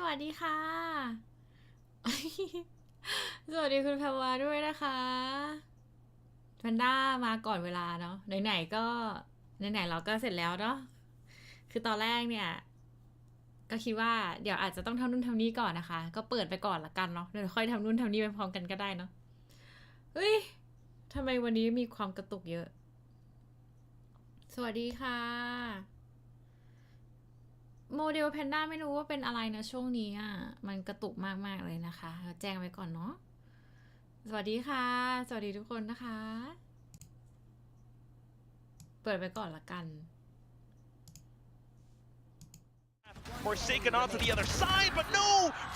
วัสดีค่ะสวัสดีคุณแพรวาด้วยนะคะแพนด้ามาก่อนเวลาเนาะไหนๆก็ไหนๆเราก็เสร็จแล้วเนาะคือตอนแรกเนี่ยก็คิดว่าเดี๋ยวอาจจะต้องทำนู่นทำนี่ก่อนนะคะก็เปิดไปก่อนละกันเนาะเดี๋ยวค่อยทำนู่นทำนี่ไปพร้อมกันก็ได้เนาะเฮ้ยทำไมวันนี้มีความกระตุกเยอะสวัสดีค่ะโมเดลแพนด้าไม่รู้ว่าเป็นอะไรนะช่วงนี้อ่ะมันกระตุกมากๆเลยนะคะแจ้งไว้ก่อนเนาะสวัสดีค่ะสวัสดีทุกคนนะคะเปิดไปก่อนละกันForsaken onto the other side, but no!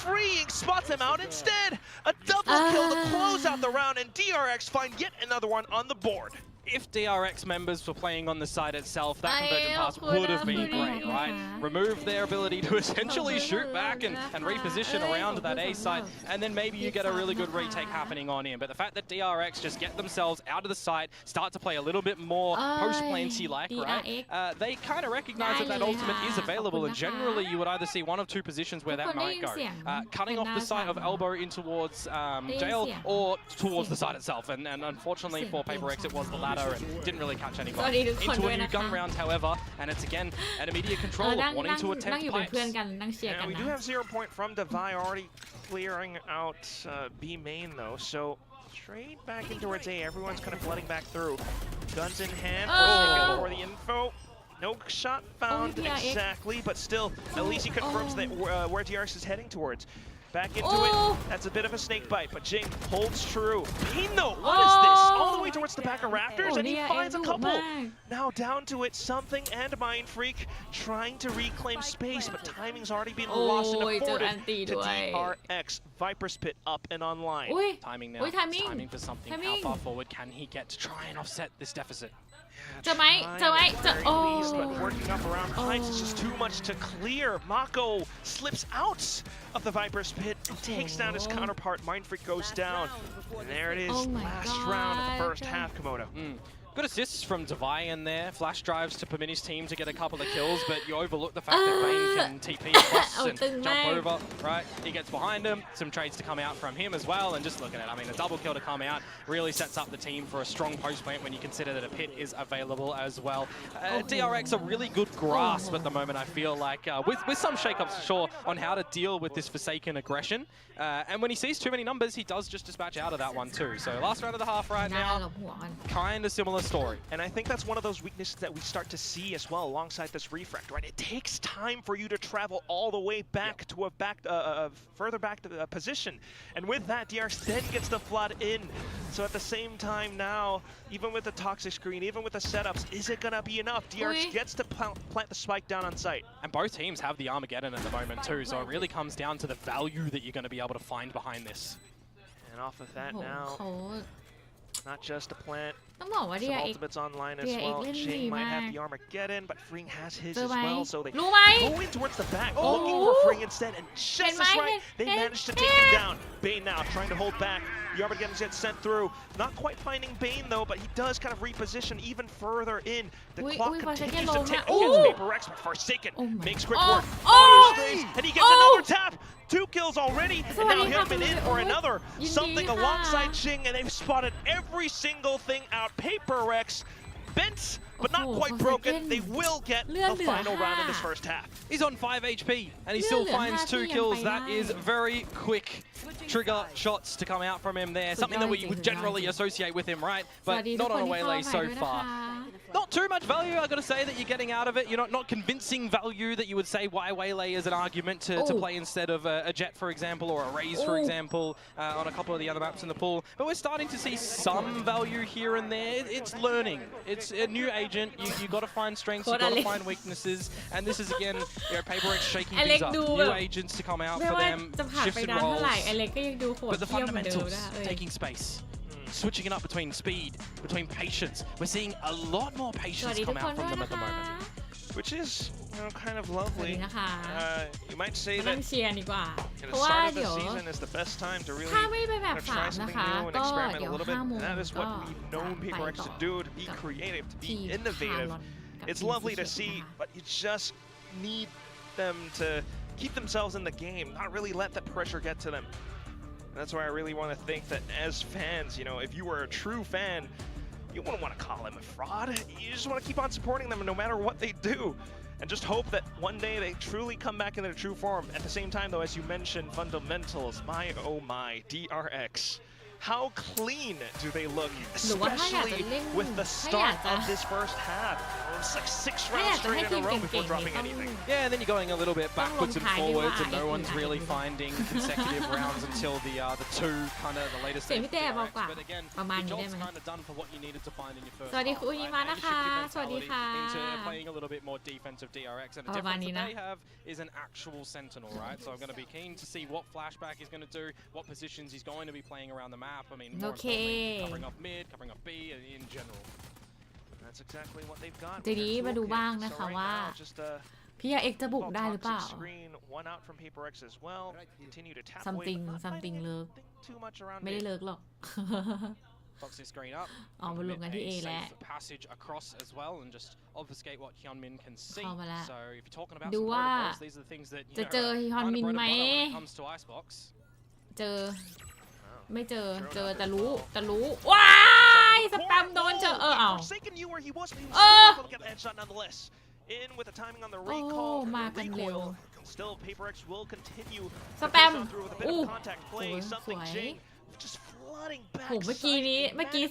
Freeing spots him out instead! A double kill to close out the round, and DRX find yet another one on the board. If DRX members were playing on the side itself, that conversion pass would have been great, right? Remove their ability to essentially shoot back and reposition around that A side, and then maybe you get a really good retake happening on in. But the fact that DRX just get themselves out of the side, start to play a little bit more post-planty-like, right? They kind of recognize that ultimate is available, and generally you would either see one of two positions where that might go. Cutting off the side of elbow in towards jail, or towards the side itself. And unfortunately for PRX, it was the latter. And didn't really catch anybody. Into a new gun round, however, and it's again an immediate control wanting to attempt pipes. And we do have 0 point from Devi already clearing out B main though, so straight back in towards A. Everyone's kind of flooding back through. Guns in hand for the info. No shot found exactly, but still, at least he confirms that where DRX is heading towards. Back into it. That's a bit of a snake bite, but Jing holds true. Pino, what is this? All the way towards the back of Raptors, and he finds a couple. Now down to it, Something and Mind Freak trying to reclaim space, but timing's already been lost and afforded to DRX. Viper's Pit up and online. Timing now. Timing for Something. How far forward can he get to try and offset this deficit? But working up around pipes is just too much to clear. Mako slips out of the Viper's Pit and takes down his counterpart. Mind Freak goes down. And there it is, last round of the first half, Komodo. Good assists from Devi in there. Flash drives to Pamini's team to get a couple of kills, but you overlook the fact that Bane can TP across and jump over, right? He gets behind him. Some trades to come out from him as well, and just look at it. I mean, a double kill to come out really sets up the team for a strong post plant when you consider that a pit is available as well. DRX a really good grasp at the moment, I feel like, with some shakeups, sure, on how to deal with this Forsaken aggression. And when he sees too many numbers, he does just dispatch out of that one too. So last round of the half right now, kind of similar story. And I think that's one of those weaknesses that we start to see as well alongside this refract, right? It takes time for you to travel all the way back to a further back to the position. And with that, DRX then gets the flood in. So at the same time now, even with the toxic screen, even with the setups, is it going to be enough? DRX gets to plant the spike down on site. And both teams have the Armageddon at the moment too, so it really comes down to the value that you're going to be able to find behind this. And off of that now, not just a plant, some ultimates online as well. Jing might have the Armageddon, but Fring has his as well, so they go in towards the back, looking for Fring instead, and just as right, they managed to take him down. Bane now trying to hold back. The Armageddon gets sent through. Not quite finding Bane though, but he does kind of reposition even further in. The clock continues to tick against PRX, but Forsaken makes quick work. And he gets another tap. 2 kills already, and now Hillman in for another. Something alongside Jing, and they've spotted every single thing out. PRX bent, but not quite broken. They will get the final round in this first half. He's on 5 HP, and he still finds 2 kills. That is very quick trigger shots to come out from him there. Something that we would generally associate with him, right? But not on a waylay so far. Not too much value, I gotta say, that you're getting out of it. You're not convincing value that you would say why waylay is an argument to play instead of a Jet, for example, or a Raze, for example, on a couple of the other maps in the pool. But we're starting to see some value here and there. It's learning. It's a new agent. You got to find strengths. You got to find weaknesses. And this is again, PRX shaking things up. New agents to come out for them. Shifted roles. But the fundamentals, taking space. Switching it up between speed, between patience. We're seeing a lot more patience come out from them at the moment. Which is, kind of lovely. You might say that the start of the season is the best time to really try something new and experiment a little bit. And that is what we've known PRX to do, to be creative, to be innovative. It's lovely to see, but you just need them to keep themselves in the game, not really let that pressure get to them. And that's why I really want to think that as fans, you know, if you were a true fan, you wouldn't want to call him a fraud. You just want to keep on supporting them no matter what they do. And just hope that one day they truly come back in their true form. At the same time, though, as you mentioned, fundamentals, my oh my, DRX. How clean do they look, especially with the start of this first half? It's like 6 rounds straight in a row before dropping anything. Yeah, and then you're going a little bit backwards and forwards, and no one's really finding consecutive rounds until the two kind of the latest stage. But again, the job's kind of done for what you needed to find in your first half. Into playing a little bit more defensive DRX, and the difference that they have is an actual sentinel, right? So I'm going to be keen to see what flashback he's going to do, what positions he's going to be playing around the map. I mean, more importantly, covering off mid, covering off B, and in general. That's exactly what they've got. ทีนี้มาดูบ้างนะคะว่า PRX จะบุกได้หรือเปล่า something เลิกไม่ได้เลิกหรอก Fox's screen up. อ๋อมาลงกันที่ A แล้ว passage across as well and just obfuscate what Hyunmin can see. เข้ามาแล้ว So if you're talking about ดูว่า these are the things that จะเจอฮยอนมินไหม when it comes to Icebox. เจอไม่เจอแต่รู้ว้ายสแปมโดนเจอเอา มากันเร็วสแปมอู้สวยโหเมื่อกี้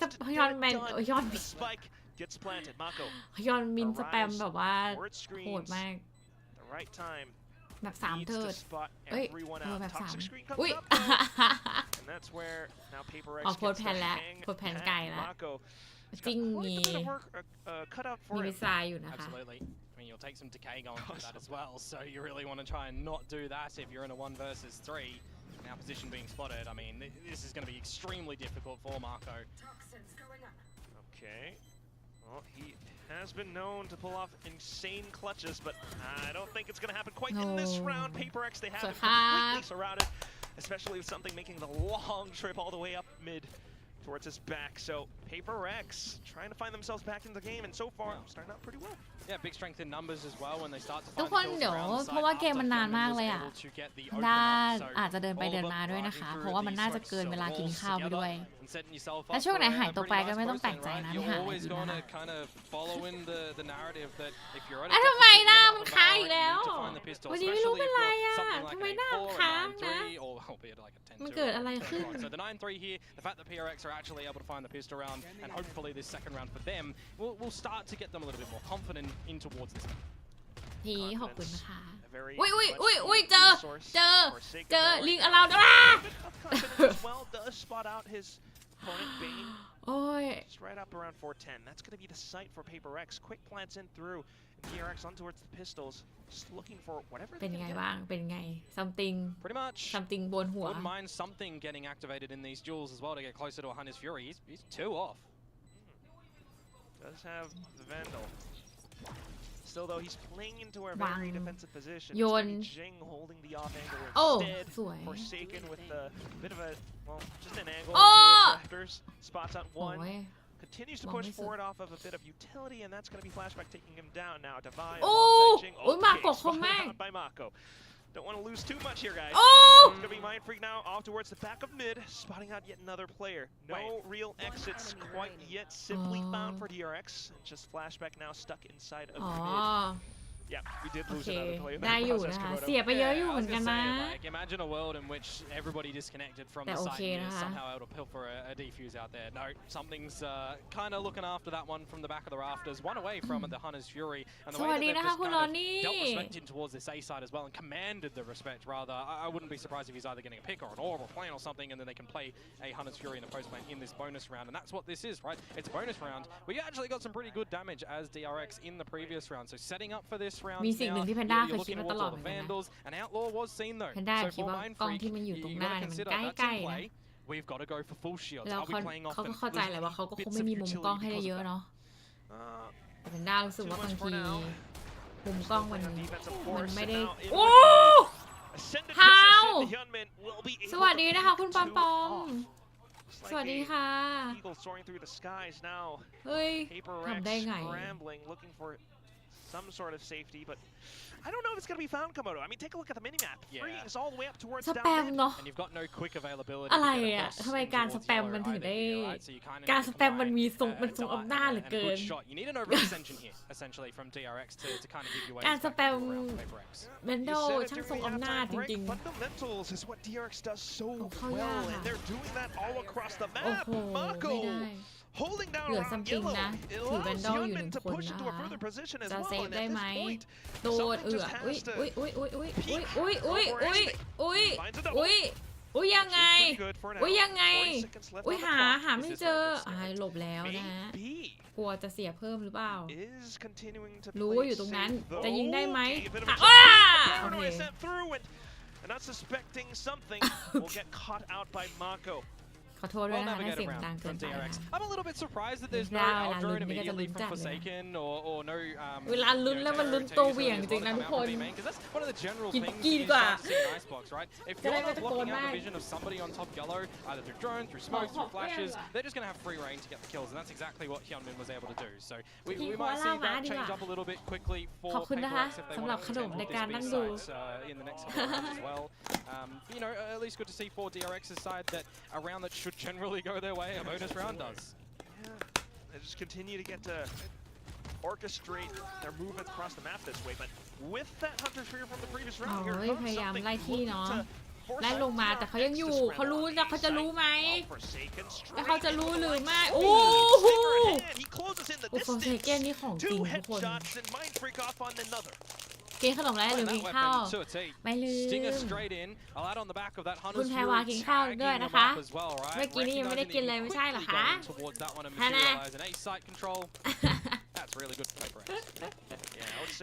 ฮยอนมินสแปมแบบว่าโหดมากแบบ3เทิร์ดเอ้ยแบบ3อุ้ยอ๋อโพสแพนแล้วโพสแพนไกลแล้วจริงมีวิสัยอยู่นะคะ I mean, you'll take some decay going through that as well, so you really want to try and not do that if you're in a 1 versus 3. Now position being spotted, I mean, this is going to be extremely difficult for Marco. Okay. Well, he has been known to pull off insane clutches, but I don't think it's going to happen quite in this round. PRX, they have him completely surrounded, especially with something making the long trip all the way up mid towards his back. So PRX trying to find themselves back in the game, and so far starting out pretty well. Yeah, big strength in numbers as well when they start to ทุกคนเดี๋ยวเพราะว่าเกมมันนานมากเลยอ่ะอาจจะเดินไปเดินมาด้วยนะคะเพราะว่ามันน่าจะเกินเวลากินข้าวไปด้วยและช่วงไหนหายตัวไปก็ไม่ต้องแปลกใจนะไม่หายทำไมหน้ามันค้างอีกแล้ววันนี้ไม่รู้เป็นไรอ่ะทำไมหน้ามันค้างนะมันเกิดอะไรขึ้น So the 9-3 here, the fact that PRX are actually able to find the pistol round, and hopefully this second round for them will start to get them a little bit more confident in towards this. พี่ขอบคุณนะคะอุ้ยเจอลิงอลาวด้วยโอ้ย Just right up around 410. That's going to be the site for PRX. Quick plants in through. DRX on towards the pistols. Just looking for whatever. เป็นไงบ้างเป็นไง something pretty much something บนหัว wouldn't mind something getting activated in these duels as well to get closer to a Hunter's Fury. He's 2 off. Does have the Vandal. Still though, he's playing into a very defensive position. Jing holding the off angle instead. Forsaken with a bit of a, well, just an angle towards rafters. Spots out one. Continues to push forward off of a bit of utility, and that's going to be flashback taking him down now. Divide alongside Jing. Okay, spotted out by Mako. Don't want to lose too much here, guys. It's going to be Mind Freak now off towards the back of mid, spotting out yet another player. No real exits quite yet. Simply found for DRX. Just flashback now stuck inside of mid. Yeah, we did lose another player. ได้อยู่นะคะเสียไปเยอะอยู่เหมือนกันนะ Imagine a world in which everybody disconnected from the site and is somehow able to pilfer a defuse out there. No, something's kind of looking after that one from the back of the rafters. One away from the Hunter's Fury, and the way that they've just kind of dealt respect in towards this A side as well and commanded the respect. Rather, I wouldn't be surprised if he's either getting a pick or an orb or plane or something, and then they can play a Hunter's Fury in the post lane in this bonus round. And that's what this is, right? It's a bonus round. We actually got some pretty good damage as DRX in the previous round. So setting up for this round. มีสิ่งหนึ่งที่แพนด้าเคยคิดมาตลอดเหมือนกันนะแพนด้าคิดว่ากล้องที่มันอยู่ตรงหน้าเนี่ยมันใกล้ๆนะแล้วเขาก็เข้าใจแหละว่าเขาก็คงไม่มีมุมกล้องให้ได้เยอะเนาะแต่แพนด้ารู้สึกว่าบางทีมุมกล้องมันไม่ได้โอ้ฮาวสวัสดีนะคะคุณปอมปอมสวัสดีค่ะเฮ้ยทำได้ไง some sort of safety, but I don't know if it's going to be found, Komodo. I mean, take a look at the minimap. Free is all the way up towards down mid. And you've got no quick availability. อะไรอ่ะทำไมการสแปมมันถึงได้การสแปมมันมีทรงมันทรงอำนาจเหลือเกิน You need an over-extension here, essentially, from DRX to kind of give you away. การสแปมเบนโดช่างทรงอำนาจจริง Fundamentals is what DRX does so well, and they're doing that all across the map. Mako holding down around yellow. It allows Hyunmin to push into a further position as well. And at this point, โดนอุ้ยยังไงหาไม่เจอหลบแล้วนะฮะกลัวจะเสียเพิ่มหรือเปล่ารู้ว่าอยู่ตรงนั้นจะยิงได้ไหมโอเค Not suspecting something will get caught out by Mako. ขอโทษด้วยนะคะเสียงดังเกินไป I'm a little bit surprised that there's no Algorhythm immediately from Forsaken or no เวลาลุ้นแล้วมันลุ้นตัวเหวี่ยงจริงนะทุกคนกินกว่าจะได้ไม่ตะโกนมาก of somebody on top yellow either through drone through smoke through flashes they're just going to have free reign to get the kills and that's exactly what Hyunmin was able to do so we might see that change up a little bit quickly for PRX if they want to in the next couple of rounds as well you know at least good to see for DRX's side that a round that should generally go their way, a bonus round does. Yeah, they just continue to get to orchestrate their movements across the map this way, but with that Hunter Trigger from the previous round, here comes something looking to ไล่ลงมาแต่เขายังอยู่เขารู้นะเขาจะรู้ไหมแต่เขาจะรู้หรือไม่โอ้โหForsakenนี่ของจริงทุกคนกินขนมแล้วหรือมีข้าวไม่ลืมคุณแพรวากินข้าวด้วยนะคะเมื่อกี้นี่ยังไม่ได้กินเลยไม่ใช่เหรอคะฮะนะ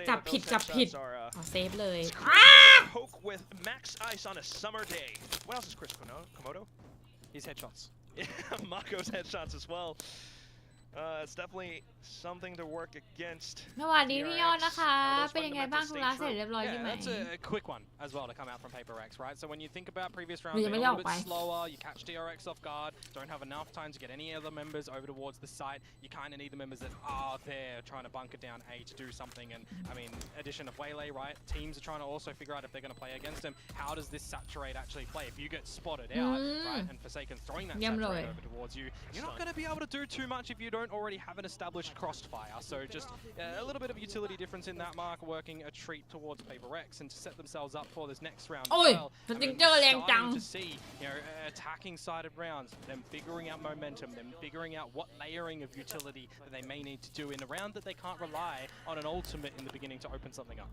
จับผิดขอเซฟเลย What else is Chris Komodo? His headshots. Yeah, Mako's headshots as well. It's definitely something to work against. สวัสดีพี่ยอดนะคะเป็นยังไงบ้างธุระเสร็จเรียบร้อยใช่ไหม That's a quick one as well to come out from PRX, right? So when you think about previous rounds, they're a little bit slower. You catch DRX off guard. Don't have enough time to get any other members over towards the site. You kind of need the members that are there trying to bunker down A to do something. And I mean, addition of Waylay, right? Teams are trying to also figure out if they're going to play against him. How does this saturate actually play? If you get spotted out, right, and Forsaken's throwing that saturate over towards you, you're not going to be able to do too much if you don't already have an established crossfire. So just a little bit of utility difference in that mark, working a treat towards PRX and to set themselves up for this next round as well. I mean, starting to see, you know, attacking-sided rounds, them figuring out momentum, them figuring out what layering of utility that they may need to do in a round that they can't rely on an ultimate in the beginning to open something up.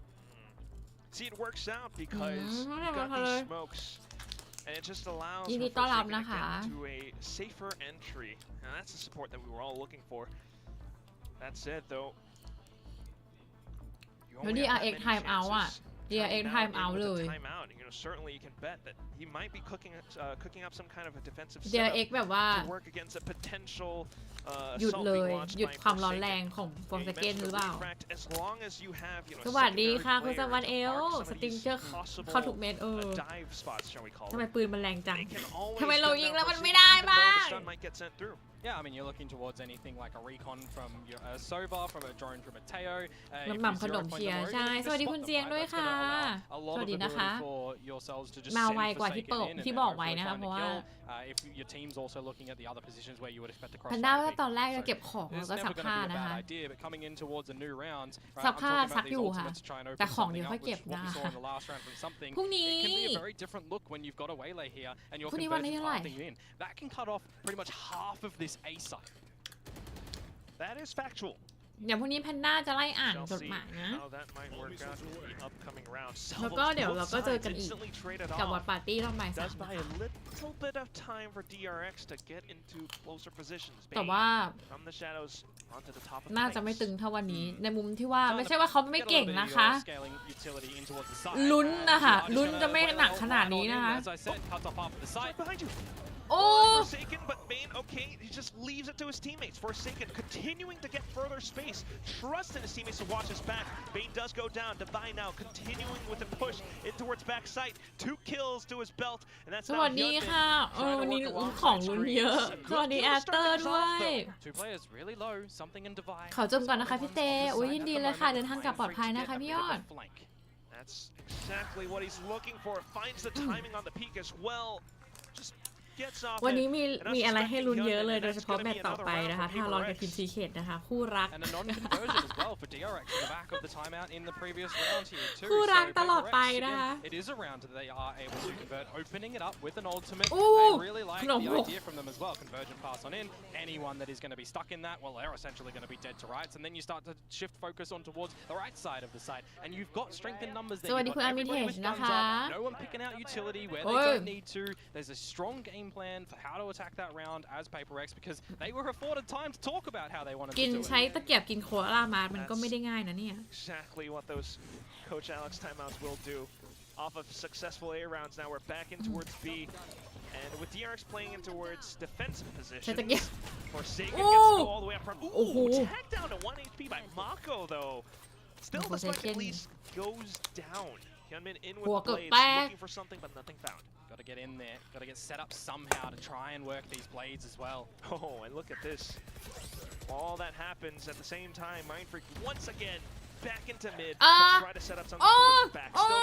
See, it works out because you've got these smokes. And it just allows for to get to a safer entry. And that's the support that we were all looking for. That said, though, you only have that many chances. Time out. You know, certainly you can bet that he might be cooking up some kind of a defensive setup to work against a potential หยุดเลยหยุดความร้อนแรงของForsakenหรือเปล่าสวัสดีค่ะคุณสวัสดิ์เอลสติงเจอเข้าถูกเม็ดทำไมปืนมันแรงจังทำไมเรายิงแล้วมันไม่ได้บ้าง Yeah, I mean, you're looking towards anything like a recon from Sova, from a drone from a Teo. น้ำหม่ำขนมเชียร์ใช่สวัสดีคุณเจียงด้วยค่ะสวัสดีนะคะมาไวกว่าที่บอกไว้นะคะเพราะว่าพันด้าว่าตอนแรกจะเก็บของแล้วก็ซักผ้านะคะซักผ้าซักอยู่ค่ะแต่ของเดี๋ยวค่อยเก็บนะคะพรุ่งนี้วันนี้เท่าไหร่ That can cut off pretty much half of this A site. That is factual. เดี๋ยวพรุ่งนี้แพนด้าจะไล่อ่านจดหมายนะแล้วก็เดี๋ยวเราก็เจอกันอีกกับวอตปาร์ตี้รอบบ่ายสามแต่ว่าน่าจะไม่ตึงเท่าวันนี้ในมุมที่ว่าไม่ใช่ว่าเขาไม่เก่งนะคะลุ้นนะคะลุ้นจะไม่หนักขนาดนี้นะคะ Forsaken, but Bane, okay, he just leaves it to his teammates. Forsaken continuing to get further space, trusting his teammates to watch his back. Bane does go down. Divine now continuing with the push in towards backside. 2 kills to his belt, and that's สวัสดีค่ะวันนี้ของลุ้นเยอะสวัสดีแอตเตอร์ด้วย Two players really low, something in Divine. ขอจมก่อนนะคะพี่เต้อุ้ยยินดีเลยค่ะเดินทางกลับปลอดภัยนะคะพี่ยอด That's exactly what he's looking for. Finds the timing on the peak as well. Just gets off. วันนี้มีอะไรให้ลุ้นเยอะเลยโดยเฉพาะแมตช์ต่อไปนะคะถ้าลองกับทีมซีเคทนะคะคู่รัก And a non-conversion as well for DRX in the back of the timeout in the previous round here too. คู่รักตลอดไปนะคะ It is a round that they are able to convert, opening it up with an ultimate. I really like the idea from them as well. Convergent pass on in. Anyone that is going to be stuck in that, well, they're essentially going to be dead to rights. And then you start to shift focus on towards the right side of the site. And you've got strength in numbers there. สวัสดีคุณอามิเทจนะคะ No one picking out utility where they don't need to. There's a strong game plan for how to attack that round as PRX because they were afforded time to talk about how they wanted to do it. กินใช้ตะเกียบกินโคลามามันก็ไม่ได้ง่ายนะเนี่ย Exactly what those Coach Alex timeouts will do. Off of successful A rounds, now we're back in towards B. And with DRX playing in towards defensive positions, Forsaken gets to go all the way up front. Ooh, tagged down to 1 HP by Mako though. Still, the spike at least goes down. Hyunmin in with the blades, looking for something, but nothing found. Got to get in there. Got to get set up somehow to try and work these blades as well. Oh, and look at this. All that happens at the same time. Mindfreak once again back into mid to try to set up something towards the back. Still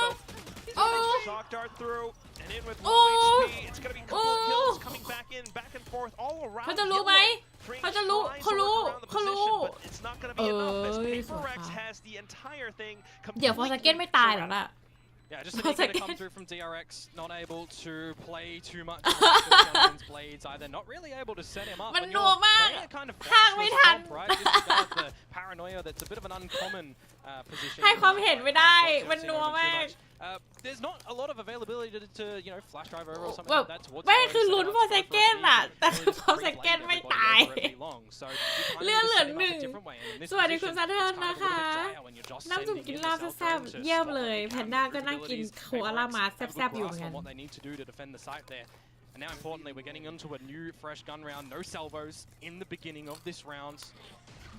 though, shock dart through and in with low HP. It's going to be a couple of kills coming back in, back and forth, all around. เขาจะรู้ไหมเขาจะรู้เขารู้ But it's not going to be enough as PRX has the entire thing. เดี๋ยวฟอร์สเกนไม่ตายหรอล่ะ Yeah, just going to come through from DRX, not able to play too much with blades either, not really able to set him up. มันนัวมาก kind of ข้างไม่ทัน right? Disregard the paranoia that's a bit of an uncommon position. ให้ความเห็นไม่ได้มันนัวมาก There's not a lot of availability to you know flash drive over or something like that towards ไม่คือลุ้นฟอร์สเกนอะแต่คือฟอร์สเกนไม่ตายเลื่อนเหลือ1สวัสดีคุณซาเทิร์นนะคะน้ำจุ่มกินลาบแซ่บๆเยี่ยมเลยแพนด้าก็นั่งกินโคอาล่ามาแซ่บๆอยู่เหมือนกัน And now importantly, we're getting into a new fresh gun round. No salvos in the beginning of this round.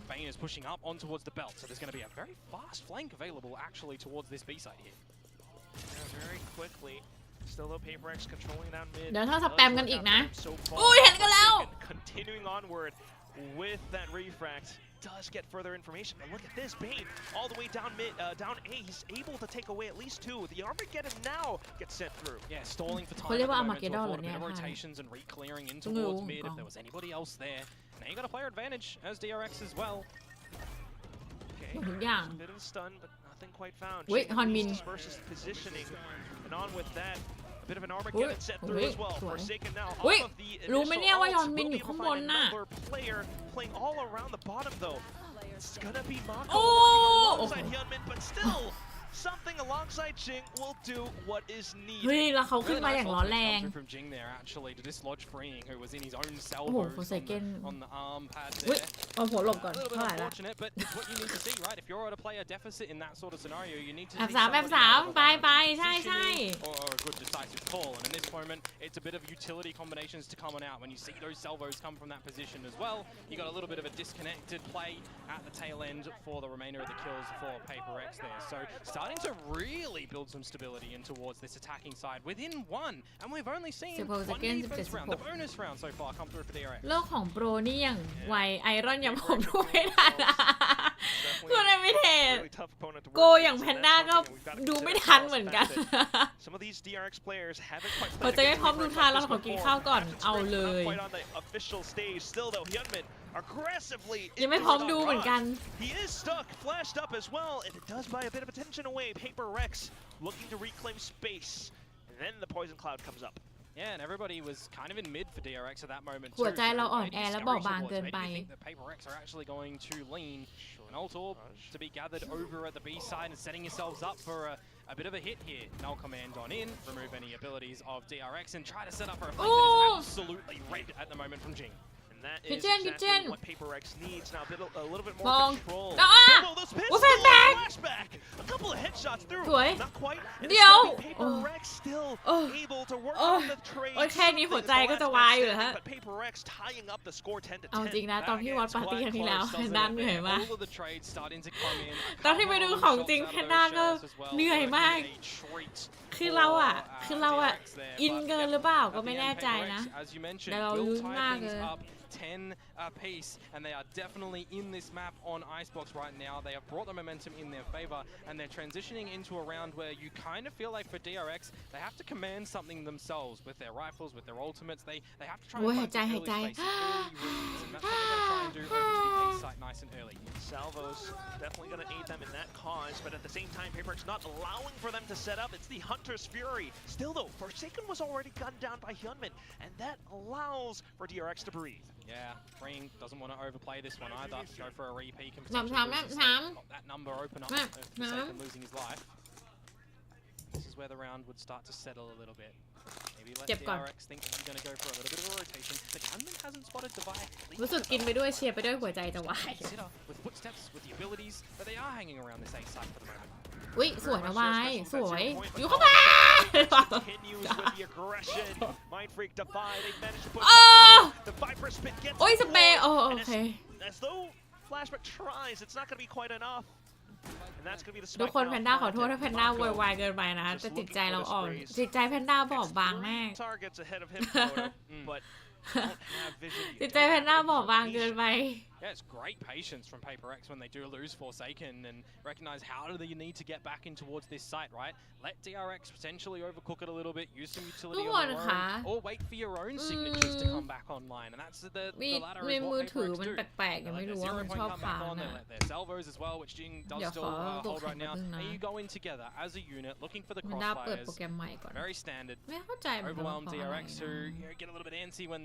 Bane is pushing up on towards the belt, so there's going to be a very fast flank available actually towards this B side here. Very quickly. Still though, PRX controlling down mid. เดี๋ยวถ้าสแปมกันอีกนะอุ้ยเห็นกันแล้ว Continuing onward with that refract. Does get further information, but look at this, Bane all the way down mid, down A. He's able to take away at least 2. The Armageddon now gets sent through. Yeah, stalling for time. At the moment to avoid a bit of rotations and re-clearing in towards mid if there was anybody else there. Now you got a player advantage as DRX as well. Okay, a bit of a stun, but nothing quite found. Wait, Hanmin versus positioning, and on with that. A bit of an Armageddon set through as well. Forsaken now off of the initial ults. รู้ไหมเนี่ยว่ายอนมินอยู่ข้างบนน่ะ Another player playing all around the bottom though. It's gonna be Mako alongside Hyunmin, but still something alongside Jing will do what is needed. เฮ้ยแล้วเขาขึ้นมาอย่างร้อนแรง from Jing there actually to dislodge Freeing who was in his own salvos on the arm pad there. เอาหัวหลบก่อน A little เท่า bit ไหร่ละ unfortunate, but it's what you need to see, right? If you're at a player deficit in that sort of scenario, you need to แอบ see สาม somebody ไปใช่ใช่ or a good decisive call. And in this moment, it's a bit of utility combinations to come on out. When you see those salvos come from that position as well, you got a little bit of a disconnected play at the tail end for the remainder of the kills for PRX there. So starting to really build some stability in towards this attacking side within one. And we've only seen one defense round, the bonus round so far come through for DRX. โลกของโปรนี่อย่างไวไอรอนยังผมดูไม่ทันนะคุณไม่เทศโกอย่างแพนด้าก็ดูไม่ทันเหมือนกันพอจะไม่พร้อมดูทันแล้วขอกินข้าวก่อนเอาเลยยังไม่พร้อมดูเหมือนกัน He is stuck, flashed up as well, and it does buy a bit of attention away. PRX looking to reclaim space, and then the poison cloud comes up. Yeah, and everybody was kind of in mid for DRX at that moment. หัวใจเราอ่อนแอและบอบบางเกินไป Maybe think that PRX are actually going to lean an ult orb to be gathered over at the B side and setting yourselves up for a bit of a hit here. Null command on in, remove any abilities of DRX and try to set up for a fight that is absolutely red at the moment from Jing. And that is Kitchen, exactly kitchen. what PRX needs now. A little bit ม more อง control. อ่ะ Still, those pins, โอ้แฟนแบก flashback. A couple of headshots through. สวย Not quite. And เดี๋ยว it's gonna be PRX still โอ้ able to work โอ้ on the trade. โอ้ยแค่นี้หัวใจก็จะวายอยู่แล้วฮะ But PRX tying up the score 10 to เอาจริง 10. นะตอนที่วัดปาร์ตี้ครั้งที่แล้วแพนด้าเหนื่อยมาก All of the trades starting to come in. ตอนที่ไปดูของจริงแพนด้าก็เหนื่อยมาก คือเราอ่ะอินเกินหรือเปล่าก็ไม่แน่ใจนะ แต่เราลุ้นมากเลย 10 apiece, and they are definitely in this map on Icebox right now. They have brought the momentum in their favor, and they're transitioning into a round where you kind of feel like for DRX, they have to command something themselves with their rifles, with their ultimates. They have to try and find some early space, early reads, and that's what they're going to try and do over to the A site nice and early. Salvos definitely going to aid them in that cause, but at the same time, PRX not allowing for them to set up. It's the Hunter's Fury. Still though, Forsaken was already gunned down by Hyunmin, and that allows for DRX to breathe. Yeah, Ring doesn't want to overplay this one either. Go for a repeat. Can Got that number open up. Forsaken losing his life. This is where the round would start to settle a little bit. Maybe let DRX think he's going to go for a little bit of a rotation. But Hyunmin hasn't spotted Divide. รู้สึกกินไปด้วยเชียร์ไปด้วยหัวใจจะวาย With footsteps, with the abilities, but they are hanging around this A site for the moment. อุ้ยสวยนะวายสวยอยู่เข้ามา Continues with the aggression. Mind Freak Divide. They managed to put the Viper spin gets โอ้ยสเปรย์โอเค as though Flashback tries, it's not going to be quite enough. And that's going to be the ทุกคนแพนด้าขอโทษถ้าแพนด้าโวยวายเกินไปนะแต่จิตใจเราอ่อนจิตใจแพนด้าบอบบางมาก targets ahead of him, but don't have vision. จิตใจแพนด้าบอบบางเกินไป Yeah, it's great patience from PRX when they do lose Forsaken and recognize how do they need to get back in towards this site, right? Let DRX potentially overcook it a little bit, use some utility on their own, or wait for your own signatures to come back online. And that's the latter is what PRX do. แปลกๆยังไม่รู้ว่ามันชอบค้างนะ They let their salvos as well, which Jing does still hold right now. And you go in together as a unit, looking for the มันด้าเปิด crossfires. โปรแกรมใหม่ก่อน Very standard. ไม่เข้าใจมัน Overwhelmed เพราะอะไร DRX who get a little bit antsy when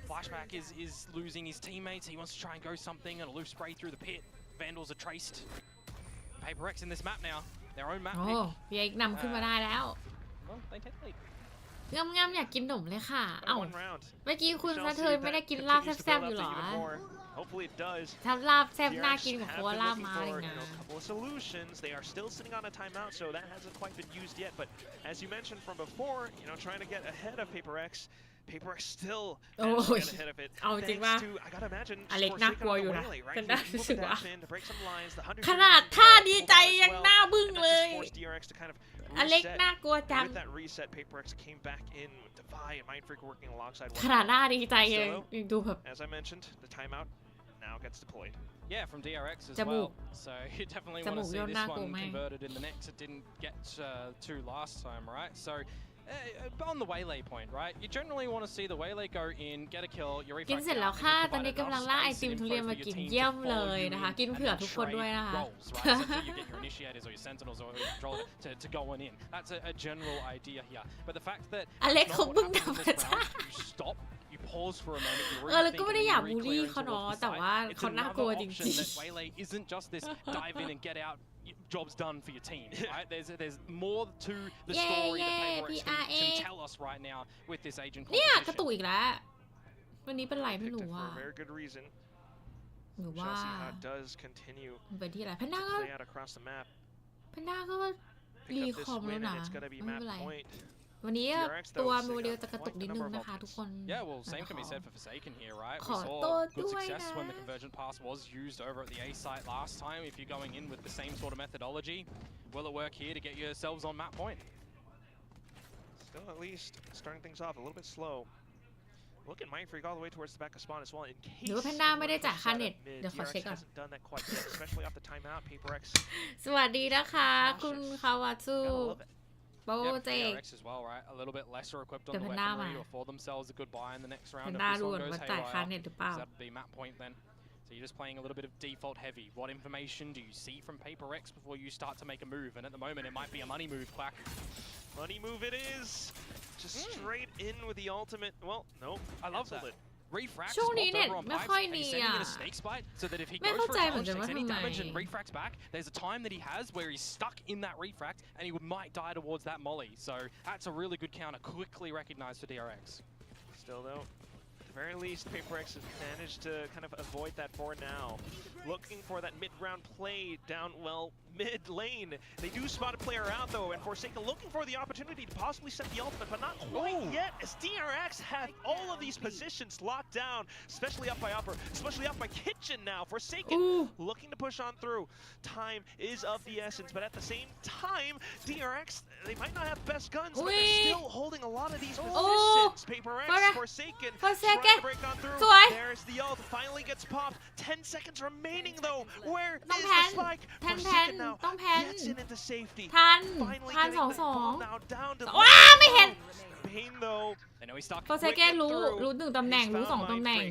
Flashback is losing his teammates. He wants to try and go something and a loose spray through the pit. Vandals are traced. PRX in this map now. Their own map โอ้ pick. พี่เอกนำขึ้นมาได้แล้ว Well, they take the lead. งำอยากกินขนมเลยค่ะ เอ้า One round. เมื่อกี้คุณสะเทินไม่ได้กินลาบแซ่บๆอยู่หรอ Hopefully it does. ทำลาบแซ่บน่ากินกว่าโคลาบมาเลยนะ A couple of solutions. They are still sitting on a timeout, so that hasn't quite been used yet. But as you mentioned from before, trying to get ahead of PRX still managed to get ahead of it. เอาจริงว่า Thanks to, I gotta imagine, อเล็กน่ากลัวอยู่นะ right? ฉันได้รู้สึกว่า to break some lines. The ขนาดท่าดีใจยังหน้าบึ้งเลย forced DRX to kind of อเล็ก reset. น่ากลัวจัง With that reset, PRX came back in with Divide and Mind Freak working alongside ขนาดหน้าดีใจยังดูแบบ As I mentioned, the timeout now gets deployed. Yeah, from DRX as Jabuk. well. So you definitely want to see this one converted in the next. It didn't get to last time, right? So on the waylay point, right? You generally want to see the waylay go in, get a kill, you refract กินเสร็จแล้วค่ะ ตอนนี้กำลังล่าไอติมทุเรียนมากินเยี่ยมเลยนะคะ กินเผื่อทุกคนด้วยนะคะ You get your initiators or your sentinels or your controller to go on in. That's a general idea here. But the fact that อเล็กเขาเพิ่งธรรมชาติ you stop, you pause for a moment, you แล้วก็ไม่ได้อยากบูลลี่เขาเนาะแต่ว่าเขาน่ากลัวจริง that waylay isn't just this dive in and get out, jobs done for your team, right? There's more to the story that PRX can tell us right now with this agent เนี่ย competition. กระตุกอีกแล้ว วันนี้เป็นไรไม่รู้ว่า For a very good reason. หรือว่า Chelsea does continue เป็นที่อะไรแพน to ด้าก็ play out across the map. แพนด้าก็ Pick รี up คอ this มแล้ว win นะ and it's gonna be ไม่ map เป็นไร point. วันนี้ DRX ตัว though, โม they เดล got จะกระตุก quite นิด the นึง number of นะคะทุกคน Yeah, well, same can be said for Forsaken here, right? We ขอ saw โทษ good ด้วย success นะ when the convergent pass was used over at the A site last time. If you're going in with the same sort of methodology, will it work here to get yourselves on map point? Still at least starting things off a little bit slow. Look at Mind Freak all the way towards the back of spawn as well. In case หรือว่าแพนด้าไม่ได้จ่ายค่าเน็ต เดี๋ยวขอ DRX เช็คก่อน hasn't done that quite yet, especially off the timeout. PRX สวัสดีนะคะ คุณคาวาซู gotta love it. โปร Yeah, เจกต์ DRX as well, right? A little bit lesser equipped on The the Panda weaponry ma. to afford themselves a good buy in the next แพ round น if ด้า this ดู one เหมือน goes ว่าจ่ายค่า haywire. เน็ตหรือเปล่า So that'd be map point then. So you're just playing a little bit of default heavy. What information do you see from PRX before you start to make a move? And at the moment, it might be a money move, Quack. Money move it is. Just straight in with the ultimate. Well, no. I love that. Canceled it. Refracts ช่วงนี้ swapped เน็ต over on ไม่ pipes, ค่อย and ดี he's sending อ่ะ in a snake spite so that if he ไม่ goes เข้า for ใจ a เหมือน challenge, กัน takes ว่า any ทำไม damage and refracts back, there's a time that he has where he's stuck in that refract and he might die towards that molly. So that's a really good counter, quickly recognized for DRX. Still though, very least, PRX has managed to kind of avoid that for now. Looking for that mid-round play down, well, mid lane. They do spot a player out though, and Forsaken looking for the opportunity to possibly set the ultimate, but not quite yet, as DRX have all of these positions locked down, especially up by Upper, especially up by Kitchen now. Forsaken looking to push on through. Time is of the essence, but at the same time, DRX, they might not have best guns, but they're still holding a lot of these positions. PRX, Forsaken, trying to break on through. There's the ult, finally gets popped. 10 seconds remaining though. Where is the spike? Forsaken now gets in into safety. Finally getting the ball now down to Bane though. I know he's stuck. Forsaken รู้หนึ่งตำแหน่งรู้สองตำแหน่ง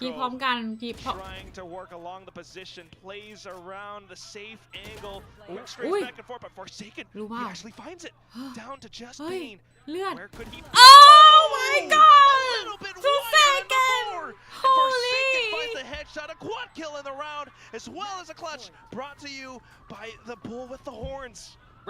กีพร้อมกันกีพร้อม trying to work along the position, plays around the safe angle, went straight back and forth, but Forsaken, he actually finds it down to just Bane. เลือด Where could he? Oh my god! A little bit wider than before. Forsaken finds the headshot, a quad kill in the round, as well as a clutch brought to you by the bull with the horns.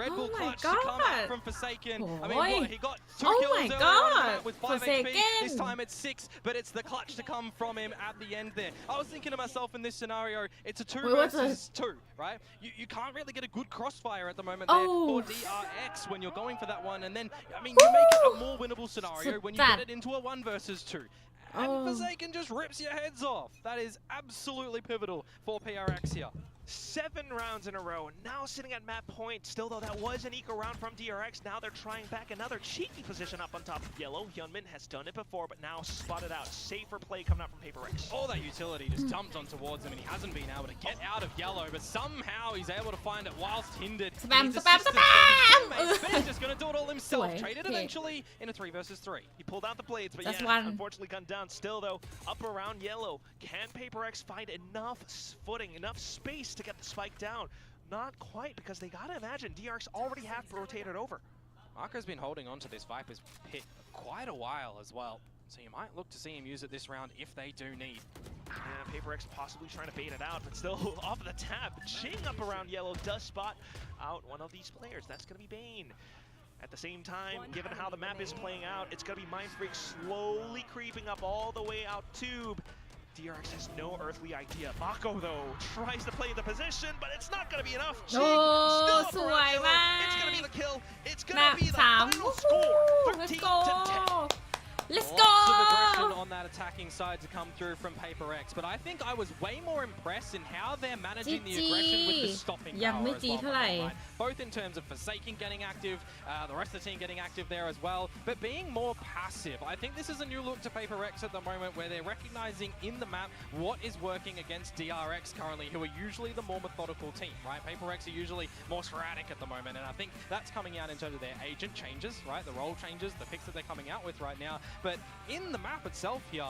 Red Bull clutch to come out from Forsaken. I mean, what, he got 2 kills earlier on with 5 HP. This time it's 6, but it's the clutch to come from him at the end there. I was thinking to myself in this scenario, it's a 2 versus 2, right? You can't really get a good crossfire at the moment there for DRX when you're going for that one. And then, I mean, you make it a more winnable scenario when you get it into a 1 versus 2. And Forsaken just rips your heads off. That is absolutely pivotal for PRX here. 7 rounds in a row, now sitting at map point. Still though, that was an eco round from DRX. Now they're trying back another cheeky position up on top of yellow. Hyunmin has done it before, but now spotted out. Safer play coming out from PRX. All that utility just dumped on towards him, and he hasn't been able to get out of yellow, but somehow he's able to find it whilst hindered. Spam! But he's just going to do it all himself. Traded eventually in a 3 versus 3. He pulled out the blades, but unfortunately gunned down. Still though, up around yellow. Can PRX find enough footing, enough space to get the spike down? Not quite, because they gotta imagine DRX already have rotated over. Marco's been holding on to this Viper's pit quite a while as well, so you might look to see him use it this round if they do need. Yeah, PRX possibly trying to bait it out, but still off the tap. Jing up around yellow does spot out one of these players. That's gonna be Bane. At the same time, given how the map is playing out, it's gonna be Mindfreak slowly creeping up all the way out tube. DRX has no earthly idea. Mako, though, tries to play the position, but it's not going to be enough. Still up around yellow. It's going to be the kill. It's going to be the final score. 13 to 10. Let's go! Lots of aggression on that attacking side to come through from PRX, but I think I was way more impressed in how they're managing the aggression with the stopping power as well. Right? Both in terms of Forsaken getting active, the rest of the team getting active there as well, but being more passive. I think this is a new look to PRX at the moment, where they're recognizing in the map what is working against DRX currently, who are usually the more methodical team, right? PRX are usually more sporadic at the moment, and I think that's coming out in terms of their agent changes, right? The role changes, the picks that they're coming out with right now. But in the map itself here,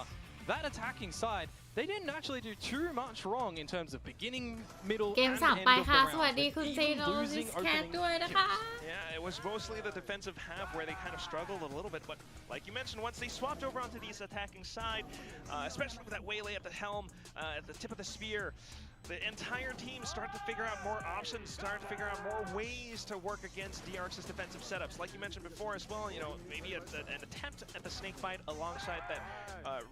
that attacking side, they didn't actually do too much wrong in terms of beginning, middle, and end of the round. Yeah, it was mostly the defensive half where they kind of struggled a little bit, but like you mentioned, once they swapped over onto the attacking side, especially with that waylay at the helm, at the tip of the spear, the entire team started to figure out more options, started to figure out more ways to work against DRX's defensive setups. Like you mentioned before as well, you know, maybe an attempt at the snake fight alongside that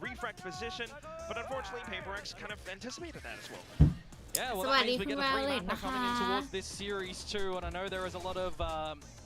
refract position, but unfortunately PRX kind of anticipated that as well. Yeah, well, that means we get a 3-mapper coming in towards this series too, and I know there is a lot of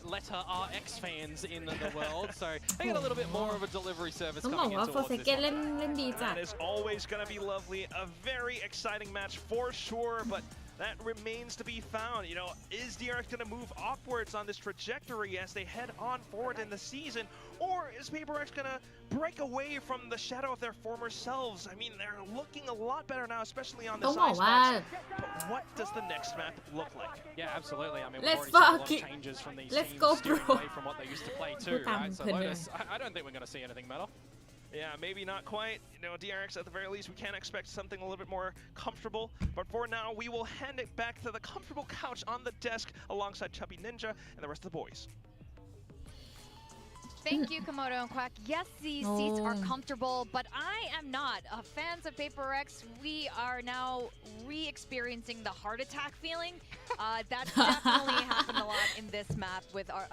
letter RX fans in the world, so they get a little bit more of a delivery service coming in towards this one. That is always going to be lovely, a very exciting match for sure, but that remains to be found. You know, is DRX going to move upwards on this trajectory as they head on forward in the season, or is PRX going to break away from the shadow of their former selves? I mean, they're looking a lot better now, especially on the side spots. But what does the next map look like? Yeah, absolutely. I mean, we've already seen a lot of changes from these teams steering away from what they used to play too, right? So Lotus, I don't think we're going to see anything better. Yeah, maybe not quite. You know, DRX at the very least, we can expect something a little bit more comfortable. But for now, we will hand it back to the comfortable couch on the desk alongside Chubby Ninja and the rest of the boys. Thank you, Komodo and Quack. Yes, these seats are comfortable, but I am not. Fans of PRX, we are now re-experiencing the heart attack feeling. That definitely happened a lot in this map with our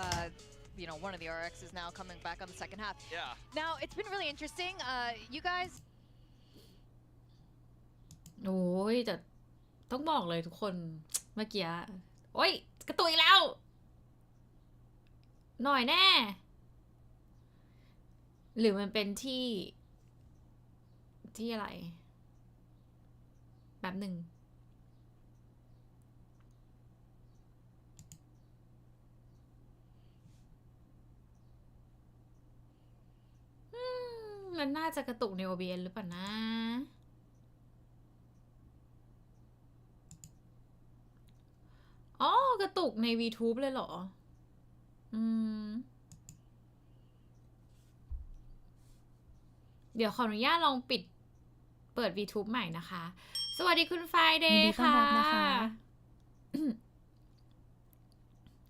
one of the RX is now coming back on the second half. Yeah. Now, it's been really interesting. You guys. โอ้ยแต่ต้องบอกเลยทุกคนเมื่อกี้โอ้ยกระตุยแล้วหน่อยแน่หรือมันเป็นที่อะไรแป๊บหนึ่งมันน่าจะกระตุกใน OBS หรือเปล่านะอ๋อกระตุกใน VTube เลยเหรอเดี๋ยวขออนุญาตลองเปิด VTube ใหม่นะคะ สวัสดีคุณไฟเดย์ค่ะ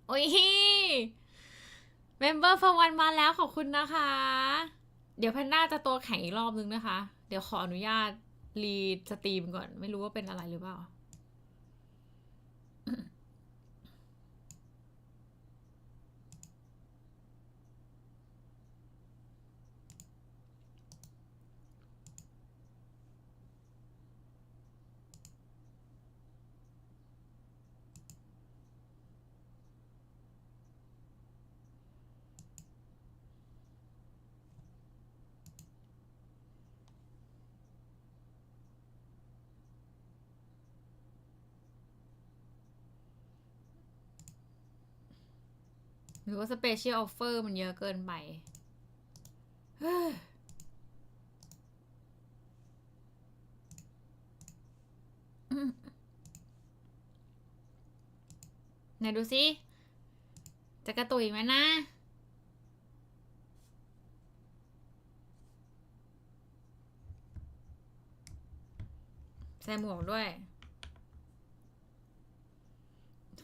โอ้ยเมมเบอร์for oneมาแล้วขอบคุณนะคะเดี๋ยวแพนด้าจะตัวแข็งอีกรอบนึงนะคะเดี๋ยวขออนุญาตรีสตรีมก่อนไม่รู้ว่าเป็นอะไรหรือเปล่าหรือว่า Special Offer มันเยอะเกินไปไหนดูสิจะกระตุยไหมนะใส่หมวกด้วย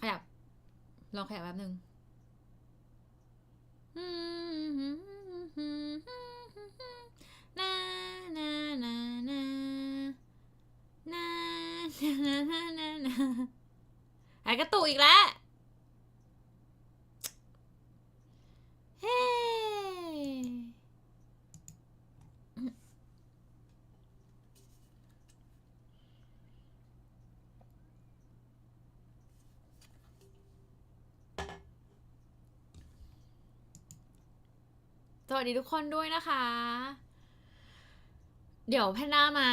ขยับลองขยับแป๊บนึงไอ้กระตุกอีกแล้วเฮ้สวัสดีทุกคนด้วยนะคะ เดี๋ยวแพนด้ามา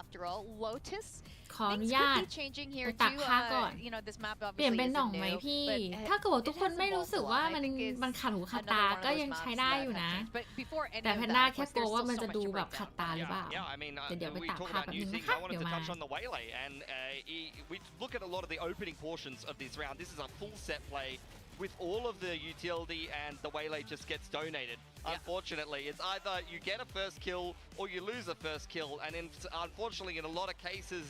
After all, Lotus ขออนุญาตไปตักผ้าก่อนเปลี่ยนเป็นหน่องไหมพี่ถ้าเกิดว่าทุกคนไม่รู้สึกว่ามันขัดหูขัดตาก็ยังใช้ได้อยู่นะแต่แพนด้าแค่กลัวว่ามันจะดูแบบขัดตาหรือเปล่าเดี๋ยวไปตักผ้าแป๊บนึงนะคะเดี๋ยวมา We look at a lot of the opening portions of this round. This is a full set play with all of the utility and the waylay just gets donated. Unfortunately, it's either you get a first kill or you lose a first kill, and unfortunately, in a lot of cases,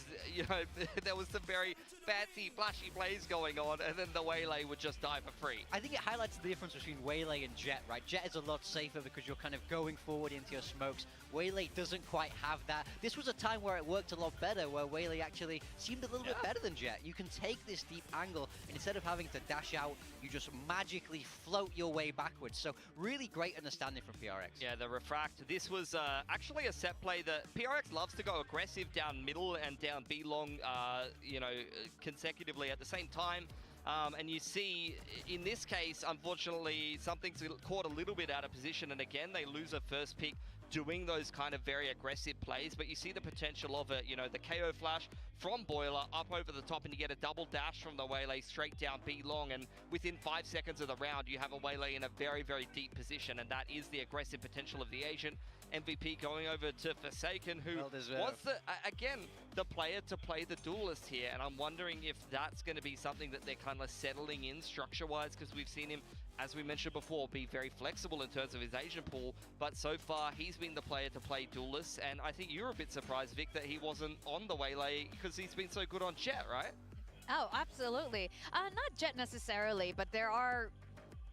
there was some very fancy, flashy plays going on, and then the waylay would just die for free. I think it highlights the difference between waylay and jet, right? Jet is a lot safer because you're kind of going forward into your smokes. Waylay doesn't quite have that. This was a time where it worked a lot better, where waylay actually seemed a little bit better than jet. You can take this deep angle, and instead of having to dash out, you just magically float your way backwards. So really great understanding from PRX. Yeah, the refract. This was actually a set play that PRX loves to go aggressive down middle and down B long, consecutively at the same time. And you see, in this case, unfortunately, something's caught a little bit out of position, and again, they lose a first pick doing those kind of very aggressive plays, but you see the potential of it, the KO flash from Boiler up over the top, and you get a double dash from the waylay straight down B long, and within 5 seconds of the round, you have a waylay in a very, very deep position, and that is the aggressive potential of the Asian. MVP going over to Forsaken, who was, the player to play the duelist here, and I'm wondering if that's going to be something that they're kind of settling in structure-wise, because we've seen him, as we mentioned before, be very flexible in terms of his Asian pool, but so far he's been the player to play duelist, and I think you're a bit surprised, Vic, that he wasn't on the waylay because he's been so good on Jet, right? Oh, absolutely. Not Jet necessarily, but there are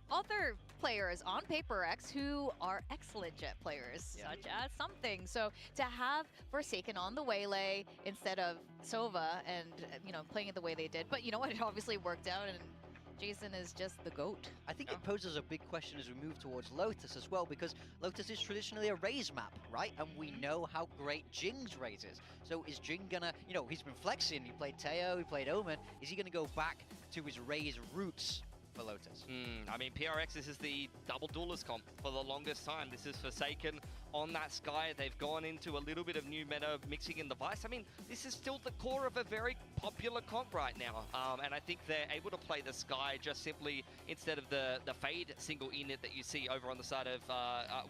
other players on PRX who are excellent Jet players, such as something. So to have Forsaken on the waylay instead of Sova and, playing it the way they did, but you know what, it obviously worked out, and Jason is just the GOAT. I think it poses a big question as we move towards Lotus as well, because Lotus is traditionally a Raze map, right? And we know how great Jing's Raze is. So is Jing gonna, you know, he's been flexing, he played Teo, he played Omen, is he gonna go back to his Raze roots for Lotus? I mean, PRX, this is the double duelist comp for the longest time. This is Forsaken on that Sky. They've gone into a little bit of new meta, mixing in the Vice. I mean, this is still the core of a very popular comp right now. And I think they're able to play the Sky just simply instead of the Fade single init that you see over on the side of,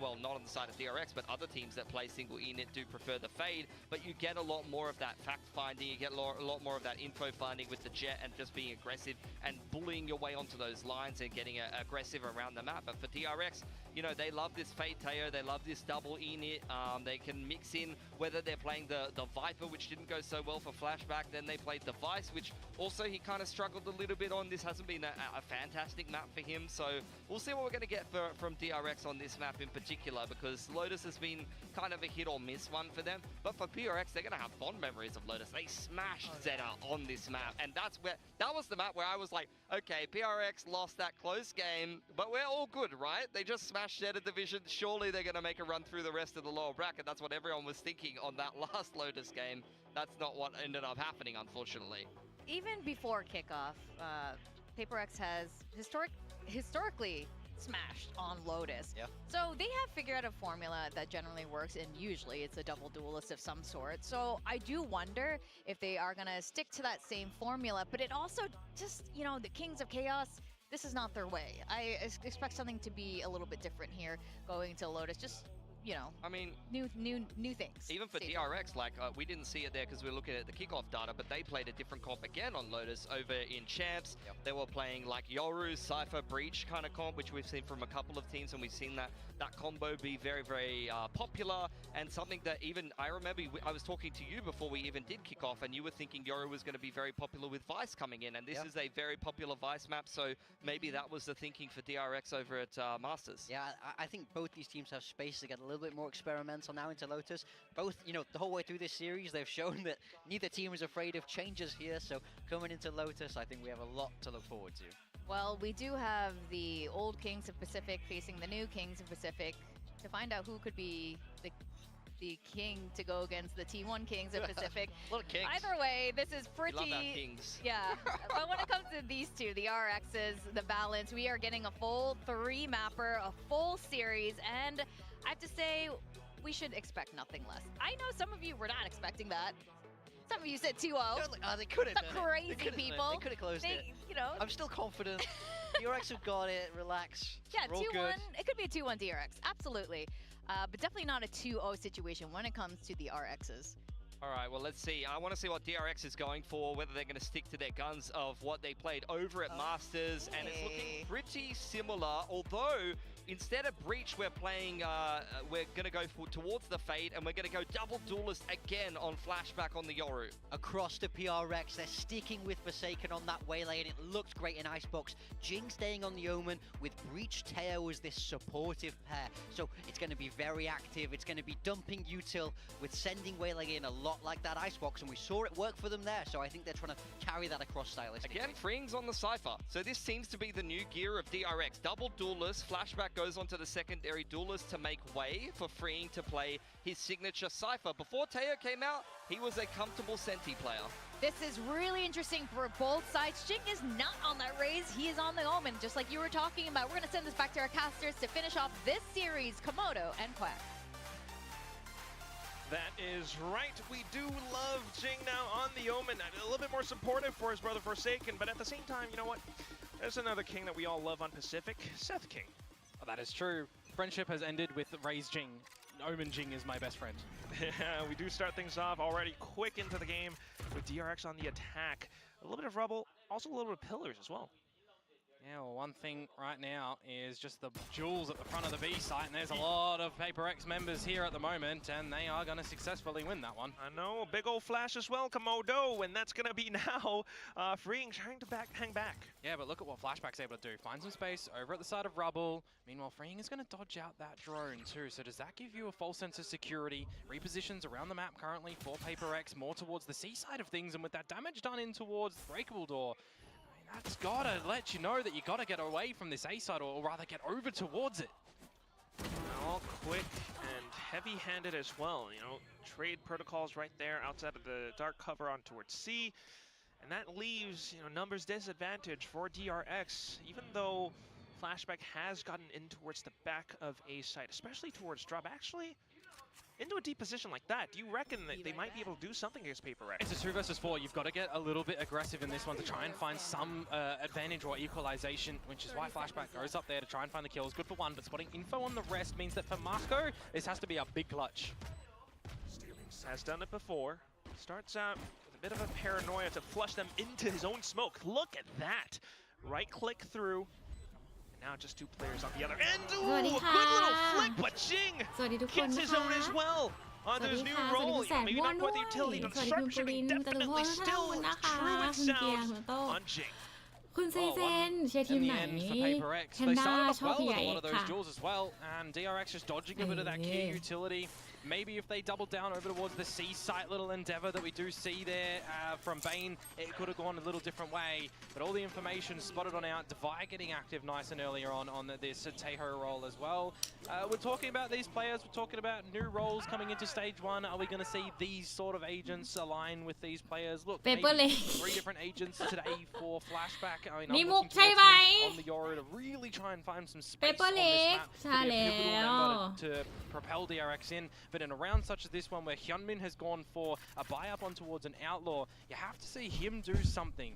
well, not on the side of DRX, but other teams that play single init do prefer the Fade. But you get a lot more of that fact finding, you get a lot more of that info finding with the Jet and just being aggressive and bullying your way onto those lines and getting aggressive around the map. But for DRX, you know, they love this Fade Teo, they love this double init. They can mix in whether they're playing the Viper, which didn't go so well for Flashback, then they played the Vice, which also he kind of struggled a little bit on. This hasn't been a fantastic map for him, so we'll see what we're going to get from DRX on this map in particular, because Lotus has been kind of a hit or miss one for them. But for PRX, they're going to have fond memories of Lotus. They smashed Zeta on this map, and that was the map where I was like, okay, PRX lost that close game, but we're all good, right? They just smashed Zeta Division. Surely they're going to make a run through the rest of the lower bracket. That's what everyone was thinking on that last Lotus game. That's not what ended up happening, unfortunately. Even before kickoff, PaperX has historically smashed on Lotus. Yeah. So they have figured out a formula that generally works, and usually it's a double duelist of some sort. So I do wonder if they are going to stick to that same formula, but it also just, you know, the Kings of Chaos, this is not their way. I expect something to be a little bit different here going to Lotus. Just, you know, I mean, new things. Even for DRX, like we didn't see it there because we were looking at the kickoff data, but they played a different comp again on Lotus over in Champs. Yep. They were playing like Yoru, Cypher, Breach kind of comp, which we've seen from a couple of teams, and we've seen that combo be very, very popular, and something that even I remember I was talking to you before we even did kick off, and you were thinking Yoru was going to be very popular with Vice coming in, and this is a very popular Vice map, so maybe that was the thinking for DRX over at Masters. Yeah, I think both these teams have space to get a little bit more experimental now into Lotus. Both, you know, the whole way through this series, they've shown that neither team is afraid of changes here, so coming into Lotus, I think we have a lot to look forward to. Well, we do have the old Kings of Pacific facing the new Kings of Pacific to find out who could be the king to go against the T1 Kings of Pacific. Little Kings. Either way, this is pretty... We love that Kings. Yeah. But when it comes to these two, the RXs, the balance, we are getting a full 3-mapper, a full series, and I have to say, we should expect nothing less. I know some of you were not expecting that. Some of you said 2-0. They could have done The crazy it. people. They could have closed it. You know. I'm still confident. DRX have got it. Relax. Yeah, We're all 2-1. good. It could be a 2-1 DRX. Absolutely. But definitely not a 2-0 situation when it comes to the RXs. All right, well, let's see. I want to see what DRX is going for, whether they're going to stick to their guns of what they played over at Masters, and it's looking pretty similar, although instead of Breach, we're playing, we're going to go towards the Fade, and we're going to go double duelist again on Flashback on the Yoru. Across the PRX, they're sticking with Forsaken on that waylay, and it looks great in Icebox. Jing staying on the Omen with Breach Teo as this supportive pair. So it's going to be very active. It's going to be dumping util with sending waylay in a lot like that Icebox, and we saw it work for them there. So I think they're trying to carry that across stylistically. Again, Freeing's on the Cypher. So this seems to be the new gear of DRX. Double duelist, Flashback goes onto the secondary duelist to make way for Freeing to play his signature Cypher. Before Teo came out, he was a comfortable Senti player. This is really interesting for both sides. Jing is not on that raise. He is on the Omen, just like you were talking about. We're going to send this back to our casters to finish off this series, Komodo and Quack. That is right. We do love Jing now on the Omen. A little bit more supportive for his brother Forsaken, but at the same time, you know what? There's another king that we all love on Pacific, Seth King. Oh, That is true. Friendship has ended with Raze Jing. Omen Jing is my best friend. Yeah, we do start things off already quick into the game with DRX on the attack. A little bit of rubble, also a little bit of pillars as well. Yeah, well, one thing right now is just the jewels at the front of the B site, and there's a lot of PaperX members here at the moment, and they are going to successfully win that one. I know, a big old flash as well, Komodo, and that's going to be now Freeing trying to hang back. Yeah, but look at what Flashback's able to do. Find some space over at the side of rubble. Meanwhile, Freeing is going to dodge out that drone too. So does that give you a false sense of security? Repositions around the map currently for PaperX, more towards the C side of things, and with that damage done in towards Breakable Door, That's gotta let you know that you gotta get away from this A side, or rather get over towards it. All quick and heavy-handed as well. You know, trade protocols right there outside of the dark cover on towards C, and that leaves, you know, numbers disadvantage for DRX. Even though Flashback has gotten in towards the back of A side, especially towards drop, actually into a deep position like that, do you reckon that they might be able to do something against PRX? It's a 2 versus 4. You've got to get a little bit aggressive in this one to try and find some advantage or equalization, which is why Flashback goes up there to try and find the kills. Good for one, but spotting info on the rest means that for Marco, this has to be a big clutch. Has done it before. Starts out with a bit of a paranoia to flush them into his own smoke. Look at that. Right click through. And now just 2 players on the other end. Ooh, a good little flick, but Jing gets his own as well. Onto his new role. Maybe not quite the utility, but the sharpshooting definitely still true and sound on Jing. คุณซีเซนเชียร์ทีมไหน PRX. แพน They ด้า started off ชอบ well with a PRX lot of those ค่ะ duels as well, and DRX just dodging a bit of that key utility. Maybe if they double down over towards the C site, little endeavor that we do see there from Bane, it could have gone a little different way. But all the information spotted on out. Devi getting active nice and earlier on this Teho role as well. We're talking about these players. We're talking about new roles coming into stage 1. Are we going to see these sort of agents align with these players? Look, maybe 3 different agents today for Flashback. I mean, I'm looking towards him on the Yoru to really try and find some space on this map. Could be a pivotal member to propel DRX in. But in a round such as this one, where Hyunmin has gone for a buy-up on towards an Outlaw, you have to see him do something.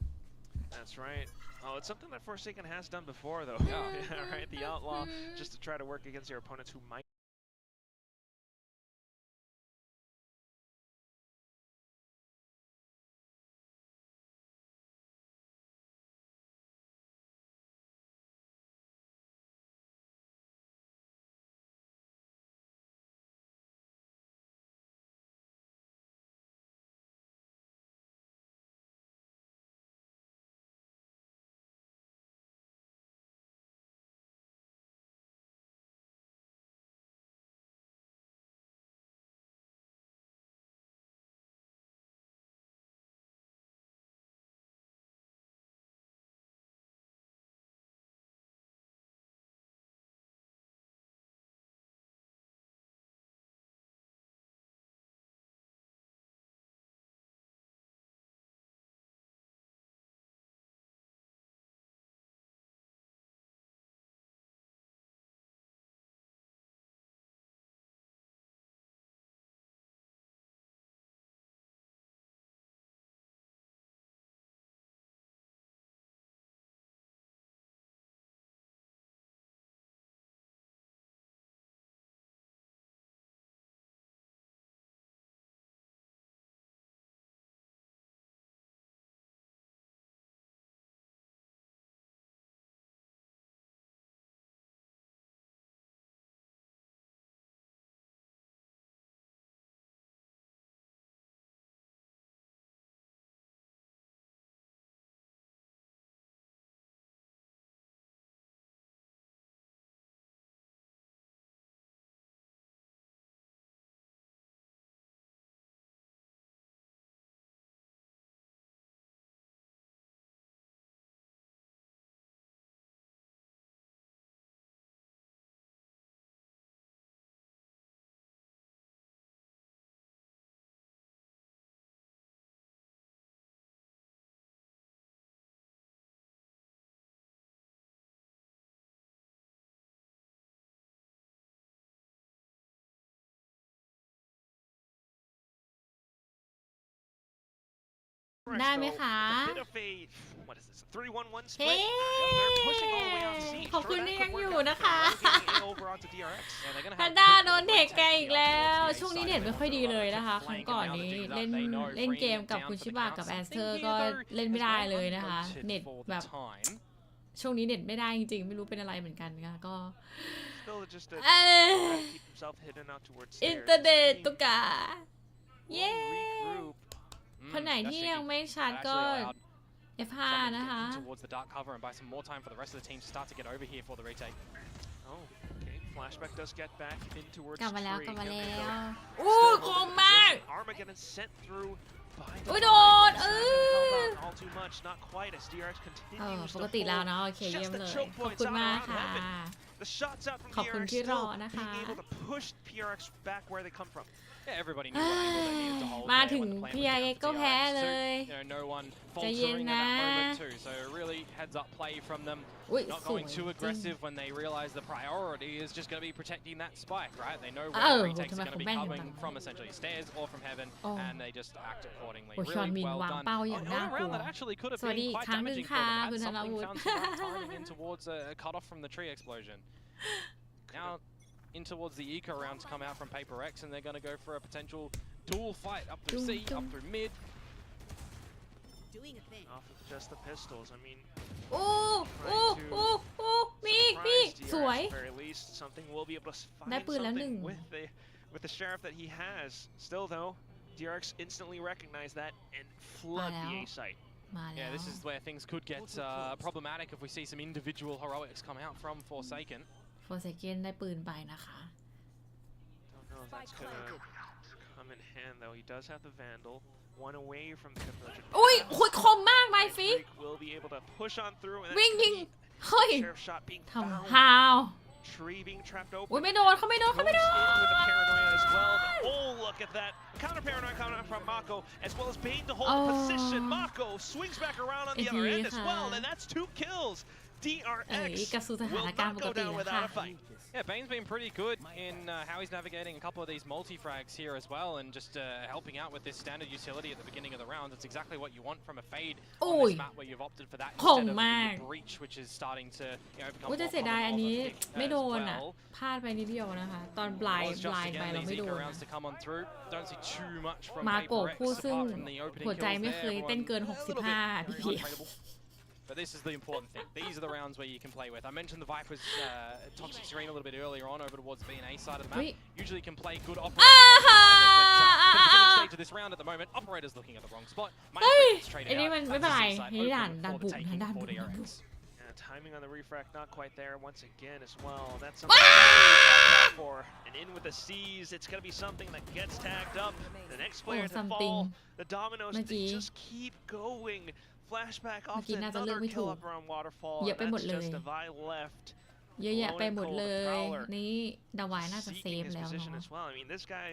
That's right. Oh, it's something that Forsaken has done before, though. Yeah. Yeah, right? The Outlaw, just to try to work against your opponents who might. Right, ได้ไหม so คะ a bit of a, what is this, a 3-1-1 split? เฮ้ They're pushing all the way out to C. ขอบคุณที่ยังอยู่นะคะ Getting over onto DRX. Yeah, they're gonna แพ have นด้า good โดนเทค time แกอีกแล้ว taking ช่วงนี้ the เน็ต A ไม่ค่อยดีเลยนะคะ side. ครั้งก่อนนี้ They know เล่นเกมกับ bringing it คุณ down ชิ to บะ the กับ council. แอนเซอร์ Thinking ก็ though เล่นไม่ได้เลยนะคะ unnoted เน็ต for the แบบ time. ช่วงนี้เน็ตไม่ได้จริงๆ ไม่รู้เป็นอะไรเหมือนกันค่ะก็ Still just to เอ่อ keep himself hidden out towards อิน stairs. เทอร์เน็ตตุกา เย้ Regroup. คนไหนที่ยังไม่ชัด That ก็ actually allowed F5 Someone to นะคะ get towards the dark cover and buy some more time for the rest of the team to start to get over here for the retake. Oh, okay. Flashback does get back in towards กลับมาแล้ว tree. กลับมา And แล้ they ว go อู้ still โก holding ง the มาก position. Armageddon sent through by อุ้ย the โดน How about all too much, not quite as DRX continues ปกติแล้วเนาะโอเคเยี่ยมเลยขอบคุณมากค่ะ The shots out from ขอบคุณ DRX ที่รอ still นะคะ being able to push PRX back where they come from. Yeah, everybody knew what angle they needed to hold มา there ถึง when the plan was PRX down ก็ for แพ้ DRX เลย too. You know, no one faltering at that moment too. So really heads up play from them. อุ้ย Not สวย going จ too ริง aggressive when they realize the priority is just going to be protecting that spike, right? They know เอ where อ the retakes ทำไม are going เขา to be แม่นกันจั coming ง from essentially stairs or from heaven, โอ้ and they just act accordingly. โอ้ยชอน Really มิน well วาง done. เป้าอย่าง On น่า a กลั round ว that actually could have สวัส been ดีอีก quite ครั้งหนึ่ง damaging ค่ะ for คุณ them. ธ Had นวุ something ฒิ found some timing in towards a cutoff from the tree explosion. Now in towards the eco round to come out from PRX, and they're going to go for a potential dual fight up through C, up through mid. Off with just the pistols. I mean, โอ้มีสวย at very least something we'll be able to ได้ find ปืนแล้วหนึ่ง something with the sheriff that he has. Still though, DRX instantly recognized that and flood the A site. มาแล้ว Yeah, this is where things could get problematic if we see some individual heroics come out from Forsaken. Forsaken ได้ปืนไปนะคะ Don't know if that's gonna come in hand though. He does have the Vandal. One away from the conversion. อุ้ยคุยคมมากไมฟิก Will be able to push on through and วิ่งยิงเฮ้ย sheriff shot being ทำ found. ฮาว Tree being trapped open. อุ้ยไม่โดนเขาไม่โดน Goes in with the paranoia as well. Oh, look at that. Counter paranoia coming out from Mako, as well as Bane to hold the position. Mako swings back around on the other end as well, and that's 2 kills. เอ้ย DRX กลับสู่สถา will นการณ์ not ปก go ติ down แล้ว without ค่ะ a fight. Yeah, Bane's been pretty good in how he's navigating a couple of these multi-frags here as well, and just helping out with this standard utility at the beginning of the round. It's exactly what you want from a fade on this map where you've opted for that instead of the breach, which is starting to become อุ้ย more จะเสียดาย common อัน of นี้ a pick ไม่ as โดนอ่ะ well. พลาดไปนิดเดียวนะคะ ตอนบลาย Was just ไป again เรา these ไม่โด eco น rounds to come on through. Don't see too much from มาโกะ PRX ผู้ซึ่ง apart from the opening หัวใจ kills ไม่เค there. ยเต้น Everyone เกิน a little bit 65 very พี่ untradeable. But this is the important thing. These are the rounds where you can play with. I mentioned the Viper's toxic screen a little bit earlier on over towards the B&A side of the map. Usually can play good operator. But the beginning stage of this round at the moment, operator's looking at the wrong spot. Might have traded อันนี้มันไม่เป็นไรนี่ด่าน for บุ the ก taking ด่าน for บุก DRX. Timing on the refract not quite there once again as well. That's something for and in with the C's. It's going to be something that gets tagged up. The next player to fall. The dominoes they just keep going. Flashback off to another kill up around waterfall. And that's just a Vi left. เยอะแยะไปหมดเลยนี่ดาวายน่าจะเซฟแล้วเนาะ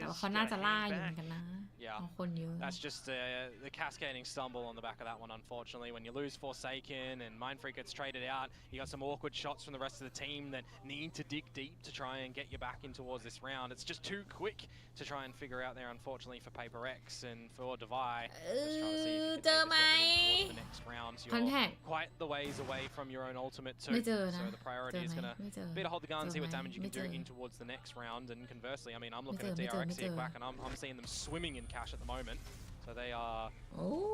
แต่ว่าเขาน่าจะล่าอยู่เหมือนกันนะคนเยอะ That's just the cascading stumble on the back of that one, unfortunately. When you lose Forsaken and Mindfreak gets traded out, you got some awkward shots from the rest of the team that need to dig deep to try and get you back in towards this round. It's just too quick to try and figure out there, unfortunately, for PRX and for Devi. Just trying to see if you can take this weapon towards the next round. You're quite the ways away from your own ultimate too. So the priority is going to be to hold the gun, see what damage you can do in towards the next round. And conversely, I mean, I'm looking at DRX here, Quack, and I'm seeing them swimming in cash at the moment. So they are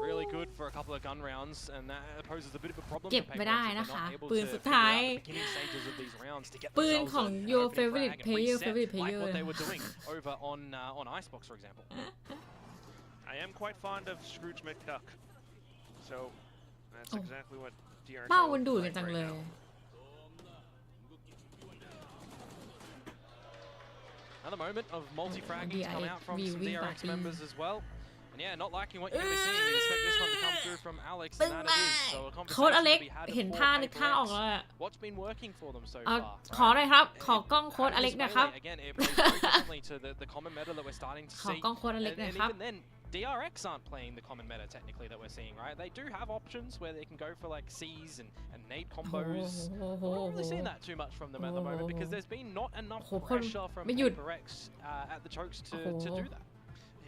really good for a couple of gun rounds, and that poses a bit of a problem. เก็บไม่ได้นะคะปืนสุดท้ายปืนของ your favorite player like what they were doing over on Icebox, for example. I am quite fond of Scrooge McDuck, so that's exactly what DRX. เป้ามันดูดกันจังเลย Another moment of multi-fragging to come out from some DRX members as well. And yeah, not liking what you're going to be seeing. You expect this one to come through from Alex, and that it is. So a conversation to be had for PRX. What's been working for them so far? ขอหน่อยครับขอกล้องโค้ดอเล็กนะครับ Again, it plays very differently to the common meta that we're starting to ขอ see. กล้องโค้ดอเล็ก And นะครับ even then, DRX aren't playing the common meta technically that we're seeing, right? They do have options where they can go for like C's and nade combos. We're not really seeing that too much from them at the moment because there's been not enough pressure from PRX at the chokes to do that.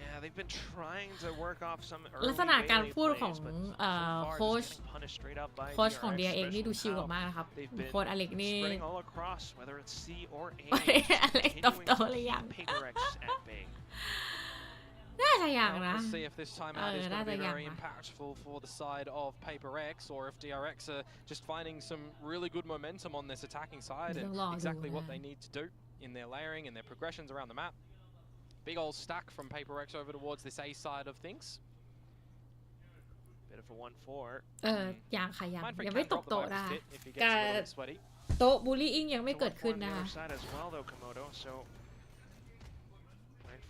Yeah, they've been trying to work off some ลักษณะการพูดของโค้ชของ DRX นี่ดูชิลกว่ามากนะครับโค้ชอเล็กนี่อเล็กตบโตเลยยังน่าจะยังนะ See if this time out is going to be very impactful for the side of PRX, or if DRX are just finding some really good momentum on this attacking side and exactly what they need to do in their layering and their progressions around the map. Big old stack from PRX over towards this A side of things. Bit of a 1-4. ยังค่ะยังไม่ตกโต๊ะนะโต๊ะบูลลี่อิงยังไม่เกิดขึ้นนะคะ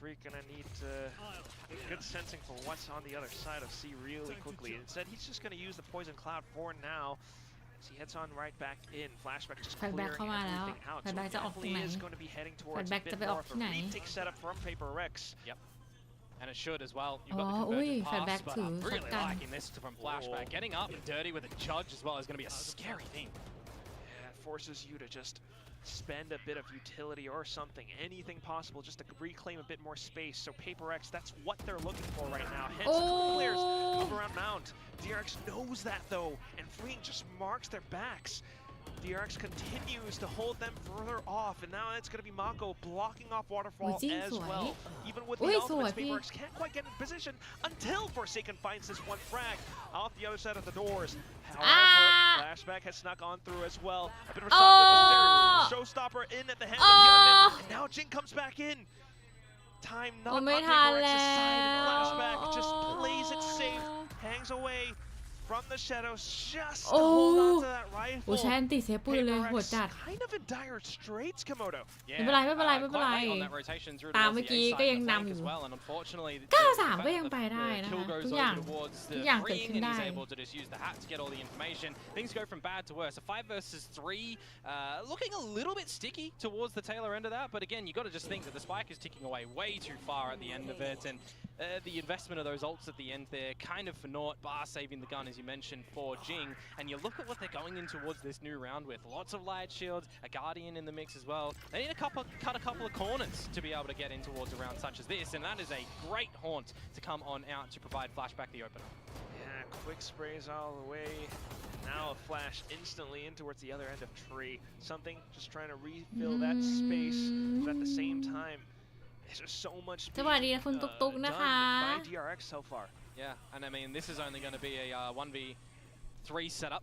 Freak gonna need to get good sensing for what's on the other side of C really quickly. Instead, he's just gonna use the Poison Cloud for now. As he heads on right back in. Flashback just clearing everything out. So definitely is going to be heading towards a bit more of a retake setup from PRX. Yep. And it should as well. You've got the convergent pass, but I'm really liking this from Flashback. Getting up and dirty with a judge as well is going to be a scary thing. Yeah, it forces you to just spend a bit of utility or something, anything possible, just to reclaim a bit more space. So PRX, that's what they're looking for right now. Hence, the players up around Mount. DRX knows that though, and Freeing just marks their backs. DRX continues to hold them further off, and now it's going to be Mako blocking off Waterfall as well. Even with the ultimates, PRX can't quite get in position until Forsaken finds this one frag off the other side of the doors. However, Flashback has snuck on through as well. A bit of a showstopper in at the hands of Yeoman, and now Jing comes back in. Time not on PRX's side, and Flashback just plays it safe, hangs away from the shadows just to hold on to that rifle. โอ้ใช้อันติเซฟปืนเลยโหดจัด kind of in dire straits, Komodo. ไม่เป็นไรไม่เป็นไรไม่เป็นไรตามเมื่อกี้ก็ยังนำอยู่9-3ก็ยังไปได้นะคะทุกอย่างเกิดขึ้นได้ Things go from bad to worse. A 5 versus 3, looking a little bit sticky towards the tailor end of that, but again, you got to just think that the spike is ticking away way too far at the end of it, and the investment of those ults at the end there kind of for naught, bar saving the gun as you mentioned for Jing, and you look at what they're going in towards this new round with. Lots of light shields, a Guardian in the mix as well. They need to cut a couple of corners to be able to get in towards a round such as this, and that is a great haunt to come on out to provide Flashback the opener. Yeah, quick sprays all the way. Now a flash instantly in towards the other end of tree. Something just trying to refill that space, but at the same time, there's just so much being done by DRX so far. Yeah, and I mean, this is only going to be a 1v3 setup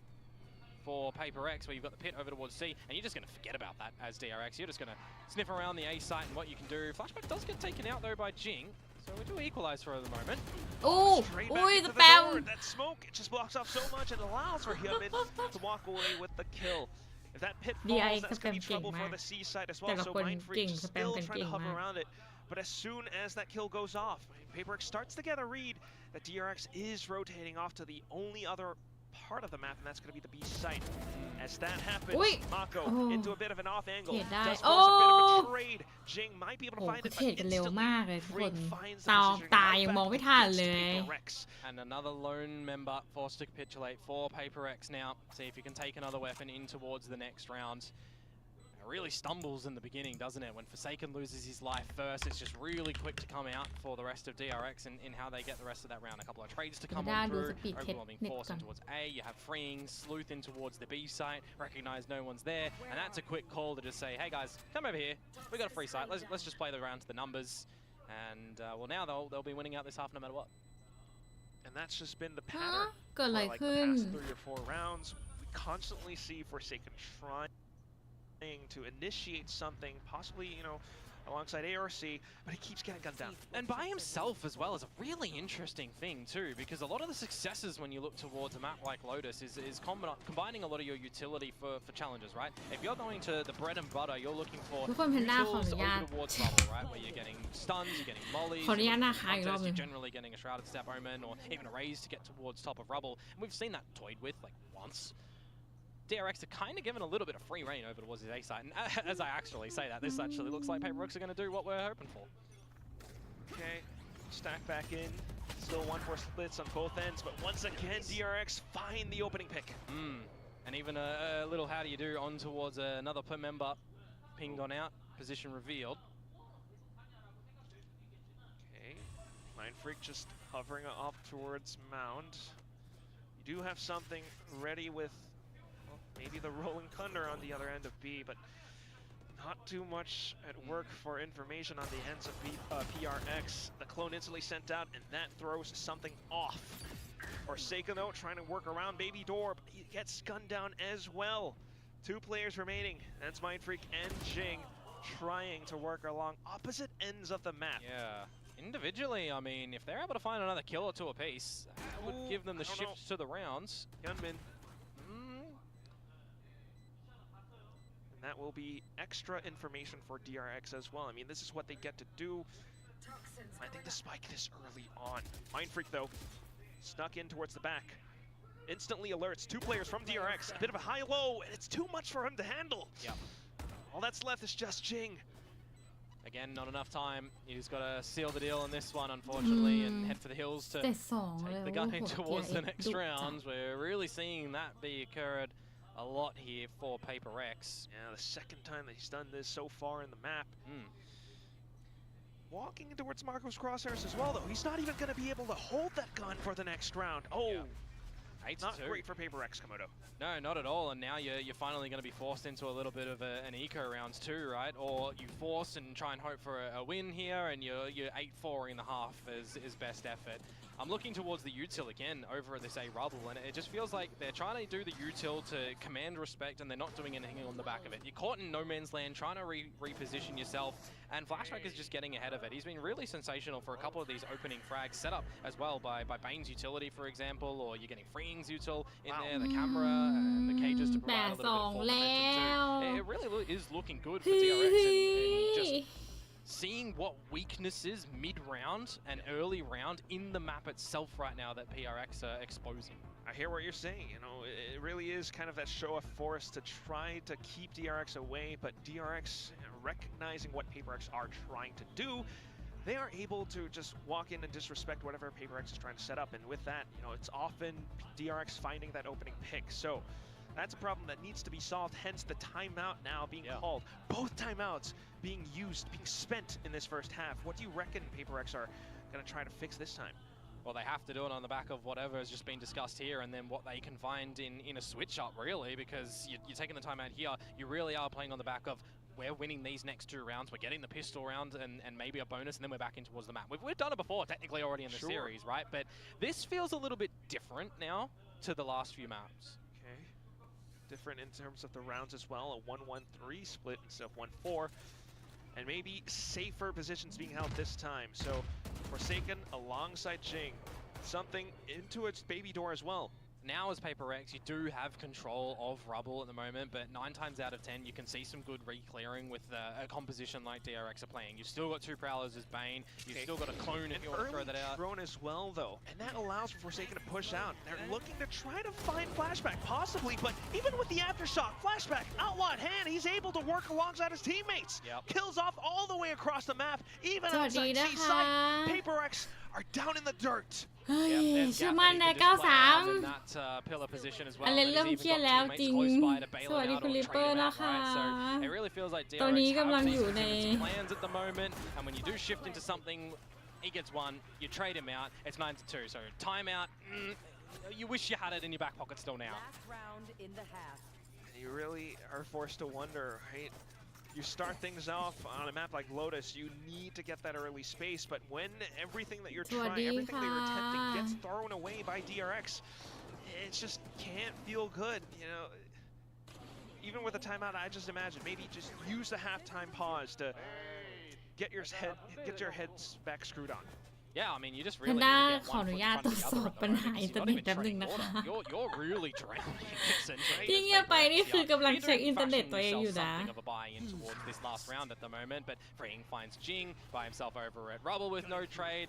for PRX, where you've got the pit over towards C, and you're just going to forget about that as DRX. You're just going to sniff around the A site and what you can do. Flashback does get taken out, though, by Jing, so we do equalize for the moment. Oh, the spam! That smoke, it just blocks off so much and allows for Hyunmin to walk away with the kill. If that pit falls, that's going to be trouble for the C side as well, so Mindfreak just still trying to hover around it. But as soon as that kill goes off, PRX starts to get a read that DRX is rotating off to the only other part of the map, and that's going to be the B site. As that happens, Mako into a bit of an off angle. Does force a bit of a trade. Jing might be able to find it, but instantly Freak finds the position. And another lone member forced to capitulate for PRX now. See if you can take another weapon in towards the next round. It really stumbles in the beginning, doesn't it? When Forsaken loses his life first, it's just really quick to come out for the rest of DRX in how they get the rest of that round. A couple of trades to come on through, overwhelming force in towards A, you have Freeing, Sleuth in towards the B site, recognize no one's there, and that's a quick call to just say, hey guys, come over here, we got a free site, let's just play the round to the numbers, and well now they'll be winning out this half no matter what. And that's just been the pattern for like the past 3 or 4 rounds. We constantly see Forsaken trying to initiate something, possibly, you know, alongside ARC, but he keeps getting gunned down. And by himself as well is a really interesting thing too, because a lot of the successes when you look towards a map like Lotus is combining a lot of your utility for challenges, right? If you're going to the bread and butter, you're looking for utils over towards bubble, right? Where you're getting stuns, you're getting mollies, you're generally getting a Shrouded Step Omen or even a raise to get towards top of rubble. And we've seen that toyed with like once. DRX are kind of given a little bit of free reign over towards his A site, and as I actually say that, this actually looks like PRX are going to do what we're hoping for. Okay, stack back in. Still 1-4 splits on both ends, but once again, DRX find the opening pick. And even a little how do you do on towards another member, pinged on out, position revealed. Okay, Mindfreak just hovering up towards Mound. You do have something ready with maybe the Rolling Thunder on the other end of B, but not too much at work for information on the ends of PRX. The clone instantly sent out, and that throws something off. Forsaken, though, trying to work around Baby Door, but he gets gunned down as well. 2 players remaining. That's Mindfreak and Jing trying to work along opposite ends of the map. Yeah. Individually, I mean, if they're able to find another kill or 2 apiece, that would give them the shift to the rounds. Gunman. That will be extra information for DRX as well. I mean, this is what they get to do. planting the spike this early on. Mind Freak, though, snuck in towards the back. Instantly alerts 2 players from DRX. A bit of a high-low, and it's too much for him to handle. Yep. All that's left is just Jing. Again, not enough time. He's got to seal the deal on this one, unfortunately, and head for the hills to take the gun towards the next round. We're really seeing that be occurred a lot here for PRX. Yeah, the second time that he's done this so far in the map. Walking towards Marco's crosshairs as well, though. He's not even going to be able to hold that gun for the next round. Oh, yeah. Not great for PRX, Komodo. No, not at all. And now you're finally going to be forced into a little bit of an eco rounds too, right? Or you force and try and hope for a win here, and you're 8-4 in the half is best effort. I'm looking towards the util again over at this A rubble, and it just feels like they're trying to do the util to command respect, and they're not doing anything on the back of it. You're caught in no man's land, trying to reposition yourself, and Flashback is just getting ahead of it. He's been really sensational for a couple of these opening frags set up as well by Bane's utility, for example, or you're getting Freeing's util in there, the camera and the cages to provide a little bit of momentum too. It really is looking good for DRX, and just seeing what weaknesses mid-round and early round in the map itself right now that PRX are exposing. I hear what you're saying. You know, it really is kind of that show of force to try to keep DRX away, but DRX, recognizing what PRX are trying to do, they are able to just walk in and disrespect whatever PRX is trying to set up, and with that, you know, it's often DRX finding that opening pick. So that's a problem that needs to be solved, hence the timeout now being called. Both timeouts being used, being spent in this first half. What do you reckon PRX are going to try to fix this time? Well, they have to do it on the back of whatever has just been discussed here, and then what they can find in a switch-up, really, because you're taking the timeout here. You really are playing on the back of, we're winning these next 2 rounds, we're getting the pistol round and maybe a bonus, and then we're back in towards the map. We've done it before, technically already in the series, right? But this feels a little bit different now to the last few maps. Different in terms of the rounds as well, a 1-1-3 split instead of 1-4, and maybe safer positions being held this time. So Forsaken alongside Jing, something into its baby door as well. Now as PRX, you do have control of rubble at the moment, but 9 times out of 10, you can see some good re-clearing with a composition like DRX are playing. You've still got 2 Prowlers as Bane, you've still got a clone if you want to throw that out. Drone as well, though, and that allows for Forsaken to push out. They're looking to try to find Flashback, possibly, but even with the Aftershock, Flashback, outlaw at hand, he's able to work alongside his teammates. Kills off all the way across the map, even outside C-side. PRX are down in the dirt. เชื่อมั่นใน93อะไรเริ่มเครียดแล้วจริงสวัสดีคุณลิปเปอร์นะคะตอนนี้กำลังอยู่ใน and when you do shift into something, he gets 1, you trade him out, it's 9-2, so timeout, you wish you had it in your back pocket still now. You really are forced to wonder, right? You start things off on a map like Lotus, you need to get that early space, but when everything that you're trying, everything that you're attempting gets thrown away by DRX, it just can't feel good, you know. Even with a timeout, I just imagine maybe just use the halftime pause to get your heads back screwed on. Yeah, I mean, you just really ขออนุญาตตรวจสอบปัญหาอินเทอร์เน็ตแป๊บนึงนะคะ You're really drowning in this, and ที่เงียบไปนี่คือกำลังเช็คอินเทอร์เน็ตตัวเองอยู่นะ something of a buy-in towards this last round at the moment, but Freeing finds Jing by himself over at Rubble with no trade.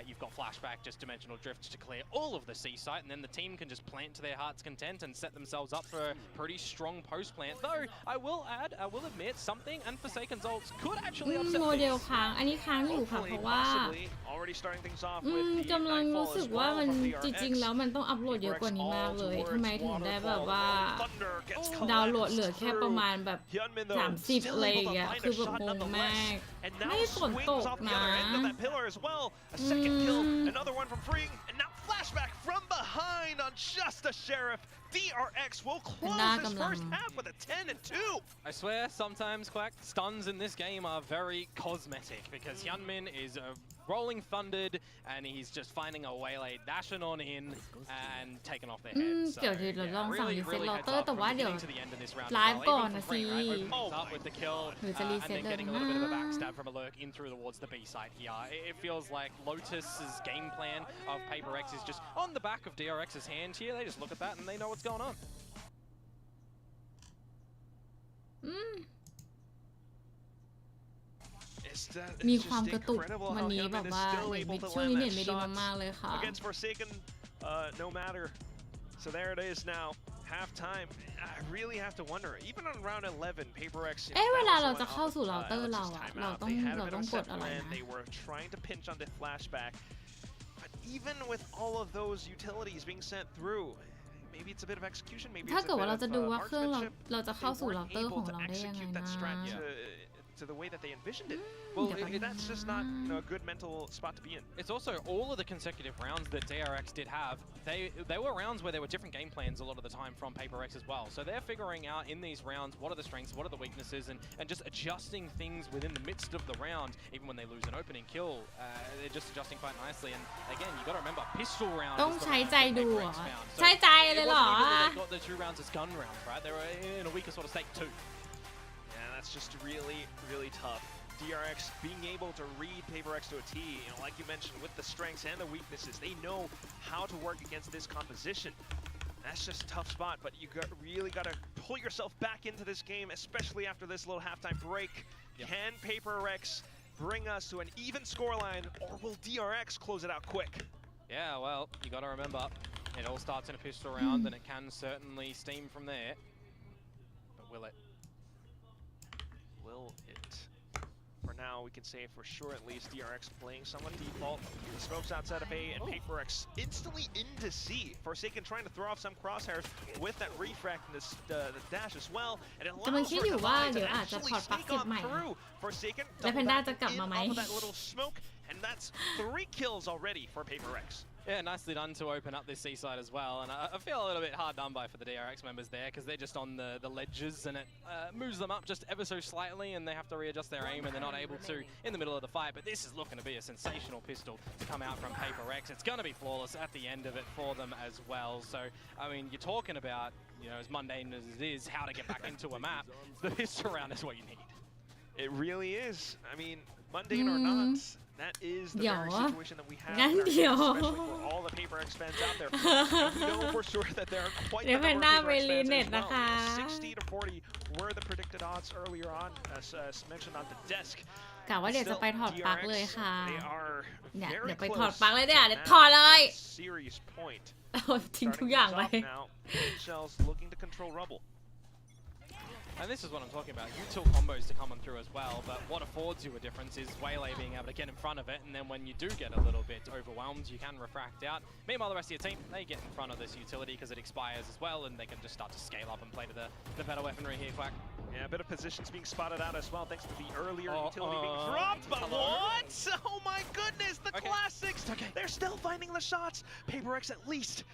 You've got Flashback, just Dimensional Drift to clear all of the C site, and then the team can just plant to their heart's content and set themselves up for a pretty strong post-plant. Though, I will admit, something and Forsaken's ults could actually upset โมเดลค้างอันนี้ค้างอยู่ค่ะเพราะว่า กำลังรู้สึกว่ามันจริงๆแล้วมันต้องอัพโหลดเยอะกว่านี้มากเลยทำไมถึงได้แบบว่าดาวน์โหลดเหลือแค่ประมาณแบบ30อะไรอย่างเงี้ยคือแบบงงมากไม่ฝนตกนะ Another one from Freeing, and now Flashback from behind on just a Sheriff. DRX will close this first half with a 10-2. I swear, sometimes, Quack, stuns in this game are very cosmetic, because Hyunmin is rolling thundered, and he's just finding a waylay, dashing on in, and taking off their heads. เดี๋ยวเราลองสั่งรีเซ็ตลอเตอร์แต่ว่าเดี๋ยวไลฟ์ก่อนนะสิหรือจะรีเซ็ตเลยนะ backstab from a lurk in through towards the B side here. It feels like Lotus's game plan of PRX is just on the back of DRX's hand here. They just look at that and they know what's going on. มีความกระตุกวันนี้แบบว่าช่วงนี้เน็ตไม่ดีมากๆเลยค่ะ Against Forsaken, no matter. So there it is now. Halftime. I really have to wonder. Even on round 11, PRX. เวลาเราจะเข้าสู่เราเตอร์เราอะเราต้องกดอะไรนะ They were trying to pinch onto flashback. But even with all of those utilities being sent through, maybe it's a bit of execution. Maybe ถ้า it's เกิ a ดว่า bit เราจะดู of ว่าเครื่อง marksmanship. เราจะเข้าสู่เราเตอร์ของ Able to เราได้ยังไง execute นะ that strat to the way that they envisioned it. Well, that's just not a good mental spot to be in. It's also all of the consecutive rounds that DRX did have. They were rounds where there were different game plans a lot of the time from PRX as well. So they're figuring out in these rounds what are the strengths, what are the weaknesses, and just adjusting things within the midst of the round. Even when they lose an opening kill, they're just adjusting quite nicely. And again, you got to remember, pistol round. ต้องใช้ใจดูเหรอ PRX found. ใช้ใจเลยเหรอ It wasn't even that they got the 2 rounds as gun rounds, right? They were in a weaker sort of state too. Yeah, that's just really, really tough. DRX being able to read PRX to a T, like you mentioned, with the strengths and the weaknesses, they know how to work against this composition. That's just a tough spot, but you really got to pull yourself back into this game, especially after this little halftime break. Yep. Can PRX bring us to an even scoreline, or will DRX close it out quick? Yeah, well, you got to remember, it all starts in a pistol round, and it can certainly steam from there. But will it? Will it? For now, we can say for sure at least DRX playing somewhat default. The smokes outside of A and PRX instantly into C. Forsaken trying to throw off some crosshairs with that refract and the dash as well. And it allows for Divine to actually sneak on through. Forsaken double back in off of that little smoke. And that's 3 kills already for PRX. Yeah, nicely done to open up this C-side as well, and I feel a little bit hard done by for the DRX members there, because they're just on the ledges, and it moves them up just ever so slightly, and they have to readjust their aim, and they're not able to in the middle of the fight. But this is looking to be a sensational pistol to come out from PRX. It's going to be flawless at the end of it for them as well. So, I mean, you're talking about, as mundane as it is, how to get back into a map. The pistol round is what you need. It really is. I mean, mundane or not, that is the very situation that we have, especially for all the PRX fans out there. We know for sure that there are quite a number of PRX fans as well. 60 to 40 were the predicted odds earlier on, as mentioned on the desk. กะว่าเดี๋ยวจะไปถอดปลั๊กเลยค่ะ They are เนี่ย very เดี๋ยวไป close ถอดปลั๊กเลยเนี่ย to เดี๋ยว that ถอดเลย serious point. ทิ้งทุกอย่างไว้ Starting things off now, Shells looking to control Rubble. And this is what I'm talking about. Util combos to come on through as well, but what affords you a difference is Waylay being able to get in front of it, and then when you do get a little bit overwhelmed, you can refract out. Meanwhile, the rest of your team, they get in front of this utility because it expires as well, and they can just start to scale up and play to the better weaponry here, Quack. Yeah, a bit of positions being spotted out as well, thanks to the earlier utility being dropped, but what? Oh my goodness, the classics! Okay. They're still finding the shots! PRX at least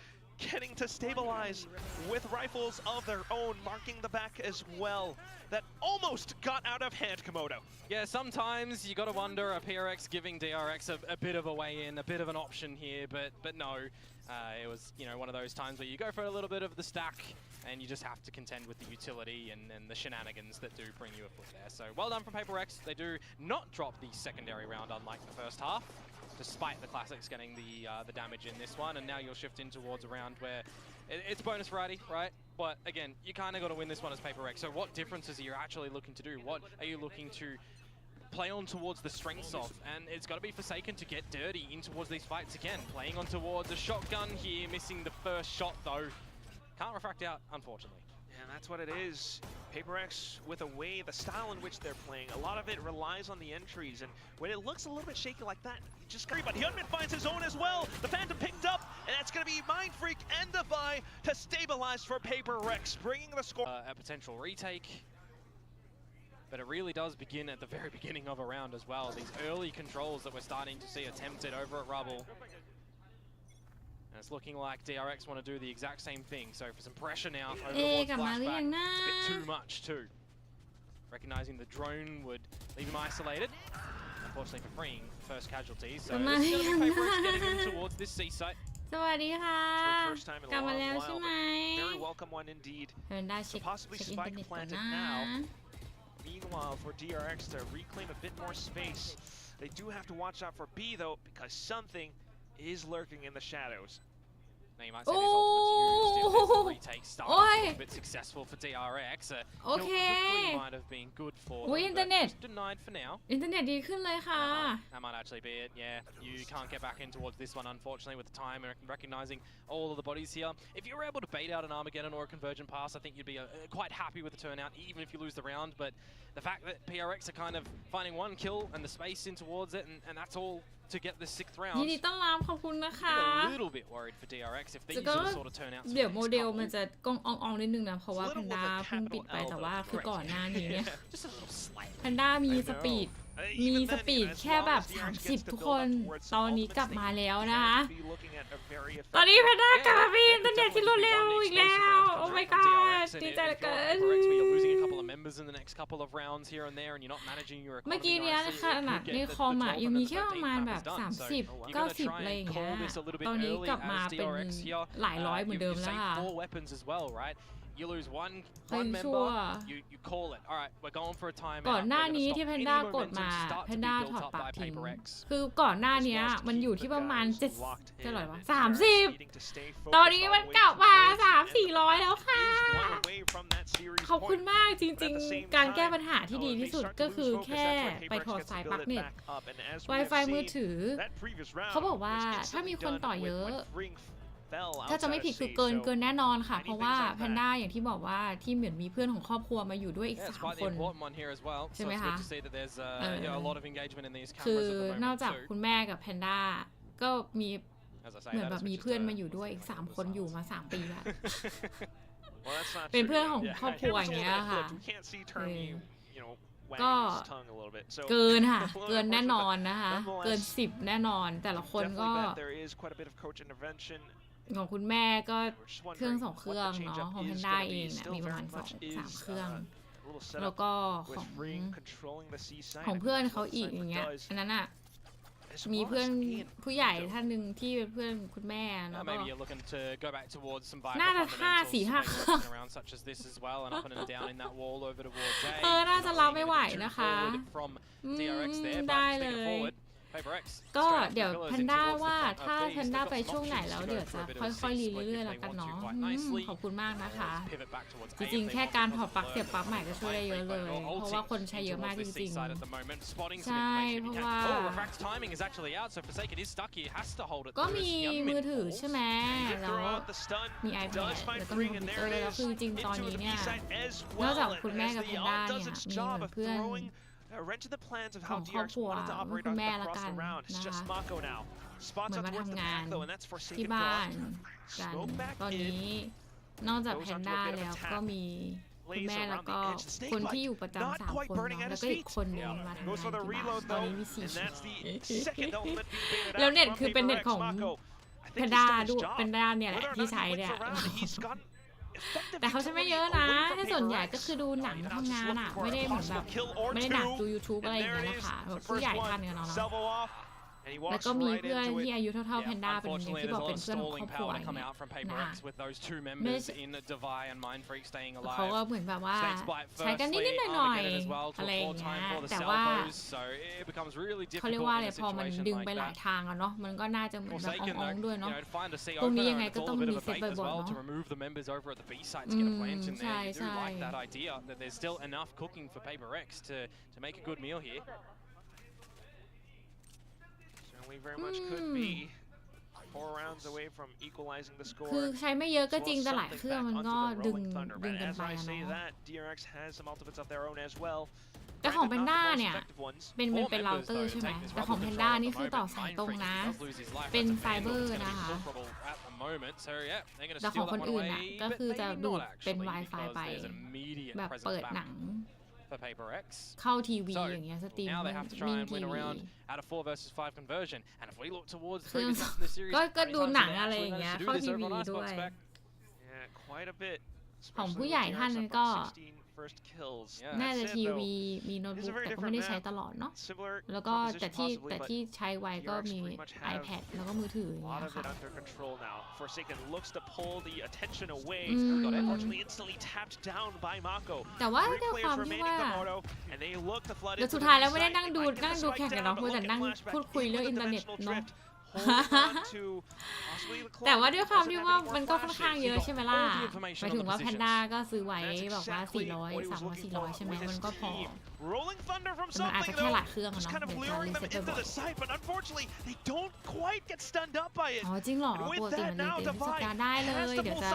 getting to stabilize with rifles of their own, marking the back as well. That almost got out of hand, Komodo. Yeah, sometimes you got to wonder, are PRX giving DRX a bit of a way in, a bit of an option here, but no. It was, one of those times where you go for a little bit of the stack, and you just have to contend with the utility and the shenanigans that do bring you a foot there. So well done from PRX. They do not drop the secondary round unlike the first half, despite the classics getting the damage in this one, and now you'll shift in towards a round where it's bonus variety, right? But again, you kind of got to win this one as PRX. So what differences are you actually looking to do? What are you looking to play on towards the strengths of? And it's got to be Forsaken to get dirty in towards these fights again. Playing on towards a shotgun here, missing the first shot though. Can't refract out, unfortunately. And that's what it is. PRX, with the style in which they're playing, a lot of it relies on the entries, and when it looks a little bit shaky like that, you just scurry. But Hyunmin finds his own as well. The Phantom picked up, and that's going to be Mind Freak and Defy to stabilize for PRX, bringing the score. A potential retake, but it really does begin at the very beginning of a round as well. These early controls that we're starting to see attempted over at Rubble. And it's looking like DRX want to do the exact same thing. So for some pressure now over towards flashback, it's a bit too much too. Recognizing the drone would leave him isolated. Unfortunately for freeing first casualty. So this is going to be PRX getting him towards this C site. สวัสดีค่ะ First time in กลับ a มา long แล้วใช่ while, ไหม but very welcome one indeed. เห็นได้เช็ค Possibly เช็คอินเทอร์ spike เน็ตก่อน planted นะ now. Meanwhile, for DRX to reclaim a bit more space, they do have to watch out for B though, because something is lurking in the shadows. Now you might say his ultimate's used if there's a retake starting a bit successful for DRX. He'll quickly might have been good for them, but just denied for now. อินเทอร์เน็ตดีขึ้นเลยค่ะ That might actually be it. Yeah, you can't get back in towards this one, unfortunately, with the time and recognizing all of the bodies here. If you were able to bait out an Armageddon or a convergent pass, I think you'd be quite happy with the turnout, even if you lose the round. But the fact that PRX are kind of finding one kill and the space in towards it, and that's all to get the 6th round. ยินดีต้อนรับขอบคุณนะคะ A little bit worried for DRX if these are the sort of turnouts. เดี๋ยวโมเดลมันจะกองอ่องๆนิดนึงนะเพราะว่าแพนด้าเพิ่งปิดไปแต่ว่าคือก่อนหน้านี้เนี่ยแพนด้ามีสปีดแค่แบบ30ทุกคนตอนนี้กลับมาแล้วนะคะตอนนี้แพนด้ากลับมามีอินเทอร์เน็ตที่รวดเร็วอีกแล้วโอ้ my god ดีใจเหลือเกิน เมื่อกี้เนี้ยขนาดในคอมอ่ะยังมีแค่ประมาณแบบ30 90อะไรอย่างเงี้ยตอนนี้กลับมาเป็นหลายร้อยเหมือนเดิมแล้วค่ะ You lose one member, you call it. All right, we're going for a timeout. ก่อนหน้านี้ที่แพนด้ากดมาแพนด้าถอดปลั๊กทิ้งคือก่อนหน้านี้มันอยู่ที่ประมาณ7เท่าไหร่วะ30ตอนนี้มันกลับมา300-400แล้วค่ะขอบคุณมากจริงๆการแก้ปัญหาที่ดีที่สุดก็คือแค่ไปถอดสายปลั๊กเน็ต Wi-Fi มือถือเขาบอกว่าถ้ามีคนต่อเยอะถ้าจะไม่ผิดคือเกินแน่นอนค่ะเพราะว่าแพนด้าอย่างที่บอกว่าที่เหมือนมีเพื่อนของครอบครัวมาอยู่ด้วยอีก3 คนใช่ไหมคะคือนอกจากคุณแม่กับแพนด้าก็มีเหมือนแบบมีเพื่อนมาอยู่ด้วยอีก3 คนอยู่มา3 ปีแล้วเป็นเพื่อนของครอบครัวอย่างเงี้ยค่ะก็เกินค่ะเกินแน่นอนนะคะเกิน10แน่นอนแต่ละคนก็ของคุณแม่ก็เครื่อง2 เครื่องเนาะของแพนด้าเองเนี่ยมีประมาณ2-3 เครื่องแล้วก็ของเพื่อนเขาอีกอย่างเงี้ยอันนั้นอ่ะมีเพื่อนผู้ใหญ่ท่านหนึ่งที่เป็นเพื่อนคุณแม่แล้วก็น่าจะ4-5 เครื่องน่าจะรับไม่ไหวนะคะได้เลยก็เดี๋ยวแพนด้าว่าถ้าแพนด้าไปช่วงไหนแล้วเดี๋ยวจะค่อยๆรีเรื่อยๆแล้วกันเนาะขอบคุณมากนะคะจริงๆแค่การถอดปลั๊กเสียบปลั๊กใหม่ก็ช่วยได้เยอะเลยเพราะว่าคนใช้เยอะมากจริงๆใช่เพราะว่าก็มีมือถือใช่ไหมแล้วมี iPad แล้วก็มีคอมพิวเตอร์แล้วคือจริงตอนนี้เนี่ยนอกจากคุณแม่กับแพนด้าเนี่ยมีเหมือนเพื่อนของครอบครัวคุณแม่ละกันนะคะเหมือนมาทำงานที่บ้านกันตอนนี้นอกจากแพนด้าแล้วก็มีคุณแม่แล้วก็คนที่อยู่ประจำ3 คนเนาะแล้วก็อีกคนนึงมาทำงานที่บ้านตอนนี้มี4แล้วเน็ตคือเป็นเน็ตของแพนด้าด้วยแพนด้าเนี่ยแหละที่ใช้เนี่ยแต่เขาใช้ไม่เยอะนะถ้าส่วนใหญ่ก็คือดูหนังทำงานอ่ะไม่ได้เหมือนแบบไม่ได้หนักดู YouTube อะไรอย่างเงี้ยนะคะแบบผู้ใหญ่ทันกันเนาะแล้วก็มีเพื่อนที่อายุเท่าๆแพนด้าเป็นอย่างที่บอกเป็นเพื่อนของครอบครัวนะเขาก็เหมือนแบบว่าใช้กันนิดๆหน่อยๆอะไรอย่างเงี้ยแต่ว่าเขาเรียกว่าอะไรพอมันดึงไปหลายทางอะเนาะมันก็น่าจะเหมือนแบบอ่องๆด้วยเนาะพวกนี้ยังไงก็ต้องรีเซ็ตบ่อยๆเนาะใช่ใช่คือใช้ไม่เยอะก็จริงแต่หลายเครื่องมันก็ดึงกันไปนะแต่ของแพนด้าเนี่ยเป็นเราเตอร์ใช่ไหมแต่ของแพนด้านี่คือต่อสายตรงนะเป็นไฟเบอร์นะคะแต่ของคนอื่นน่ะก็คือจะดูดเป็น Wi-Fi ไปแบบเปิดหนังเข้าทีวีอย่างเงี้ยสตรีมมิ่งทีวีก็ดูหนังอะไรอย่างเงี้ยเข้าทีวีด้วยของผู้ใหญ่ท่านนั้นก็น่าจะทีวีมีโน้ตบุ๊กแต่ก็ไม่ได้ใช้ตลอดเนาะแล้วก็แต่ที่ใช้ไว้ก็มี iPad แล้วก็มือถืออย่างเงี้ยค่ะแต่ว่าด้วยความที่ว่าแล้วสุดท้ายแล้วไม่ได้นั่งดูแข่งกันเนาะเพื่อแต่นั่งพูดคุยเรื่องอินเทอร์เน็ตเนาะ แต่ว่าด้วยความที่ว่ามันก็ค่อนข้างเยอะใช่ไหมล่ะหมายถึงว่าแพนด้าก็ซื้อไว้บอกว่า400 300 400ใช่ไหมมันก็พอมันอาจจะแค่หลายเครื่องเนาะเดี๋ยวจะรีเซ็ตบ่อยอ๋อจริงเหรอปกติมันรีเซ็ตสัปดาห์ได้เลยเดี๋ยวจะ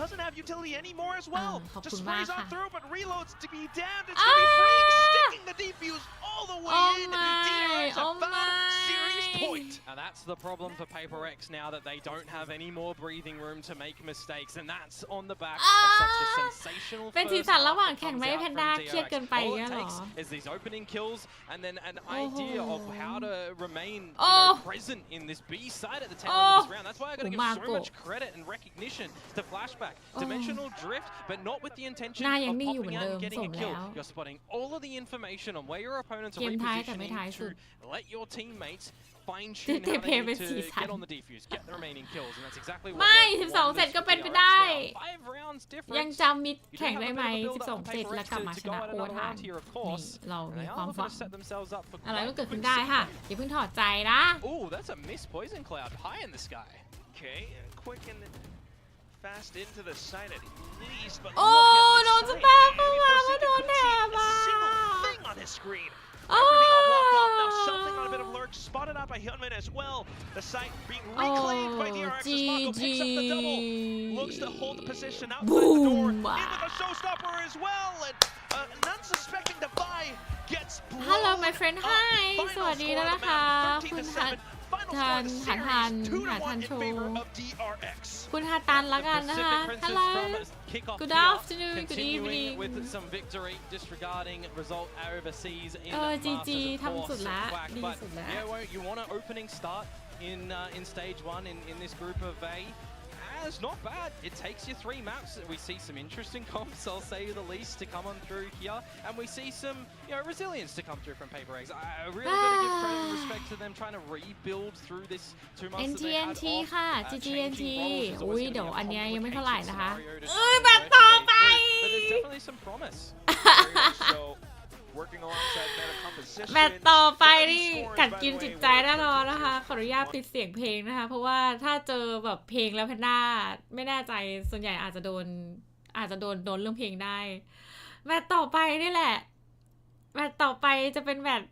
doesn't have utility anymore as well. Just sprays on through, but reloads to be damned. It's gonna be free, sticking the defuse all the way in. DRX a third series point. And that's the problem for PRX now that they don't have any more breathing room to make mistakes, and that's on the back of such a sensational เป็นสีสันระหว่างแข่งไหมแพนด้าเครียดเกินไปอย่างเงี้ยหรอ is these opening kills and then an idea of how to remain present in this B side at the tail end of this round. That's why I gotta give so much credit and recognition to Flashback. Dimensional drift, but not with the intention of popping out and getting a kill. You're spotting all of the information on where your opponents are repositioning to let your teammates fine-tune how they need to get on the defuse, get the remaining kills, and that's exactly what ไม่12เสร็จก็เป็นไปได้ 5 rounds difference. ยังจำมิดแข่งได้ไหม12เสร็จแล้วกลับมาชนะโอเวอร์ไทม์นี่เรามีความฝันอะไรก็เกิดขึ้นได้ค่ะอย่าเพิ่งถอดใจนะ Oh, that's a missed poison cloud high in the sky. Okay, quick and fast into the site at least, but โอ้โดนสแปมเข้ามาว่าโดนแถบอ่ะ thing on his screen. Everything all blocked off. Now something on a bit of lurch, spotted out by Hyunmin as well. The site being reclaimed by DRX. Mako picks up the double. Looks to hold the position outside the door. In with a showstopper as well, and an unsuspecting Defy gets blown. Hello my friend hi สวัสดีแล้วนะคะคุณทันโชว์คุณฮาตันละกันนะคะ Hello Good afternoon Good evening with some victory disregarding result overseas in GG ทำสุดละดีสุดละ you want an opening start in stage 1 in this group of A. It's not bad. It takes you 3 maps. We see some interesting comps, I'll say the least, to come on through here, and we see some, resilience to come through from PRX. I really got to give credit and respect to them trying to rebuild through this 2 months that they had off. ค่ะ GGNT อุ้ยเดี๋ยวอันนี้ยังไม่เท่าไหร่นะคะแบบต่อไป But there's definitely some promise. แมตช์ต่อไปนี่กัดกินจิตใจแน่นอนนะคะขออนุญาตปิดเสียงเพลงนะคะเพราะว่าถ้าเจอแบบเพลงแล้วแพนด้าไม่แน่ใจส่วนใหญ่อาจจะโดนเรื่องเพลงได้แมตช์ต่อไปนี่แหละแมตช์ต่อไปจะเป็นแมตช์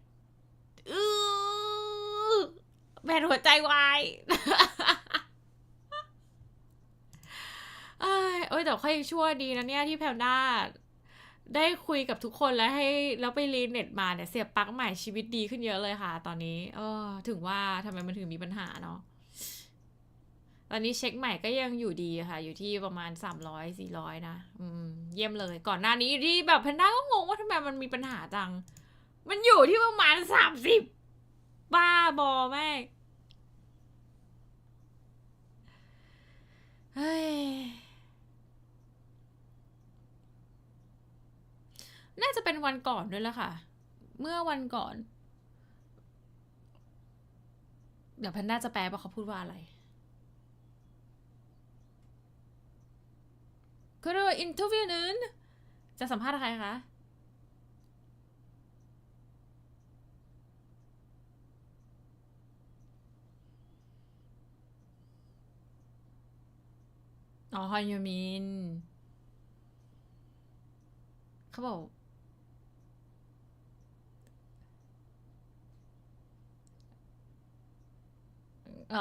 แมตช์หัวใจวายเอ้ยแต่ค่อยชั่วดีนะเนี่ยที่แพนด้าได้คุยกับทุกคนแล้วไปรีเน็ตมาเนี่ยเสียบปลั๊กใหม่ชีวิตดีขึ้นเยอะเลยค่ะตอนนี้ถึงว่าทำไมมันถึงมีปัญหาเนาะตอนนี้เช็คใหม่ก็ยังอยู่ดีค่ะอยู่ที่ประมาณ300-400นะเยี่ยมเลยก่อนหน้านี้ที่แบบแพนด้าก็งงว่าทำไมมันมีปัญหาจังมันอยู่ที่ประมาณ30บ้าบอแม่เฮ้ยน่าจะเป็นวันก่อนด้วยแล้วค่ะเมื่อวันก่อนเดี๋ยวแพนด้าจะแปลว่าเขาพูดว่าอะไรคืออินเทอร์วิวนั้นจะสัมภาษณ์ใครคะอ๋อฮอยมินเขาบอก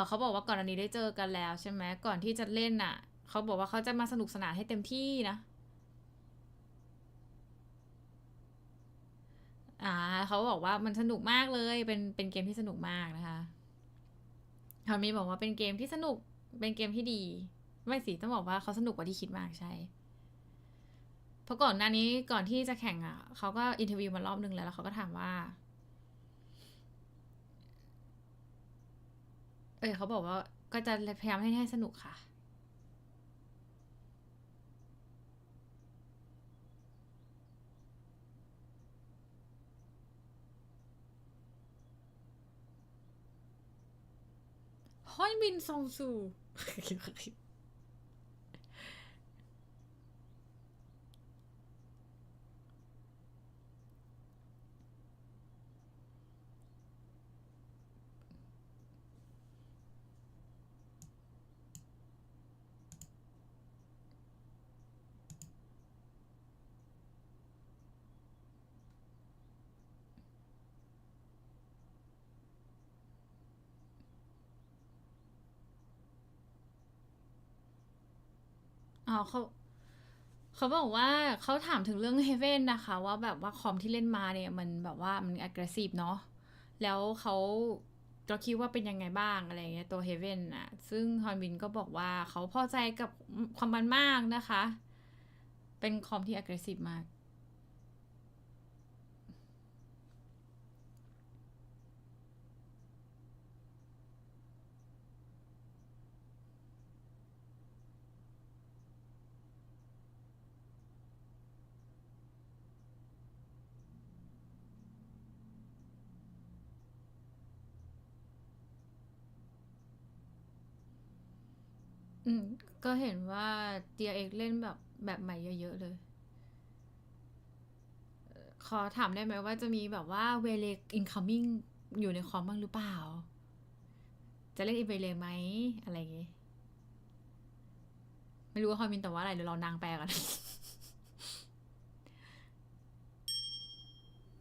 เขาบอกว่าก่อนอันนี้ได้เจอกันแล้วใช่ไหมก่อนที่จะเล่นน่ะเขาบอกว่าเขาจะมาสนุกสนานให้เต็มที่นะเขาบอกว่ามันสนุกมากเลยเป็นเกมที่สนุกมากนะคะเขามีบอกว่าเป็นเกมที่สนุกเป็นเกมที่ดีไม่สิต้องบอกว่าเขาสนุกกว่าที่คิดมากใช่เพราะก่อนหน้านี้ก่อนที่จะแข่งเขาก็อินเทอร์วิวมารอบนึงแล้วเขาก็ถามว่าเขาบอกว่าก็จะพยายามให้สนุกค่ะฮอยมินซองซู อ๋อเขาบอกว่าเขาถามถึงเรื่องเฮเว่นนะคะว่าแบบว่าคอมที่เล่นมาเนี่ยมันแบบว่ามัน aggressive เนาะแล้วเขาคิดว่าเป็นยังไงบ้างอะไรเงี้ยตัวเฮเว่นอ่ะซึ่งฮอนบินก็บอกว่าเขาพอใจกับความมันมากนะคะเป็นคอมที่ aggressive มากก็เห็นว่า DRX เล่นแบบใหม่เยอะๆเลยขอถามได้ไหมว่าจะมีแบบว่าเวเล incoming อยู่ในคอมบ้างหรือเปล่าจะเล่นเวเลไหมอะไรอย่างงี้ไม่รู้ว่าฮอนบินแต่ว่าอะไรเดี๋ยวเรานางแปลกัน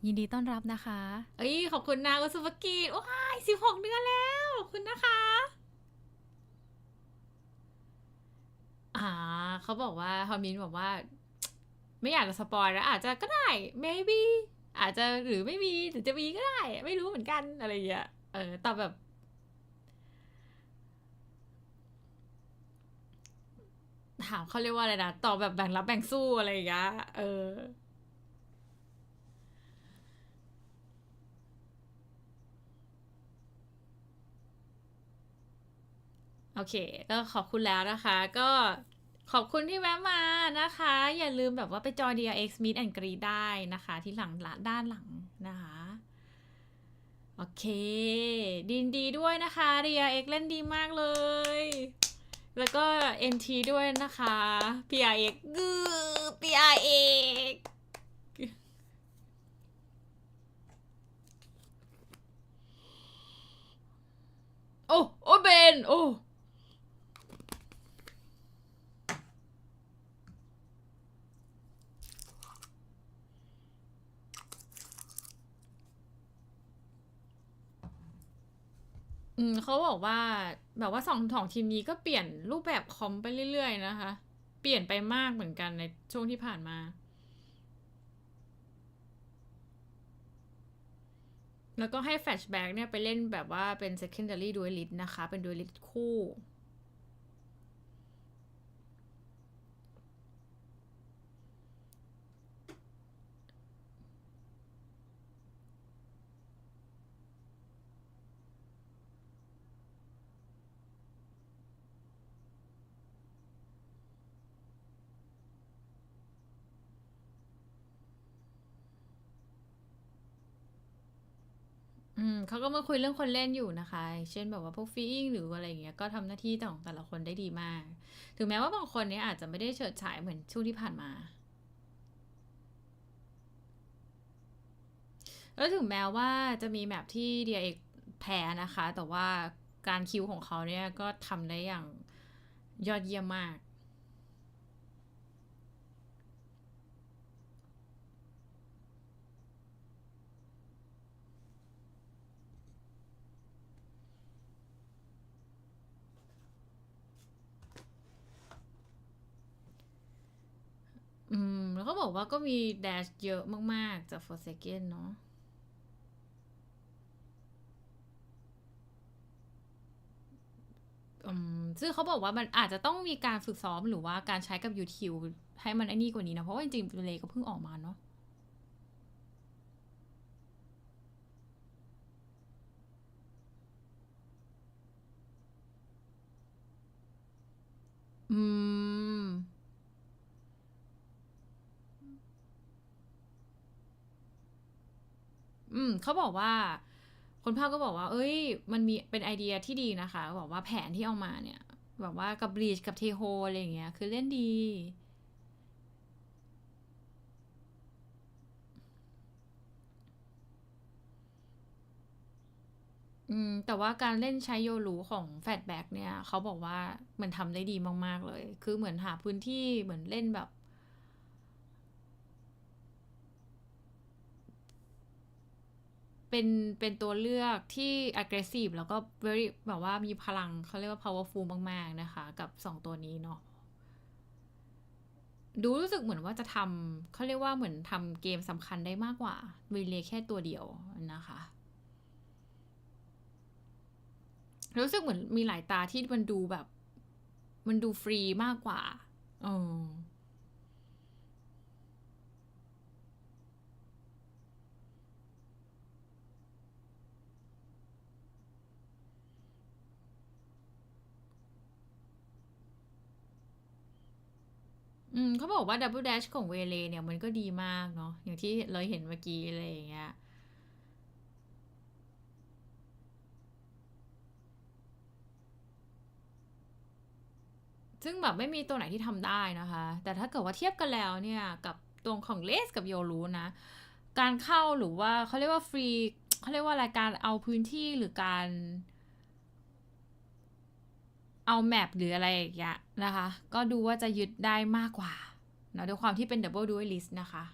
ยินดีต้อนรับนะคะเอ้ยขอบคุณนางอุสุภกิจว้าย16 เดือนแล้วขอบคุณนะคะเขาบอกว่าฮอมินบอกว่าไม่อยากจะสปอยแล้วอาจจะก็ได้ maybe อาจจะหรือไม่มีหรือจะมีก็ได้ไม่รู้เหมือนกันอะไรอย่างเงี้ยตอบแบบถามเขาเรียกว่าอะไรนะตอบแบบแบ่งรับแบ่งสู้อะไรอย่างเงี้ยโอเคก็ขอบคุณแล้วนะคะก็ขอบคุณที่แวะมานะคะอย่าลืมแบบว่าไปจอย DRX Meet and Greet ได้นะคะที่หลังด้านหลังนะคะโอเคดีด้วยนะคะ DRX เล่นดีมากเลยแล้วก็ NT ด้วยนะคะ PRX PRX โอ้เบนโอ้เขาบอกว่าแบบว่าสองทีมนี้ก็เปลี่ยนรูปแบบคอมไปเรื่อยๆนะคะเปลี่ยนไปมากเหมือนกันในช่วงที่ผ่านมาแล้วก็ให้แฟลชแบ็กเนี่ยไปเล่นแบบว่าเป็น secondary duelist นะคะเป็น duelist คู่เขาก็มาคุยเรื่องคนเล่นอยู่นะคะเช่นแบบว่าพวกฟีอิงหรืออะไรอย่างเงี้ยก็ทำหน้าที่ของแต่ละคนได้ดีมากถึงแม้ว่าบางคนเนี่ยอาจจะไม่ได้เฉิดฉายเหมือนช่วงที่ผ่านมาแล้วถึงแม้ว่าจะมีแมปที่ DRX แพ้นะคะแต่ว่าการคิวของเขาเนี่ยก็ทำได้อย่างยอดเยี่ยมมากแล้วก็บอกว่าก็มีแดชเยอะมากๆจาก Forsaken เนาะซึ่งเขาบอกว่ามันอาจจะต้องมีการฝึกซ้อมหรือว่าการใช้กับ YouTube ให้มันไอ้นี่กว่านี้นะเพราะว่าจริงๆเลก็เพิ่งออกมาเนาะเขาบอกว่าคนภาคก็บอกว่าเอ้ยมันมีเป็นไอเดียที่ดีนะคะบอกว่าแผนที่เอามาเนี่ยแบบว่ากับบลีชกับเทโฮอะไรอย่างเงี้ยคือเล่นดีแต่ว่าการเล่นใช้โยรูของแฟตแบ็กเนี่ยเขาบอกว่ามันทำได้ดีมากๆเลยคือเหมือนหาพื้นที่เหมือนเล่นแบบเป็นตัวเลือกที่ aggressive แล้วก็ very แบบว่ามีพลังเขาเรียกว่า powerful มากๆนะคะกับ2ตัวนี้เนาะ ดูรู้สึกเหมือนว่าจะทำเขาเรียกว่าเหมือนทำเกมสำคัญได้มากกว่าเวเลแค่ตัวเดียวนะคะรู้สึกเหมือนมีหลายตาที่มันดูแบบมันดูฟรีมากกว่าเขาบอกว่า Double Dash ของเวเลเนี่ยมันก็ดีมากเนาะอย่างที่เราเห็นเมื่อกี้อะไรอย่างเงี้ยซึ่งแบบไม่มีตัวไหนที่ทำได้นะคะแต่ถ้าเกิดว่าเทียบกันแล้วเนี่ยกับตัวของเลสกับโยรูนะการเข้าหรือว่าเขาเรียกว่าฟรีเขาเรียกว่าอะไรการเอาพื้นที่หรือการเอาแมปหรืออะไรอย่างเงี้ยนะคะก็ดูว่าจะยึดได้มากกว่าเนาะด้วยความที่เป็น Double Duelist นะคะ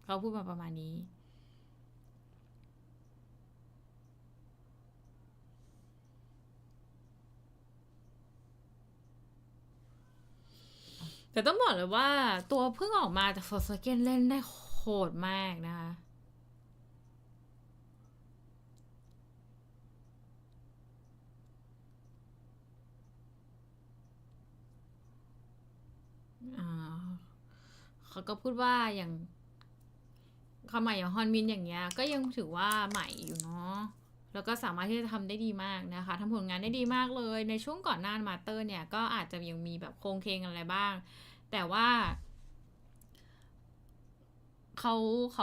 เขาพูดมาประมาณนี้แต่ต้องบอกเลยว่าตัวเพิ่งออกมาจาก Forsaken เล่นได้โหดมากนะคะเขาก็พูดว่าอย่างเขาใหม่อย่างฮอนมินอย่างเงี้ยก็ยังถือว่าใหม่อยู่เนาะแล้วก็สามารถที่จะทำได้ดีมากนะคะทำผลงานได้ดีมากเลยในช่วงก่อนหน้ามาสเตอร์เนี่ยก็อาจจะยังมีแบบโครงเคงอะไรบ้างแต่ว่าเข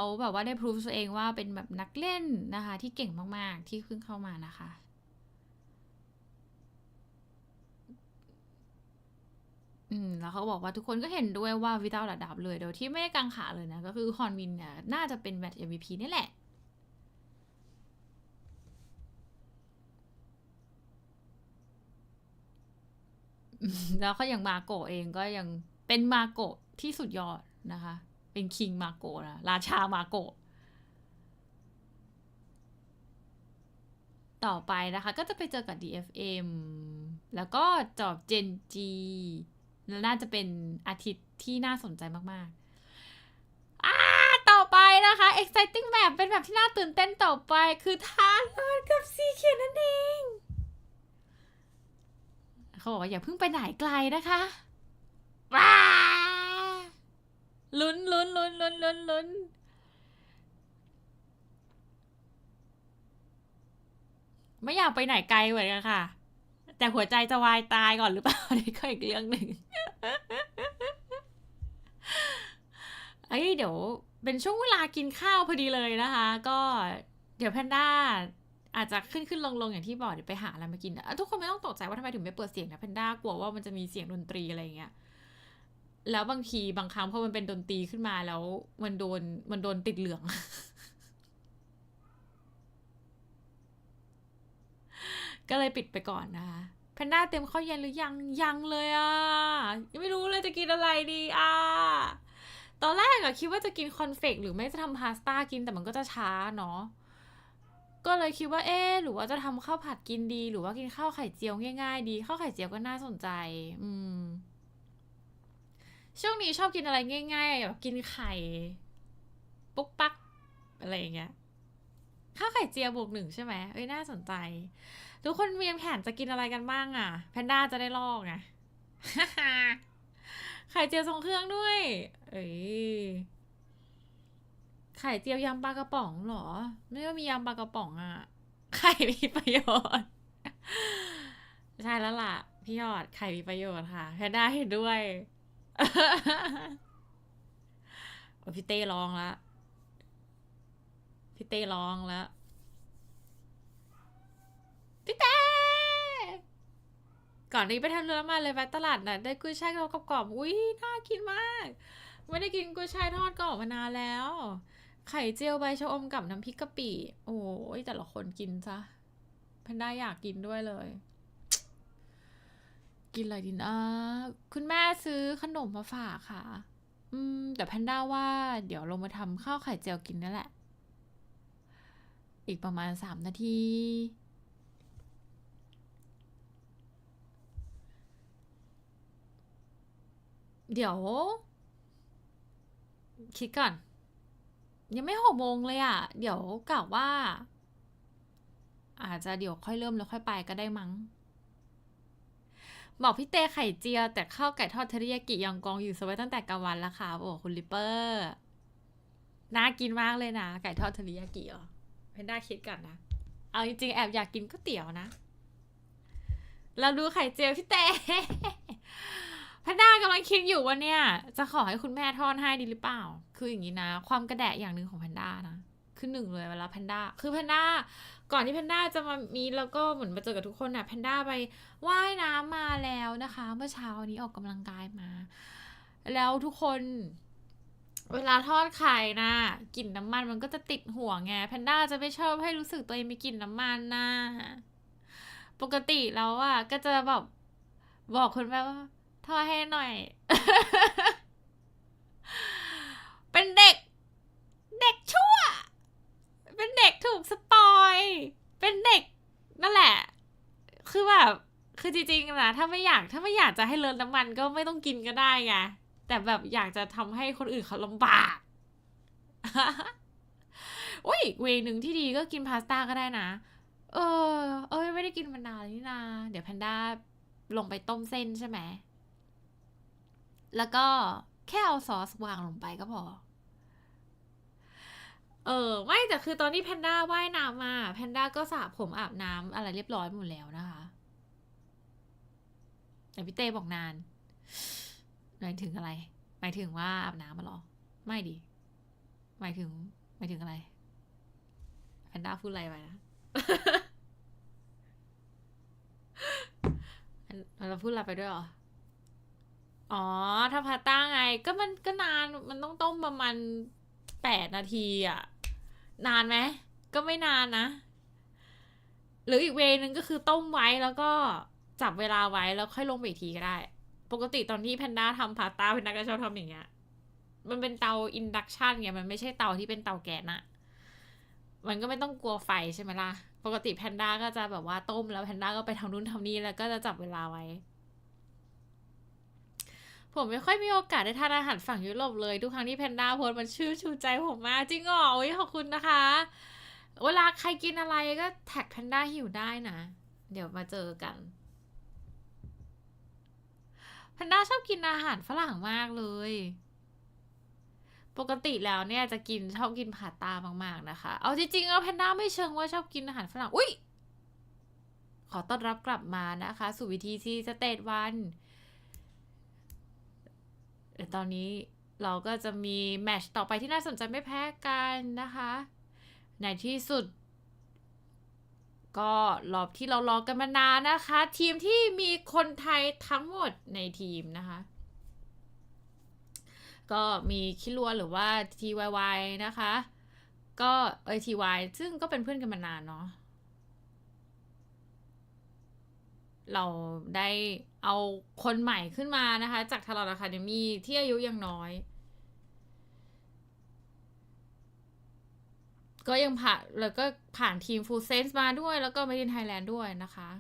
าแบบว่าได้พรูฟตัวเองว่าเป็นแบบนักเล่นนะคะที่เก่งมากๆที่เพิ่งเข้ามานะคะแล้วเขาบอกว่าทุกคนก็เห็นด้วยว่าวิตาระดับเลยโดยที่ไม่ได้กังขาเลยนะก็คือฮอนวินเนี่ยน่าจะเป็นแมตช์ MVP นี่แหละแล้วก็อย่างมาโกะเองก็ยังเป็นมาโกะที่สุดยอดนะคะเป็นคิงมาโกะนะราชามาโกะต่อไปนะคะก็จะไปเจอกับ DFM แล้วก็จอบเจนจีแล้วน่าจะเป็นอาทิตย์ที่น่าสนใจมากๆต่อไปนะคะ exciting map เป็นแบบที่น่าตื่นเต้นต่อไปคือท้าลอดกับซีเคียนนั่นเองเขาบอกว่าอย่าเพิ่งไปไหนไกลนะคะว้าลุ้นไม่อยากไปไหนไกลเหมือนกันค่ะแต่หัวใจจะวายตายก่อนหรือเปล่านี่ก็อีกเรื่องหนึ่งเดี๋ยวเป็นช่วงเวลากินข้าวพอดีเลยนะคะก็เดี๋ยวแพนด้าอาจจะขึ้นลงอย่างที่บอกเดี๋ยวไปหาอะไรมากินทุกคนไม่ต้องตกใจว่าทำไมถึงไม่เปิดเสียงนะแพนด้ากลัวว่ามันจะมีเสียงดนตรีอะไรอย่างเงี้ยแล้วบางครั้งพอมันเป็นดนตรีขึ้นมาแล้วมันโดนติดเหลืองก็เลยปิดไปก่อนนะคะแพนด้าเต็มข้าวเย็นหรือยังเลยยังไม่รู้เลยจะกินอะไรดีตอนแรกคิดว่าจะกินคอนเฟกหรือไม่จะทำพาสต้ากินแต่มันก็จะช้าเนาะก็เลยคิดว่าหรือว่าจะทำข้าวผัดกินดีหรือว่ากินข้าวไข่เจียวง่ายๆดีข้าวไข่เจียวก็น่าสนใจช่วงนี้ชอบกินอะไรง่ายๆแบบกินไข่ปุ๊กปักอะไรอย่างเงี้ยข้าวไข่เจียว+1ใช่ไหมน่าสนใจทุกคนมีแผนจะกินอะไรกันบ้างแพนด้าจะได้ลอกไง ไข่เจียวทรงเครื่องด้วยไข่เจียวยำปลากระป๋องเหรอไม่ว่ามียำปลากระป๋องไข่มีประโยชน์ใช่แล้วล่ะพี่ยอดไข่มีประโยชน์ค่ะแพนด้าเห็นด้วยพี่เต้ลองแล้วพี่เต้ก่อนนี้ไปทำเรือมาเลยไปตลาดน่ะได้กุ้ยช่ายทอดกรอบอุ้ยน่ากินมากไม่ได้กินกุ้ยช่ายทอดกรอบมานานแล้วไข่เจียวใบชะอมกับน้ำพริกกะปิโอ้ยแต่ละคนกินซะแพนด้าอยากกินด้วยเลยกินอะไรดีนะคุณแม่ซื้อขนมมาฝากค่ะแต่แพนด้าว่าเดี๋ยวลงมาทำข้าวไข่เจียวกินนั่นแหละอีกประมาณ3 นาทีเดี๋ยว คิดก่อน ยังไม่6 โมงเลยอ่ะเดี๋ยวกะว่าอาจจะเดี๋ยวค่อยเริ่มแล้วค่อยไปก็ได้มั้งบอกพี่เตไข่เจียวแต่ข้าวไก่ทอดเทริยากิยังกองอยู่สบายตั้งแต่กลางวันแล้วค่ะโอ้คุณลิปเปอร์น่ากินมากเลยนะไก่ทอดเทริยากิเหรอเพนด้าคิดก่อนนะเอาจริงๆแอบอยากกินก๋วยเตี๋ยวนะเราดูไข่เจียวพี่เตเพนด้ากำลังคิดอยู่ว่าเนี่ยจะขอให้คุณแม่ทอดให้ดีหรือเปล่าคืออย่างนี้นะความกระแดะอย่างหนึ่งของแพนด้านะคือหนึ่งเลยเวลาแพนด้าคือแพนด้าก่อนที่แพนด้าจะมามีแล้วก็เหมือนมาเจอกับทุกคนน่ะแพนด้าไปว่ายน้ำมาแล้วนะคะเมื่อเช้านี้ออกกำลังกายมาแล้วทุกคนเวลาทอดไข่นะกลิ่นน้ำมันมันก็จะติดหัวไงแพนด้าจะไม่ชอบให้รู้สึกตัวเองมีกลิ่นน้ำมันนะปกติแล้วอ่ะก็จะแบบบอกคุณแม่ว่าทอดให้หน่อย เป็นเด็กชั่วเป็นเด็กถูกสปอยเป็นเด็กนั่นแหละคือแบบคือจริงๆนะถ้าไม่อยากจะให้เลินน้ำมันก็ไม่ต้องกินก็ได้ไงแต่แบบอยากจะทำให้คนอื่นเขาลำบาก อุ้ยเวนึงที่ดีก็กินพาสต้าก็ได้นะไม่ได้กินมานานนี่นาเดี๋ยวแพนด้าลงไปต้มเส้นใช่ไหมแล้วก็แค่เอาซอสวางลงไปก็พอไม่แต่คือตอนที่แพนด้าว่ายน้ำมาแพนด้าก็สระผมอาบน้ำอะไรเรียบร้อยหมดแล้วนะคะแต่พี่เต้บอกนานหมายถึงอะไรหมายถึงว่าอาบน้ำมาหรอไม่ดิหมายถึงอะไรแพนด้าพูดอะไรไปนะ เราพูดอะไรไปด้วยหรออ๋อถ้าพาต้าไงก็มันก็นานมันต้องต้มประมาณ8 นาทีอะนานไหมก็ไม่นานนะหรืออีกเวนึงก็คือต้มไว้แล้วก็จับเวลาไว้แล้วค่อยลงไปอีกทีก็ได้ปกติตอนที่แพนด้าทำพาต้าแพนด้าก็ชอบทำอย่างเงี้ยมันเป็นเตาอินดักชันไงมันไม่ใช่เตาที่เป็นเตาแก๊สนะมันก็ไม่ต้องกลัวไฟใช่ไหมล่ะปกติแพนด้าก็จะแบบว่าต้มแล้วแพนด้าก็ไปทำนู่นทำนี่แล้วก็จะจับเวลาไว้ผมไม่ค่อยมีโอกาสได้ทานอาหารฝั่งยุโรปเลยทุกครั้งที่แพนด้าโพสมันชื่อชูใจผมมากจริงเหรอขอบคุณนะคะเวลาใครกินอะไรก็แท็กแพนด้าหิวได้นะเดี๋ยวมาเจอกันแพนด้าชอบกินอาหารฝรั่งมากเลยปกติแล้วเนี่ยจะชอบกินพาสต้ามากๆนะคะเอาจริงๆแล้วแพนด้าไม่เชิงว่าชอบกินอาหารฝรั่งขอต้อนรับกลับมานะคะสู่วิธีที่สเตจวันตอนนี้เราก็จะมีแมตช์ต่อไปที่น่าสนใจไม่แพ้กันนะคะในที่สุดก็รอบที่เรารอกันมานานนะคะทีมที่มีคนไทยทั้งหมดในทีมนะคะก็มีคิรัวหรือว่า TYY นะคะก็TY ซึ่งก็เป็นเพื่อนกันมานานเนาะเราได้เอาคนใหม่ขึ้นมานะคะจากทารอนอะคาเดมี่ที่อายุยังน้อยก็ยังผ่านทีมฟูลเซนส์มาด้วยแล้วก็มาดินไทยแลนด์ด้วยนะคะ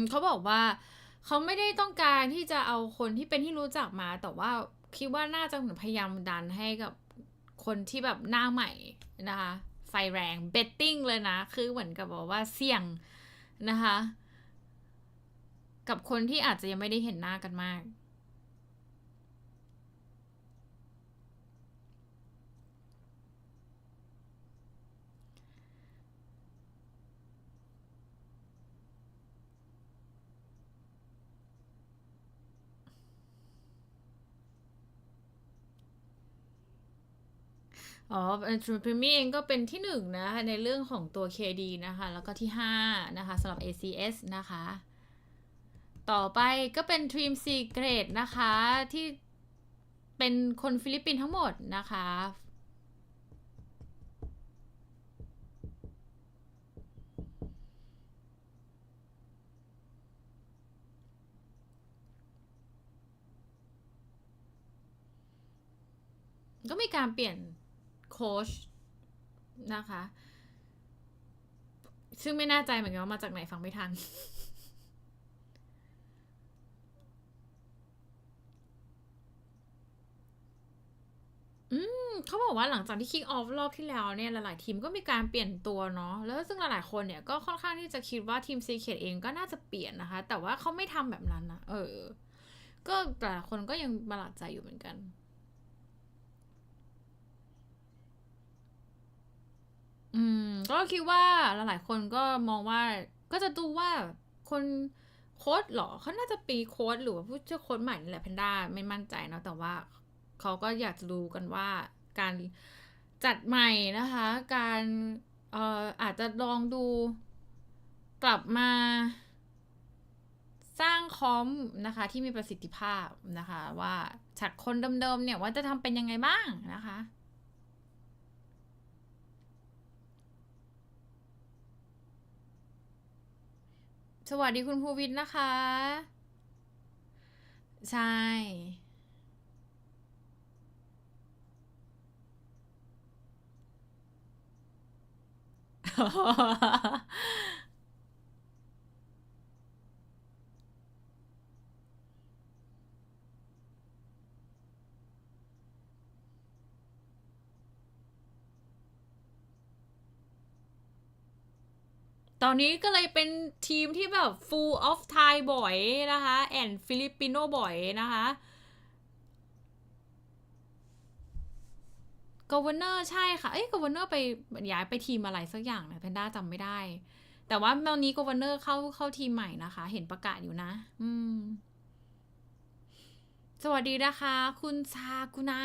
เขาบอกว่าเขาไม่ได้ต้องการที่จะเอาคนที่เป็นที่รู้จักมาแต่ว่าคิดว่าน่าจะพยายามดันให้กับคนที่แบบหน้าใหม่นะคะไฟแรงเบตติ้งเลยนะคือเหมือนกับบอกว่าเสี่ยงนะคะกับคนที่อาจจะยังไม่ได้เห็นหน้ากันมากพรีเมียร์เองก็เป็นที่1นะคะในเรื่องของตัว KD นะคะแล้วก็ที่5นะคะสำหรับ ACS นะคะต่อไปก็เป็น Dream Secret นะคะที่เป็นคนฟิลิปปินส์ทั้งหมดนะคะก็มีการเปลี่ยนโค้ชนะคะ ซึ่งไม่แน่ใจเหมือนกันว่ามาจากไหนฟังไม่ทันเขาบอกว่าหลังจากที่คิกออฟรอบที่แล้วเนี่ยหลายๆทีมก็มีการเปลี่ยนตัวเนาะแล้วซึ่งหลายๆคนเนี่ยก็ค่อนข้างที่จะคิดว่าทีมซีเคทเองก็น่าจะเปลี่ยนนะคะแต่ว่าเขาไม่ทำแบบนั้นนะก็แต่ละคนก็ยังประหลาดใจอยู่เหมือนกันก็คิดว่าหลายๆคนก็มองว่าก็จะดูว่าคนโค้ชหรอเขาน่าจะปีโค้ชหรือว่าผู้เชี่ยวโค้ชใหม่นี่แหละแพนด้าไม่มั่นใจเนาะแต่ว่าเขาก็อยากจะดูกันว่าการจัดใหม่นะคะการอาจจะลองดูกลับมาสร้างคอมนะคะที่มีประสิทธิภาพนะคะว่าจากคนเดิมๆเนี่ยว่าจะทำเป็นยังไงบ้างนะคะสวัสดีคุณภูวิทย์นะคะใช่ตอนนี้ก็เลยเป็นทีมที่แบบ full of Thai บ่อยนะคะ and Filipino บ่อยนะคะ Governor ใช่ค่ะGovernor ไปย้ายไปทีมอะไรสักอย่างนะแพนด้าจำไม่ได้แต่ว่าตอนนี้ Governor เข้าทีมใหม่นะคะเห็นประกาศอยู่นะสวัสดีนะคะคุณซากุนะ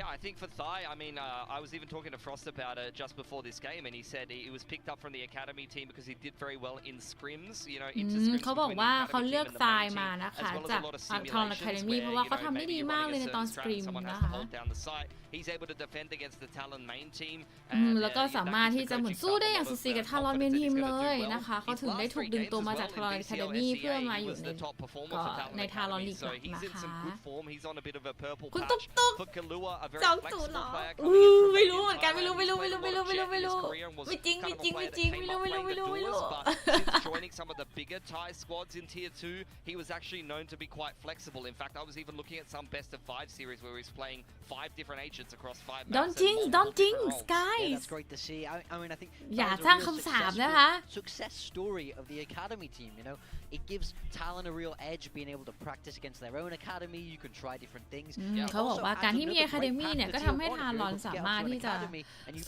Yeah, I think for Thai, I mean, I was even talking to Frost about it just before this game, and he said he was picked up from the academy team because he did very well in scrims, you know, into scrims เขาบอกว่าเขาเลือกทรายมานะคะจากทาง Academy เพราะว่าเขาทำได้ดีมากเลยในตอนสกริมนะคะ He's able to defend against the Talon main team แล้วก็สามารถที่จะเหมือนสู้ได้อย่างสุดสีกับทารอนเมนทีมเลยนะคะเขาถึงได้ถูกดึงตัวมาจากทารอน Academy เพื่อมาอยู่ในทารอนลีกนะคะคุณตุ๊ก2-0 หรอไม่รู้เหมือนกันไม่รู้ไม่จริงjoining some of the bigger Thai squads in tier 2 he was actually known to be quite flexible in fact I was even looking at some best of 5 series where he's playing 5 different agents across 5 maps don't jinx guys that's great to see I mean I think อย่าสร้างคำสาปนะคะ success story of the academy team you know it gives Talon a real edge being able to practice against their own academy you can try different things เขาบอกว่าการที่มี Academy เนี่ยก็ทำให้ทารอนสามารถที่จะ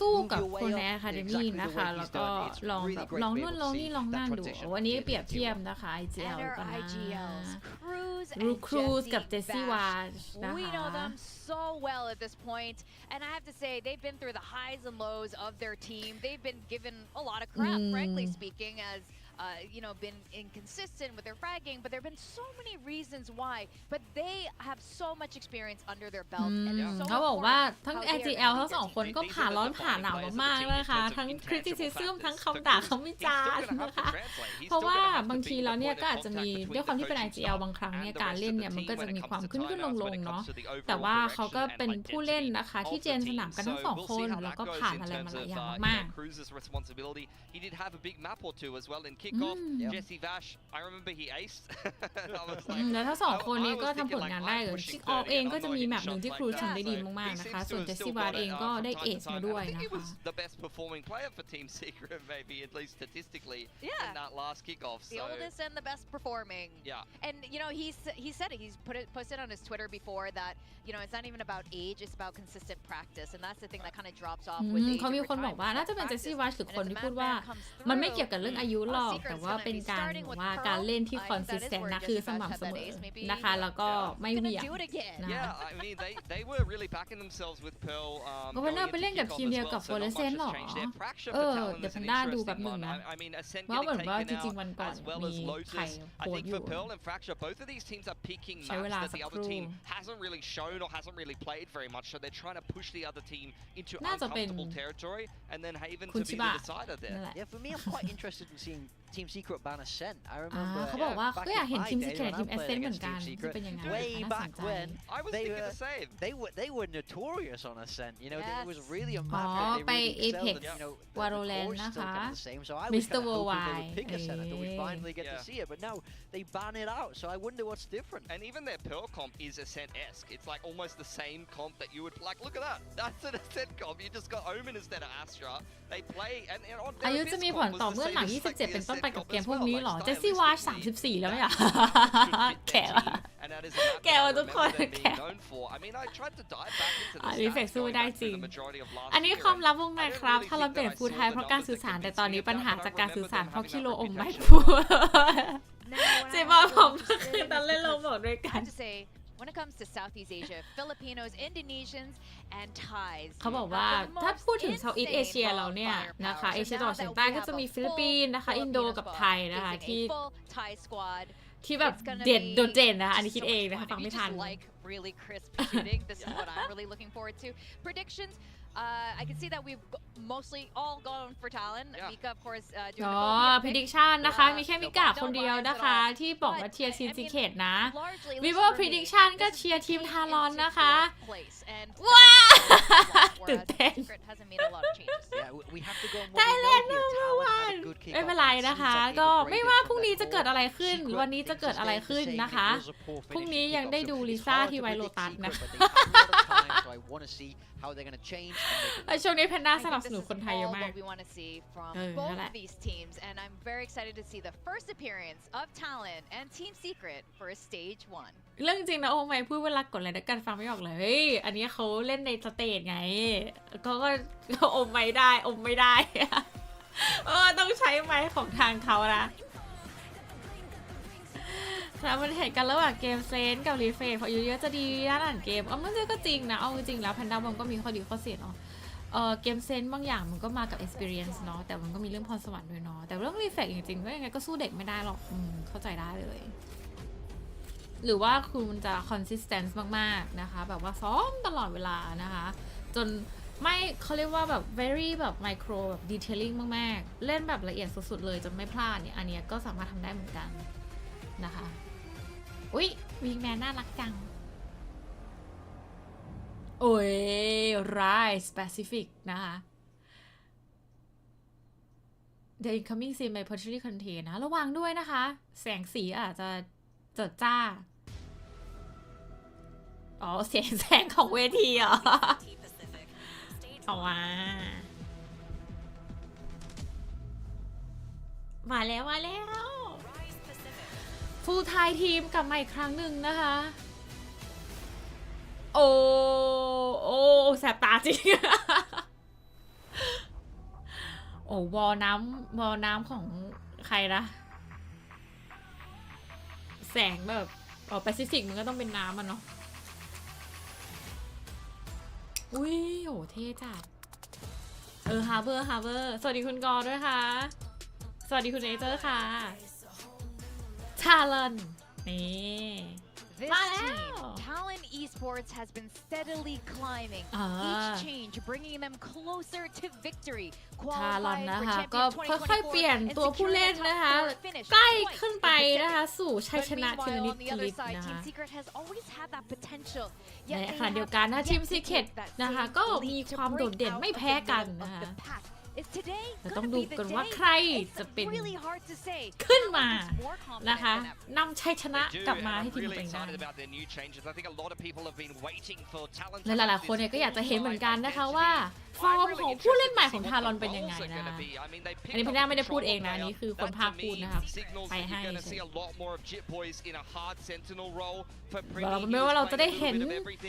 สู้กับคนใน Academy นะคะแล้วก็ลองนู่นลองนี่ลองนั่นดูวันนี้เปรียบเทียบนะคะ IGL กันนะรูครูซกับเจสซี่วาชนะคะ We know them so well at this point and I have to say they've been through the highs and lows of their team they've been given a lot of crap frankly speaking as you know, been inconsistent with their fragging, but there have been so many reasons why. But they have so much experience under their belt. And it's so เขาบอกว่าทั้ง AGL ทั้งสองคนก็ผ่านร้อนผ่านหนาวมากๆนะคะทั้ง criticism ทั้งคำด่าคำวิจารณ์นะคะเพราะว่าบางทีแล้วเนี่ยก็อาจจะมีด้วยความที่เป็น AGL บางครั้งเนี่ยการเล่นเนี่ยมันก็จะมีความขึ้นลงเนาะแต่ว่าเขาก็เป็นผู้เล่นนะคะที่เจนสนามกันทั้งสองคนแล้วก็ผ่านอะไรมาหลายอย่างมากJesse Vash I remember he aced แล้วทั้งสองคนนี้ก็ทำผลงานได้เลยคิกออฟเองก็จะมีแมปหนึ่งที่ครูทำได้ดีมากๆนะคะส่วนเจสซี่วาร์เองก็ได้เอซมาด้วยนะคะ the best performing player for Team Secret maybe at least statistically in that last kickoff the oldest and the best performing and you know he said it he's posted on his Twitter before that you know it's not even about age it's about consistent practice and that's the thing that kind of drops off with age เขามีคนบอกว่าน่าจะเป็นเจสซี่วาร์หรือคนที่พูดว่ามันไม่เกี่ยวกับเรื่องอายุหรอกแต่ว่าเป็นการเล่นที่ consistent นะคือสม่ำเสมอนะคะแล้วก็ไม่เหวี่ยงนะก็เป็นน่าไปเล่นกับทีมเดียวกับโฟเรเซนหรอเดี๋ยวพันด้าดูแบบหนึ่งนะว่าเหมือนว่าจริงๆวันก่อนมีใครโพสอยู่ใช้เวลาสักครู่น่าจะเป็นคุณชิบะนั่นแหละYeah, for me, I'm quite interested in seeing Team Secret ban Ascent. I remember. เขาบอกว่าก็อยากเห็น Team Secret Team Ascent เหมือนกันจะเป็นยังไง Way back when I was thinking the same. they were notorious on Ascent. You know, it was really a อ๋อ map that they ไป really excelled. Apex And, you know, Valorant the core นะ still คะ kind of the same. So I was Mr. kind of hoping they Worldwide would pick Ascent until we finally get to Yeah. see it. But no, they ban it out. So I wonder what's different. And even their Pearl comp is Ascent-esque. It's like almost the same comp that you would like. Look at that. That's an Ascent comp. You just got Omen instead of Astra. They play and on อา their ยุจะ Abyss มีผ comp ล was ต่อ the เมื่อ same หลัง as like the 27 เป็นต้น Ascent ไปกับ comp เกม as พวก well. นี้ Like หรอเจสซี่วาช 34 แล้วเนี่ย แก่ว่ะ and that is a map แก่กว่าทุกคน that I remember them แก่ being known for. I mean, I tried to dive back into the รีเฟก stats สู้ going ได้ back จริ through ง the majority of last อันนี้ year. คอมรับวงใน I don't ครับ really ถ้าเรา think เปลี่ยน that I ฟูล saw ไทย the เพราะการ numbers สื่อ that สาร แต่ convinced ตอนนี้ me of ปัญ that, หา but I จากการ remember สื่อสาร them เพราะ having คิ that โลอมไม่ reputation. พูด Now, เจ when บอก I ผม have คือตอนเล่นโลบอกด้วย I กัน have to say, when it comes to Southeast Asia, Filipinos, Indonesians, and Thais เขาบอกว่า have the ถ้า most พูดถึง Southeast insane Asia เราเนี่ย firepower. นะคะ So เอเชียตะ now วันออกเฉียง that ใต้ we ก็ have จะมี a ฟิลิปปินส์นะคะ อินโด Filipino กับ squad ไทยนะคะ facing ที่ a full Thai squad, ที่แบบ it's gonna เด่น be โดดเด่นนะคะ อันนี้ so คิดเอง much นะคะ fun. ฟัง If ไม่ you ทัน just like really crisp shooting, this is what I'm really looking forward to. Predictions. I can see that we've mostly all gone for Talon. Yeah. Mika, of course, doing อ๋อ the Philippine pick. prediction นะคะ มีแค่มิกาคนเดียวนะคะ ที่บอกว่าเชียร์ทีมซีเคทนะ Largely, at Vivo least for me, prediction ก็ this is เชียร์ทีม taken ทารอน into นะคะ fourth place, and ว้า whereas ตื่นเต้น Secret hasn't made a lot of changes. Yeah, we have to go on what ได้ we เล่น know นั here. มเบอร์ Talon วั had น a good kick ไม่เป็น off. ไร It นะคะ seems like they ก็ were ไม่ bravest ว่า from พรุ่ง their นี้จะเกิด core. อะไรขึ้น Secret วันนี้จะเกิดอะไร things ขึ้น stayed the นะคะ same. It was a poor พรุ่ง finish นี้ to ยัง kick ได้ off. ดู So ลิ it's ซ่า hard ที่ to ไวโล predict ตัส Secret, นะ but they have a lot of time, so I want to see how they're going to change and make it ช่วงนี้แพนด้า I สนับ think สนุน this คน is ไทยเย all อะมาก what we want to see from นั่น both แหละ of these teams, and I'm very excited to see the first appearance of Talon and Team Secret for stage 1. เรื่องจริงนะโอ้ไม่พูดเวลากดอะไรด้วยกันฟังไม่ออกเลยเฮ้ยอันนี้เขาเล่นในสเตจไงก็อมไม่ได้อมไม่ได้ ต้องใช้ไม้ของทางเขานะแล้วมันเห็นกันระหว่างเกมเซนกับรีเฟรชพออยู่เยอะจะดีด้านอ่านเกมมันก็จริงนะเอาจริงแล้วแพนด้ามันก็มีข้อดีข้อเสียเนาะเกมเซนบางอย่างมันก็มากับ experience เนาะแต่มันก็มีเรื่องพรสวรรค์ด้วยเนาะแต่เรื่องรีเฟรชจริงๆก็ยังไงก็สู้เด็กไม่ได้หรอกเข้าใจได้เลยหรือว่าคุณจะ consistent มากๆนะคะแบบว่าซ้อมตลอดเวลานะคะจนไม่เขาเรียกว่าแบบ very แบบ micro แบบ detailing มากๆเล่นแบบละเอียดสุดๆเลยจนไม่พลาดเนี่ยอันนี้ก็สามารถทำได้เหมือนกันนะคะอุ๊ยวิงแมนน่ารักจังโอ้ย right specific นะคะ The incoming scene may partially contain นะระวังด้วยนะคะแสงสีอาจจะเจิดจ้าอ๋อเสียงแสงของเวทีเหรอเอามาแล้วฟูลไทยทีมกลับมาอีกครั้งหนึ่งนะคะโอ้แสบตาจริง โอ้วอลน้ำของใครนะแสงแบบแปซิฟิกมันก็ต้องเป็นน้ำมันเนาะอุ้ยโหเท่จัดฮาร์เบอร์สวัสดีคุณกอด้วยค่ะสวัสดีคุณเอเจอร์ค่ะทาลอนนี่ This team, Talon Esports, has been steadily climbing. Each change bringing them closer to victory. ทาลอน Qualified นะ for คะ Champions ก็ค่อยๆเปลี่ยน 2024 ตัว and ผู้เล่น securing a นะคะ top 4 finish ใกล้ twice ขึ้น in ไป the นะคะ Pacific. สู่ชัย But ชนะทีละ meanwhile, นิด on the ทีละ other นิด side, นะ Team คะ Secret has always had that potential. ใน Yet ข they ณะเดียว have กันนะทีม yet ซี to เคท take that นะคะ same ก็มี leap ความ to โดด break เด่น out ไม่ of แพ้ the กัน middle นะ of คะ the pack. Is today แต่ต้อง gonna ดู be the กันว่า day? ใคร It's จะเป็น really hard to say. ขึ้นมา Talon looks more confident นะคะ than ever. นำชัยชนะ They do, กลับ and มาให้ I'm ทีม really ตัวเองได้ excited about their new changes. I think a lot of people have been waiting for Talon. และหลายๆคนเนี่ยก็อยากจะเห็นเหมือนกันนะคะว่าฟอร์มของผู้เล่นใหม่ของทารอนเป็นยังไงนะคะ อันนี้พี่ด้าไม่ได้พูดเองนะอันนี้คือคนภาคพูดนะครับไปให้ไม่ว่าเราจะได้เห็น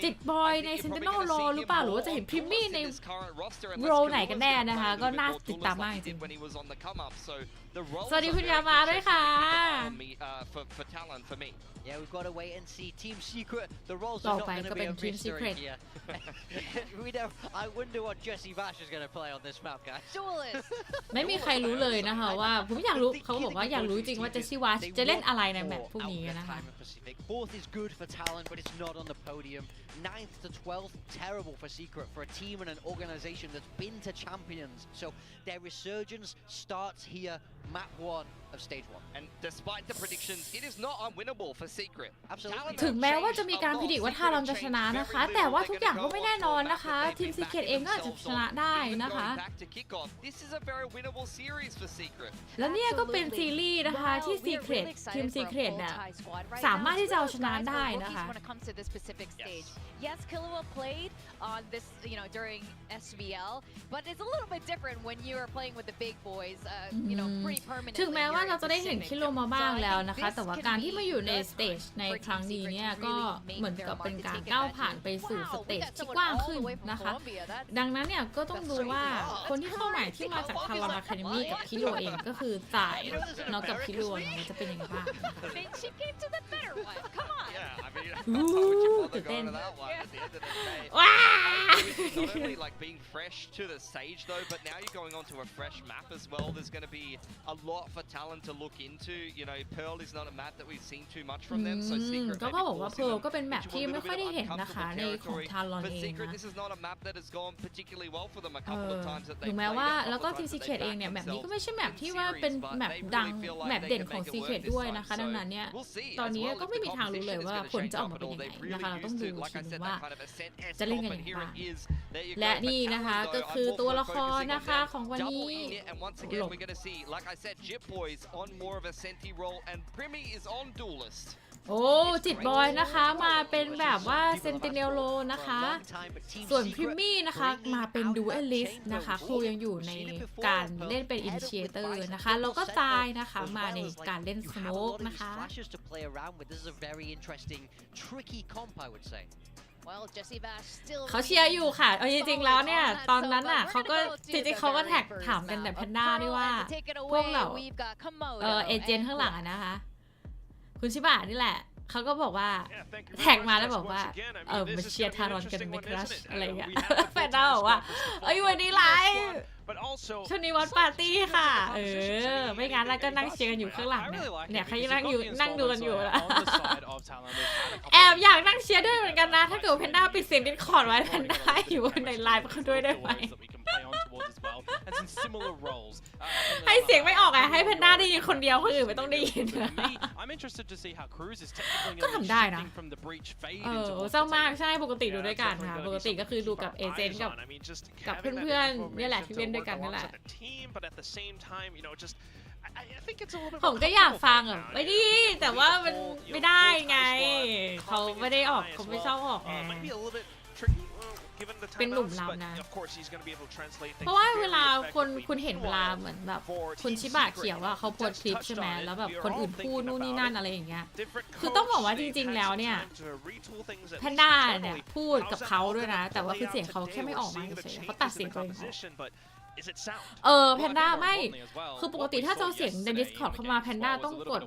จิตบอยในเซนติเนลโรหรือเปล่าหรือว่าจะเห็นพรีมี่ในโรไหนกันแน่นะคะก็น่าติดตามมากจริงสวัสดีคุณยามาด้วยค่ะ Yeah, we've got to wait and see. Team Secret, the roles ต่ are อ not ไป going ก็ to เป็ be น a ทีมซีเคร mystery ต here. I wonder what Jesse Vash is going to play on this map, guys. Duelist. ไม่มีใครรู้เลยนะคะว่าผมอยากรู้เขาบอกว่าอยากรู้จริงว่าเจสซี่วาชจะเล่นอะไรในแมตช์พวกนี้นะคะ Fourth is good for Talon, but it's not on the podium. 9th to 12th, terrible for Secret, for a team and an organization that's been to champions So their resurgence starts here, map 1 of stage 1. And despite the predictions, it is not unwinnable for Secret. Absolutely. ถึงแม้ว่าจะมีการพิจิตรว่าทารอนจะชนะนะคะ แต่ว่าทุกอย่างก็ไม่แน่นอนนะคะ ทีม Secret เองก็อาจจะชนะได้นะคะ This is a very winnable series for Secret. และเนี่ยก็เป็นซีรีส์นะคะที่ Secret ทีม Secret เนี่ยสามารถที่จะเอาชนะได้นะคะ Yes, Killua played on this, during SVL, but it's a little bit different when you are playing with the big boys, pretty permanently. ถึงแม้ว่าเราจะได้เห็นคิโลมาบ้างแล้วนะคะแต่ว่าการที่มาอยู่ในสเตจในครั้งนี้เนี่ยก็เหมือนกับเป็นการก้าวผ่านไปสู่สเตจที่กว้างขึ้นนะคะดังนั้นเนี่ยก็ต้องดูว่าคนที่เข้าใหม่ที่มาจากทารอนอะคาเดมี่กับคิโลเองก็คือจ่ายนอกกับคิโลเนี่ยจะเป็นยังไงบ้างตื่นเต้นว้า Not only like being fresh to the stage though, but now you're going onto a fresh map as well. There's going to be a lot for Talon to look into. Pearl is not a map that we've seen too much from them. So Secret ก็บอกว่า Pearl ก็เป็นแมปที่ไม่ค่อยได้เห็นนะคะในของทารอนเองนะ This is not a map that has gone particularly well for them a couple of times that they ถึงแม้ว่าแล้วก็ทีม Secret เองเนี่ยแมปนี้ก็ไม่ใช่แมปที่ว่าเป็นแมปดังแมปเด่นของ Secret ด้วยนะคะดังนั้นเนี่ยตอนนี้ก็ไม่มีทางรู้เลยว่าผลจะออกมาเป็นยังไงนะคะเราต้องดูทีว่าจะเล่นกันยังไงบ้างและนี่นะคะก็คือตัวละครนะคะของวันนี้หลบโอ้จิตบอยนะคะมาเป็นแบบว่าเซนติเนลโลนะคะส่วนพริมมี่นะคะมาเป็นดูเอลิสนะคะครูยังอยู่ในการเล่นเป็นอินิชิเอเตอร์นะคะแล้วก็ตายนะคะมาในการเล่นสโมกนะคะเขาเชียร์อยู่ค่ะเอาจริงๆแล้วเนี่ยตอนนั้นอ่ะเขาก็จริงๆเขาก็แท็กถามกันแต่แพนด้าด้วยว่าพวกเราเอเจนต์ข้างหลังนะคะคุณชิบะนี่แหละเขาก็บอกว่าแท็กมาแล้วบอกว่ามาเชียร์ทารอนกันไหมครัชอะไรเงี้ยแฟนด้าบอกว่าวันนี้ไลฟ์ช่วงนี้วันปาร์ตี้ค่ะไม่งั้นแล้วก็นั่งเชียร์กันอยู่ข้างหลังเนี่ยเขายังนั่งดูกันอยู่แล้วแอบอยากนั่งเชียร์ด้วยเหมือนกันนะถ้าเกิดแพนด้าปิดเสียงดิสคอร์ดไว้แพนด้าอยู่ในไลฟ์เขาด้วยได้ไหมให้เสียงไม่ออกให้แพนด้าได้ยินคนเดียวคนอื่นไม่ต้องได้ยินก็ทำได้นะเศร้ามากใช่ปกติดูด้วยกันค่ะปกติก็คือดูกับเอเจนต์กับเพื่อนๆนี่แหละที่เล่นด้วยกันนั่นแหละผมก็อยากฟังไม่ดีแต่ว่ามันไม่ได้ไงเขาไม่ได้ออกเขาไม่ชอบออกเป็นหนุ่มลำนะเพราะว่าเวลาคุณเห็นเวลาเหมือนแบบคุณชิบะเขียวว่าเขาโพสคลิปใช่ไหมแล้วแบบคนอื่นพูดนู่นนี่นั่นอะไรอย่างเงี้ยคือต้องบอกว่าจริงๆแล้วเนี่ยแพนด้าเนี่ยพูดกับเขาด้วยนะแต่ว่าคือเสียงเขาแค่ไม่ออกมาเฉยๆเขาตัดเสียงตัวเองแพนด้าไม่คือปกติถ้าจะเอาเสียงใน Discord เข้ามาแพนด้าต้องกด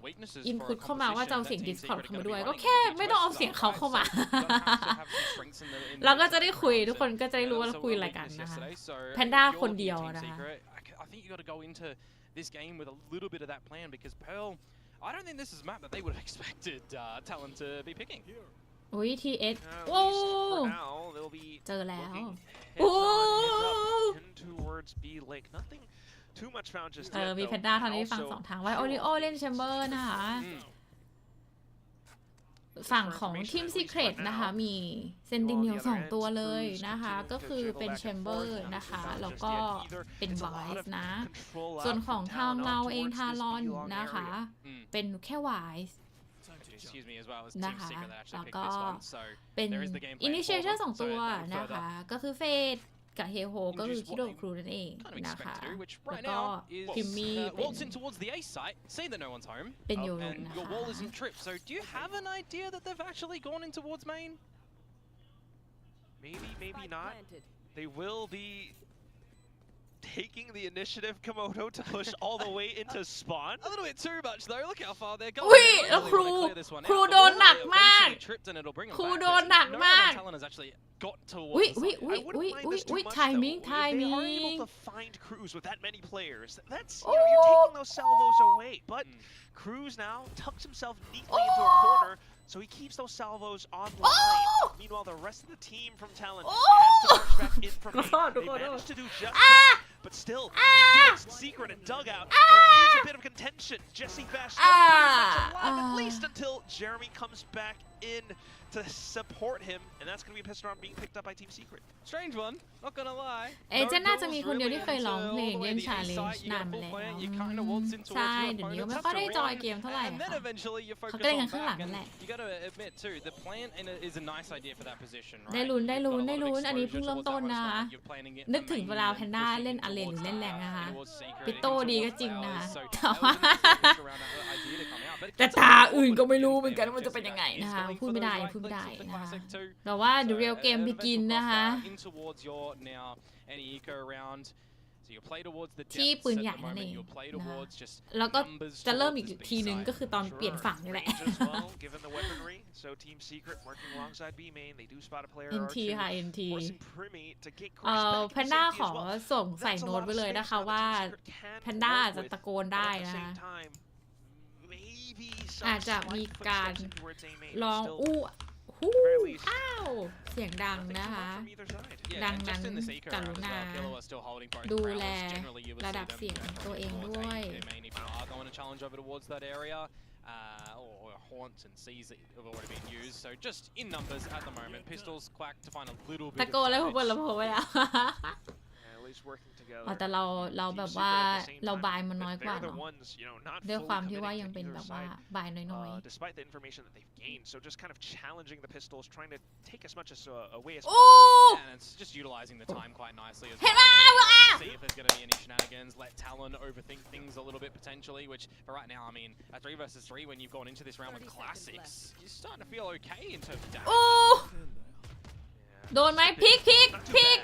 input เข้ามาว่าจะเอาเสียง Discord เข้ามาด้วยก็แค่ไม่ต้องเอาเสียงเขาเข้ามาเราก็จะได้คุยทุกคนก็จะได้รู้ว่าเราคุยอะไรกันนะคะแพนด้าคนเดียวนะคะ I don't think this is a map that they would have expected Talon to be picking. อุ้ย TS โอ้เจอแล้วโอ้มีแพนด้าทางนี้ฝั่ง2ทางไว้โอริโอเล่นแชมเบอร์นะคะฝั่งของทีม Secret นะคะมีเซนติเนล2ตัวเลยนะคะก็คือเป็นแชมเบอร์นะคะแล้วก็เป็นไวส์นะส่วนของทางเราเองทารอนนะคะเป็นแค่ไวส์นะคะแล้วก็เป็นอินิเชเตอร์2ตัวนะคะก็คือเฟดกับเฮโฮก็คือคิโดครูนั่นเองนะคะแล้วก็พิมมี่เป็นโยรุนนะคะ So do you have an idea that they've actually gone in towards main? Maybe not. They will be taking the initiative, Komodo, to push all the way into spawn. A little bit too much though. Look how far they're going. อุ้ยแล้วครูโดนหนักมากครูโดนหนักมาก got towards Wait, the wait, side. wait. I wouldn't mind this too much, timing, though. If they are timing. able to find Cruz with that many players, that's, you're taking those salvos away. But Cruz now tucks himself neatly into a corner, so he keeps those salvos online. Meanwhile, the rest of the team from Talon has to march back in from main. They managed to do just that, but still, Secret and Dugout, there is a bit of contention. Jesse Bash still pretty much alive, at least until Jeremy comes back in to support him, and that's going to be a pistol round being picked up by Team Secret. Strange one, not gonna lie. เอเจนต์น่าจะมีคนเดียวที่เคยร้องเพลงเล่นชาเลนจ์นานมาแล้วใช่เดี๋ยวนี้ก็ไม่ค่อยได้จอยเกมเท่าไหร่ And then ค่ะ eventually you focus เขาก็เล่นกัน on ข้างหลัง back, นั่น and แหละ you gotta admit too, the plan is a nice idea for that position, right? ได้ลุ้นได้ลุ้น You've got a ได้ lot of ลุ้นอันนี้เพิ่ง exposure เริ่มต้น towards นะ that คะ west side. You're planning it นึกถึง main เวลา and แพนด้า pushing เล่นอเลนหรือ towards เล่นแรงนะคะ towards Secret ปิโต้ into ดีก็ towards จริงนะ Flowers. So แต่ that ว่า was a nice push around that idea to come out, but it แต่ gets a ตา little อื่น awkward ก็ไม่ with รู้ the เหมือนกัน advantage ว่าจะเป็น Jesse ยังไง Bash นะคะ is going พูด for ไม่ the ได้ right พูดไม่ clicks ได้ with the นะคะ classic too. แต่ว่า The Real Game an Begin eventual นะคะ crossfire in towards your now any eco round. So you play towards the ที่ depths ปืน at ใหญ่ the นั่นเอ moment. ง You play นะคะ towards just แล้วก็ numbers จะเริ่ม towards อีก this ทีนึง B-side. ก็คือตอนเปลี่ยนฝั่งนี่แหละ Range as well, given the weaponry. So Team Secret working alongside B main. They do spot a player or NT two, ค่ะ NT forcing Primi to get Cruz back แพ into นด้า safety ขอ as well. ส่งใส่ That's a โน้ต lot ไว้ of เลย space นะคะ now ว่า that Team Secret can แพนด้า work อาจจะ with, ตะโกน but ได้ at the นะคะ same time, maybe อาจ some จะมี slight การ footsteps in towards A main. ร้อง Still อู้ฮู้ very least อ้าวเสียงดัง nothing นะ to คะ mark from either side. Yeah, ดัง and นั้น just in this eco ก round รุ as ณา well, Killer are still holding both ดู rounds. แล Generally, you would ระ see ดับ them เสียง pushing ตัวเอง towards ด้วย A main if you are going to challenge over towards that area. Or haunts and seas that have already been used. So just in numbers at the moment. Pistols quack to find a little ตะ bit โกน of แล้วผมเปิด damage. ลำโพงไว้แล้ว At least working together. แต่เราแบบว่าเราบายมันน้อยกว่า They're เนาะ the ones, you know, not ด้วย fully ความที่ว่า committing ยัง to เป็น either แบบว่า side. บายน้อย Despite the information that they've gained, so just kind of challenging the pistols, trying to take as much as away as ๆ โอ้ possible. And it's just utilizing the time quite nicely as เห็นไหม well. See if there's going to be any shenanigans. Let Talon overthink things a little bit potentially, which for right now, I mean, a 3 versus 3 when you've gone into this round with classics, you're starting to feel okay in terms of damage. โอ้โดนไหมพลิก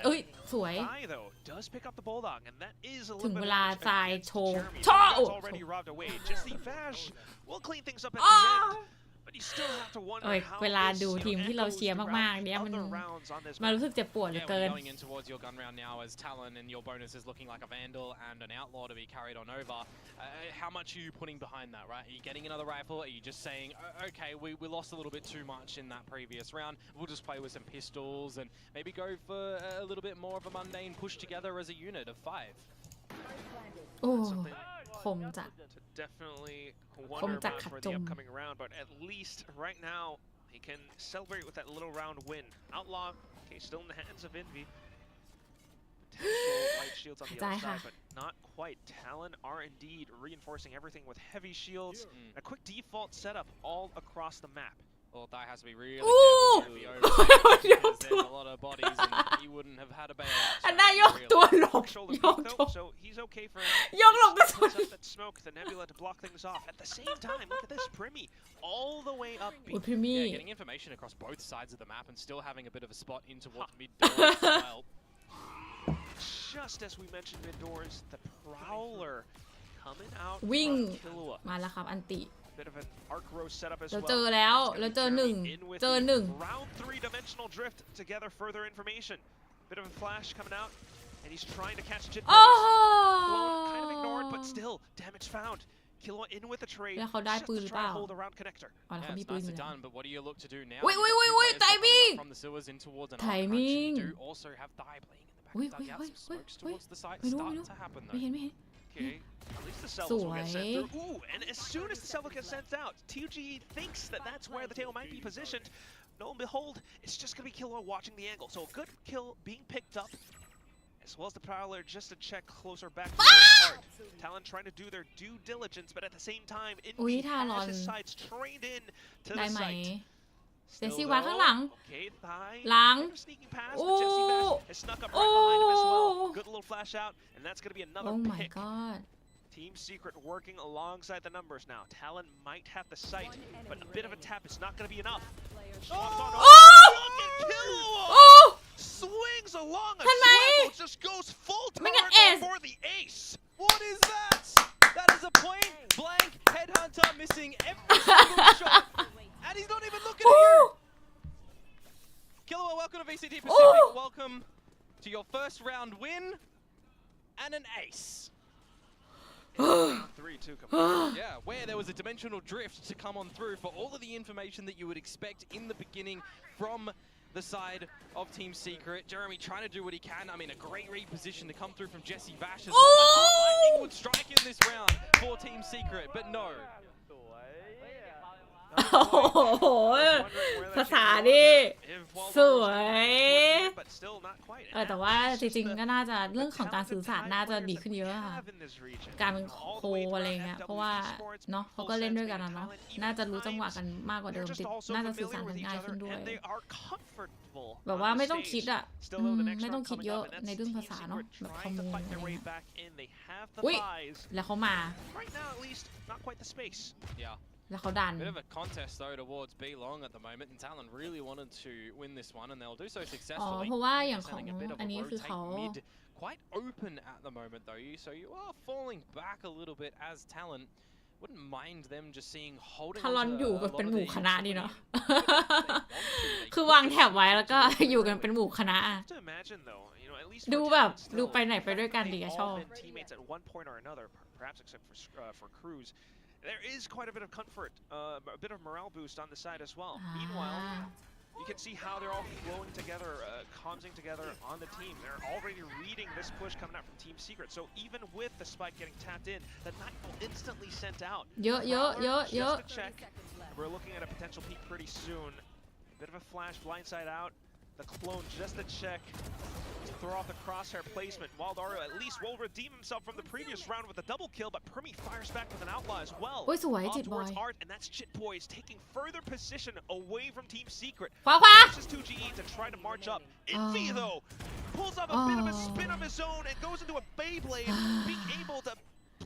เอ้ยสวย Thai, though, does pick up the bulldog, and that is a ถึ little ง bit เว of ลา damage ทราย against โชว์ Jeremy. โชว์ That's already robbed away. Just the Vash will clean things up at the อ้า end, but you still have to wonder โอ้ย how เวลา this, ดู you know, ทีมที่เรา echoes เชียร์ throughout มากๆเนี่ยมัน other rounds on this มัน map. รู้สึกเจ็บปวดเหลือ Yeah, เกิ when น you're going in towards your gun round now as Talon and your bonus is looking like a Vandal and an Outlaw to be carried on over, how much are you putting behind that, right? Are you getting another rifle? Are you just saying, okay, we lost a little bit too much in that previous round, we'll just play with some pistols and maybe go for a little bit more of a mundane push together as a unit of 5? โอ้ Something คมจัด to definitely wonder คมจัด about ขัด for จ the ม upcoming round, but at least right now he can celebrate with that little round win. Outlaw, okay, still in the hands of Envy. Potential light shields on the other side, but not quite. Talon are indeed reinforcing everything with heavy shields. A quick default setup all across the map. Well, Thai has to be really Ooh! careful to be over because there's a lot of bodies and he wouldn't have had a bailout. อันน่ายกตัวหลบ Shoulder ยก peek ตัว though, so he's okay for now. ยกหลบกระสุน Puts up that smoke, the nebula to block things off. At the same time, look at this, Primi all the way up B. โอ้ยพรีมี่ Yeah, getting information across both sides of the map and still having a bit of a spot in towards mid-door as well. Just as we mentioned indoors, the Prowler coming out วิ่ง from Killua. มาแล้วครับอันติ Bit of an arc row setup as เรา well. เจอแล้ว It's gonna เรา be เจอหนึ่ง Jeremy in with เจอ the หนึ่ง round 3-dimensional drift to gather further information. Bit of a flash coming out, and he's trying to catch Jit โอ้โห Blown, kind of ignored, but still damage found. Killua in with a trade แล้วเขาได้ just ปืน to หรือเป try ล่า to hold around connector. อ๋อแล้ว Yeah, เขามี it's ปืนอ nicely ยู่แล้ว done, but what do you look to do now? Wait, You've wait, got wait, two wait, players coming up timing! From the sewers in towards an Timing. You do also have Thai playing in the back. Wait, Dugout. wait, Some wait, smokes wait. towards the site ไม่รู้ starting ไม่รู้ to happen ไม่ though. เห็นไม่เห็น Okay, at least the salvos will get sent Sweet. through. Ooh, and as soon as the salvo gets sent out, TUG thinks that that's where the tail might be positioned. Lo and behold, it's just going to be Killua watching the angle. So a good kill being picked up, as well as the Prowler just to check closer back to the part. Talon trying to do their due diligence, but at the same time, อุ๊ย Envy ทารอน has his sights trained in to ได้ the ไหม site. เซ Still ซี่วางข้างหลัง though, okay, Thai หลัง kind of sneaking past, โอ้ but Jesse Bash has snuck up right behind him as well. โอ้ Good little flash out, and that's going to be another Oh my pick. god Team Secret working alongside the numbers now. Talon might have the sight, but a bit of a tap is not going to be enough. Oh! Oh! Swings along a ทันไหม swivel, just goes full ไม่งั้น turret ace for the ace. What is that? That is a point blank headhunter missing every single shot, and he's not even looking at you. Tequila, welcome to VCT Pacific. Welcome to your first round win and an ace. Round 3 too. Yeah, where there was a dimensional drift to come on through for all of the information that you would expect in the beginning from the side of Team Secret. Jeremy trying to do what he can. I mean, a great reposition to come through from Jesse Bash as well. Lightning would strike in this round for Team Secret, but no. โอ้โหภาษาดิสวยแต่ว่าจริงๆก็น่าจะเรื่องของการสื่อสารน่าจะดีขึ้นเยอะค่ะการเป็นโคอะไรเงี้ยเพราะว่าเนาะเขาก็เล่นด้วยกันนะเนาะน่าจะรู้จังหวะกันมากกว่าเดิมน่าจะสื่อสารกันง่ายขึ้นด้วยแบบว่าไม่ต้องคิดอะไม่ต้องคิดเยอะในเรื่องภาษาเนาะแบบคอมมูนอะไรเงี้ยอุ้ยแล้วเขามาแล้วเขาดัน Bit of a contest though towards B long at the moment, and Talon really wanted to win this one, and they'll do so successfully. เพราะว่าอย่างของอันนี้คือเขา quite open at the moment though, so you are falling back a little bit as Talon. Wouldn't mind them just seeing holding. ทารอนอยู่กันเป็นหมู่คณะดีเนาะ คือวางแถบไว้แล้วก็อยู่กันเป็นหมู่คณะดูแบบดูไปไหนไปด้วยกันดีอะชอบ There is quite a bit of comfort, a bit of morale boost on the side as well. Meanwhile, you can see how they're all flowing together, comsing together on the team. They're already reading this push coming out from Team Secret. So even with the spike getting tapped in, the Nightfall instantly sent out. Just a check. We're looking at a potential peak pretty soon. A bit of a flash, blindside out. The clone just a check to throw off the crosshair placement. Wild Ario at least will redeem himself from the previous round with a double kill, but Permi fires back with an outlaw as well. Off towards Art, and that's Chit Boys taking further position away from Team Secret. ขวา Pushes 2GE to try to march up. Envy though pulls off a bit of a spin of his own and goes into a Beyblade, being able to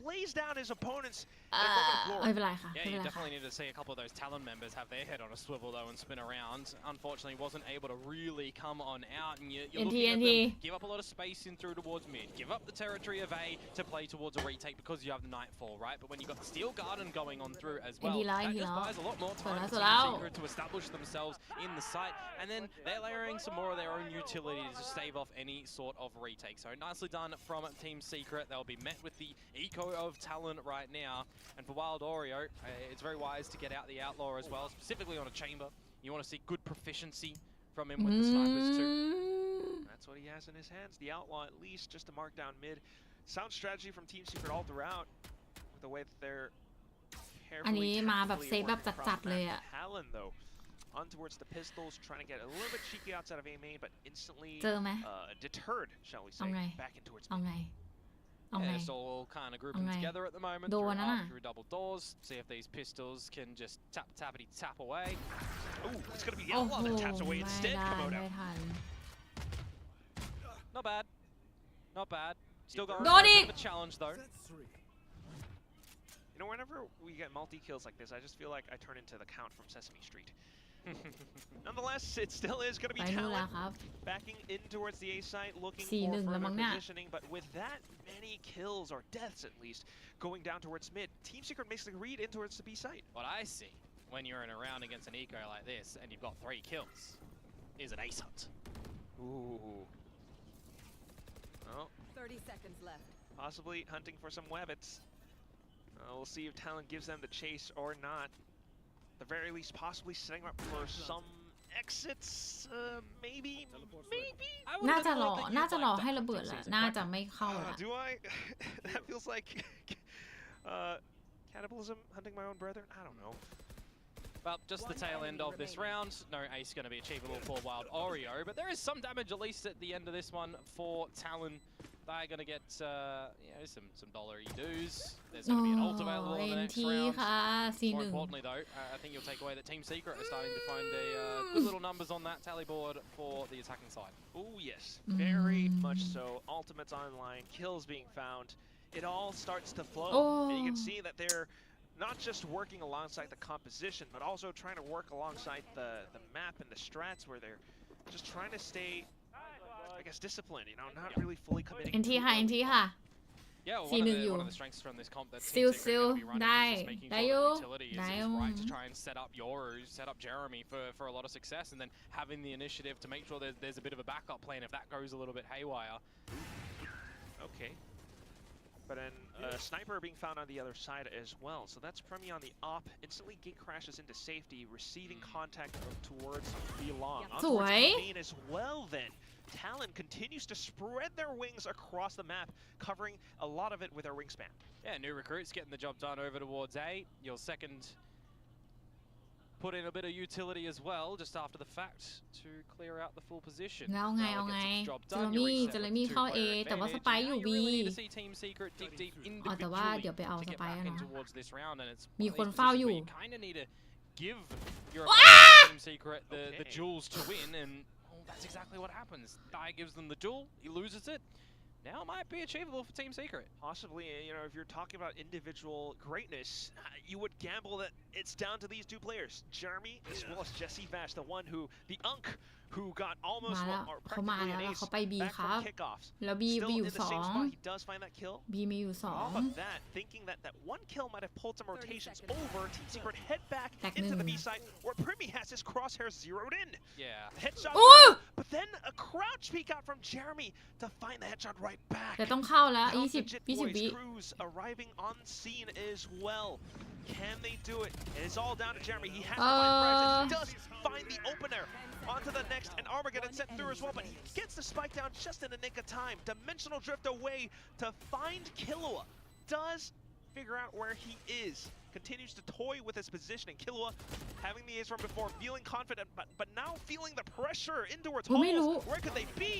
blaze down his opponents. ไม่เป็นไรค่ะ Yeah, you definitely need to see a couple of those Talon members have their head on a swivel though and spin around. Unfortunately, wasn't able to really come on out, and you're looking at them give up a lot of space in through towards mid, give up the territory of A to play towards a retake because you have the Nightfall, right? But when you've got the Steel Garden going on through as well, that just buys a lot more time for Team Secret to establish themselves in the site, and then they're layering some more of their own utility to stave off any sort of retake. So nicely done from Team Secret. They'll be met with the eco of Talon right now, and for Wild Oreo, it's very wise to get out the Outlaw as well, specifically on a chamber. You want to see good proficiency from him with the snipers too. That's what he has in his hands, the Outlaw at least, just to mark down mid. Sound strategy from Team Secret all throughout, with the way that they're carefully Talon though, on towards the pistols, trying to get a little bit cheeky outside of A main, but instantly deterred, shall we say, back in towards mid. Yeah, it's all kind of grouping together at the moment through double doors. See if these pistols can just tap away. Ooh, it's going to be the Outlaw that taps away instead. Komodo. Not bad. Not bad. Still got a challenge though. You know, whenever we get multi-kills like this, I just feel like I turn into the Count from Sesame Street. Nonetheless, it still is going to be Talon backing in towards the A site, looking for further positioning, but with that many kills, or deaths at least, going down towards mid, Team Secret basically read in towards the B site. What I see when you're in a round against an eco like this, and you've got 3 kills, is an ace hunt. Ooh. Well, 30 seconds left. Possibly hunting for some Webbits. We'll see if Talon gives them the chase or not. At the very least, possibly setting up for some exits, maybe. น่าจะรอให้ระเบิดแหละน่าจะไม่เข้าละ Do I? That feels like cannibalism, hunting my own brethren. I don't know. Well, just the tail end of this round. No ace going to be achievable for Wild Oreo, but there is some damage at least at the end of this one for Talon. They're going to get some dollary dues. There's going to be an ult available in the next round. More importantly though, I think you'll take away that Team Secret are starting to find good little numbers on that tally board for the attacking side. Oh yes, very much so. Ultimates online, kills being found. It all starts to flow. And you can see that they're not just working alongside the composition, but also trying to work alongside the map and the strats where they're just trying to stay, I guess, disciplined, you know, not really fully committing. NT ค่ะ NT ค่ะ Yeah, well, 4-1 อยู่ one of the strengths from this comp that Team Still, Secret are gonna be running ได้ is just making ได้ sure อยู่ that utility is right to try and set up Yoru, set up Jeremy for a lot of success, and then having the initiative to make sure there's a bit of a backup plan if that goes a little bit haywire. Okay. But then Sniper being found on the other side as well. So that's Premi on the op. Instantly gate crashes into safety, receiving contact towards Belong.สวย Main as well then. Talon continues to spread their wings across the map, covering a lot of it with their wingspan. Yeah, new recruits getting the job done over towards A. Your second put in a bit of utility as well, just after the fact, to clear out the full position. แล้วไง Now เอา it ไง gets its job เจอ done. มี่ You reset เจอ with มี่ the เข้า A two-player แต่ว่า advantage, สไปร์ and อยู่ now B you really need to see Team Secret dig deep แต่ว่า individually เดี๋ยวไปเอา to ส get ไปร์ back นะ in towards this round, and it's มี one of คน these เฝ้า positions อยู่ where you kind of need to give your opponent, Team Secret the jewels to win, and that's exactly what happens. Dai gives them the jewel, he loses it. Now it might be achievable for Team Secret. Possibly, you know, if you're talking about individual greatness, you would gamble that it's down to these two players, Jeremy as well as Jesse Vash, the one who, the Unk, who got almost มาแล้ว or เขามา practically แล้ an ว ace เขาไป B back ครั from บ kickoffs. แล้ว B Still อยู่ in the สอ same ง spot, he does find that kill. B มีอยู่สอง Off of that, thinking that one kill might have pulled some rotations over, Team Secret head back into the B side, where Primi has his crosshairs zeroed in. Yeah. Headshot, but then a crouch peek out from Jeremy to find the headshot right back. แต่ต้องเข้าแล้ว How's the 20 Jit 20 วิ Boys crews arriving on scene as well. Can they do it? It's all down to Jeremy. He has to find frags, and he does find the opener. Onto the next, and Armageddon sent through as well, but he gets the spike down just in the nick of time. Dimensional drift away to find Killua. Does figure out where he is. Continues to toy with his positioning. Killua having the ace from before, feeling confident, but now feeling the pressure in towards Halls. Where could they be?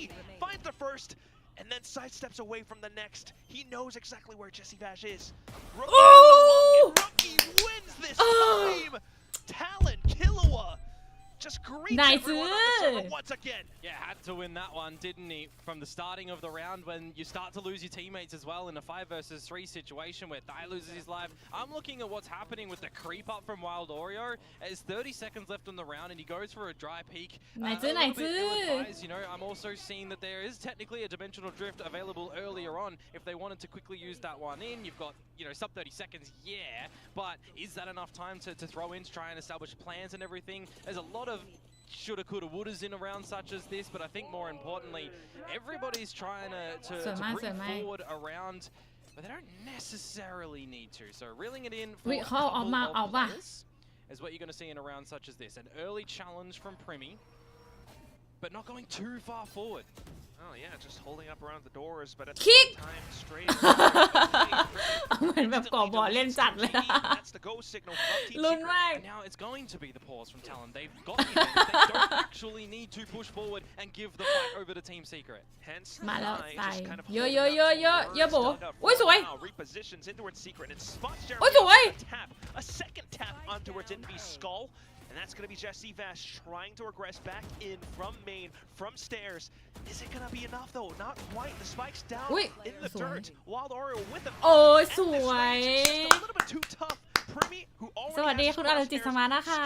Finds the first, and then sidesteps away from the next. He knows exactly where Jesse Vash is. Rookie wins this time! Talon, Killua, just greets everyone on the server once again. Yeah, had to win that one, didn't he? From the starting of the round, when you start to lose your teammates as well in a 5 versus 3 situation where Dai loses his life. I'm looking at what's happening with the creep up from Wild Oreo. There's 30 seconds left on the round, and he goes for a dry peek. You know, I'm also seeing that there is technically a dimensional drift available earlier on if they wanted to quickly use that one in. You've got, you know, sub 30 seconds, yeah, but is that enough time to throw in to try and establish plans and everything? There's a lot of shoulda, coulda, wouldas in a round such as this, but I think more importantly, everybody's trying to bring forward a round, but they don't necessarily need to. So reeling it in for a couple of players is what you're going to see in a round such as this. An early challenge from Primi, but not going too far forward. Oh yeah, just holding up around the doors, but at the Kick! same time, straight. เหมือนแบบก่อบอลเล่นจัดเลย That's the go signal from Team ลุ้น Secret. มาก And now it's going to be the pause from Talon. They've got the advantage. They don't actually need to push forward and give the fight over to Team Secret. Hence, มาแล้ว Dai ใส่ just kind of เยอะ holding เยอะ up เยอะเยอะเยอะโบ dug up อุ้ยสวย now, repositions into its Secret and spots โอ้ย Jeremy สวย with a tap, a second tap onto its enemy skull. And that's going to be Jesse Vash trying to regress back in from main, from stairs. Is it going to be enough though? Not quite. The spike's down in the dirt. Wild Oreo with him. โอ้ยสวย Just a little bit too tough. Primi, who สวัส already ดี has คุณอรจิตสมานะคะ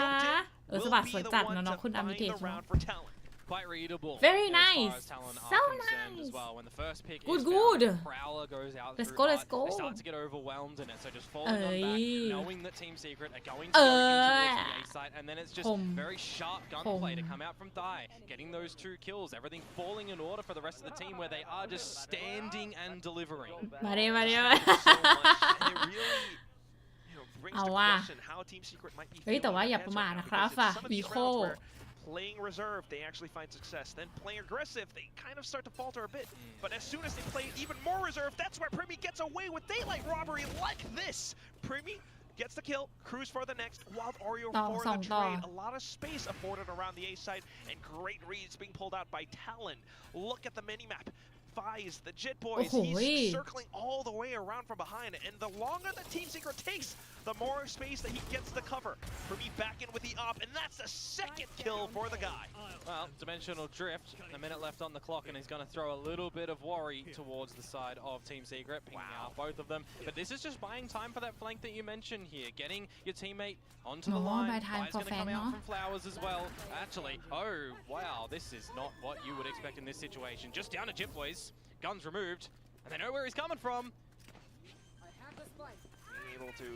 scoped in, สวัสดีสวยจัดเนาะคุณอมิเท the ช round for Talon. Quite readable. Very as far nice. as Talon are So concerned nice. As well. When the first pick Good, is good. down, Prowler goes out. Let's through go, let's hard. go. They start to get overwhelmed in it, so just falling on back, knowing that Team Secret are going to go into the A site, and then it's just very sharp gunplay to come out from Dai, getting those 2 kills, everything falling in order for the rest of the team where they are just standing and delivering. มาเร็วมาเร็ว So much, and it really, you know, brings to question how Team Secret might be เฮ้ยแต่ feeling ว่าอย่า the ประ edge มาท right now, นะครับ because ฝ่า it's some of วี these โค rounds where playing reserve, they actually find success. Then playing aggressive, they kind of start to falter a bit. But as soon as they play even more reserve, that's where Primi gets away with daylight robbery like this. Primi gets the kill, Cruz for the next, Wild Oreo for the trade. A lot of space afforded around the A side, and great reads being pulled out by Talon. Look at the mini-map. Fies, the Jit Boys, he's circling all the way around from behind, and the longer that Team Secret takes, the more space that he gets to cover. Primi back in with the op, and that's the second kill for the guy. Well, dimensional drift, a minute left on the clock, and he's going to throw a little bit of worry towards the side of Team Secret, picking out both of them. But this is just buying time for that flank that you mentioned here, getting your teammate onto the line. Guy's going to come out from Flowers as well. Actually, oh, wow, this is not what you would expect in this situation. Just down to Jit Boys, guns removed, and they know where he's coming from. able to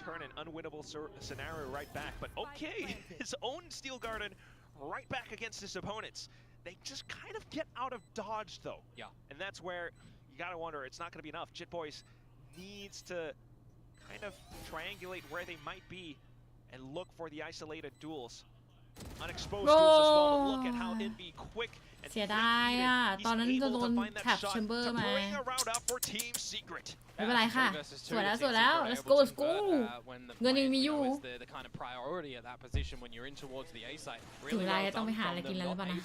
turn an unwinnable scenario right back. But okay, his own Steel Garden right back against his opponents. They just kind of get out of dodge though. Yeah. And that's where you gotta wonder, it's not gonna be enough. Jit Boys needs to kind of triangulate where they might be and look for the isolated duels. Unexposed duels as well, but look at how Envy quick and เสียดายอ่ะตอนนั้นจะโดนแท็บแชมเบอร์มา bring a round up for Team Secret. ไม่เป็นไรค่ะสวยแล้ว let's go เงินยังมีอยู่ the kind of priority at that position when you're in towards the A site. ถึงเวลาจะต้องไปหาอะไรกินแล้วหรือเปล่านะ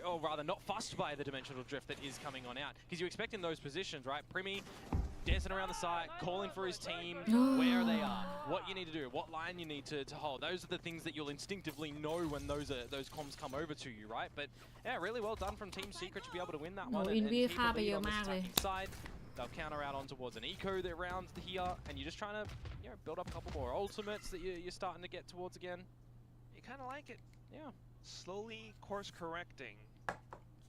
or rather not fussed by the dimensional drift that is coming on out, because you expect in those positions, right? Primi dancing around the site, calling for his team, where they are, what you need to do, what line you need to hold. Those are the things that you'll instinctively know when those comms come over to you, right? But yeah, really well done from Team Secret to be able to win that one. And keep the lead on this attacking side. They'll counter out on towards an eco that rounds here, and you're just trying to build up a couple more ultimates that you're starting to get towards again. You kind of like it. Yeah. Slowly course correcting.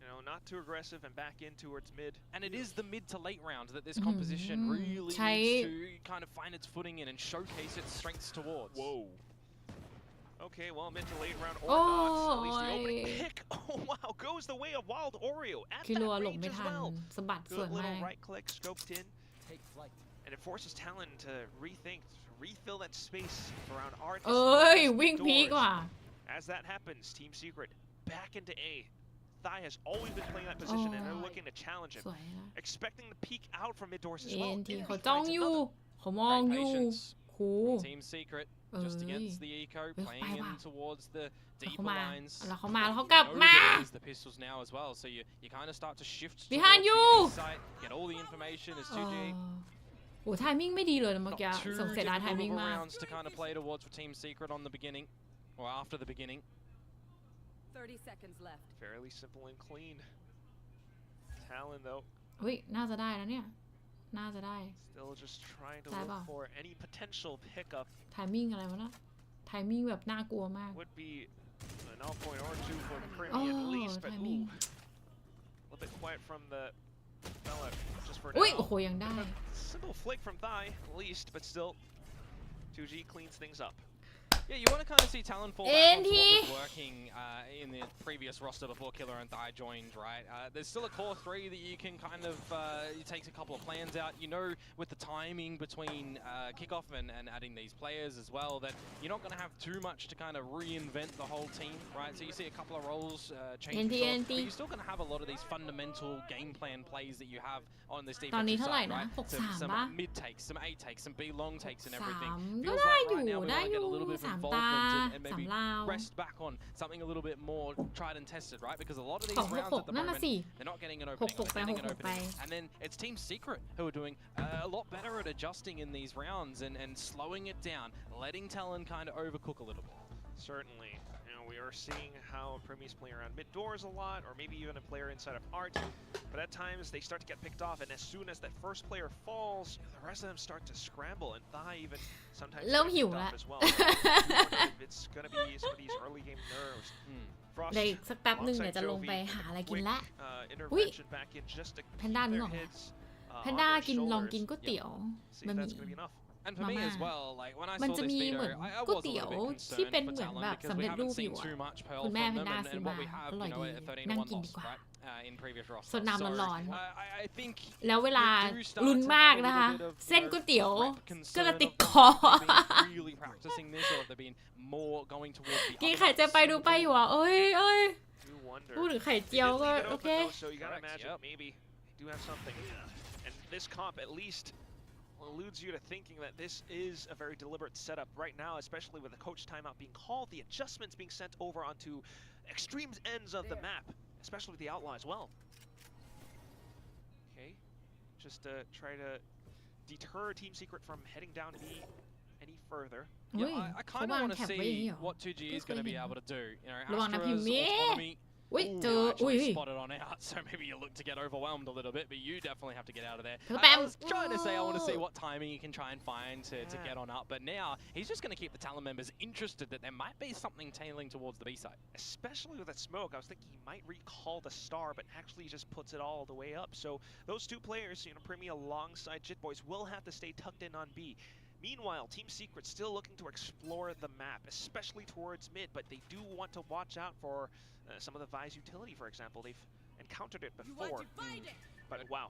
You know, not too aggressive and back in towards mid. And it is the mid to late round that this composition really needs to kind of find its footing in and showcase its strengths towards. Whoa. Okay, well, mid to late round or not. At least the opening pick. Oh, wow. Goes the way of Wild Oreo at คิรัว that หลง range ไม่ as ทัน well. สะบัดสวย Good มา little ก right click, scoped in. And it forces Talon to rethink, refill that space around R. เอ้ยวิ่งพีกว่ะ As that happens, Team Secret back into A. Thai has always been playing that position and they're looking to challenge him. สวยนะ Expecting to peek out from mid doors as เอ็ well. นทีเขาจ้องอยู่เขามองอยู่คู Team Secret just against the eco, playing in towards the แล้ว deeper เขามา lines. แล้วเขามาแล้วเขากลับ Know มา that it is the pistols now as well, so you kind of start to shift Behind towards you! the A site, get all the information as เอ 2G. โอ้ไทมิ่งไม่ดีเลยนะเมื่อ Not กี้ too ส่งเสียดายไท difficult มิ่ง of a มาก rounds to kind of play towards for Team Secret on the beginning, or after the beginning. 30 seconds left. Fairly simple and clean. Talon though, เฮ้ยน่าจะได้นะเนี่ยน่าจะได้ still just trying to Dive look off. for any potential pickup. ไทมิ่งอะไรวะเนาะไทมิ่งแบบน่ากลัวมาก Would be an all point or two for Primi Oh, at least, but timing. ooh, a little bit quiet from the fella just for อุ้ย now. โอ้โหยังได้ Simple flick from Thai, at least, but still, 2G cleans things up. Yeah, you want to kind of see Talon fall back onto NT. what was working in the previous roster before Killer and Thai joined, right? There's still a core 3 that you can kind of, it takes a couple of plans out. You know, with the timing between kickoff and adding these players as well, that you're not going to have too much to kind of reinvent the whole team, right? So you see a couple of roles change, NT, for sure, NT. but you're still going to have a lot of these fundamental game plan plays that you have on this ตอนนี้ defensive เท่าไหร่ side, นะ right? 63 Some ป่ะ mid takes, some A takes, some B long takes and everything. 63ก็ Feels ได้ like อยู่ right now we ได้ want อ to ยู่ get a little bit of สามตา involvement and สาม maybe ลาว rest back on something a little bit more tried and tested, right? Because a lot of ข these อง rounds at the นั่นน่ะ moment, สิ they're not getting an หก opening, ไป they're getting an หกไป opening. And then it's Team Secret who are doing a lot better at adjusting in these rounds and slowing it down, letting Talon kind of overcook a little bit. Certainly. You know, we are seeing how Primi's playing around mid doors a lot, or maybe even a player inside of Art. But at times they start to get picked off, and as soon as that first player falls, the rest of them start to scramble, and Thai even sometimes เริ่ม get หิว picked แล้ว off as well. I wonder if it's gonna be some of these early game nerves. Frost เดี๋ยวอีกสักแป๊บหนึ่งเดี๋ยวจะลงไปหาอะไรกินละ intervention back in just to keep Panda their นึกออกไหม heads แพนด้ากินลองกินก๋วยเตี๋ยว see บะ if หมี่ that's gonna be enough. And for me as Mama. well, like when I มัน saw จะ this มี video, เหมือน I ก๋วย was a เตี๋ยว little bit ที่เป็น concerned เห for มือน Talon แบบ because สำ we เร็จรูป haven't อยู่ seen อะ too much pearl คุณแม่ from แพน them ด้า and ซื้อ what มา we have, อร่อย you know, ดี at นั่ง 31 กิน one ดีกว่า loss, right? In previous rosters. สดน้ำ So, ร้อน I think ๆแล้วเวลา we do start ลุ้น to มาก have a นะคะ little bit of, เส้นก๋วยเตี๋ยว concern ก็จะ of ติด them คอ been really practicing this or if they've been more going towards the กิน other ไข่เจียวไป side. ดูไปอยู่อ่ะเอ้ย Do wonder. พูดถึงไข่เจี They ยว did ก็ leave it โอ open เค though, so you gotta Correct, imagine yep. maybe they do have something. And this comp at least alludes you to thinking that this is a very deliberate setup right now, especially with the coach timeout being called, the adjustments being sent over onto extreme ends of the map, especially with the outlaw as well. Okay, just to try to deter Team Secret from heading down B any further. เฮ้ย Yeah, I เขา kind วา of ง want แท็ to บไว้อย่าง see นี้เหรอ what 2G is going to be able to do. You know, ระวังนะ Astra's พิมพ์ autonomy Actually spotted on out, so maybe you look to get overwhelmed a little bit, but you definitely have to get out of there. I was trying to say I want to see what timing you can try and find to get on up, but now he's just going to keep the Talon members interested that there might be something tailing towards the B side. Especially with that smoke, I was thinking he might recall the star, but actually just puts it all the way up. So those two players, Primi alongside JitBoys, will have to stay tucked in on B. Meanwhile, Team Secret still looking to explore the map, especially towards mid, but they do want to watch out for some of the Vi's utility, for example. They've encountered it before, but wow.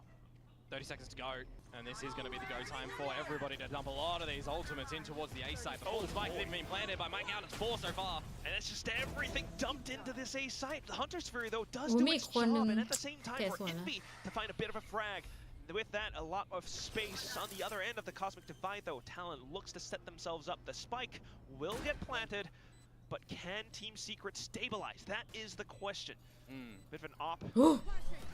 30 seconds to go, and this is going to be the go time for everybody to dump a lot of these ultimates in towards the A site. The full spike they've been planted by Mike out. It's 4 so far. And it's just everything dumped into this A site. The Hunter's Fury, though, does do its job, and at the same time, for Envy to find a bit of a frag. With that, a lot of space on the other end of the Cosmic Divide, though. Talon looks to set themselves up. The spike will get planted, but can Team Secret stabilize? That is the question. Bit of an op.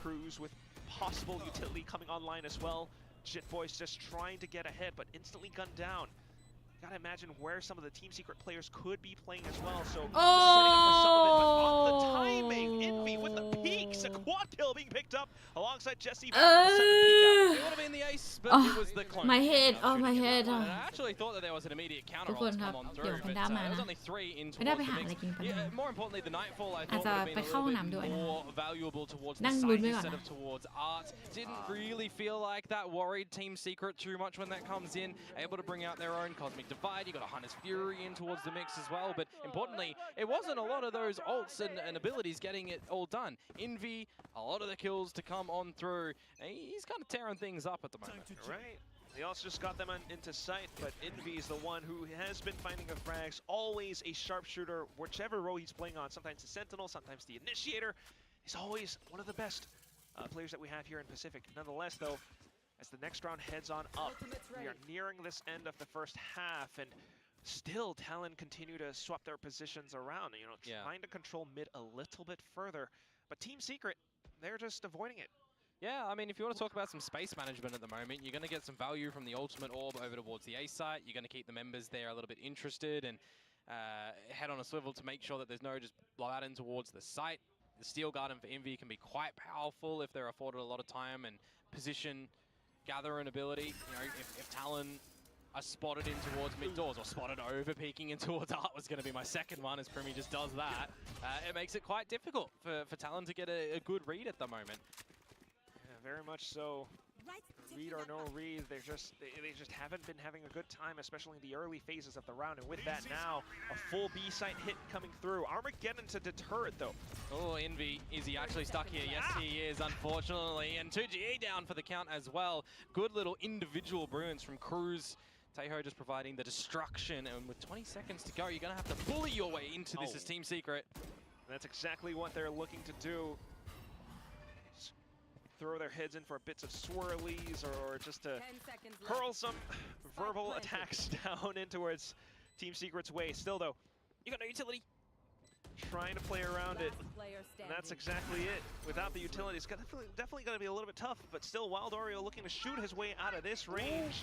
Cruise with possible utility coming online as well. JitBoys just trying to get ahead, but instantly gunned down. Gotta imagine where some of the Team Secret players could be playing as well, so setting up for some of it, but off the timing, Envy with the peaks, a quad kill being picked up alongside Jesse. It would have been the ace, but it was the clone. My head, my head. I actually thought that there was an immediate counter ult to come on through, but there was only 3 in towards the mix. More importantly, the Nightfall I thought would have been a little bit more valuable towards the site instead of towards Art. Didn't really feel like that worried Team Secret too much when that comes in, able to bring out their own Cosmic Divide. You got a Hunter's Fury in towards the mix as well, but importantly, it wasn't a lot of those ults and abilities getting it all done. Envy, a lot of the kills to come on through. He's kind of tearing things up at the moment. Right. They also just got them into sight, but Envy is the one who has been finding the frags, always a sharpshooter, whichever role he's playing on. Sometimes the Sentinel, sometimes the Initiator. He's always one of the best players that we have here in Pacific. Nonetheless, though, as the next round heads on up, we are nearing this end of the first half, and still Talon continue to swap their positions around, trying to control mid a little bit further. But Team Secret, they're just avoiding it. Yeah, I mean, if you want to talk about some space management at the moment, you're going to get some value from the ultimate orb over towards the A site. You're going to keep the members there a little bit interested and head on a swivel to make sure that there's no just blowout in towards the site. The Steel Garden for Envy can be quite powerful if they're afforded a lot of time and position gather an ability. If Talon are spotted in towards mid doors or spotted over peeking in towards Art was going to be my second one as Primi just does that. It makes it quite difficult for Talon to get a good read at the moment. Yeah, very much so. Read or no read, they just haven't been having a good time, especially in the early phases of the round. And with that now, a full B site hit coming through. Armageddon to deter it though. Oh, Envy, is he actually stuck here? Yes, he is, unfortunately. And 2GE down for the count as well. Good little individual brilliance from Cruz. Tejo just providing the destruction, and with 20 seconds to go, you're going to have to bully your way into this as Team Secret. That's exactly what they're looking to do. Throw their heads in for bits of swirlies or just to hurl some verbal attacks down in towards Team Secret's way. Still though, you got no utility. Trying to play around it, and that's exactly it. Without the utility, it's definitely going to be a little bit tough, but still Wild Oreo looking to shoot his way out of this range.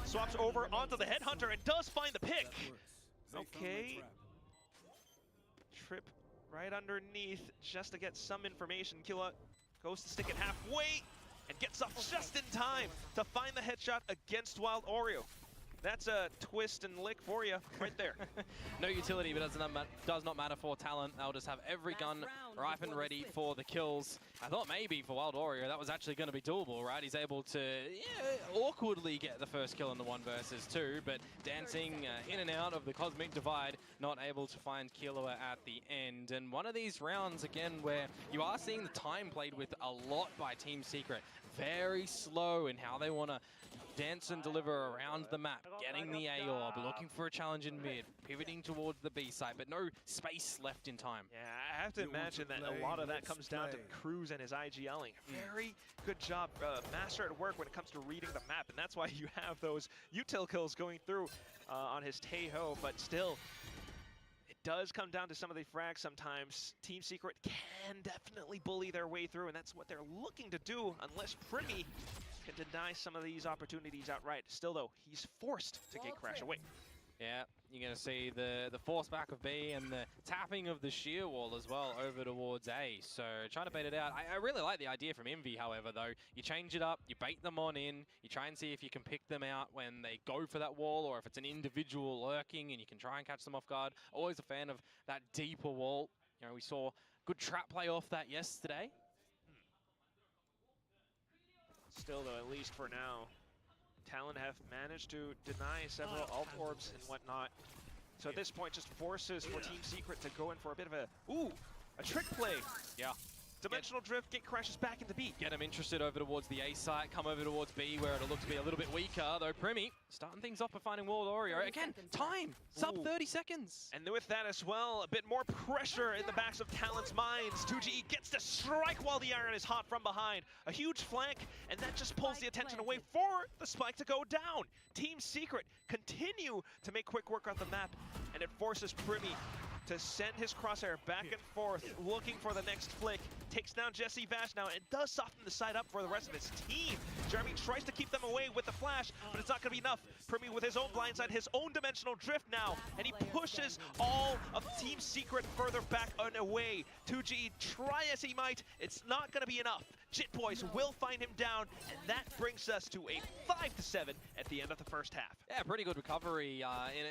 Swaps over onto the Headhunter and does find the pick. Okay. Trip right underneath just to get some information. Killa goes to stick it halfway and gets up just in time to find the headshot against Wild Oreo. That's a twist and lick for you right there. No utility, but does not matter for Talent. They'll just have every gun ripe and ready for the kills. I thought maybe for Wild Oreo that was actually going to be doable, right? He's able to awkwardly get the first kill in the 1 versus 2, but dancing in and out of the Cosmic Divide, not able to find Killua at the end. And one of these rounds, again, where you are seeing the time played with a lot by Team Secret. Very slow in how they want to dance and deliver around the map, getting the A orb, looking for a challenge in mid, pivoting towards the B side, but no space left in time. Yeah, I have to imagine that a lot of that comes down to Cruz and his IGLing. Very good job, master at work when it comes to reading the map, and that's why you have those util kills going through on his Tejo, but still, it does come down to some of the frags sometimes. Team Secret can definitely bully their way through, and that's what they're looking to do, unless Primi can deny some of these opportunities outright. Still though, he's forced to gate crash away. Yeah, you're going to see the force back of B and the tapping of the shear wall as well over towards A. So trying to bait it out. I really like the idea from Envy, however, though. You change it up, you bait them on in, you try and see if you can pick them out when they go for that wall or if it's an individual lurking and you can try and catch them off guard. Always a fan of that deeper wall. You know, we saw good trap play off that yesterday. Still, though, at least for now, Talon have managed to deny several alt orbs and whatnot. So at this point, just forces for Team Secret to go in for a bit of a trick play. Yeah. Dimensional drift, gate crashes back into B. Get him interested over towards the A site, come over towards B where it'll look to be a little bit weaker, though Primi starting things off by finding Wall Oreo. Again, time, sub 30 seconds. And with that as well, a bit more pressure in the backs of Talon's minds. 2GE gets to strike while the iron is hot from behind. A huge flank, and that just pulls the attention away for the spike to go down. Team Secret continue to make quick work of the map, and it forces Primi to send his crosshair back and forth, looking for the next flick. Takes down Jesse Vash now and does soften the side up for the rest of his team. Jeremy tries to keep them away with the flash, but it's not going to be enough. Primi with his own blindside, his own dimensional drift now, and he pushes all of Team Secret further back and away. 2G, try as he might, it's not going to be enough. Jit Boys will find him down, and that brings us to a 5-7 at the end of the first half. Yeah, pretty good recovery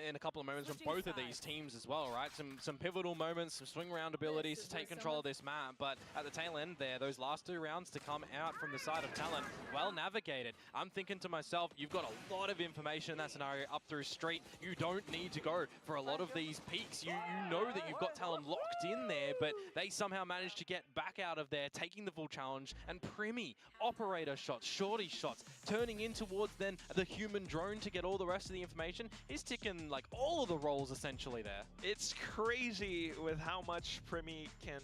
in a couple of moments from both of these teams as well, right? Some pivotal moments, some swing round abilities to take control of this map, but at the tail end there, those last 2 rounds to come out from the side of Talon, well navigated. I'm thinking to myself, you've got a lot of information in that scenario up through street. You don't need to go for a lot of these peaks. You know that you've got Talon locked in there, but they somehow managed to get back out of there, taking the full challenge, and Primi, operator shots, shorty shots, turning in towards then the human drone to get all the rest of the information. He's ticking like all of the roles essentially there. It's crazy with how much Primi can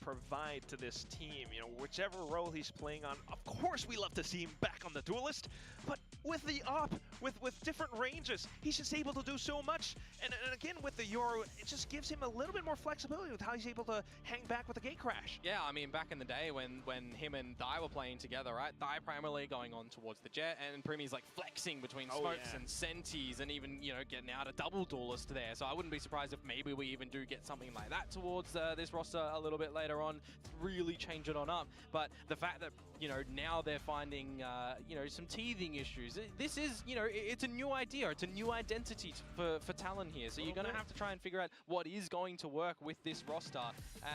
provide to this team. You know, whichever role he's playing on, of course we love to see him back on the Duelist, but with the op, with different ranges, he's just able to do so much. And again, with the Euro, it just gives him a little bit more flexibility with how he's able to hang back with the gate crash. Yeah, I mean, back in the day when him and Dai were playing together, right? Dai primarily going on towards the Jet, and Primi's like flexing between smokes and sentis, and even, you know, getting out a double Duelist there. So I wouldn't be surprised if maybe we even do get something like that towards this roster a little bit later on, really change it on up. But the fact that, you know, now they're finding, you know, some teething issues. This is, you know, it's a new idea. It's a new identity for Talon here. So you're going to have to try and figure out what is going to work with this roster.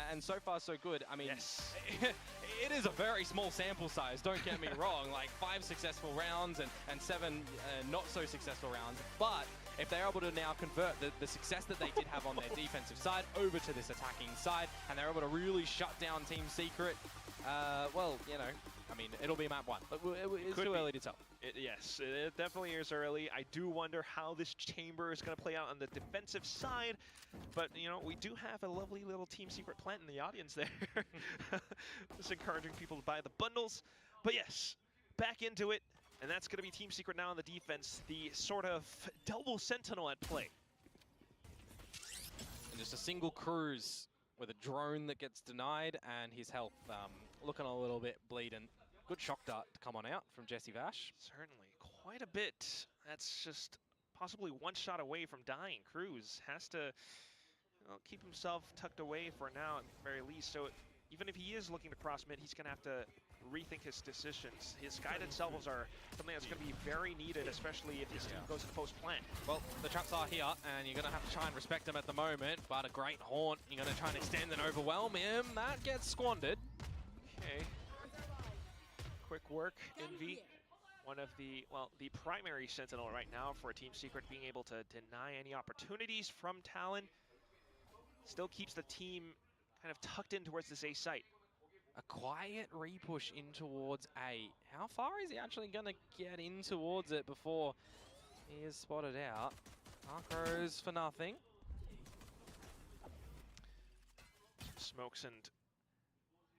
And so far, so good. I mean, yes. It is a very small sample size, don't get me wrong. Like 5 successful rounds and 7 not so successful rounds. But if they're able to now convert the success that they did have on their defensive side over to this attacking side, and they're able to really shut down Team Secret, well, you know, I mean, it'll be map 1. But it's too early to tell. Yes, it definitely is early. I do wonder how this chamber is going to play out on the defensive side. But, you know, we do have a lovely little Team Secret plant in the audience there. Just encouraging people to buy the bundles. But yes, back into it. And that's going to be Team Secret now on the defense. The sort of double sentinel at play. And just a single cruise with a drone that gets denied and his health looking a little bit bleeding. Good shock dart to come on out from Jesse Vash. Certainly, quite a bit. That's just possibly one shot away from dying. Cruz has to keep himself tucked away for now at the very least. So even if he is looking to cross mid, he's going to have to rethink his decisions. His guided salvos are something that's going to be very needed, especially if his team goes to post plant. Well, the traps are here, and you're going to have to try and respect them at the moment, but a great haunt. You're going to try and extend and overwhelm him. That gets squandered. Okay. Quick work, Envy. One of the, well, the primary sentinel right now for Team Secret, being able to deny any opportunities from Talon. Still keeps the team kind of tucked in towards this A site. A quiet repush in towards A. How far is he actually going to get in towards it before he is spotted out? Arcros for nothing. Smokes and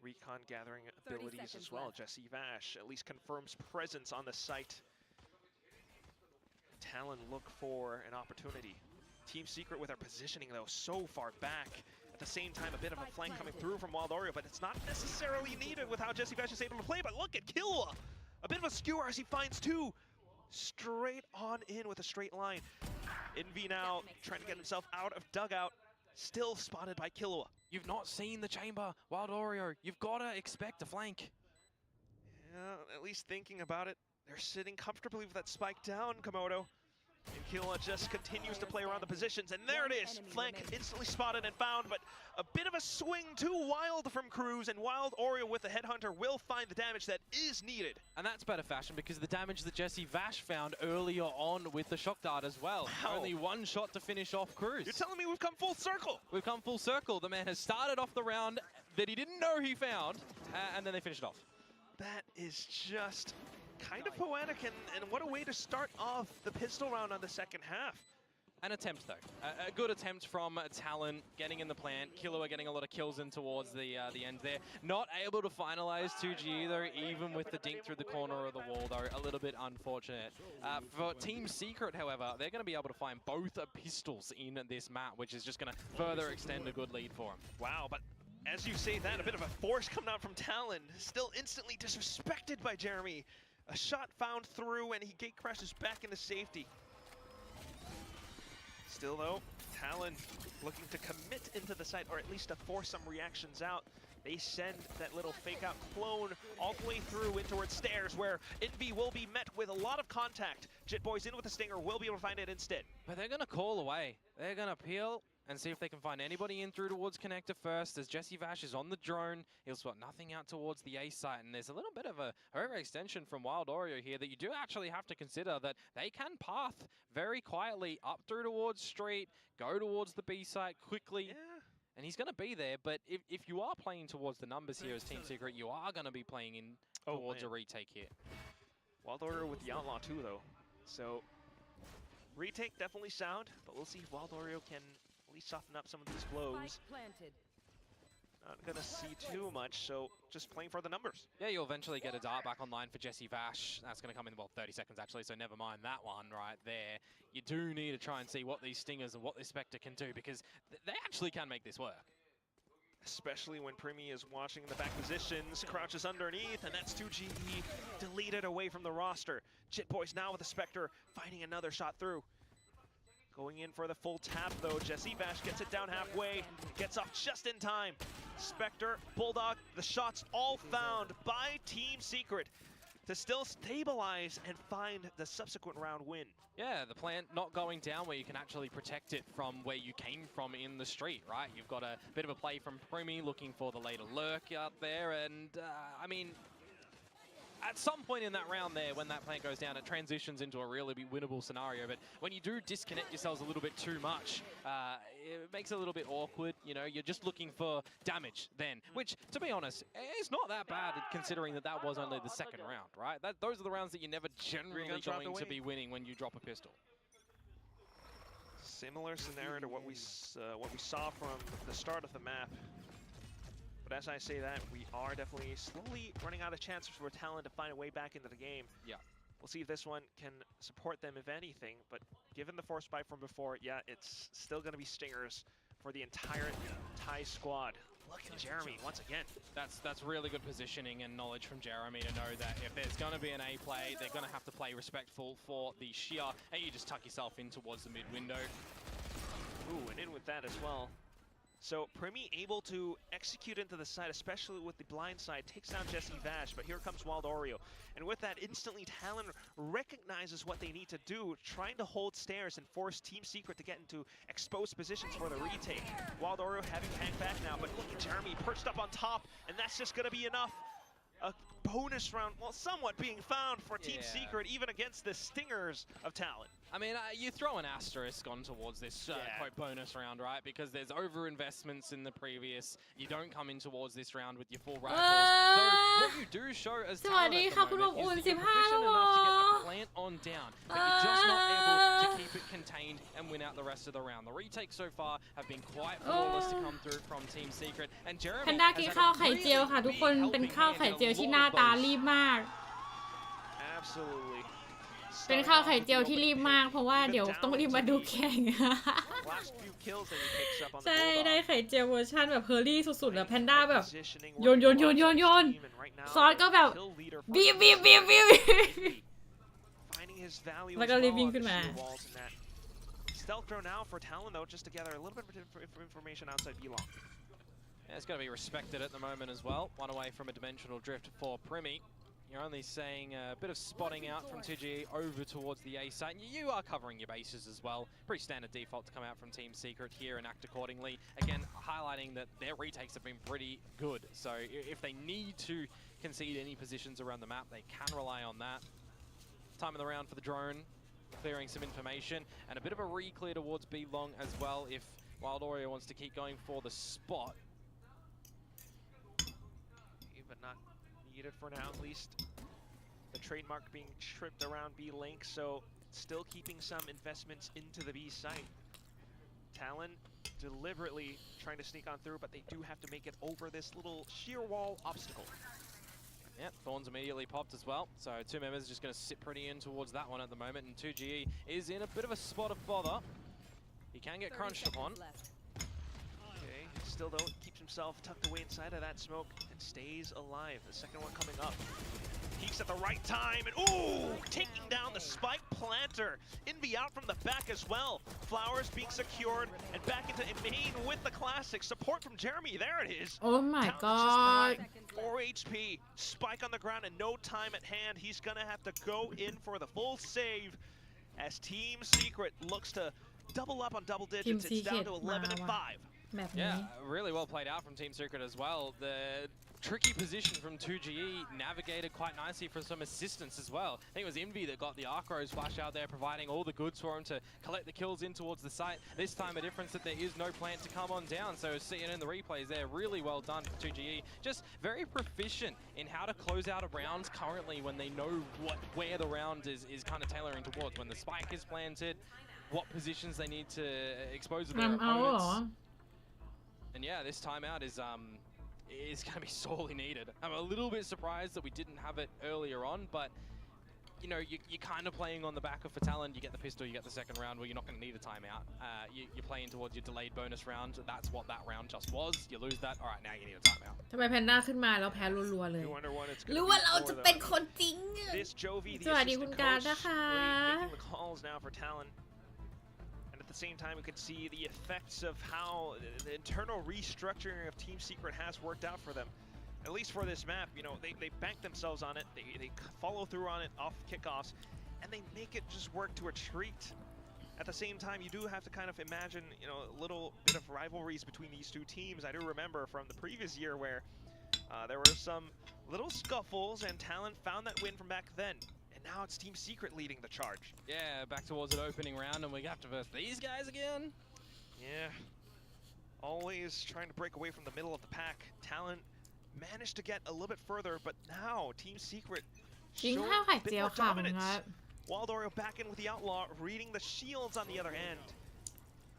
recon gathering abilities as well. Jesse Vash at least confirms presence on the site. Talon look for an opportunity. Team Secret with their positioning though so far back. At the same time, a bit of a flank coming through from Wild Oreo, but it's not necessarily needed with how Jesse Vash is able to play. But look at Killua! A bit of a skewer as he finds 2. Straight on in with a straight line. Envy now trying to get himself out of dugout, still spotted by Killua. You've not seen the chamber, Wild Oreo. You've got to expect a flank. Yeah, at least thinking about it. They're sitting comfortably with that spike down, Komodo. And Tequila just continues to play around the positions, and there it is. Flank instantly spotted and found, but a bit of a swing too wild from Cruz, and Wild Oreo with the Headhunter will find the damage that is needed. And that's better fashion because the damage that Jesse Vash found earlier on with the shock dart as well. Wow. Only one shot to finish off Cruz. You're telling me we've come full circle? We've come full circle. The man has started off the round that he didn't know he found, and then they finished it off. That is just kind of poetic, and what a way to start off the pistol round on the second half. An attempt, though. A good attempt from Talon, getting in the plant. Killua getting a lot of kills in towards the end there. Not able to finalize 2G either, even with the dink through the corner of the wall, though. A little bit unfortunate. For Team Secret, however, they're going to be able to find both pistols in this map, which is just going to further extend a good lead for them. Wow, but as you say that, a bit of a force coming out from Talon. Still instantly disrespected by Jeremy. A shot found through, and he gate crashes back into safety. Still though, Talon looking to commit into the site, or at least to force some reactions out. They send that little fake out clone all the way through in towards stairs, where Envy will be met with a lot of contact. Jit Boys in with the stinger, will be able to find it instead. But they're going to call away. They're going to peel and see if they can find anybody in through towards connector first. As Jesse Vash is on the drone, he'll spot nothing out towards the A site, and there's a little bit of a overextension from Wild Oreo here that you do actually have to consider that they can path very quietly up through towards street, go towards the B site quickly. Yeah. And he's going to be there, but if you are playing towards the numbers here as Team Secret, you are going to be playing in towards a retake here. Wild Oreo with the Outlaw too, though. So, retake definitely sound, but we'll see if Wild Oreo can at least soften up some of these blows. Not gonna see too much, so just playing for the numbers. Yeah, you'll eventually get a dart back online for Jesse Vash. That's gonna come in, well, 30 seconds actually, so never mind that one right there. You do need to try and see what these Stingers and what this Spectre can do, because they actually can make this work. Especially when Primi is watching the back positions, crouches underneath, and that's 2G deleted away from the roster. Jit Boys now with the Spectre, finding another shot through. Going in for the full tap though, Jesse Vash gets it down halfway, gets off just in time. Spectre, Bulldog, the shots all found by Team Secret to still stabilize and find the subsequent round win. Yeah, the plant not going down where you can actually protect it from where you came from in the street, right? You've got a bit of a play from Primi looking for the later lurk out there, and I mean, at some point in that round there, when that plant goes down, it transitions into a really winnable scenario. But when you do disconnect yourselves a little bit too much, it makes it a little bit awkward. You know, you're just looking for damage then, which, to be honest, is not that bad considering that that was only the second round, right? Those are the rounds that you're never generally going to be winning when you drop a pistol. Similar scenario to what we saw from the start of the map. But as I say that, we are definitely slowly running out of chances for Talon to find a way back into the game. Yeah. We'll see if this one can support them, if anything. But given the force spike from before, yeah, it's still going to be stingers for the entire Thai squad. Look at Jeremy once again. That's really good positioning and knowledge from Jeremy to know that if there's going to be an A play, they're going to have to play respectful for the shear, and you just tuck yourself in towards the mid window. Ooh, and in with that as well. So Primi able to execute into the side, especially with the blind side, takes down Jesse Vash, but here comes Wild Oreo. And with that, instantly Talon recognizes what they need to do, trying to hold stairs and force Team Secret to get into exposed positions for the retake. Wild Oreo having to hang back now, but look at Jeremy perched up on top, and that's just going to be enough. A bonus round, well, somewhat being found for Team Secret, even against the Stingers of Talon. I mean, you throw an asterisk on towards this quote bonus round, right? Because there's over-investments in the previous. You don't come in towards this round with your full rifles. So what you do show as Talon at the moment is that you're proficient enough to get the plant on down, but you're just not able to keep it contained and win out the rest of the round. The retakes so far have been quite flawless to come through from Team Secret, and Jeremy แพนด้ากินข้าวไข่เจียวค่ะทุกคนเป็นข้าวไข่เจียวที่หน้าตารีบมาก Absolutely. เป็นข้าวไข่เจียวที่รีบมากเพราะว่าเดี๋ยวต้องรีบมาดูแข่ง ใช่ได้ไข่เจียวเวอร์ชันแบบเฮอร์รี่สุดๆแล้วแพนด้าแบบโยนซอสก็แบบบีบแล้วก็รีบวิ่งขึ้นมา Stealth drone now for Talon though, just to gather a little bit of information outside B-Long. Yeah, it's going to be respected at the moment as well. One away from a dimensional drift for Primi. You're only seeing a bit of spotting out from 2G over towards the A site. You are covering your bases as well. Pretty standard default to come out from Team Secret here and act accordingly. Again, highlighting that their retakes have been pretty good. So if they need to concede any positions around the map, they can rely on that. Time of the round for the drone, clearing some information. And a bit of a re-clear towards B-Long as well if Wild Oreo wants to keep going for the spot. But not needed for now, at least. The trademark being tripped around B-Link, so still keeping some investments into the B site. Talon deliberately trying to sneak on through, but they do have to make it over this little sheer wall obstacle. Yep, Thorns immediately popped as well, so 2 members just going to sit pretty in towards that one at the moment, and 2GE is in a bit of a spot of bother. He can get crunched upon. Okay, still though, keeps himself tucked away inside of that smoke and stays alive. The second one coming up. Peeks at the right time, and ooh, taking down the spike planter. Envy out from the back as well. Flowers being secured, and back into main with the classic. Support from Jeremy, there it is. Oh my god. 4 HP, spike on the ground, and no time at hand. He's gonna have to go in for the full save as Team Secret looks to double up on double digits. It's down to 11 and 5. Yeah, really well played out from Team Secret as well. The tricky position from 2GE navigated quite nicely for some assistance as well. I think it was Envy that got the Arcros flash out there, providing all the goods for him to collect the kills in towards the site. This time a difference that there is no plant to come on down, so seeing in the replays there, really well done for 2GE. Just very proficient in how to close out a round currently when they know where the round is kind of tailoring towards. When the spike is planted, what positions they need to expose to their opponents. And yeah, this timeout is going to be sorely needed. I'm a little bit surprised that we didn't have it earlier on, but you know, you're kind of playing on the back of for Talon. You get the pistol, you get the second round where you're not going to need a timeout. You're playing towards your delayed bonus round. That's what that round just was. You lose that, all right, now you need a timeout. ทำไมแพนด้าขึ้นมาแล้วแพ้รัวๆเลย หรือว่าเราจะเป็นคนจริง สวัสดีคุณการนะคะ At the same time, we can see the effects of how the internal restructuring of Team Secret has worked out for them. At least for this map, you know, they bank themselves on it, they follow through on it off kickoffs, and they make it just work to a treat. At the same time, you do have to kind of imagine, you know, a little bit of rivalries between these two teams. I do remember from the previous year where there were some little scuffles, and Talon found that win from back then. Now it's Team Secret leading the charge. Yeah, back towards an opening round, and we have to verse these guys again. Yeah, always trying to break away from the middle of the pack. Talon managed to get a little bit further, but now Team Secret showing a bit more dominance. Wild Oreo back in with the Outlaw, reading the shields on the other end.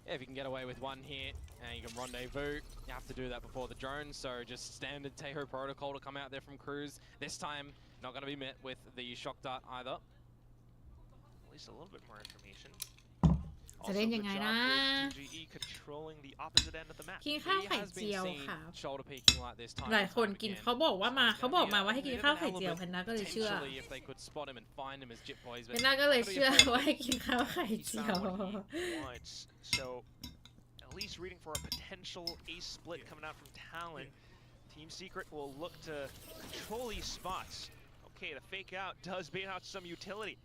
Yeah, if you can get away with one hit, and you can rendezvous, you have to do that before the drone, so just standard Teho protocol to come out there from Cruz. This time, not going to be met with the shock dart either. At least a little bit more information. จะเล่นยังไงนะ 2GE controlling the opposite end of the map. กินข้าวไข่เจียวค่ะ shoulder peeking like this time หลายคนกินเขาบอกมาว่าให้กินข้าวไข่เจียวแพนด้าก็เลยเชื่อ if they could spot him and find him as Jit Boys แพนด้าก็เลยเชื่อว่าให้กินข้าวไข่เจียว So at least reading for a potential ace split coming out from Talon. Team Secret will look to control these spots. Okay, the fake out does bait out some utility,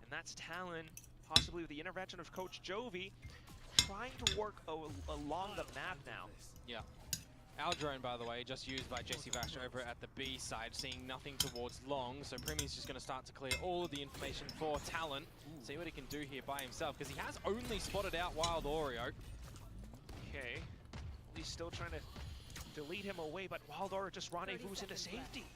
and that's Talon, possibly with the intervention of Coach Jovi, trying to work along the map now. Yeah. Our drone, by the way, just used by Jesse Vash over at the B side, seeing nothing towards long, so Primi's just going to start to clear all of the information for Talon. See what he can do here by himself, because he has only spotted out Wild Oreo. Okay, he's still trying to delete him away, but Wild Oreo just rendezvous into safety.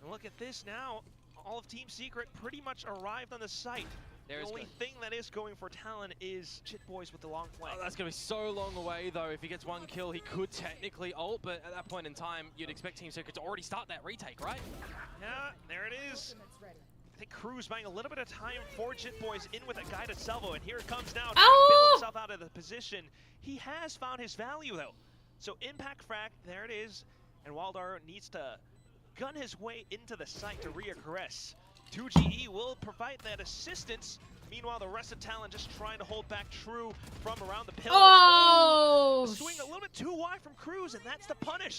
And look at this now, all of Team Secret pretty much arrived on the site. The only thing that is going for Talon is Jit Boys with the long flank. Oh, that's going to be so long away, though. If he gets one kill, he could technically ult, but at that point in time, you'd expect Team Secret to already start that retake, right? Yeah, there it is. I think Cruz buying a little bit of time for Jit Boys in with a guided salvo, and here it comes now, trying to build himself out of the position. He has found his value, though. So impact frag, there it is, and Wild Oreo needs to gun his way into the site to reaggress. 2GE will provide that assistance. Meanwhile, the rest of Talon just trying to hold back True from around the pillars. Oh! The swing a little bit too wide from Cruz, and that's the punish.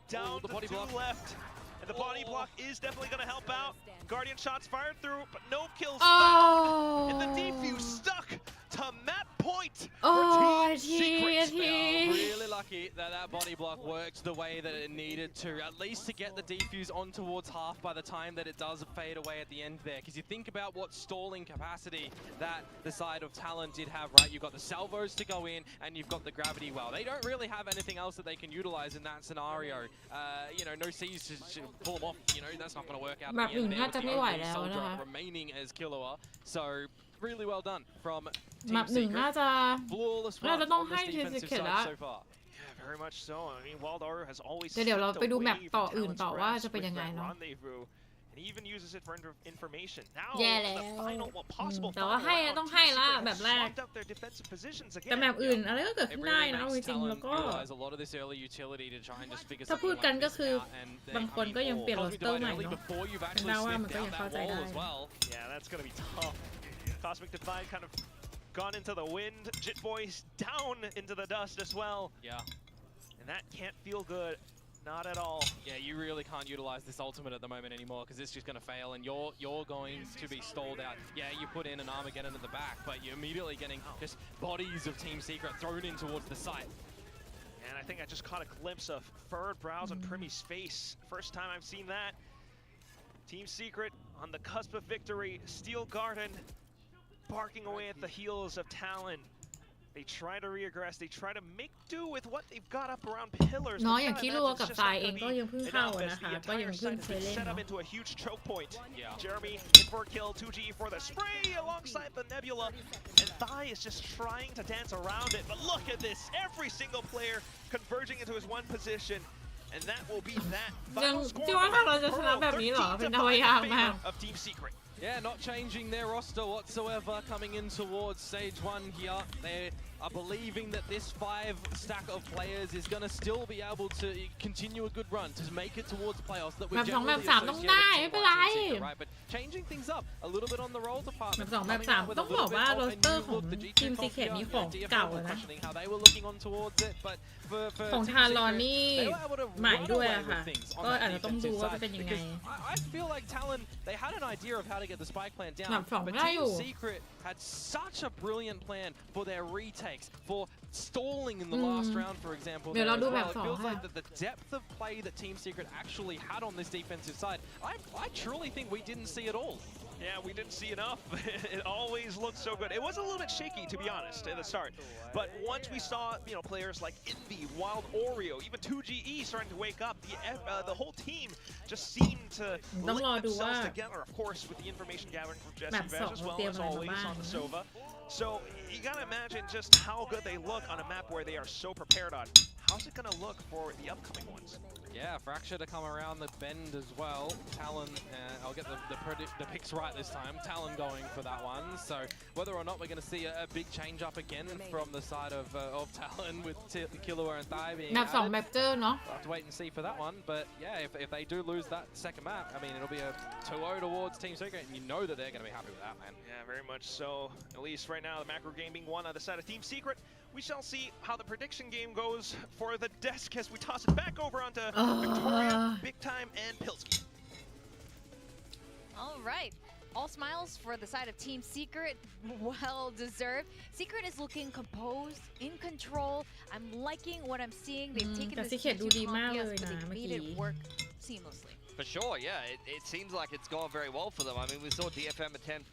Down the body 2 block. left. And the body block is definitely going to help out. Guardian shots fired through, but no kills found. And the defuse stuck to map point for Team Secret. They are really lucky that that body block worked the way that it needed to, at least to get the defuse on towards half by the time that it does fade away at the end there. Because you think about what stalling capacity that the side of Talon did have, right? You've got the salvos to go in, and you've got the gravity well. They don't really have anything else that they can utilize in that scenario. You know, no C's to pull them off. You know, that's not going to work out. Map 1 น่าจะไม่ไหวแล้วนะคะ remaining as Killua. So really well done from Team แมป 1 น่าจะ Flawless น่า run จะต้อง on ให้ this ทีม defensive Secret side แล้ว so far. Yeah, very much so. I mean, Wildar has always เดี๋ยวเราไปดูแมป stepped away ต่อ from อื่น Talon's ต่อว่า rest จะเป็น with ยังไง that เนาะ rendezvous. And he even uses it for information. Now, แย่แล้ว the final, well, possible แต่ว่า final ให้ round, ต้อง Team ให้ละ Secret แบบแรก swapped up their defensive positions แต่ again. แมปอื่นอะไรก็เกิด It ขึ้นได้ really นะเอาจ makes ริงๆ Talon แล้วก็ utilize a lot of this early utility to try and just figure ถ้า something พูดกัน like ก็ this คือ out. And they, บางคนก็ยังเปลี่ยนโรสเตอร์ใหม่ early เนาะ before you've แพนด้า actually ว่ามัน sniffed ก็ out ยังเข้า that ใจได้ wall as well. Yeah, that's going to be tough. Cosmic Divide kind of gone into the wind. Jit Boy's down into the dust as well. Yeah. And that can't feel good. Not at all. Yeah, you really can't utilize this ultimate at the moment anymore because it's just going to fail and you're going to be stalled out. Yeah, you put in an Armageddon at the back, but you're immediately getting just bodies of Team Secret thrown in towards the site. And I think I just caught a glimpse of furrowed brows on Primmy's face. First time I've seen that. Team Secret on the cusp of victory. Steel Garden barking away at the heels of Talon. They try to reaggress. They try to make do with what they've got up around pillars. น้อยอย่างที่รู้กับทรายเองก็ยังเพิ่งเข้าอะนะคะก็ยังเพิ่งเคยเล่น set up เนาะ into a huge choke point. Yeah. Jeremy in for a kill, 2G for the spray alongside the Nebula. And Thai is just trying to dance around it. But look at this. Every single player converging into his one position. And that will be that. ยัง Final score คิดว่าถ้าเราจะชนะแบบนี้เหรอ เป็นทวายากมาก of Team Secret. Yeah, not changing their roster whatsoever coming in towards stage 1 here. They are believing that this 5 stack of players is going to still be able to continue a good run to make it towards playoffs that we're generally associated with Team Secret, right? But changing things up a little bit on the role แม department. ป 2 แมป coming out with 3 ต้ a องบ little อก bit ว่า of โร a สเตอ new ร์ของ look. The ทีม G2 ซีเคท Confidant, นี่ของ DFM เก่า were อะนะ questioning how they were looking on towards it, but for ของ Team ทารอน Secret, นี่ they were able to ใหม่ run ด้วย away อะค่ะ with things on ก็ that อาจจะต้องดู defensive ว่า side เป็นยังไง because I feel like Talon, they had an idea of how to get the spike plant แม down, ป 2 but ได้อยู่ Team Secret had such a brilliant plan for their retakes, for stalling in the last round, for example. เดี๋ยวเรา there ดู as แม well. ป It 2 feels ค่ะ like the depth of play that Team Secret actually had on this defensive side, I truly think we didn't see it all. Yeah, we didn't see enough. It always looked so good. It was a little bit shaky, to be honest, at the start. But once we saw, you know, players like Envy, Wild Oreo, even 2GE starting to wake up, the whole team just seemed to link themselves together, of course, with the information gathering from Jesse Vaz as well as always on the Sova. So you gotta imagine just how good they look on a map where they are so prepared on. How's it gonna look for the upcoming ones? Yeah, Fracture to come around the bend as well. Talon, I'll get the picks right this time. Talon going for that one. So whether or not we're going to see a big change up again from the side of Talon with Killua and Thai being แมป 2 added. แมปเจอร์เนาะ We'll have to wait and see for that one. But yeah, if they do lose that second map, I mean, it'll be a 2-0 towards Team Secret, and you know that they're going to be happy with that, man. Yeah, very much so. At least right now, the macro game being won on the side of Team Secret. We shall see how the prediction game goes for the desk as we toss it back over onto Victoria, Big Time, and Pilsky. All right. All smiles for the side of Team Secret. Well deserved. Secret is looking composed, in control. I'm liking what I'm seeing. They've taken แต่ this ซีเคท ดู G2 ดีมาก Confiance, เลย but นะ they've เมื่อ made กี้ it work seamlessly. For sure, yeah. It seems like it's gone very well for them. I mean, we saw DFM attempt,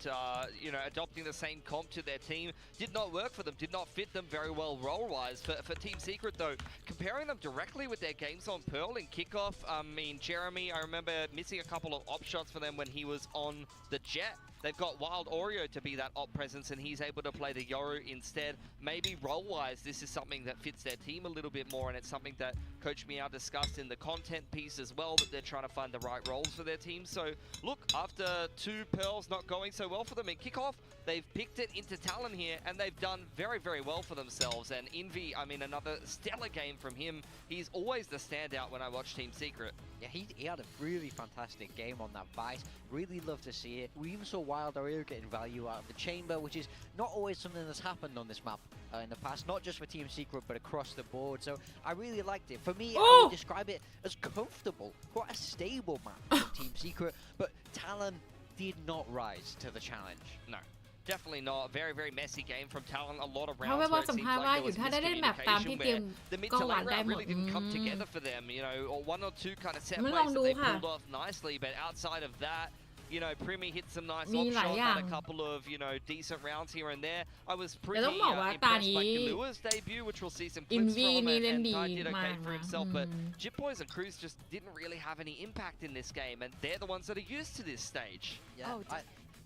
adopting the same comp to their team. Did not work for them, did not fit them very well role-wise. For Team Secret, though, comparing them directly with their games on Pearl in kickoff, I mean, Jeremy, I remember missing a couple of op shots for them when he was on the Jet. They've got Wild Oreo to be that op presence, and he's able to play the Yoru instead. Maybe role-wise, this is something that fits their team a little bit more, and it's something that Coach Meow discussed in the content piece as well, that they're trying to find the right roles for their team. So, look, after 2 Pearls not going so well for them in kickoff, they've picked it into Talon here, and they've done very, very well for themselves. And Envy, I mean, another stellar game from him. He's always the standout when I watch Team Secret. Yeah, he had a really fantastic game on that Vice. Really love to see it. We even saw Wild Oreo getting value out of the chamber, which is not always something that's happened on this map in the past, not just for Team Secret, but across the board. So I really liked it. For me, I would describe it as comfortable, quite a stable map from Team Secret, but Talon did not rise to the challenge. No. Definitely not. Very, very messy game from Talon. A lot of เพราะ rounds ว่า where it สัม seems ภาษณ์ like ว่า there อยู่ was ถ้าได้เล่นแบบตามที่ miscommunication เตรียม where the mid ก็ to หวาน late ได้ round หมด really didn't come together for them, you know, or one or two kind of set มึง plays ลองดู that they ค่ะ pulled off nicely, but outside of that, you know, Primi hit some nice มี op หลาย shots, อย่าง had a couple of, you know, decent rounds here and there. I was แต่ pretty ต้องบอกว่าตา impressed นี้ by Kalua's debut, which we'll see some อิน clips วี from, นี่เล่น and ดี Ty did มา okay ก for นะ himself, but Jip Boys and Cruz just didn't really have any impact in this game, and they're the ones that are used to this stage. Yeah,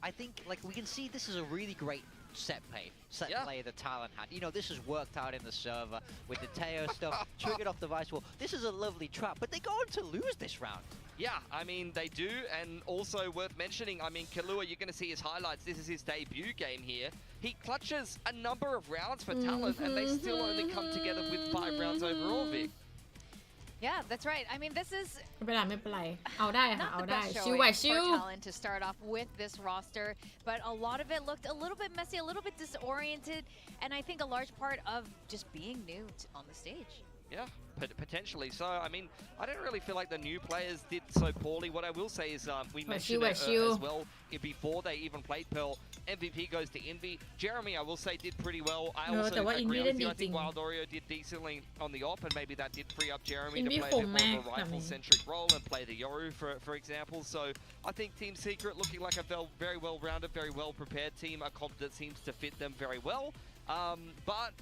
I think like we can see this is a really great set play that Talon had. You know, this has worked out in the server with the Teo stuff, triggered off the Vice wall. This is a lovely trap, but they go on to lose this round. Yeah, I mean, they do, and also worth mentioning, I mean, Kalua, you're going to see his highlights. This is his debut game here. He clutches a number of rounds for Talon, and they still only come together with 5 rounds overall, Vic. Yeah, that's right. I mean, this is ไม่เป็นไรไม่เป็นไรเอาได้ค่ะ not เอา the ได้ best ชิว showing ไหว for ชิว Talon to start off with this roster, but a lot of it looked a little bit messy, a little bit disoriented, and I think a large part of just being new on the stage. Yeah, potentially. So, I mean, I don't really feel like the new players did so poorly. What I will say is we mentioned it as well before they even played Pearl. MVP goes to Envy. Jeremy, I will say, did pretty well. I also agree with you. I think Wild Oreo did decently on the op, and maybe that did free up Jeremy to play a bit more of a rifle-centric role and play the Yoru, for example. So I think Team Secret looking like a very well-rounded, very well-prepared team, a comp that seems to fit them very well. But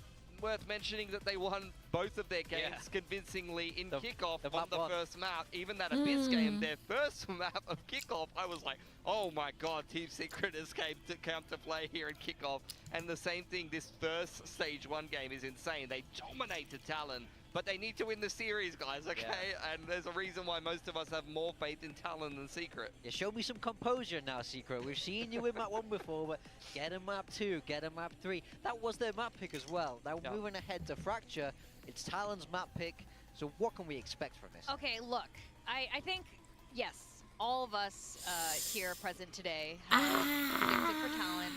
worth mentioning that they won both of their games convincingly in kickoff on the first map. Even that Abyss game, their first map of kickoff, I was like, oh my god, Team Secret has come to play here in kickoff. And the same thing, this first stage 1 game is insane. They dominated Talon, but they need to win the series, guys, okay? And there's a reason why most of us have more faith in Talon than Secret. Yeah, show me some composure now, Secret. We've seen you in map 1 before, but get a map 2, get a map 3. That was their map pick as well. Now moving ahead to Fracture, it's Talon's map pick. So what can we expect from this? Okay, look, I think, yes, all of us here present today have predicted for Talon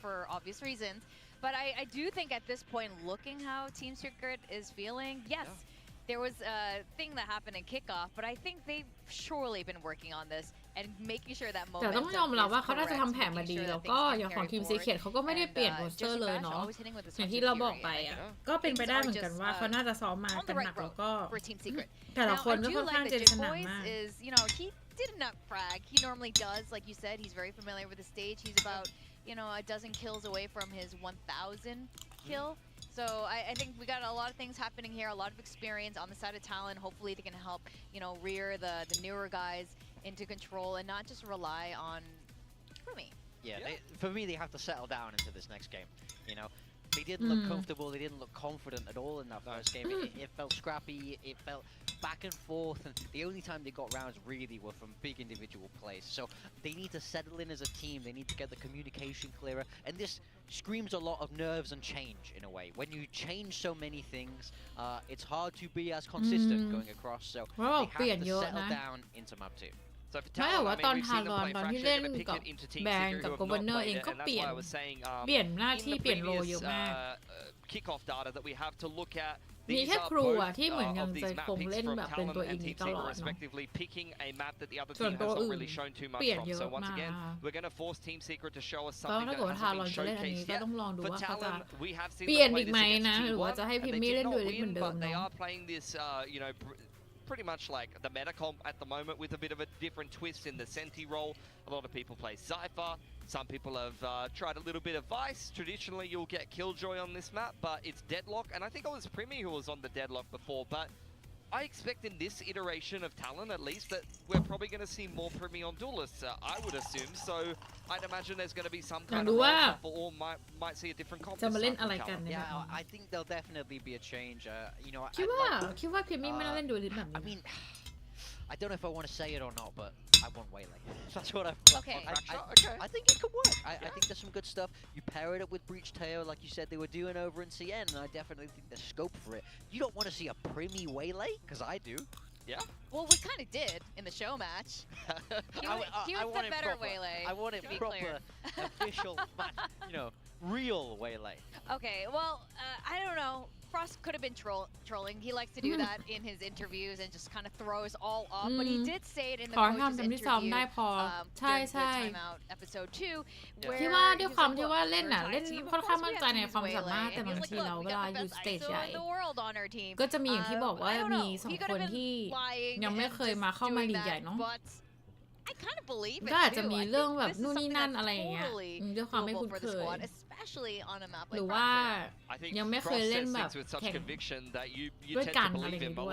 for obvious reasons. But I do think at this point, looking how Team Secret is feeling, yes, there was a thing that happened in kickoff, but I think they've surely been working on this and making sure that แต่ momentum ต้องยอมรับ is ว่าเขาน่าจะ correct, ทำแผนมา making ดี sure แล้ว that ก็ things อย่าง can ของ carry ทีม forward. ซีเคทเขาก็ไม่ได้เปลี่ยนโรสเตอร์ Jesse เลย Bash เนาะ always hitting with the อย่าง Sons ที่ of เราบอก Fury, ไป and อ่ะก็เป็นไปได้เหมือนกันว่าเขาน่าจะซ้อมมา on กัน the หนั right กแล้ว road ก็ for Team Secret. แต่ละ Now, คน I ก็ do ค่อนข้าง like จะ that ถ Jip นัด Boys มาก is, you know, he did not frag. He normally does. Like you said, he's very familiar with the stage. He's about, you know, a dozen kills away from his 1,000 kill. So I think we got a lot of things happening here, a lot of experience on the side of Talon. Hopefully they can help, you know, rear the newer guys into control and not just rely on Rumi. Yeah, for me, they have to settle down into this next game, you know. They didn't look comfortable, they didn't look confident at all in that first game. It felt scrappy, it felt back and forth, and the only time they got rounds really were from big individual plays. So they need to settle in as a team, they need to get the communication clearer, and this screams a lot of nerves and change in a way. When you change so many things, it's hard to be as consistent going across, so they have to settle down into map 2. So for ไม่ Talon, ว่า I ตอน mean, we've ทา seen ร them อน play ตอนที่ Fracture, เล่น gonna pick กับ it into Team แบน Secret กับ who โก have เวอร์ not เนอร์เอง played ก็ it, and เป that's ลี่ยน why I was saying เปลี่ยนหน้า in ที่ the เปลี่ยนโรเย previous อะมาก kickoff data that we have to look at มี these แค่ are ครูอะ both ที่เหมือนยัง of จะ these map คง picks เล่น from แบบเป็น Talon ตัวเอ and ง Team ตลอ Secret ดเนาะ respectively picking a map that the other ส่วน team ตัว has not อื่น really shown too much เปลี่ยน from เยอะ so once มาก again นะคะ we're going to force Team Secret to show us ก็ something ถ้า that เกิดว่า hasn't ทารอน been จะเล่นอันนี้ showcased ก็ yet ต้องลองดู for ว่าเขาจะ Talon we have seen เปลี่ยน them อี play กไหม this against นะหรือว่า T1 จะให้ and พิม they มี่ did เล่น not ด้วยเหมือน win เดิม but they เนาะ are playing this you know pretty much like the meta comp at the moment with a bit of a different twist in the Senti role. A lot of people play Cypher. Some people have tried a little bit of Vice. Traditionally, you'll get Killjoy on this map, but it's Deadlock. And I think it was Primi who was on the Deadlock before. But I expect in this iteration of Talon, at least, that we're probably going to see more Primi on Duelists, I would assume. So I'd imagine there's going to be some kind of role shuffle or might see a different comp จะ this มาเล่น time อะไร from กัน Talon. ในแบบ Yeah, I think there'll definitely be a change. You know, คิดว่าพิมมี่ไม่น่าเล่นดูลิสแบบ I นี้ mean, I don't know if I want to say it or not, but I want Waylay. That's what I've. Okay. I think it could work. I think there's some good stuff. You pair it up with Breach Teo, like you said they were doing over in CN, and I definitely think there's scope for it. You don't want to see a Primi Waylay, because I do. Yeah. Well, we kind of did in the show match. He was the better Waylay. I want it proper, official, real Waylay. Okay, well, I don't know. Frost could have been trolling. He likes to do that in his interviews and just kind of throw us all off. But he did say it in the coach's interview during the timeout episode 2, where ที่ว่าด้วยความที่ว่าเล่นค่อนข้างมั่นใจในความสามารถแต่บางทีเราเวลาอยู่สเตจใหญ่ก็จะมีอย่างที่บอกว่ามี2คนที่ยังไม่เคยมาเข้ามาลีกใหญ่เนาะก็อาจจะมีเรื่องแบบนู่นนี่นั่นอะไรอย่างเงี้ยด้วยความไม่คุ้นเคยหรือว่ายังไม่เคยเล่นแบบแข่งด้วยกันอะไรอย่างเงี้ยด้ว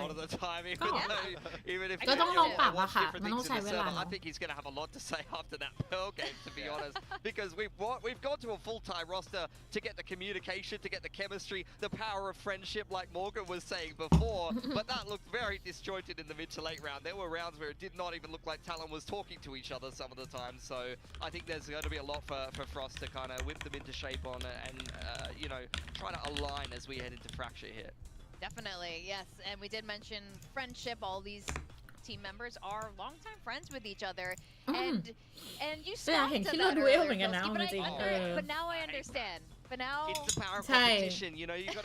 ยก็ต้องลองปรับอะค่ะมันต้องใช้เวลา I think he's going to have a lot to say after that Pearl game, to be honest, because we've gone to a full-time roster to get the communication, to get the chemistry, the power of friendship, like Morgan was saying before, but that looked very disjointed in the mid to late round. There were rounds where it did not even look like Talon was talking to each other some of the time, so I think there's going to be a lot for Frost to kind of whip them into shape on it and, try to align as we head into Fracture here. Definitely, yes, and we did mention friendship. All these team members are longtime friends with each other, and you stopped to that earlier, but now I understand. But now it's the power of competition. You got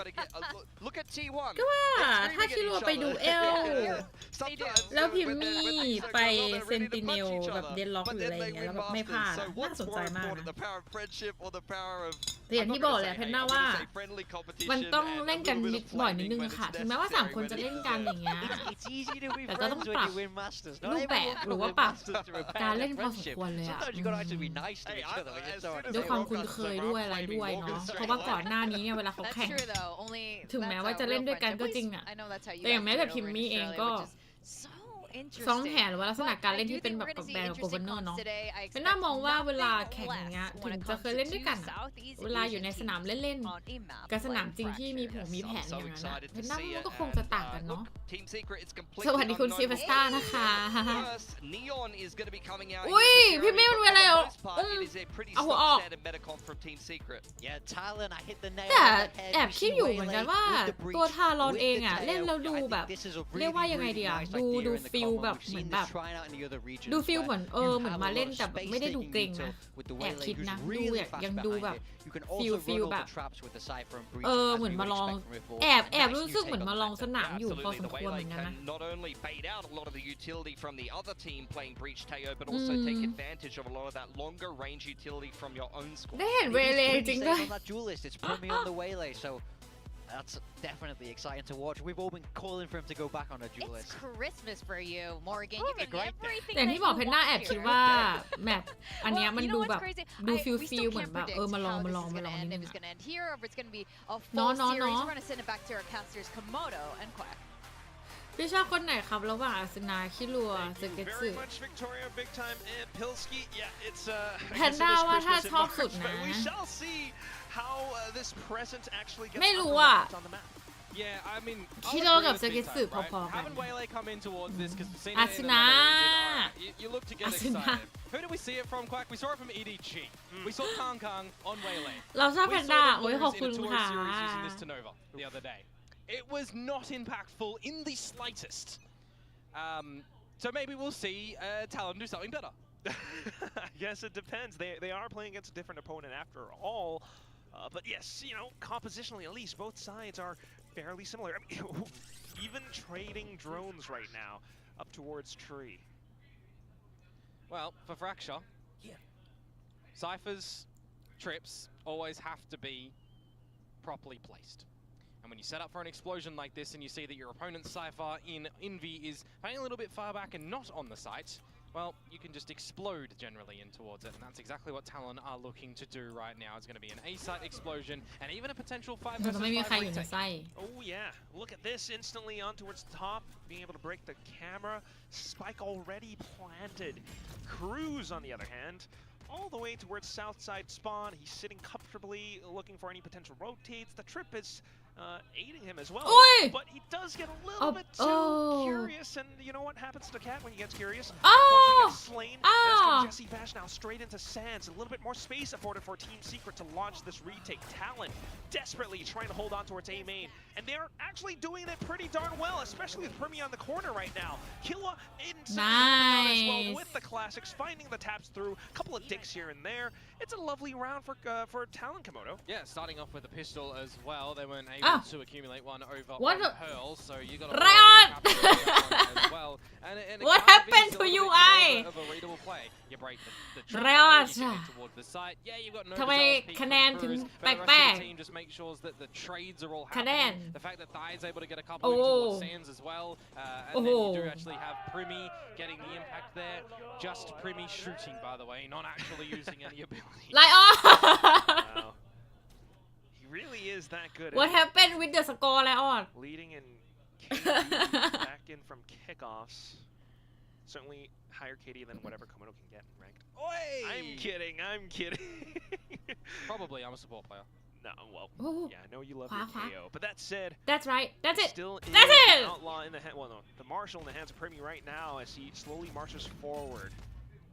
to get a look at T1. ก็ว่าถ้าคิดว่าไปดูเอลแล้วพิมมี่ไปเซนติเนลแบบเดนล็อกหรืออะไรอย่างเงี้ยแล้วแบบไม่พลาดน่าสนใจมากนะแต่อย่างที่บอกแหละเพนน่าว่ามันต้องเล่นกันบ่อยนิดนึงค่ะถึงแม้ว่า3คนจะเล่นกันอย่างเงี้ยแต่ก็ต้องปรับรูปแบบหรือว่าปรับการเล่นพอสมควรเลยอะด้วยความคุ้นเคยด้วยอะไรด้วยเนาะเพราะว่าก่อนหน้านี้เนี่ยเวลาเขาแข่งถึงแม้ว่าจะเล่นด้วยกันก็จริงอะแต่อย่างแม้แต่พิมมี่เองก็ซ้อมแผนหรือว่าลักษณะการเล่นที่เป็นแบบกับแบรนด์กับโกเวอร์เนอร์เนาะเป็นน่ามองว่าเวลาแข่งอย่างเงี้ยถึงจะเคยเล่นด้วยกันเวลาอยู่ในสนามเล่นๆกับสนามจริงที่มีแผนอย่างนั้นนะเป็นน่าก็คงจะต่างกันเนาะสวัสดีคุณซีเฟสตานะคะอุ้ยพี่เมย์มันเวลาเอาหัวออกแต่แอบคิดอยู่เหมือนกันว่าตัวทารอนเองอะเล่นแล้วดูแบบเรียกว่ายังไงดีอะดูฟิลแบบเหมือนแบบดูฟิลเหมือนเหมือนมาเล่นแต่ไม่ได้ดูเกรงนะแอบคิดนะดูยังดูแบบฟิลแบบเหมือนมาลองแอบรู้สึกเหมือนมาลองสนามอยู่พอสมควรเหมือนกันนะได้เห็นเวเลจริงด้วย That's definitely exciting to watch. We've all been calling for him to go back on a duelist. It's Christmas for you, Morgan. You can everything. แต่ที่บอกเพนน่าแอบคิดว่าแมปอันเนี้ยมันดูแบบดูฟิลเหมือนแบบมาลองนิดนึงพี่ชอบคนไหนครับระหว่างอาสนาคิรัวเซเกตสึแพนด้าว่าถ้าชอบสุดนะไม่รู้อ่ะคิโร่กับเซเกตสึพอๆกันอาสนา Who did we see it from, Quack? We saw it from EDG. We saw Kang Kang on Waylay. เราชอบแพนด้าโอ้ยขอบคุณค่ะ using this to Nova the other day. It was not impactful in the slightest. So maybe we'll see Talon do something better. Yes, it depends. They are playing against a different opponent after all. But yes, compositionally at least, both sides are fairly similar. I mean, even trading drones right now up towards Tree. Well, for Fracture, Cypher's trips always have to be properly placed. And when you set up for an explosion like this and you see that your opponent's Cypher in Envy is playing a little bit far back and not on the site, well, you can just explode generally in towards it, and that's exactly what Talon are looking to do right now. It's going to be an A-site explosion and even a potential 5 versus 5 retake. Oh yeah, look at this, instantly on towards the top, being able to break the camera. Spike already planted. Cruz, on the other hand, all the way towards south side spawn. He's sitting comfortably, looking for any potential rotates. The trip is aiding him as well. Oi! But he does get a little bit too curious, and you know what happens to Cat when he gets curious? Oh! Gets slain. Oh! That's Jesse Bash now straight into Sands. A little bit more space afforded for Team Secret to launch this retake. Talon desperately trying to hold on towards A main, and they're actually doing it pretty darn well, especially with Primi on the corner right now. Killa inside as well with the classics, finding the taps through. A couple of dicks here and there. It's a lovely round for Talon Komodo. Yeah, starting off with a pistol as well. They weren't able to accumulate one over on Pearl, so you got as well. And what happened to UI? Of a readable play. You break the trigger, you get towards the site. Yeah, you've got no ทำไมคะแนนถึงแปลก team just make sure that the trades are all ๆคะแนน happening. The fact that Thai is able to get a couple towards Sands as well, and then you do actually have Primi getting the impact there. Just Primi shooting, by the way, not actually using any ability. ไลออน Wow. He really is that good. What happened with the score ไลออน Leading in back in from kickoffs. Certainly higher KD than whatever Komodo can get ranked. Oi! I'm kidding. Probably I'm a support player. No, well, Ooh. yeah, I know you love your KO, but that said, That's right That's it still is That's it an outlaw in the the Marshal in the hands of Primi right now as he slowly marches forward,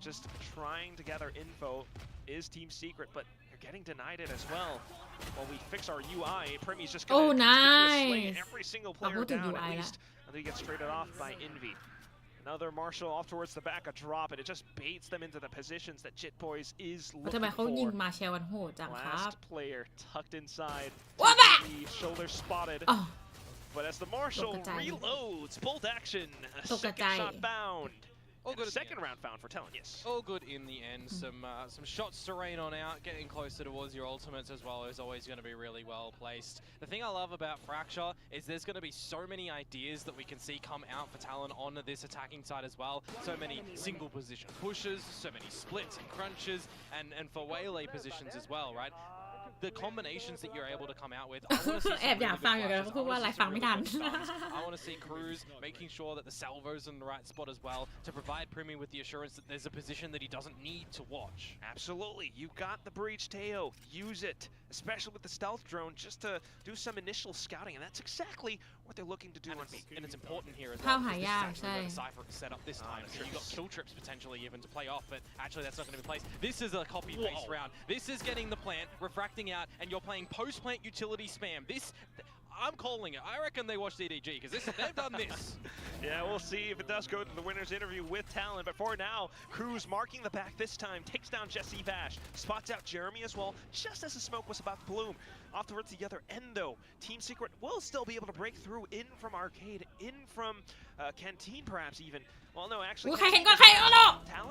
just trying to gather info. Is Team Secret, but they're getting denied it as well. While we fix our UI, Primi's just gonna slay every single player down at least until he gets traded off by Envy. Another Marshal off towards the back, a drop, and it just baits them into the positions that Jit Boys is ทำไม looking เขายิง for. มาเชลวันโหดจังครับ Last player tucked inside. What the shoulder spotted. Oh. But as the Marshal reloads, bolt action, a second shot found. All good. Second round found for Talon, yes. All good in the end. Some shots to rain on out, getting closer towards your ultimates as well is always going to be really well placed. The thing I love about Fracture is there's going to be so many ideas that we can see come out for Talon on this attacking side as well. So many single position pushes, so many splits and crunches, and for waylay positions as well, right? The combinations that you're able to come out with. I want to see แอบอยากฟังอยู่กันเพราะว่าอะไรฟังไม่ทัน I want to see Cruz making sure that the salvo's in the right spot as well to provide Primi with the assurance that there's a position that he doesn't need to watch. Absolutely. You got the breach, Teo. Use it, especially with the stealth drone, just to do some initial scouting, and that's exactly what they're looking to do. And it's important here as well. เข้าหายากใช่ Cypher set up this time, so you got kill trips potentially even to play off, but actually that's not going to be placed. This is a copy-paste round. This is getting the plant, refracting out, and you're playing post-plant utility spam. This, I'm calling it. I reckon they watched DDG, because they've done this. Yeah, we'll see if it does go to the winner's interview with Talon, but for now, Cruz marking the back this time, takes down Jesse Bash, spots out Jeremy as well, just as the smoke was about to bloom. Off towards the other end, though, Team Secret will still be able to break through, in from Arcade, in from Canteen perhaps even. Well, no, actually, Talon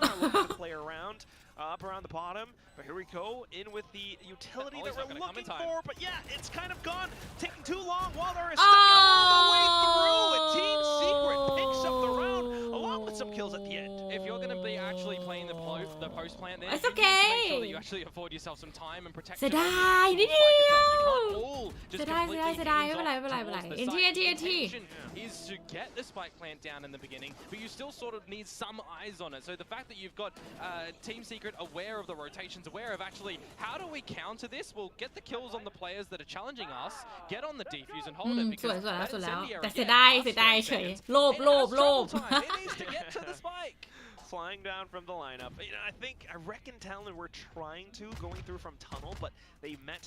are looking to play around. Up around the bottom, but here we go, in with the utility that we're looking for, but yeah, it's kind of gone, taking too long while there is still all the way through, and Team Secret picks up the round, along with some kills at the end. If you're going to be actually playing the post plant there, it's you okay. need to make sure that you actually afford yourself some time and protection. เสียดายนิดเดียว เสี ย ย ดา ดาย ย เสียดายไม่เป็นไรไม่เป็นไรไม่เป็นไร NT is to get the spike plant down in the beginning, but you still sort of need some eyes on it. So the fact that you've got Team Secret aware of the rotations, aware of actually how do we counter this? We'll get the kills on the players that are challenging us, get on the defuse and hold it, because สวยแล้ว that สวยแล้ว incendiary แต่เสียดายเฉยโลภ it needs to get to the spike. Flying down from the lineup. You know, I reckon Talon were trying to, going through from tunnel, but they met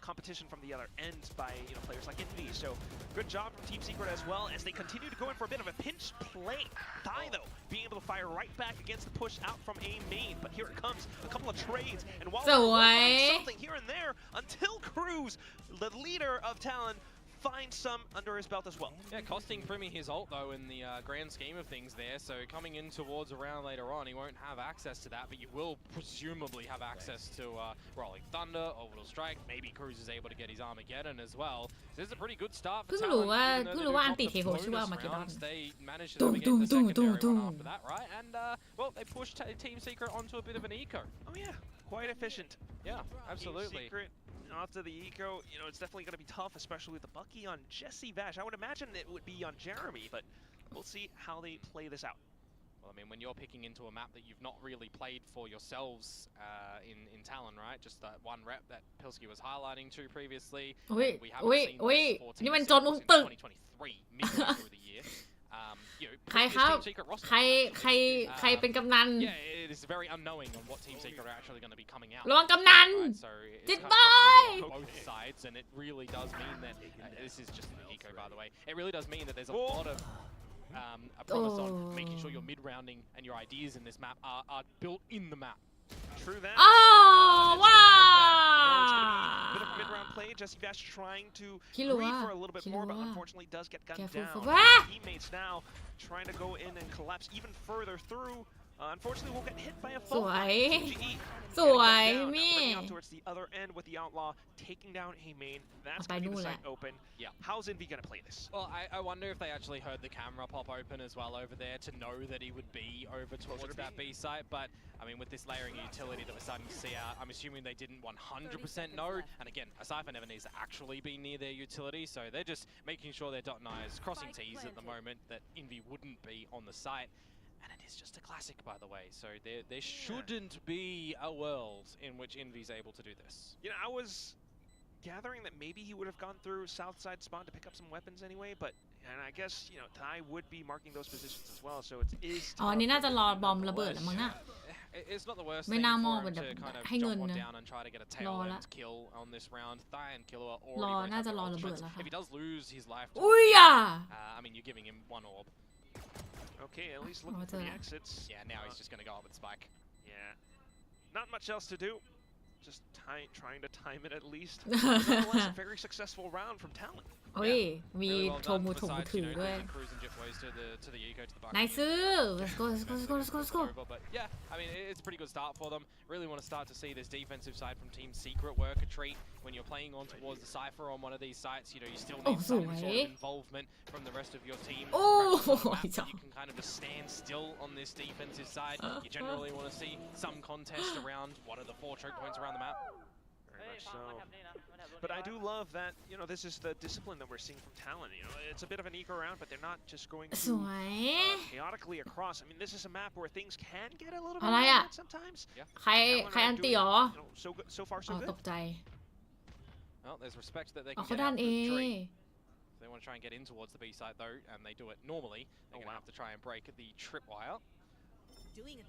competition from the other end by players like Envy. So good job from Team Secret as well as they continue to go in for a bit of a pinch play. Thai though, being able to fire right back against the push out from A main, but here it comes, a couple of trades, and while something here and there, until Cruz, the leader of Talon, finds some under his belt as well. Yeah, costing Primi his ult though in the grand scheme of things there, so coming in towards a round later on, he won't have access to that, but you will presumably have access to Rolling Thunder, Orbital Strike, maybe Cruz is able to get his Armageddon as well. This is a pretty good start for Talon. เพิ่งรู้ว่าอันติเทโฮชื่อว่า Armageddon They managed to get the secondary one after that, right? And well, they pushed Team Secret onto a bit of an eco. Oh yeah, quite efficient. Yeah, absolutely. Team Secret after the eco, it's definitely going to be tough, especially with the Bucky on Jesse Bash. I would imagine it would be on Jeremy, but we'll see how they play this out. Well, I mean, when you're picking into a map that you've not really played for yourselves in Talon, right? Just that one rep that Pilsky was highlighting to previously. We haven't seen those 14 นี่มันจนมุมตึก 2023, midway through the year. ใครครับใครเป็นกำนัน Yeah, it is very unknowing on what Team Secret are actually going to be coming out. ระวังกำนัน So จิต it's บอย both sides, and it really does mean that this is just an eco, by the way. It really does mean that there's a lot of a promise on making sure your mid-rounding and your ideas in this map are built in the map. True that. อ๋อว้า Bit of mid-round play. Jesse Vash trying to คิดรู้ breathe ว่า for a little bit คิด more, รู้ but ว่า unfortunately does get gunned Careful down. for that. Teammates now trying to go in and collapse even further through. Unfortunately, we'll get hit by a ส foe. วย GE สวย มี่ bringing out towards the other end with the outlaw taking down a main. That's going to be the site open. Yeah. How's Envy going to play this? Well, I wonder if they actually heard the camera pop open as well over there to know that he would be over towards that B site. But I mean, with this layering utility that we're starting to see out, I'm assuming they didn't 100% know. And again, a Cypher never needs to actually be near their utility, so they're just making sure they're dotting I's, crossing T's at the moment that Envy wouldn't be on the site. And it is just a classic, by the way, so there shouldn't be a world in which Envy's able to do this. You know, I was gathering that maybe he would have gone through Southside spawn to pick up some weapons anyway, and I guess, you know, Ty would be marking those positions as well, so it is อ๋อ นี่น่าจะรอบอมระเบิดแล้วมั้งน่ะ It's not the worst ไม่ thing น่ามอง for เป็น him แบบ to kind of ให้เงิน jump on นะ down and try to get a tail end kill on this round. Ty and Killer รอ already น่า both จะ have รอ their ระเบิด ultimates. แล้วค่ะ If he does lose his life, อุ้ยอ่ะ I mean, you're giving him one orb. Okay, at least looking for the exits. Yeah, now he's just going to go up with Spike. Yeah. Not much else to do. Just trying to time it at least. Nonetheless, a very successful round from Talon. เฮ้ย มี Really well โทมู done ถู besides, ถื you อ know, ด้วย cruising jet ways to the eco to the back. นายซื้อ let's go let's go let's go let's go let's go But yeah, I mean, it's a pretty good start for them. Really want to start to see this defensive side from Team Secret work a treat. When you're playing on towards the Cypher on one of these sites, you know, you still need some sort of involvement from the rest of your team. You can kind of just stand still on this defensive side. You generally want to see some contest around what are the 4 choke points around the map. Very much so. But I do love that, you know, this is the discipline that we're seeing from Talon. You know, it's a bit of an eco round, but they're not just going to สวย chaotically across. I mean, this is a map where things can get a little อะไร bit อ่ะ bad sometimes. ใคร Talon อัน are ติ doing, หรอ you know, so far อ๋ so อ good. ตกใจ Well, there's respect that they อ๋อ can เขา get ดั out น of เอ the tree. If they want to try and get in towards the B site though, and they do it normally, they're going to have to try and break the tripwire.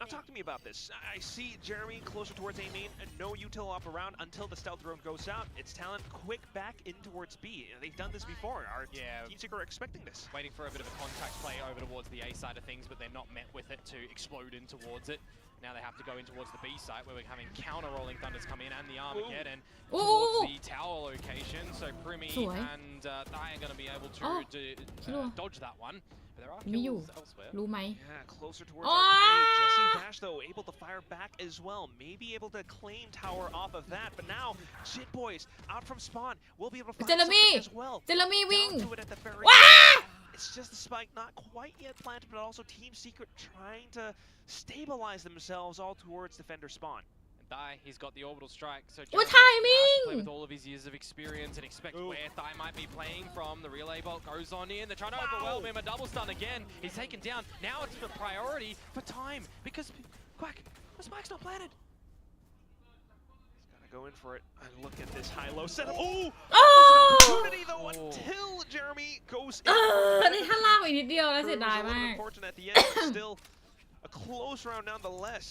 Now talk to me about this. I see Jeremy closer towards A main and no util up around until the stealth drone goes out. It's Talon quick back in towards B. They've done this before. Our Team Secret are expecting this. Waiting for a bit of a contact play over towards the A side of things, but they're not met with it to explode in towards it. Now they have to go in towards the B site where we're having counter rolling thunders come in and the Armageddon towards the tower location. So Primi and Thai are going to be able to dodge that one. But there are kills elsewhere. รู้ไหม Yeah, closer towards our Jesse Vash though able to fire back as well. Maybe able to claim tower off of that. But now Jit Boys out from spawn will be able to find something as well. เจลมี่วิ่ง Down to it at the very It's just the spike not quite yet planted, but also Team Secret trying to stabilize themselves all towards defender spawn. And Thai, he's got the orbital strike, so What Jeremy timing? has to play with all of his years of experience and expect where Thai might be playing from. The relay bolt goes on in. They're trying to overwhelm him. A double stun again. He's taken down. Now it's the priority for time because Quack, the spike's not planted. Go in for it and look at this high-low setup. Oh! Opportunity though until Jeremy goes in. นี่ถ้าล่างอีกนิดเดียวแล้วเสียดายมาก Unfortunate at the end, but still a close round nonetheless.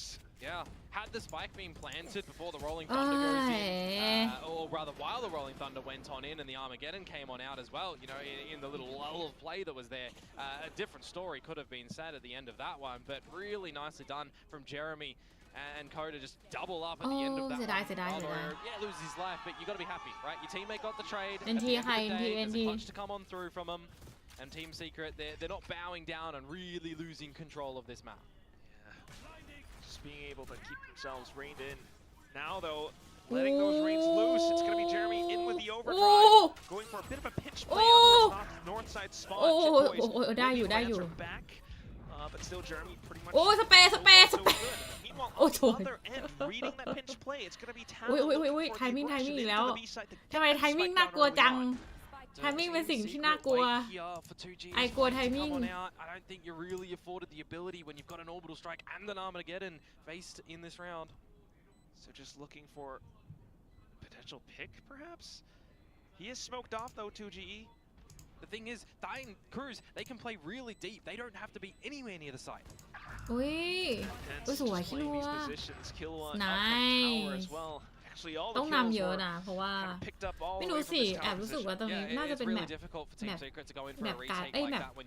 Yeah, had the spike been planted before the Rolling Thunder goes in, or rather while the Rolling Thunder went on in and the Armageddon came on out as well, you know, in the little lull of play that was there, a different story could have been said at the end of that one, but really nicely done from Jeremy. And Coda just double up at the end of that one. Yeah, loses his life, but you got to be happy, right? Your teammate got the trade. At the end of the day, there's a clutch to come on through from them. And Team Secret, they're not bowing down and really losing control of this map. Yeah, just being able to keep themselves reined in. Now, though, letting those reins loose, it's going to be Jeremy in with the overdrive, going for a bit of a pinch play on the north side spawn.ได้อยู่ Back, but still Jeremy pretty much. โอ้สเปซ Meanwhile, on the other end, reading that pinch play, it's going to be Talon. อุ้ยไทมิ่งอีกแล้วทำไมไทมิ่งน่ากลัวจัง ไทมิ่งเป็นสิ่งที่น่ากลัวไอกลัวไทมิ่ง I don't think you're really afforded the ability when you've got an orbital strike and an Armageddon faced in this round. So just looking for potential pick, perhaps? He is smoked off though, 2GE. The thing is, Dying Crews, they can play really deep. They don't have to be anywhere near the site. อุ้ยสวยคิดว่า nice ต้องนำเยอะนะเพราะว่าไม่รู้สิแอบรู้สึกว่าตรงนี้น่าจะเป็นแบบการ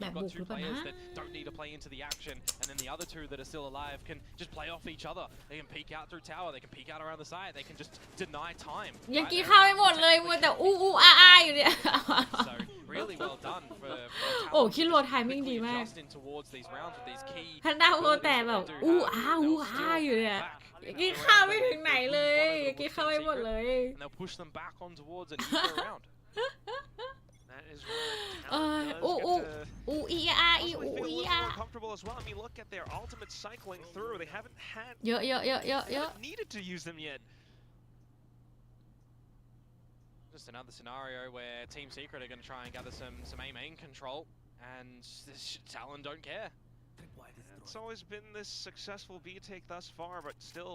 แบบบุกหรือเปล่านะ Don't need to play into the action, and then the other two that are still alive can just play off each other. They can peek out through tower, they can peek out around the side, they can just deny time. ยังกินข้าวไม่หมดเลยมัวแต่อ้าอยู่เนี่ย So really well done for โอ้คิดว่าไทมิ่งดีมากแพนด้ามัวแต่แบบอ้าอยู่เนี่ยกินข้าวไม่ถึงไหนเลยกินข้าวไม่หมดเลย And they'll push them back on towards an easier round. That is comfortable as well. I mean, look at their ultimate cycling through. They haven't had needed to use them yet. Just another scenario where Team Secret are going to try and gather some main control, and this Talon don't care. It's always been this successful B take thus far, but still,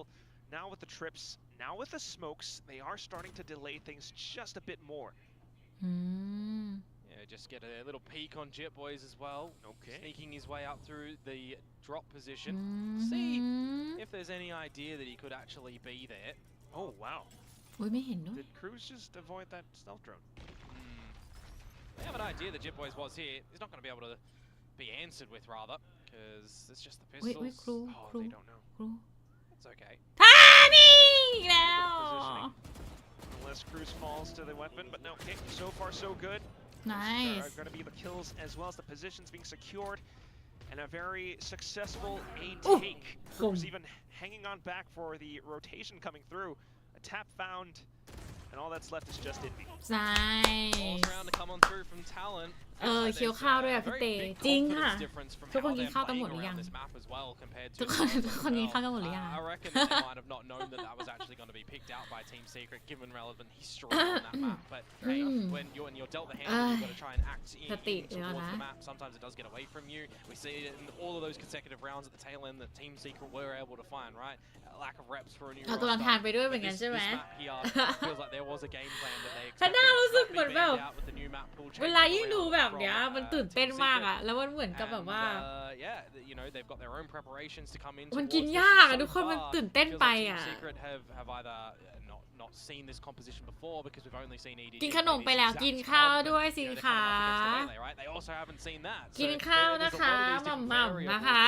now with the trips, now with the smokes, they are starting to delay things just a bit more. Yeah, just get a little peek on Jet Boys as well. Okay. Sneaking his way up through the drop position. See if there's any idea that he could actually be there. Oh, wow. ไม่เห็นด้วย Did Cruz just avoid that stealth drone? They have an idea that Jet Boys was here. He's not going to be able to be answered with, rather, because it's just the pistols. Wait, crew. They don't know. It's okay. Timing! Now! Unless Cruz falls to the weapon, but no, okay, so far so good. Nice. Are going to be the kills as well as the positions being secured, and a very successful A take. Cruz even hanging on back for the rotation coming through. A tap found, and all that's left is just Envy. Nice. Round to come on through from Talon. เคี้ยวข้าวด้วยพี่เตจริงค่ะทุกคนกินข้าวกันหมดหรือยังทุกคนกินข้าวกันหมดหรือยัง I reckon they might have not known that that was actually going to be picked out by Team Secret, given relevant history on that map. But hey, when you're dealt the hand, you've got to try and act in towards the map. Sometimes it does get away from you. We see it in all of those consecutive rounds at the tail end that Team Secret were able to find, right? Lack of reps for a new กำลังทานไปด้วยเหมือนกันใช่ไหม feels like there was a game plan that they ฉันน่ารู้สึกเหมือนแบบ with the new map pool. เวลายิ่งดูแบบเนี้ยมันตื่นเต้นมากอะแล้วมันเหมือนกับแบบว่า yeah, you know, they've got their own preparations to come in. มันกินยากอะทุกคนมันตื่นเต้นไปอะ Secret have either not seen this composition before because we've only seen ED. กินขนมไปแล้วกินข้าวด้วยสิคะ They also haven't seen that. กินข้าวนะคะหม่ำๆนะคะ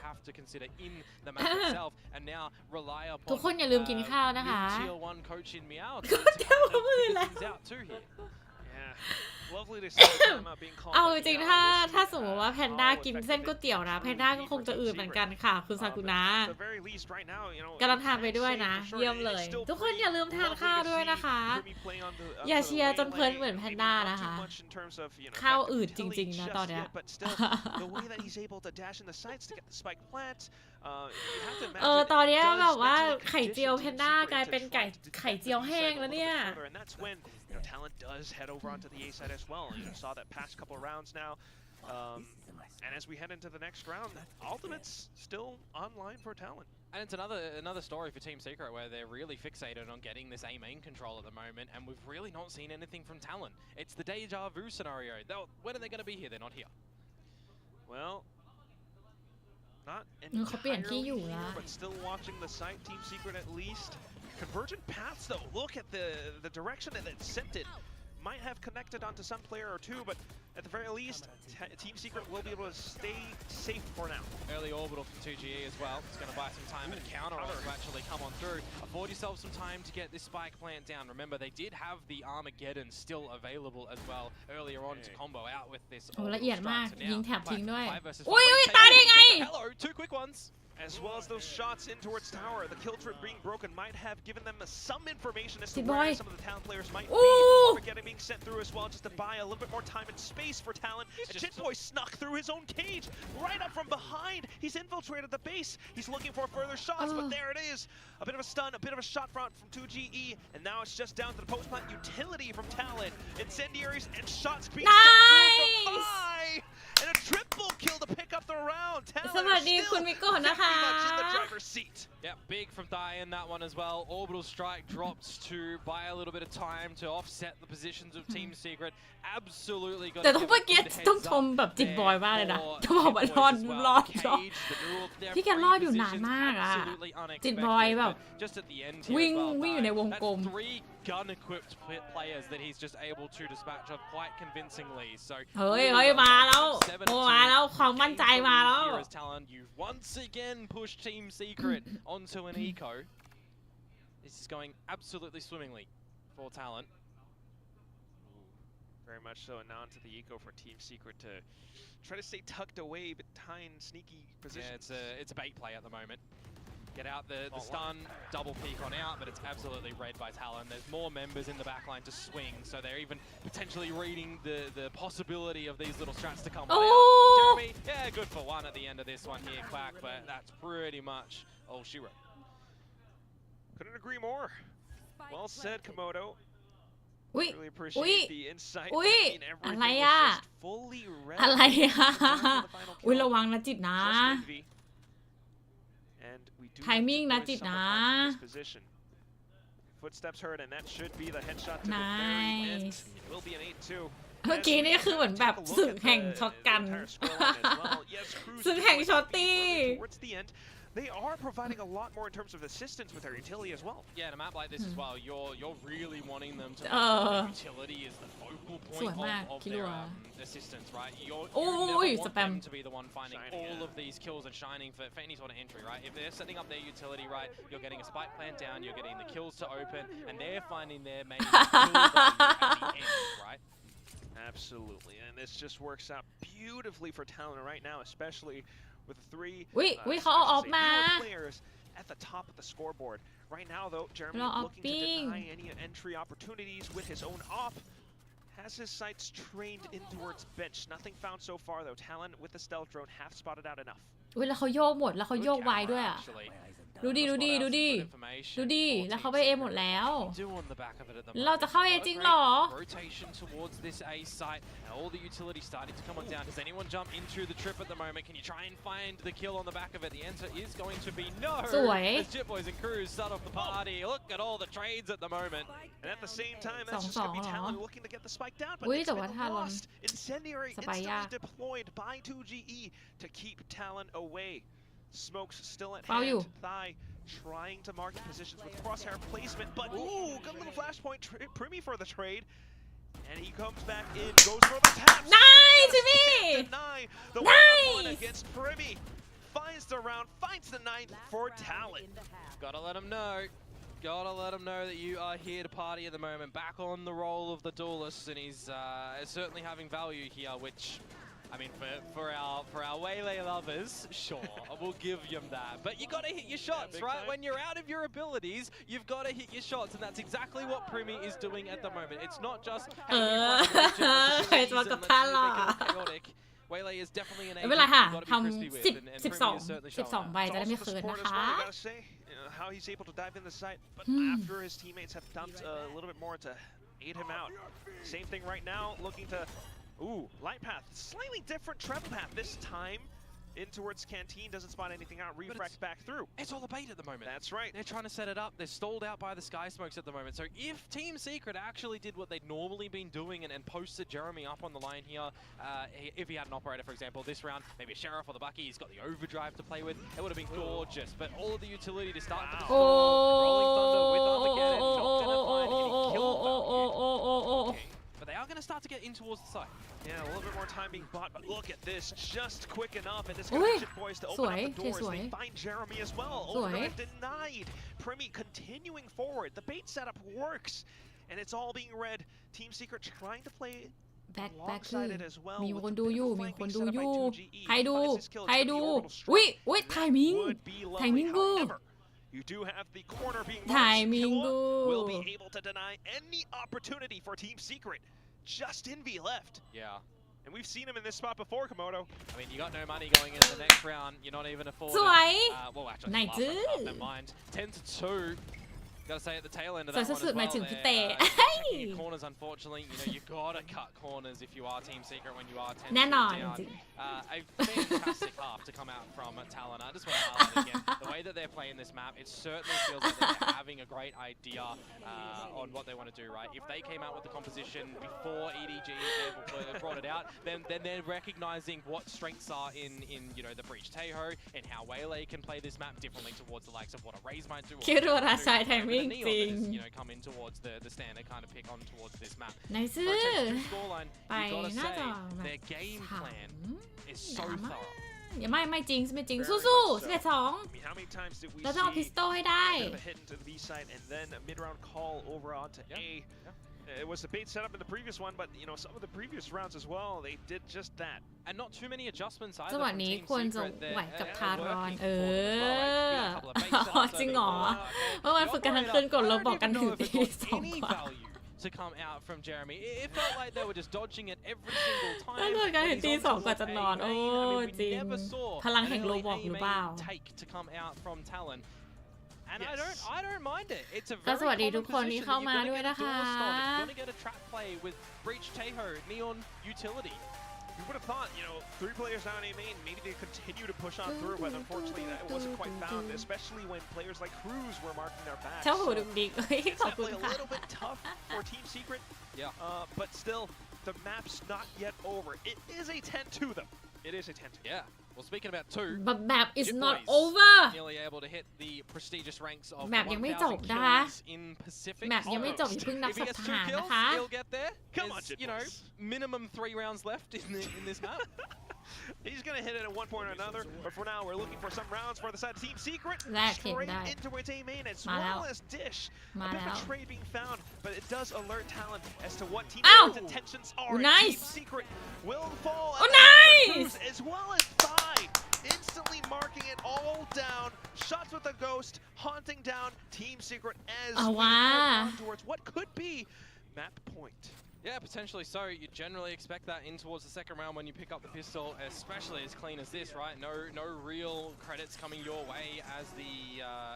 have to consider in the map itself and now rely upon ทุกคนอย่าลืมกินข้าวนะคะ Tier 1 coach in Meow to figure things out too here. Lovely to see them being called. เอาจริงถ้าสมมติว่าแพนด้ากินเส้นก๋วยเตี๋ยวนะแพนด้าก็คงจะอืดเหมือนกันค่ะคุณซากุนะกำลังทานไปด้วยนะเยี่ยมเลยทุกคนอย่าลืมทานข้าวด้วยนะคะอย่าเชียร์จนเพลินเหมือนแพนด้านะคะข้าวอืดจริงๆนะตอนเนี้ยตอนนี้แบบว่าไข่เจียวแพนด้ากลายเป็นไข่เจียวแห้งแล้วเนี่ย Talon does head over onto the A side as well. You saw that past couple rounds now. And as we head into the next round, Ultimate's still online for Talon. And it's another story for Team Secret where they're really fixated on getting this A main control at the moment, and we've really not seen anything from Talon. It's the deja vu scenario. When are they going to be here? They're not here. Well, not entirely here, but still watching the site. Team Secret at least. Convergent paths though, look at the direction that it sent it. Might have connected onto some player or two, but at the very least, Team Secret will be able to stay safe for now. Early orbital from 2GE as well. It's going to buy some time and counter to actually come on through. Afford yourself some time to get this spike plant down. Remember, they did have the Armageddon still available as well earlier on to combo out with this. โอ้ละเอียดมากยิงแถบทิ้งด้วย อุ้ยตายได้ไง Hello, 2 quick ones. As well as those shots in towards tower, the kill trip being broken might have given them some information as to where some of the Talon players might be. Armageddon being sent through as well, just to buy a little bit more time and space for Talon. And Jitboy snuck through his own cage, right up from behind. He's infiltrated the base. He's looking for further shots, but there it is. A bit of a stun, a bit of a shot front from 2GE, and now it's just down to the post-plant utility from Talon. Incendiaries and shots being sent through from Thai, and a triple kill to pick up the round. Talon are still very much in the driver's seat. Yeah, big from Thai in that one as well. Orbital strike drops to buy a little bit of time to offset the positions of Team Secret. Absolutely got แต่ต้องเมื่อกี้ต้องชมแบบจิตบอยมากเลยนะจะบอกว่ารอดพี่แกรอดอยู่นานมากอ่ะจิตบอยแบบวิ่งอยู่ในวงกลม gun-equipped players that he's just able to dispatch of quite convincingly. So เฮ้ยมาแล้วความมั่นใจมาแล้ว Talon, you've once again pushed Team Secret onto an eco. This is going absolutely swimmingly for Talon. Very much so, and now onto the eco for Team Secret to try to stay tucked away behind sneaky positions. Yeah, it's a bait play at the moment. Get out the stun, double peek on out, but it's absolutely read by Talon. There's more members in the backline to swing, so they're even potentially reading the possibility of these little strats to come out. Jeremy, yeah, good for one at the end of this one here, Quack, but that's pretty much all she wrote. Couldn't agree more. Well said, Komodo. อุ้ย Really appreciate the insight. อุ้ย อะไรอ่ะ Fully read. อะไรอ่ะอุ้ยระวังนะจิตนะ ไทมิ่งนะจิตนะ Footsteps heard, and that should be the headshot to the very end. It will be an 8-2. เมื่อกี้นี่คือเหมือนแบบศึกแห่งช็อตกันศึกแห่งช็อตตี้ Towards the end, they are providing a lot more in terms of assistance with their utility as well. Yeah, in a map like this as well, you're really wanting them to make sure that utility is the focal point of their assistance, right? You never want them to be the one finding all of these kills and shining for any sort of entry, right? If they're setting up their utility right, you're getting a spike plant down, you're getting the kills to open, and they're finding their main kill value at the end, right? Absolutely, and this just works out beautifully for Talon right now, especially with three players at the top of the scoreboard. Right now, though, Jeremy looking to deny any entry opportunities with his own op. Has his sights trained in towards bench. Nothing found so far, though. Talon with the stealth drone have spotted out enough. แล้วเขาโยกหมดแล้วเขาโยกไวด้วยอ่ะดูดิแล้วเขาไปเอหมดแล้วเราจะเข้าเอจริงหรอ Rotation towards this A site and all the utility starting to come on down. Does anyone jump into the trip at the moment? Can you try and find the kill on the back of it? The answer is going to be no. สวย As Jitboys and crews start off the party. Look at all the trades at the moment. And at the same time, that's just going to be Talon looking to get the spike down, but it's been lost. Incendiary instantly deployed by 2GE to keep Talon away. Smokes still at hand. Thigh trying to mark positions with crosshair placement, but ooh, good little flashpoint. Primi for the trade. And he comes back in, goes for the tap. Nice, Jimmy! Deny the one against Ribby. Finds the round, finds the 9th for Talon. Gotta let him know. Gotta let him know that you are here to party at the moment. Back on the role of the duelist, and he's certainly having value here, which, I mean, for our Waylay lovers, sure, we'll give them that. But you gotta hit your shots, right? When you're out of your abilities, you've gotta hit your shots, and that's exactly what Primi is doing at the moment. It's not just chaotic. Waylay is definitely an agent you've got to be crispy with, and Primi is certainly showing that. ใบจะได้ไม่คืนนะคะ How he's able to dive in the site, but after his teammates have dumped a little bit more to aid him out. Same thing right now, looking to light path, slightly different treble path this time. In towards Canteen, doesn't spot anything out, refract back through. It's all a bait at the moment. That's right. They're trying to set it up. They're stalled out by the Sky Smokes at the moment. So if Team Secret actually did what they'd normally been doing and posted Jeremy up on the line here, if he had an operator, for example, this round, maybe a Sheriff or the Bucky, he's got the overdrive to play with, it would have been gorgeous. But all of the utility to start to Rolling Thunder with Armageddon, not going to find any kills. But they are going to start to get in towards the site. Yeah, a little bit more time being bought, but look at this, just quick enough, and this gonna get boys to open up the doors. They find Jeremy as well. Overdrive denied. Primi continuing forward. The bait setup works, and it's all being read. Team Secret trying to play แบ็ค คือ alongside it as well มี with คน a ดู bit อ of ยู่ a มีคน flanking ดู setup อ by ยู่ 2GE. ใครดู But this kill is ใคร gonna ดู be a little strong. อุ้ยไทมิ่ง Would be lovely. ไทมิ่งกู However, you do have the corner being marked. Timing Tequila will be good. able to deny any opportunity for Team Secret. Just Envy left. Yeah. And we've seen him in this spot before, Komodo. I mean, you got no money going into the next round. You're not even afforded. สวย Well, actually, ไหน last จื้ round, อ never mind. 10-2. Gotta say at the tail end of สวย that one สุด as ๆหมาย well ถึงพี่เตะ there. เฮ้ย Checking your corners, unfortunately, you know, you gotta cut corners if you are Team Secret when you are 10 แน่นอน down. จริง A fantastic half to come out from Talon. I just want to highlight again the way that they're playing this map. It certainly feels like they're having a great idea on what they want to do. Right, if they came out with the composition before EDG brought it out, then they're recognizing what strengths are in you know the Breach Teho and how Waylay can play this map differently towards the likes of what a Raze might do. or คิดว่า what ราชาย Neon ไทมิ่ง might จ do. ริง You know, come in towards the standard kind of pick on towards this map. ไหน For ซื้อ a 10-2 scoreline, ไป you gotta น่า say จะแบบ their game สาม plan is so อย่ามา thorough. อย่าไม่จริงไม่จริง Very สู้ much ๆ so. 11-2 I mean, how many times did we เราต้องเอาพิส see โตให้ได้ a bit of a hit into the B side and then a mid-round call over onto Yeah. A? It was the bait setup in the previous one, but you know some of the previous rounds as well, they did just that. And not too many adjustments either จังหวะ from นี้ Team ควรจะ Secret. ไหว They're กับทารอน working เอ for them as well, right? อ A couple of bait setups จริง over เหรอ there. เมื่อวันฝึกกันทั้งคืนก่อนเราบอกกัน I don't ถึง even know if ตี it ส got อง any กว่า value to come out from Jeremy. It felt like they were just dodging it every single แล้ว time. เลิกกัน when ถึง he's ตี on สองกว่า towards จะ A นอน main. โอ้ I mean, จริ we ง never saw พลัง an แห่งโล early บอก A หรือเปล่า main take to come out from Talon. And Yes. I don't mind it. It's a ก็ very สวัสดี common ทุกคนที่ position เข้า that มา you're ด้วย gonna นะ get a คะ door storm, you're gonna get a trap play with Breach Teho, Neon Utility. You would have thought, you know, 3 players down A main, maybe they continue to push on through, but unfortunately that wasn't quite found, especially when players like Cruz were marking their backs. เจ้าหู So ดุกดิกเฮ้ย it's ขอบคุณ definitely a ค่ะ little bit tough for Team Secret, Yeah. but still, the map's not yet over. It is a 10-2 though. It is a 10-2. Yeah. Well, speaking about two, but map is Jit not Boys over nearly able to hit the prestigious ranks of แมปยังไม่จบ 1,000 นะคะ kills in Pacific. แมปยังไม่จบอย่าเพิ่งนับ If ศ he พ gets ท 2 หาร kills, นะคะ he'll get there. Come on, There's, Jit you know, Boys. minimum 3 rounds left in this map. He's going to hit it at one point or another, but for now we're looking for some rounds for the side of Team Secret. แลกเห็น Straight ได้ into its A main as มาแล้ว well as Dish. มา A bit แล้ of ว a trade being found, but it does alert Talon as to what Team Ow! Secret's intentions are. Oh, and nice! Team Secret will fall. Oh, at the hands of nice! Cruz, as well as Phi, instantly marking it all down. Shots with the Ghost, haunting down Team Secret as Oh, we wow. head on towards what could be map point. Yeah, potentially so. You generally expect that in towards the second round when you pick up the pistol, especially as clean as this, right? No real credits coming your way as the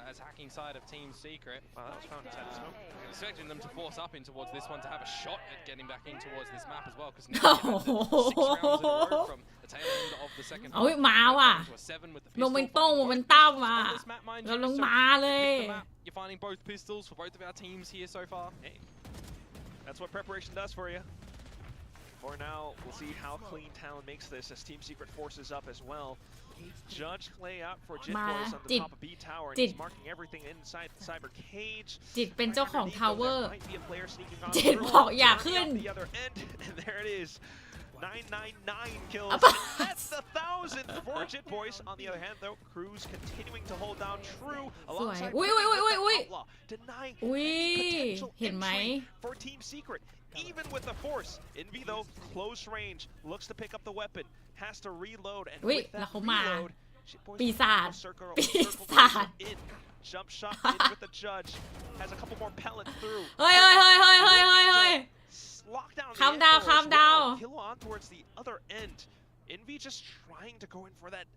as hacking side of Team Secret. Wow, that was found inside the smoke. Expecting them to force up in towards this one to have a shot at getting back in towards this map as well, because now you have the 6 rounds in a row from the tail end of the second เอ้ย half. มาว่ะ To a 7 with the โม pistol, เมน finding ตัม both โมเมนตัม pistols อ่ะ on this map, mind เรา you. ลง So มาเลย pick the map. You're finding both pistols for both of our teams here so far. Hey, that's what preparation does for you. For now, we'll see how clean Talon makes this as Team Secret forces up as well. Judge Clay out for Jit Boys on the top of B Tower, and he's marking everything inside the cyber cage. จิตเป็นเจ้าของ Underneath, ทาวเวอ though, ร์ there might be a player sneaking on จิต through. บอกอย่าขึ้น Out the other end, and there it is. 999 kills. Apa? That's the 1,000th for Jit Boys. On the other hand, though, Cruz continuing to hold down True alongside Ui, ui, ui, ui, ui. Outlaw, denying Ui, any potential เห็นไหม entry for Team Secret. Even with the force, Envy though, close range, looks to pick up the weapon, has to reload, and Ui, with แล้ that วเขามา reload, Jit Boys ปีศาจ circle ปีศาจ in. Jump shot in with the Judge, has a couple more pellets through. เฮ้ยเฮ้ยเฮ้ยเฮ้ยเฮ้ยเฮ้ยเฮ้ย Lock down the Calm end down, door as calm well. down. Kill on towards the other end. Envy just trying to go in for that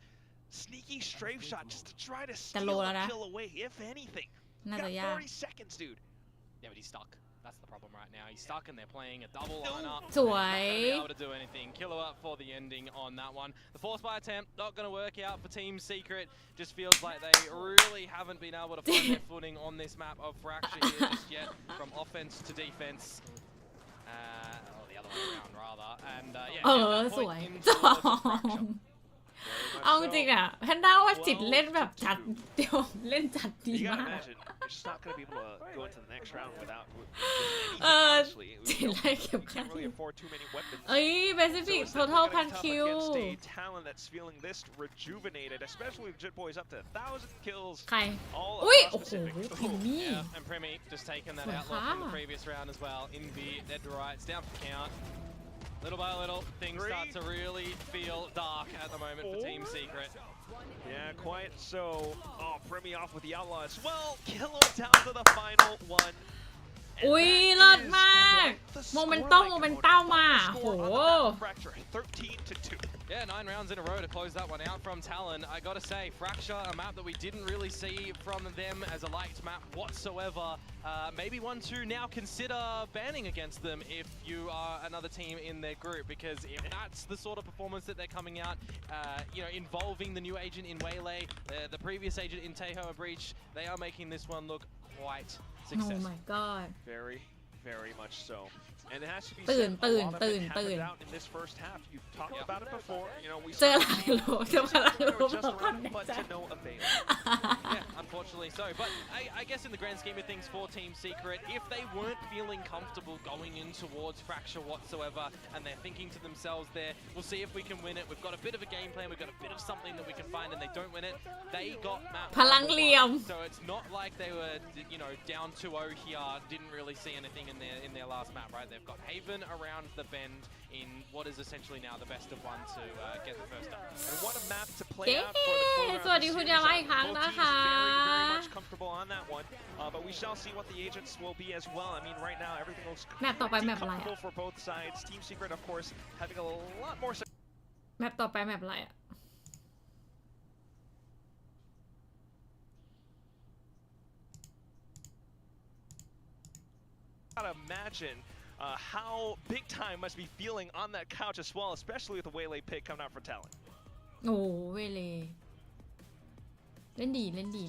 sneaky strafe shot just to try to steal low theแล้วนะ kill away, if anything. น่า Got จะยาก 40 seconds, dude. Yeah, but he's stuck. That's the problem right now. He's stuck and they're playing a double lineup. สวย Not gonna be able to do anything. Killer up for the ending on that one. The force by attempt not going to work out for Team Secret. Just feels like they really haven't been able to find their footing on this map of Fracture here just yet, from offense to defense. Or the other way around rather. And yeah, เอ at อ that ส point วย in จอ towards ม Fracture. เอาจริงอ่ะแพนด้าว่าจิตเล่นแบบจัดเดี๋ยวเล่นจัดดี You มา gotta ก imagine, you're just not gonna be able to go into the next round without anything, เออ honestly. จิตไล่เก็บ We กัน can't really afford too many weapons. เอ้ยแปซิฟิก So it's โททัล definitely พัน gonna be คิ tough ว against a talent that's feeling this rejuvenated, especially with Jit Boys up to 1,000 kills ใคร all อุ้ย across โอ้โห Pacific. พิมมี่ Yeah, and Premi just taking that outlaw from the previous round as well. Envy, dead to rights, down for count. Little by little, things start to really feel dark at the moment for Team Secret. Yeah, quite so. Oh, Premi off with the outlaw as well. Kilo down to the final one. อุ้ยเลิศมากโมเมนตัมมาโห Yeah, 9 rounds in a row to close that one out from Talon. I gotta say, Fracture, a map that we didn't really see from them as a liked map whatsoever. Maybe one to now consider banning against them if you are another team in their group, because if that's the sort of performance that they're coming out, you know, involving the new agent in Waylay, the previous agent in Tejo and Breach, they are making this one look quite successful. Oh my god. Very, very much so. And it has to be ตื่น said, a ตื่น lot of ตื่ it นตื่น happened out in this first half. You've talked about it before. You know, we เจออะไรรู้เจออะไรรู้ just บอกก่อน around, นะ but จ๊ะ to no avail. Yeah, unfortunately so. But I guess in the grand scheme of things for Team Secret, if they weren't feeling comfortable going in towards Fracture whatsoever, and they're thinking to themselves there, we'll see if we can win it. We've got a bit of a game plan. We've got a bit of something that we can find, and they don't win it. They got mapped. พลังเหลี่ยม So it's not like they were, you know, down 2-0 here, didn't really see anything in their last map, right? They've got Haven around the bend in what is essentially now the best of one to get the first up. And what a map to play เย้ out for the quarter สวัส of ดี the คุณ series. ยามาอีกครั้ง Both นะ teams คะ very much comfortable on that one, but we shall see what the agents will be as well. I mean, right now everything looks แมปต่อไป pretty แมปอะไรอะ comfortable for both sides. Team Secret, of course, having a lot more. แมปต่อไปแมปอะไรอ่ะ Gotta imagine how big time must be feeling on that couch as well, especially with the Waylay pick coming out for Talon. โอ้เวเลเล่นดี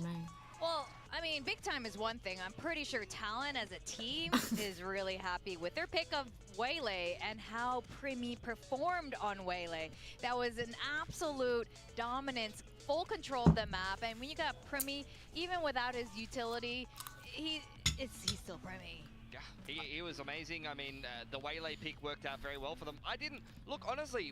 มาก Well, I mean, big time is one thing. I'm pretty sure Talon as a team is really happy with their pick of Waylay and how Premi performed on Waylay. That was an absolute dominance, full control of the map. And when you got Premi, even without his utility, he's still Premi. Yeah, he was amazing. I mean, the Waylay pick worked out very well for them. I didn't look honestly.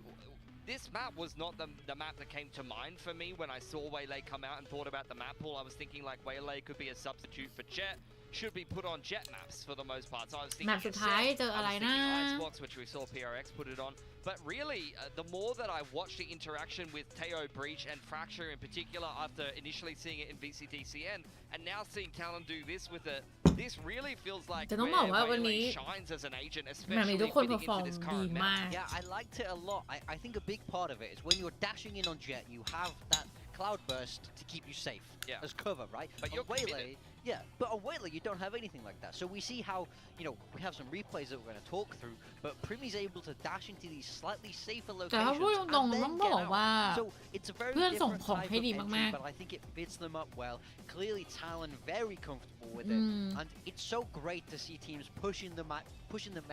This map was not the map that came to mind for me when I saw Waylay come out and thought about the map pool. I was thinking like Waylay could be a substitute for Jet, should be put on Jet maps for the most part. So I was thinking แมปสุดท้ายเจออะไรนะ Icebox, which we saw PRX put it on. But really, the more that I watched the interaction with Teo, Breach, and Fracture in particular, after initially seeing it in VCT CN, and now seeing Talon do this with it, this really feels like แต่ต้องบอกว่าวันนี้ Waylay shines as an agent, แมปนี้ especially ทุกคน fitting เพอร์ฟอร์ into ม this ดี current มาก map. Yeah, I liked it a lot. I think a big part of it is when you're dashing in on Jet, you have that cloud burst to keep you safe as cover, right? But on you're Waylay, but on Waylay you don't have anything like that. So we see how, you know, we have some replays that we're going to talk through, but Primi's able to dash into these slightly safer แต่ถ้า locations พูดตรง and ๆ then ต้อง get บอกว่า out. So it's a very เพื่อนส่ง different ของ type ให้ of ดี entry, มาก but I think it fits them up well. Clearly Talon very comfortable with it, and it's so great to see teams pushing the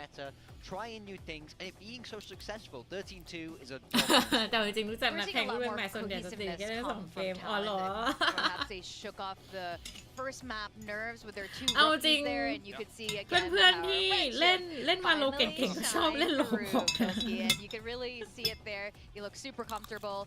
meta, trying new things, and it being so successful. 13-2 is a ๆ แต่จริงๆรู้จัก We're นัก seeing แข่ง a ที่ lot เป็น more แมตช์ส่วนใหญ่สตรี cohesiveness ก็ได้สอง come เก from มอ๋อเหรอ Talon. Perhaps they shook off the first map nerves with their two เอาจริง rookies there, and you could see เพื่ again อนๆที่เล่นมาโลเก่งๆก็ชอบเล่นโลบอกนะ and you can really see it there. You look super comfortable,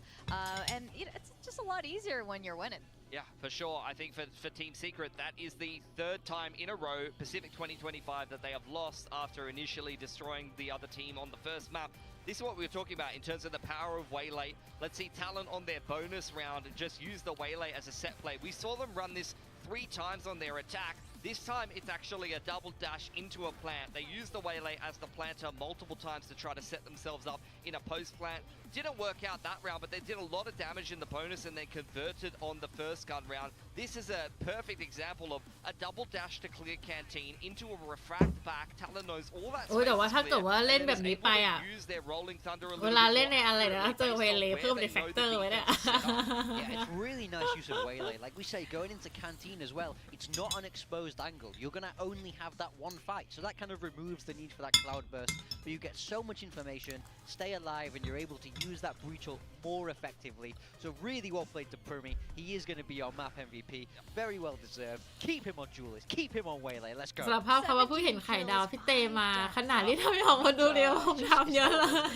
and you know, it's just a lot easier when you're winning. Yeah, for sure. I think for Team Secret, that is the third time in a row, Pacific 2025, that they have lost after initially destroying the other team on the first map. This is what we were talking about in terms of the power of Waylay. Let's see Talon on their bonus round just use the Waylay as a set play. We saw them run this 3 times on their attack. This time it's actually a double dash into a plant. They used the Waylay as the planter multiple times to try to set themselves up in a post plant. Didn't work out that round, but they did a lot of damage in the bonus and then converted on the first gun round. This is a perfect example of a double dash to clear Canteen into a refract back. Talon knows all that โอ้ย space แต่ว่า is ถ้า clear, เกิดว่า and เล่น then แบบ is นี้ able ไป to อ่ะ use their rolling thunder a เว little ลา bit เล่นใน more อะไรนะ accurately เจอ based เว on เล where เพิ่ม they เด know ฟ the เตอร์ไว้ defense เนี่ย is set up. Yeah, it's really nice use of Waylay. Like we say, going into Canteen as well, it's not an exposed angle. You're going to only have that one fight. So that kind of removes the need for that cloud burst. But you get so much information, stay alive, and you're able to use that brutal more effectively. So really well played to Primi. He is going to be our map MVP. MVP. Very well deserved. Keep him on Julius. Keep him on Waylay. Let's go. สารภาพคำว่าผู้เห็นไข่ดาวพี่เตมาขนาดที่ทำให้ออกมาดูเดียวผมทำเยอะเลย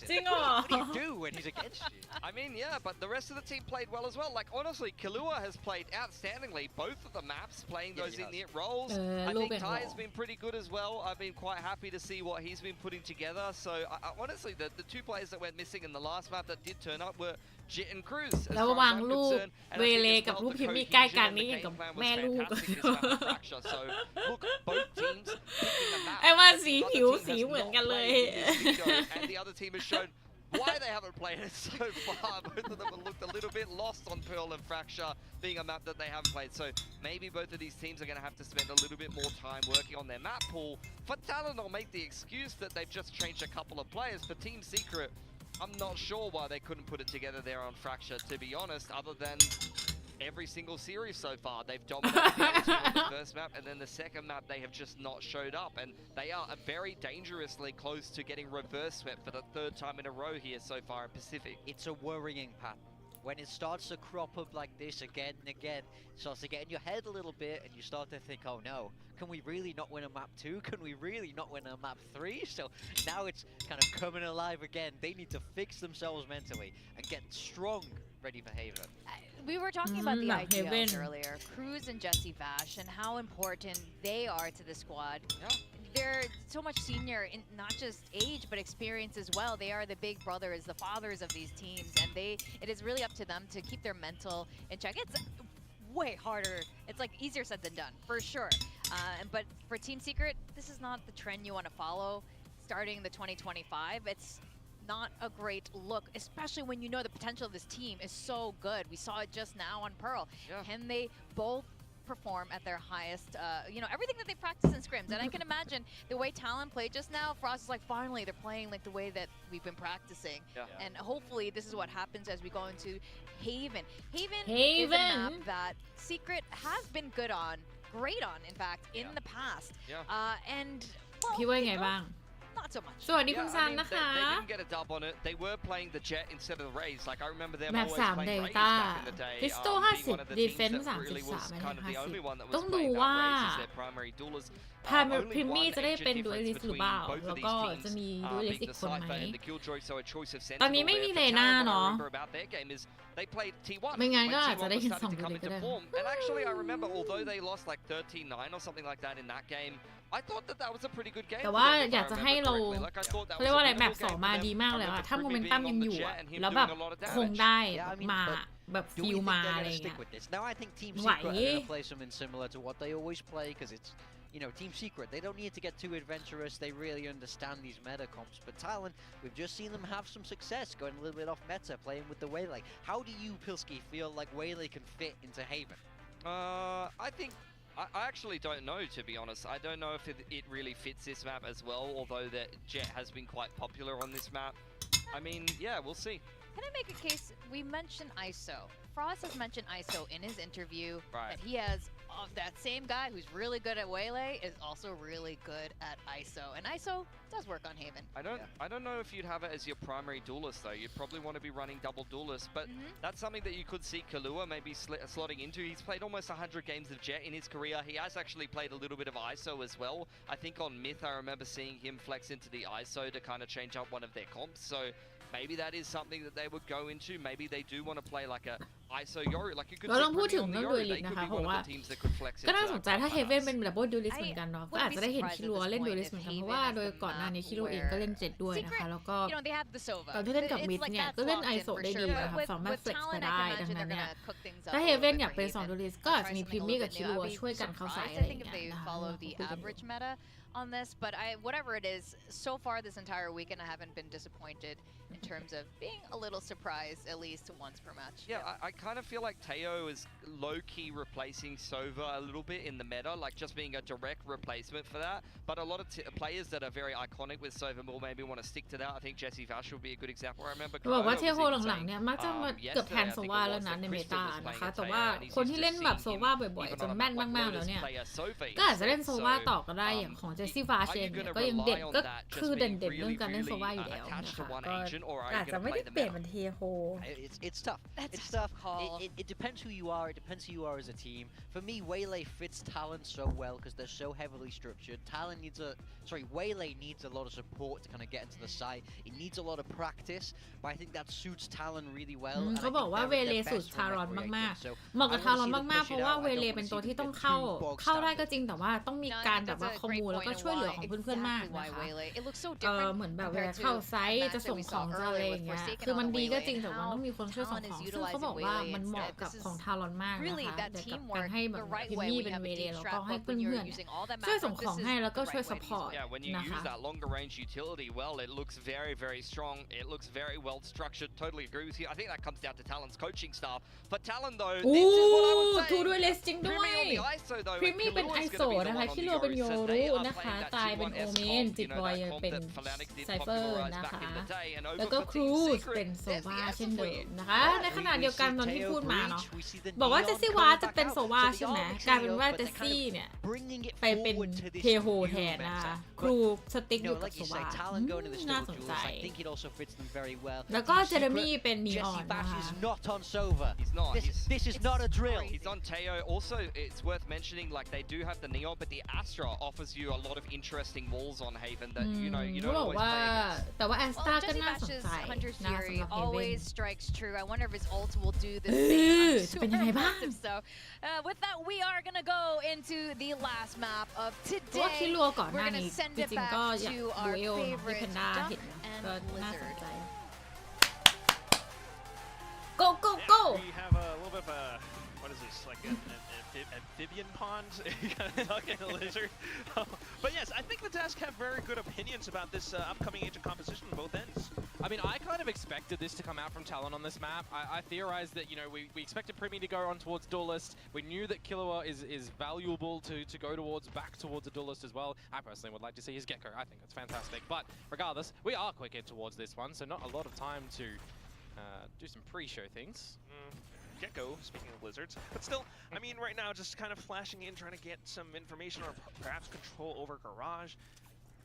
จริงเหรอ What do you do when he's against you? I mean, yeah, but the rest of the team played well as well. Like, honestly, Kahlua has played outstandingly. Both of the maps, playing those in-it roles. I think Ty has been pretty good as well. I've been quite happy to see what he's been putting together. So, honestly, the two players that went missing in the last map that did turn up were Jit and Cruz. แล้ววางลูกเวเลกับลูกพิมพ์ใกล้กันนี่อย่างกับแม่ลูก So, look, both teams picking a map. ไอ้ว่าสีผิวสีเหมือนกันเลย And the other team has shown why they haven't played it so far. Both of them have looked a little bit lost on Pearl and Fracture being a map that they haven't played. So maybe both of these teams are going to have to spend a little bit more time working on their map pool. For Talon, I'll make the excuse that they've just changed a couple of players. For Team Secret, I'm not sure why they couldn't put it together there on Fracture, to be honest, other than every single series so far. They've dominated the first map, and then the second map they have just not showed up, and they are very dangerously close to getting reverse swept for the third time in a row here so far in Pacific. It's a worrying pattern. When it starts to crop up like this again and again, it starts to get in your head a little bit, and you start to think, oh no, can we really not win a map 2? Can we really not win a map 3? So now it's kind of coming alive again. They need to fix themselves mentally and get strong, ready for Haven. We were talking about the IGLs earlier, Cruz and Jesse Vash, and how important they are to the squad. Yeah. They're so much senior in not just age but experience as well. They are the big brothers, the fathers of these teams, and it is really up to them to keep their mental in check. It's way harder. It's like easier said than done, for sure. But for Team Secret, this is not the trend you want to follow starting the 2025. It's not a great look, especially when you know the potential of this team is so good. We saw it just now on Pearl. Yeah. Can they both perform at their highest, everything that they practice in scrims? And I can imagine the way Talon played just now, Frost is like, finally, they're playing like the way that we've been practicing. Yeah. And hopefully this is what happens as we go into Haven. Haven is a map that Secret has been good on, great on, in fact, in the past. Yeah. And, well, พี่ว่าไงบ้าง not so much. สวัสดีคุณซันนะคะ They didn't get a dub on it. They were playing the Jet instead of the Raze. Like, I remember them แมป always 3 playing เด Raze ต้า back in the day. พิสโต being one of the 50 ดี teams เฟนส์ that really was 33 kind of the only one that ต้อ was งดู playing ว่า that Raze as their primary duelers. พา Only พริมมี่ one จะได้ major เป็นดูเอ difference ลิสหรือ between เปล่า both แล้ว of ก็ these จะมี teams ดูเอลิส being อีก the คนไหม Cypher and the Killjoy, so a choice of ตอนนี้ Sentinel ไม่มี there. เล For น่า Talon, what เนาะ I remember about their game is they played T1 ไม่งั้น when ก็อาจจะ T1 ได้ was เห็น starting 2 to ดู come เลยก็ into ได้ form. And actually, I remember, although they lost like 13-9 or something like that in that game, I thought that was a pretty good game. แต่ว่า for them, if อยาก I จะ remember ให้เรา correctly. Like, I thought that เขา was เรียกว่า a อะไรแมป winnable 2 game มา for them. ดีมาก I เลยอะ remember ถ้าโม Ribby เมนตัม being ยัง on อ the ยู่ jet อะ and him แล้วแบบ doing a lot of คง damage. ได้ Yeah, I mean, มา but แบบ Do ฟิ we ล think มา they're อะไร going to เงี้ stick ย with this? No, I think Team ไหว Secret are going to play something similar to what they always play because it's, Team Secret. They don't need to get too adventurous. They really understand these meta comps. But Talon, we've just seen them have some success going a little bit off meta, playing with the Waylay. How do you, Pilski, feel like Waylay can fit into Haven? I think I actually don't know, to be honest. I don't know if it really fits this map as well, although that Jet has been quite popular on this map. I mean, yeah, we'll see. Can I make a case? We mentioned ISO. Frost has mentioned ISO in his interview. Right. That he has that same guy who's really good at Waylay is also really good at ISO. And ISO does work on Haven. I don't know if you'd have it as your primary duelist though. You'd probably want to be running double duelist, but that's something that you could see Kahlua maybe slotting into. He's played almost 100 games of Jet in his career. He has actually played a little bit of ISO as well. I think on Myth I remember seeing him flex into the ISO to kind of change up one of their comps. So maybe that is something that they would go into. Maybe they do want to play like a ISO Yori. Like you could เราต้องพูด see ถึง on เรื่ the องดูเอ Yori. ลิส They นะ could คะ be เพราะ one ว่า of the teams that could flex ก็ into น่าสน that ใจถ้า comp เฮเว่นเป็นดับเบิลดูลิส I เหมือนกันเนาะก็ wouldn't อาจ be จะได้เห็น surprised คิรัว at this เล่นดู point ลิส if เหมือนกัน Haven เพราะว่า is โดย the ก่อนหน้านี้ map คิรัวเองก็เล่น 7 ด้วยนะคะ Secret, แล้วก็ they have the Sova. ตอนที่เล่นกับ It's มิด like เนี่ย that's ก็เล่น locked ไอ in โซ for ได้ดี sure. นะครับ With สามารถเฟล็กซ์ Talon, ไป I ได้ can ดัง imagine นั้น they're เนี่ย gonna cook things up ถ้า a เฮ little เว่น bit อยาก for เป็น Haven. 2 ดูลิสก็อาจจะมี Try พิม something มี่ a กับ little คิ bit รั new. ว I'd be ช่วยกันเข้าสาย surprised. อะไร I อย่าง think เงี้ if ย they นะคะ follow the คุยกัน average meta on this, but whatever it is, so far this entire weekend I haven't been disappointed in terms of being a little surprised at least once per match. Yeah, I kind of feel like Teo is low-key replacing Sova a little bit in the meta, like just being a direct replacement for that. But a lot of players that are very iconic with Sova will maybe want to stick to that. I think Jesse Vash will be a good example. I remember บอกว่า Kono เท was โฮ even หลังๆ saying, เนี่ยมักจะมาเกือบแทน yesterday, I โซ think วา it แล้ว was, นะ that ในเม Crystal ตา was นะคะ playing แต่ a ว่า Teo, and he's คนที่ just เล่นแบบ seeing โซ him วาบ่อย even ๆจ on น a แม่น map like มากๆแล้ว Lotus เนี่ย play a Sova ก็อาจจะเล่น instead. โซวา So, ต่อก็ได้อย่างของ เจสซี่ฟาเชนก็ยังเด่นก็คือเด่นเรื่องการเล่นโซวาอยู่แล้วนะคะก็อาจจะไม่ได้เปลี่ยนเป็นเทโฮ It's tough. It's tough. It depends who you are. It depends who you are as a team. For me, Waylay fits Talon so well because they're so heavily structured. Waylay needs a lot of support to kind of get into the site. It needs a lot of practice, but I think that suits Talon really well. เขาบอกว่าเวเลสุดทารอนมากๆเหมาะกับทารอนมากๆเพราะว่าเวเลเป็นตัวที่ต้องเข้าได้ก็จริงแต่ว่าต้องมีการแบบว่าคอมมูแล้วก็ช่วยเหลือของเพื่อนๆมากนะคะเหมือนแบบเวลาเข้าไซต์จะส่งของจะอะไรอย่างเงี้ยคือมันดีก็จริงแต่ว่าต้องมีคนช่วยส่งของซึ่งเขาบอกว่ามันเหมาะกับของทารอนมากนะคะแต่กับการให้แบบพิมมี่เป็นเวเลแล้วก็ให้เพื่อนๆช่วยส่งของให้แล้วก็ช่วยซัพพอร์ต When you use that longer range utility, well, it looks very, very strong. It looks very well structured. Totally agree with you. I think that comes down to Talon's coaching staff. For Talon, though, this is what I would say. ทูด้วยเลสจริงด้วยพรีมี่เป็นไอโซนะคะคิโลเป็นโยรุนะคะตายเป็นโอเมนจิตบอยเป็นไซเฟอร์นะคะแล้วก็ครูซเป็นโซวาเช่นเดิมนะคะในขณะเดียวกันตอนที่พูดมาเนาะบอกว่าเจสซี่วาจะเป็นโซวาใช่ไหมกลายเป็นว่าเจสซี่เนี่ยไปเป็นเทโฮแทนนะคะครูสติ๊กอยู่กับโซวาน่าสนใจแล้วก็เจเรมี่เป็นนีออนนะคะ He's not. This is not a drill. He's on Teo. Also, it's worth mentioning, like they do have the Neon, but the Astra offers you a lot of interesting walls on Haven that you don't always play against. แต่ว่าแอสตาก็น่าสนใจนะสำหรับเฮเว่น always strikes true. I wonder if his ult will do the same. จะเป็นยังไงบ้าง So, with that, we are gonna go into the last map of เพราะว่าคิ today. รัวก่อนห We're น้า gonna นี้ send จ it ริงๆ back ก็อยาก to ดู our เอลที่ favorite แพนด้า Duck เห็นนะ and ก็น่าสน Blizzard. ใจ go go go We have a little bit of a, what is this, like an amphibian pond? Duck and a lizard. But yes, I think the desk have very good opinions about this upcoming agent composition on both ends. I mean, I kind of expected this to come out from Talon on this map. I theorized that, you know, we expected Primi to go on towards Duelist. We knew that Killua is valuable to go back towards a Duelist as well. I personally would like to see his Gecko. I think it's fantastic. But regardless, we are quick in towards this one, so not a lot of time to do some pre-show things. Gecko, speaking of lizards, but still, I mean, right now, just kind of flashing in, trying to get some information or perhaps control over Garage.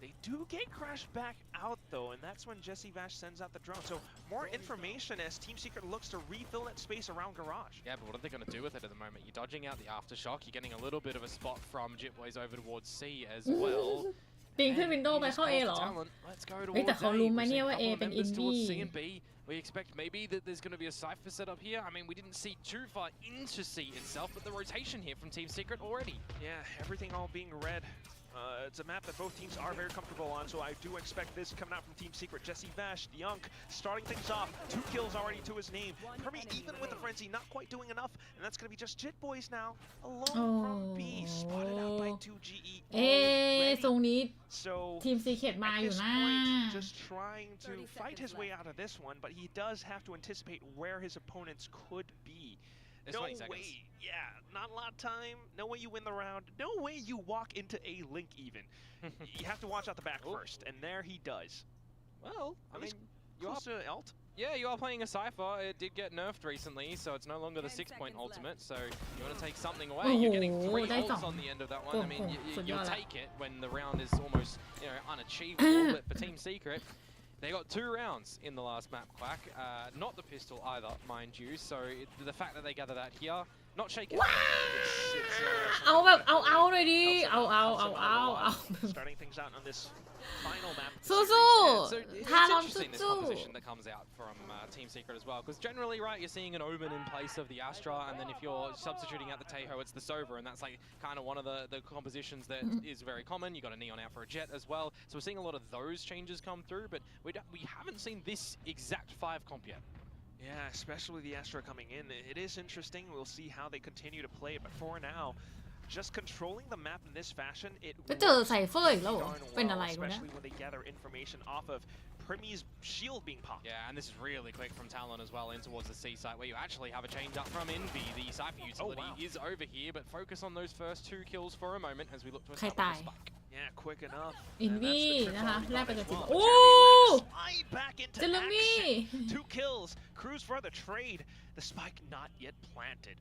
They do get Crash back out, though, and that's when Jesse Vash sends out the drone. So more information as Team Secret looks to refill that space around Garage. Yeah, but what are they going to do with it at the moment? You're dodging out the aftershock. You're getting a little bit of a spot from Jitboys over towards C as well. ปีนขึ้นวินโดว์ไปเข้า A เหรอ Let's go แต่เขารู้ไหมเนี่ยว่า A เป็นอินดี้ We expect maybe that there's going to be a cypher set up here. I mean, we didn't see too far into C itself, but the rotation here from Team Secret already. Yeah, everything all being red. It's a map that both teams are very comfortable on, so I do expect this coming out from Team Secret. Jesse Vash, the Yunk, starting things off. 2 kills already to his name. Permi, even with the Frenzy, not quite doing enough, and that's going to be just Jit Boys now, alone from B, spotted out by 2GE. ตรงนี้ So ทีมซีเคทมาอยู่ at นะ this point, just trying to fight his way out of this one, but he does have to anticipate where his opponents could be. It's No 20 seconds. way, yeah, not a lot of time, no way you win the round, no way you walk into a link even. You have to watch out the back first, and there he does. Well, I mean, you are, Close to Alt. yeah, you are playing a Cypher. It did get nerfed recently, so it's no longer the 6-point ultimate. So you want to take something away. You're getting 3 ults on the end of that one. I mean, you'll take it when the round is almost, you know, unachievable. But for Team Secret, they got 2 rounds in the last map, Quack. Not the pistol either, mind you. So the fact that they gather that here, not shaking. เอาแบบเอาเลยดิเอา Starting things out on this final map. สู้ So ๆ it's ทารอน interesting this สู้ composition that comes out from Team Secret as well, because generally, right, you're seeing an Omen in place of the Astra, and then if you're substituting out the Teho, it's the Sova, and that's like kind of one of the compositions that is very common. You got a Neon out for a Jet as well, so we're seeing a lot of those changes come through, but we haven't seen this exact 5 comp yet. Yeah, especially the Astra coming in. It is interesting. We'll see how they continue to play, but for now, just controlling the map in this fashion, it ๆไปเจอ works ไซเฟอร์อีกแล้วเหรอ darn เป็นอะไร well, กูเนี่ย especially when they gather information off of Primi's shield being popped. Yeah, and this is really quick from Talon as well in towards the C site, where you actually have a change up from Envy. The Cypher utility is over here, but focus on those first 2 kills for a moment as we look to establish the spike. Yeah, quick enough. อินวี่นะคะแลกไปกับจิบ Well, โอ้ Slide back into เจลมี่ action. 2 kills. Cruz for the trade. The spike not yet planted.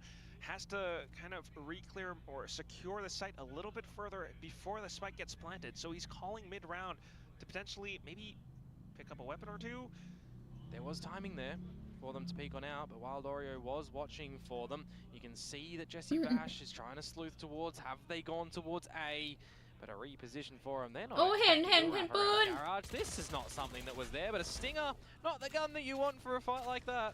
has to kind of re-clear or secure the site a little bit further before the spike gets planted. So he's calling mid-round to potentially maybe pick up a weapon or two. There was timing there for them to peek on out, but Wild Oreo was watching for them. You can see that Jesse Bash is trying to sleuth towards. Have they gone towards A? But a reposition for him. They're not. Oh, henปืน Garage. This is not something that was there, but a stinger, not the gun that you want for a fight like that.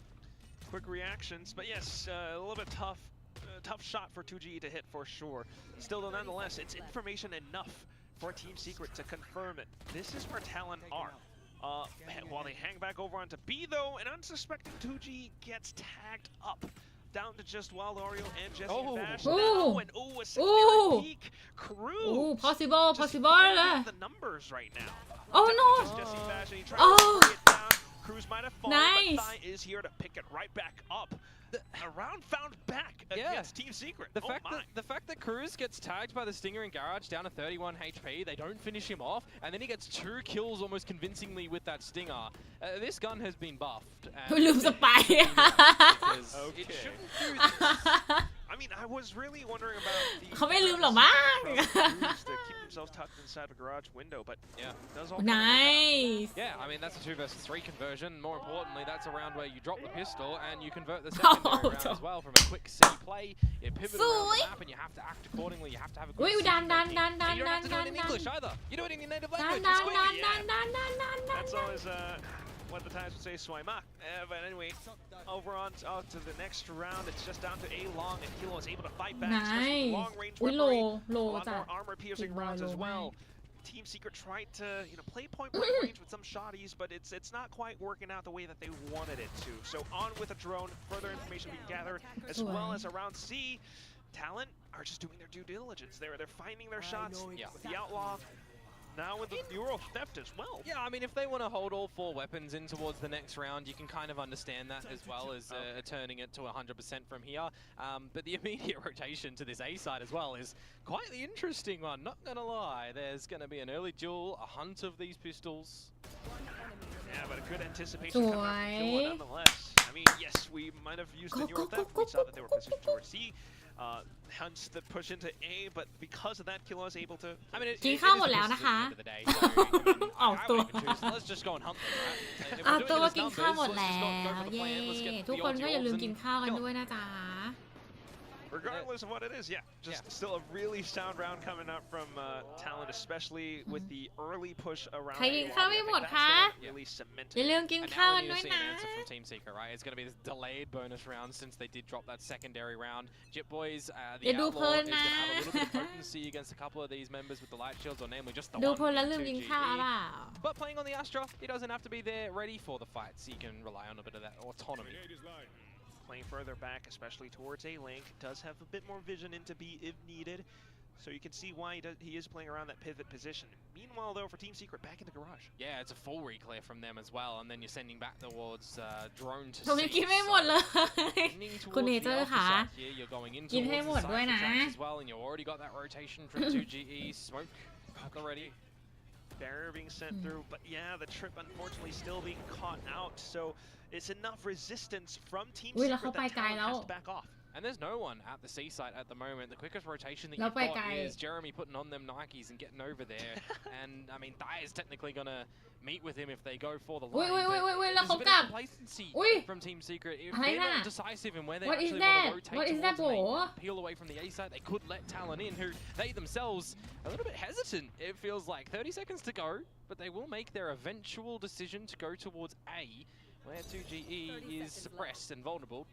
Quick reactions, but yes, a little bit tough shot for 2GE to hit for sure. Still, though, nonetheless, it's information enough for Team Secret to confirm it. This is where Talon are. While they hang back over onto B, though, an unsuspecting 2G gets tagged up. Down to just Wild Oreo and Jesse Bash now, and a secondary peak. Cruz. possible เลย The numbers right now. Oh no. Just Jesse Bash, and he tries to bring it down. Cruz might have fallen, but Thai is here to pick it right back up. A round found back against Team Secret. The fact that Cruz gets tagged by the Stinger in Garage down to 31 HP, they don't finish him off, and then he gets 2 kills almost convincingly with that Stinger. This gun has been buffed. ลืมสไป Okay. It shouldn't do this. I mean, I was really wondering about the เขาไม่ลืมหรอกมั้ง Cruz to keep himself tucked inside the garage window, but yeah, does all nice. Yeah, I mean that's a 2 versus 3 conversion. More importantly, that's a round where you drop the pistol and you convert the secondary round as well from a quick C play. You pivot around the map and you have to act accordingly. You have to have a good Wait, decision done. making. And you don't have to do it in English either. You do it in your native language. It's quick. That's always what the Thais would say, Swaimak. But anyway, over on to the next round, it's just down to A long, and Kilo is able to fight back. Nice. Long range อุ๊ย weaponry, โล a lot จ้ะ more armor piercing rounds as well. Team Secret tried to play point blank range with some shotties, but it's not quite working out the way that they wanted it to. So on with a drone, further information being gathered, as well as around C. Talent are just doing their due diligence. They're finding their shots with the Outlaw. Now with the Euro theft as well. Yeah, I mean, if they want to hold all 4 weapons in towards the next round, you can kind of understand that as well as turning it to 100% from here. But the immediate rotation to this A side as well is quite the interesting one, not going to lie. There's going to be an early duel, a hunt of these pistols. Yeah, but a good anticipation coming from Kilo nonetheless. I mean, yes, we might have used the Euro theft. We saw that they were positioned towards C. Hunts that push into A, but because of that, Kilo is able to. I mean, กินข้าวหมดแล้วนะคะ ออกตัว Let's just go and hunt them, right? ออกตัวกินข้าวหมดแล้วเย้ทุกคนก็อย่าลืมกินข้าวกันด้วยนะจ๊ะ Regardless of what it is, still a really sound round coming up from Talent, especially with the early push around. ใครกินข้าวไม่หมดคะ Really cemented. อย่าลืมกินข้าวกันด้วยนะ From Team Secret, right? It's going to be this delayed bonus round since they did drop that secondary round. Jit Boys, the Outlaw is going to have a little bit of potency against a couple of these members with the light shields, or namely just the ดู one พลแล้วลืม with กิน 2GE. ข้าวเปล่า But playing on the Astra, he doesn't have to be there ready for the fights. He can rely on a bit of that autonomy. Playing further back, especially towards A link, does have a bit more vision into B if needed. So you can see why he is playing around that pivot position. Meanwhile, though, for Team Secret, back in the garage. Yeah, it's a full reclear from them as well, and then you're sending back towards drone to ผมยังกินไม่หมดเลย คุณเนเจอร์ค่ะ You're going into กินให้หมดด้วยนะ as well, and you already got that rotation from 2GE. Smoke already. Barrier being sent through, but yeah, the trip unfortunately still being caught out. So it's enough resistance from Team Secret that Talent has to back off. And there's no one at the C site at the moment. The quickest rotation that you've got is Jeremy putting on them Nikes and getting over there. And I mean, Thai is technically gonna meet with him if they go for the line. Wait, แล้ว There's เขา a bit กลั of บ complacency อุ้ย from Team Secret. If อะไร they're น่ะ not decisive in where they What is actually want to that? rotate What is towards that, and they bro? peel away from the A site, they could let Talon in, who they themselves a little bit hesitant. It feels like 30 seconds to go, but they will make their eventual decision to go towards A, where 2GE is suppressed and vulnerable.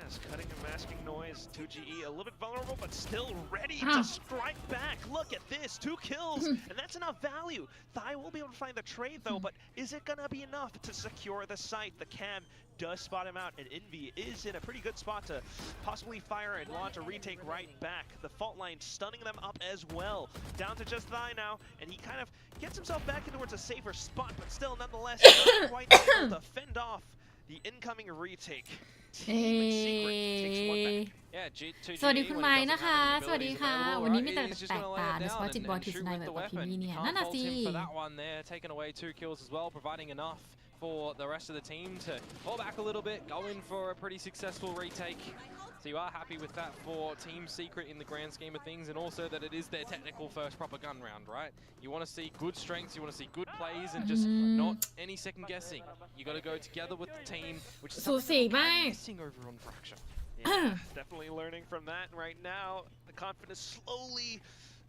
Yes, cutting and masking noise. 2GE a little bit vulnerable, but still ready to strike back. Look at this, 2 kills, and that's enough value. Thai will be able to find the trade though, but is it gonna be enough to secure the site? The cam does spot him out, and Envy is in a pretty good spot to possibly fire and launch a retake right back. The fault line stunning them up as well. Down to just Thai now, and he kind of gets himself back in towards a safer spot, but still nonetheless not quite able to fend off the incoming retake. Team Secret takes one back. สวัสดีคุณไม้นะคะ สวัสดีค่ะ วันนี้มีแต่แปลกตาโดยเฉพาะจิตบอลทีสไนแบบกับพี่เนี่ยนั่นน่ะสิ for that one there, taking away 2 kills as well, providing enough for the rest of the team to pull back a little bit, go in for a pretty successful retake. So you are happy with that for Team Secret in the grand scheme of things, and also that it is their technical first proper gun round, right? You want to see good strengths, you want to see good plays, and just not any second guessing. You got to go together with the team, which is something missing over on Fracture. Yeah, definitely learning from that. And right now, the confidence slowly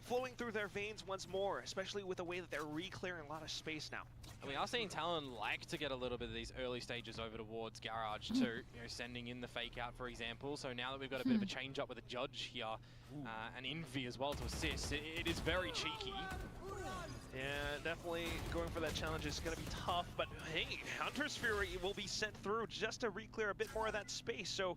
flowing through their veins once more, especially with the way that they're re-clearing a lot of space now. And we are seeing Talon like to get a little bit of these early stages over towards Garage too, you know, sending in the fake out, for example. So now that we've got a bit of a change up with a Judge here, and Envy as well to assist, it is very cheeky. Yeah, definitely going for that challenge is going to be tough, but hey, Hunter's Fury will be sent through just to re-clear a bit more of that space. So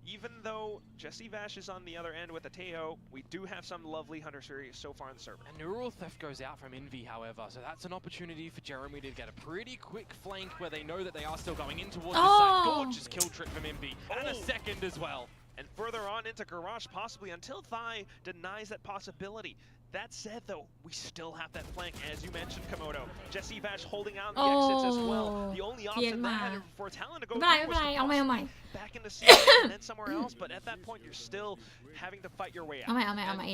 even though Jesse Vash is on the other end with a Teo, we do have some lovely Hunter's Fury so far in the server. And Neural Theft goes out from Envy, however, so that's an opportunity for Jeremy to get a pretty quick flank where they know that they are still going in towards the side. Gorgeous kill trick from Envy, and a second as well. And further on into Garage, possibly, until Thai denies that possibility. That said, though, we still have that flank, as you mentioned, Komodo. Jesse Vash holding out the exits as well. The only option that for Talon to go through was back into C and then somewhere else, but at that point, you're still having to fight your way out.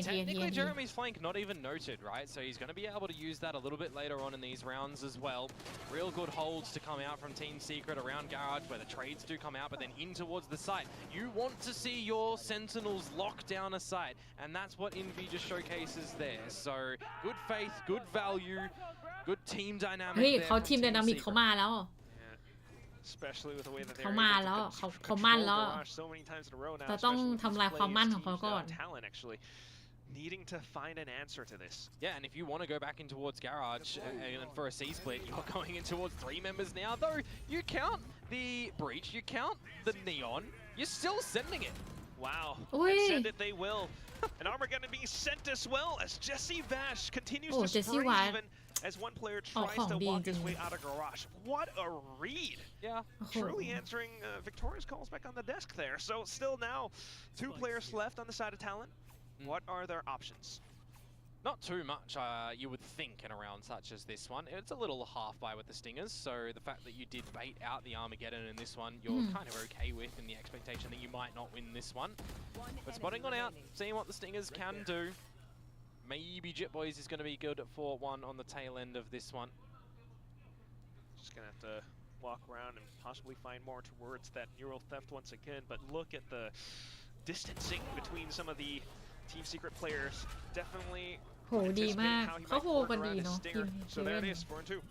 Technically, Jeremy's flank not even noted, right? So he's going to be able to use that a little bit later on in these rounds as well. Real good holds to come out from Team Secret around Garage, where the trades do come out, but then in towards the site. You want to see your Sentinels lock down a site, and that's what Envy just showcases there. So good faith, good value, good team dynamic. เฮ้ยเขาทีมไดนามิกเขามาแล้ว Especially with the way that they're เขามาแล้ว เขามั่นแล้ว so many times in a row now. เราต้องทำลายความมั่นของเขาก่อน Talent actually needing to find an answer to this. Yeah, and if you want to go back in towards Garage and for a C split, you're going in towards 3 members now. Though you count the breach, you count the neon, you're still sending it. Wow, and send it they will. And armor gonna be sent as well as Jesse Vash continues to spray even as one player tries to walk his way out of Garage. What a read! Yeah, truly answering Victoria's calls back on the desk there. So still now 2 players left on the side of Talent. What are their options? Not too much, you would think, in a round such as this one. It's a little half by with the Stingers, so the fact that you did bait out the Armageddon in this one, you're kind of okay with, in the expectation that you might not win this one. But spotting one out, seeing what the Stingers can do. Maybe Jit Boys is going to be good at 4-1 on the tail end of this one. Just going to have to walk around and possibly find more towards that Neural Theft once again, but look at the distancing between some of the Team Secret players. Definitely โหดีมากเขาโหกันดีเนาะทีม So there it is, 4-2.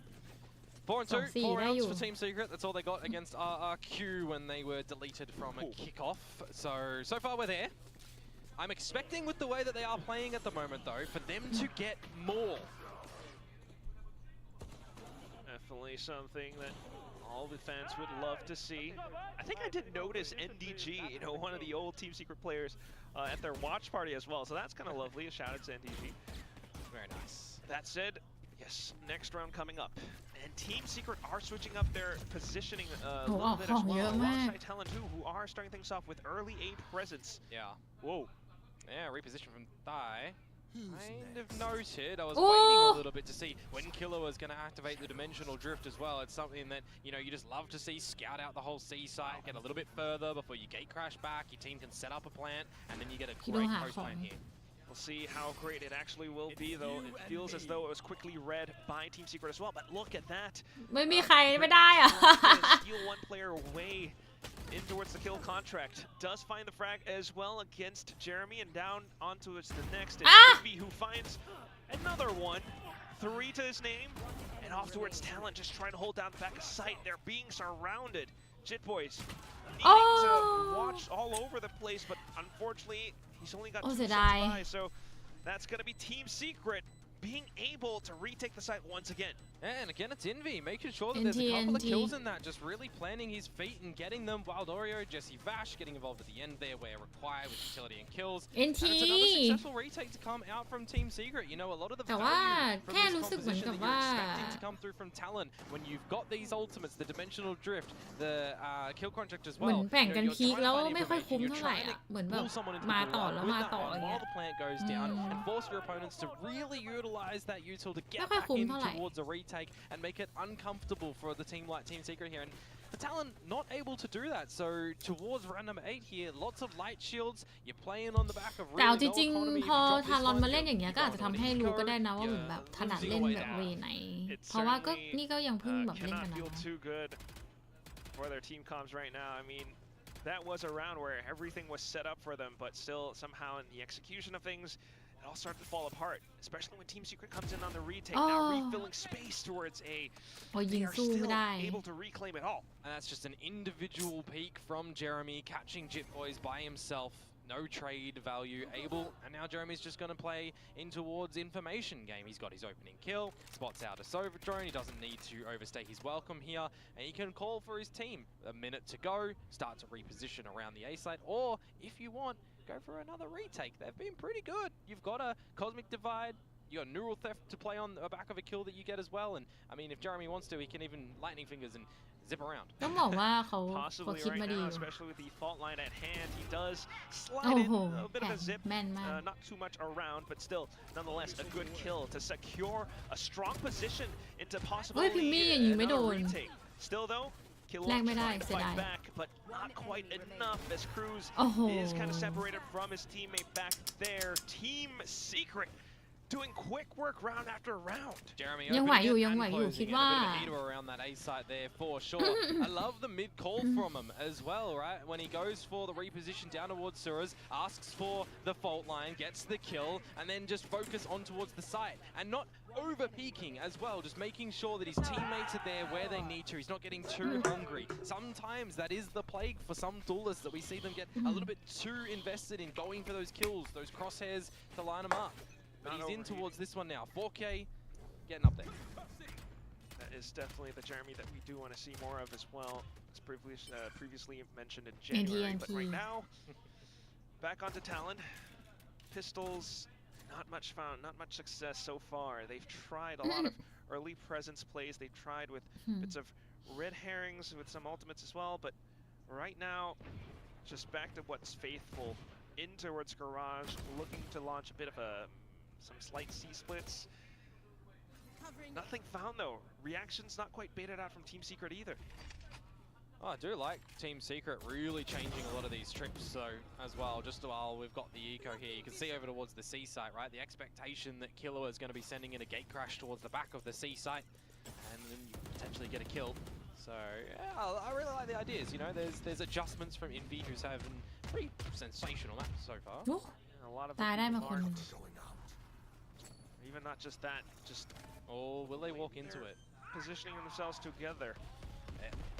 4-2, 4 rounds for Team Secret. That's all they got against RRQ when they were deleted from a kickoff. So far we're there. I'm expecting with the way that they are playing at the moment, though, for them to get more. Definitely something that all the fans would love to see. I think I did notice NDG, you know, one of the old Team Secret players, at their watch party as well. So that's kind of lovely. A shout out to NDG. Very nice. That said, yes, next round coming up. And Team Secret are switching up their positioning a little bit as well. Alongside Talon 2, who are starting things off with early A presence. Yeah. Whoa. Yeah, reposition from Thai. Kind of noted. I was waiting a little bit to see when Killer was going to activate the dimensional drift as well. It's something that, you know, you just love to see scout out the whole C site, get a little bit further before you gate crash back. Your team can set up a plant, and then you get a great post plant here. We'll see how great it actually will be, though. It feels as though it was quickly read by Team Secret as well. But look at that. ไม่มีใครไม่ได้อะ Steal one player away in towards the kill contract. Does find the frag as well against Jeremy, and down onto the next. It's Ribby who finds another one. 3 to his name, and off towards Talent, just trying to hold down the back of sight. They're being surrounded. Jit Boys needing to watch all over the place, but unfortunately, he's only got 2 sets by, so that's going to be Team Secret being able to retake the site once again. And again, it's Envy, making sure that there's a couple of kills in that, just really planting his feet and getting them. Wild Oreo, Jesse Vash getting involved at the end there where required with utility and kills. And it's another successful retake to come out from Team Secret. You know, a lot of the value from this composition that you're expecting to come through from Talon, when you've got these ultimates, the dimensional drift, the kill contract as well. เหมือนแบ่งกันพีคแล้วไม่ค่อยคุ้มเท่าไหร่อ่ะเหมือนแบบมาต่อแล้วมาต่ออย่างเงี้ย while the plant goes down and force your opponents to really utilize that util to get back in towards a retake. retake and make it uncomfortable for the team like Team Secret here. And the Talon not able to do that. So towards round number 8 here, lots of light shields. You're playing on the back of แต่เอา really จริง no economy. ๆพอทารอนมาเล่นอย่างเงี้ยก็อาจจะทำให้รู้ก็ได้นะว่าเหมือนแบบถนัดเล่นแบบเวไหนเพราะว่าก็นี่ก็ยังเพิ่งแบบเล่นกันนะ for their team comms right now. I mean, that was a round where everything was set up for them, but still somehow in the execution of things, it all started to fall apart, especially when Team Secret comes in on the retake, now refilling space towards A. They are still able to reclaim it all. And that's just an individual peak from Jeremy, catching Jit Boys by himself. No trade value able, and now Jeremy's just going to play in towards information game. He's got his opening kill, spots out a Sova drone, he doesn't need to overstay his welcome here, and he can call for his team. A minute to go, start to reposition around the A site, or if you want, go for another retake. They've been pretty good. You've got a Cosmic Divide, you got Neural Theft to play on the back of a kill that you get as well, and I mean, if Jeremy wants to, he can even lightning fingers and zip around. ต้องบอกว่าเขาคิดมาดี especially with the fault line at hand, he does slide in a bit of a zip, not too much around, but still, nonetheless, a good kill to secure a strong position into possibly another retake. Still though, Killer trying to fight back, but not quite enough as Cruz is kind of separated from his teammate back there. Team Secret doing quick work round after round. Jeremy ยังไหวอยู่คิดว่า a bit of a heater around that A site there for sure. I love the mid call from him as well, right? When he goes for the reposition down towards Suras, asks for the fault line, gets the kill, and then just focus on towards the site and not over peaking as well, just making sure that his teammates are there where they need to. He's not getting too hungry. Sometimes that is the plague for some duelists, that we see them get a little bit too invested in going for those kills, those crosshairs to line them up. But he's in towards this one now. 4K getting up there. That is definitely the Jeremy that we do want to see more of as well. As previously mentioned in January. But right now, back onto Talon. Pistols, not much success so far. They've tried a lot of early presence plays. They've tried with bits of red herrings with some ultimates as well. But right now, just back to what's faithful. In towards Garage, looking to launch a bit of some slight C-splits. Nothing found though. Reactions not quite baited out from Team Secret either. Oh, I do like Team Secret really changing a lot of these trips so as well. Just while we've got the eco here, you can see over towards the C site, right? The expectation that Killer is going to be sending in a gate crash towards the back of the C site, and then you potentially get a kill. So yeah, I really like the ideas. You know, there's adjustments from Envy, who's having pretty sensational maps so far. A lot of ตายได้มาคนหนึ่ง even not just that, just will they walk into it? Positioning themselves together.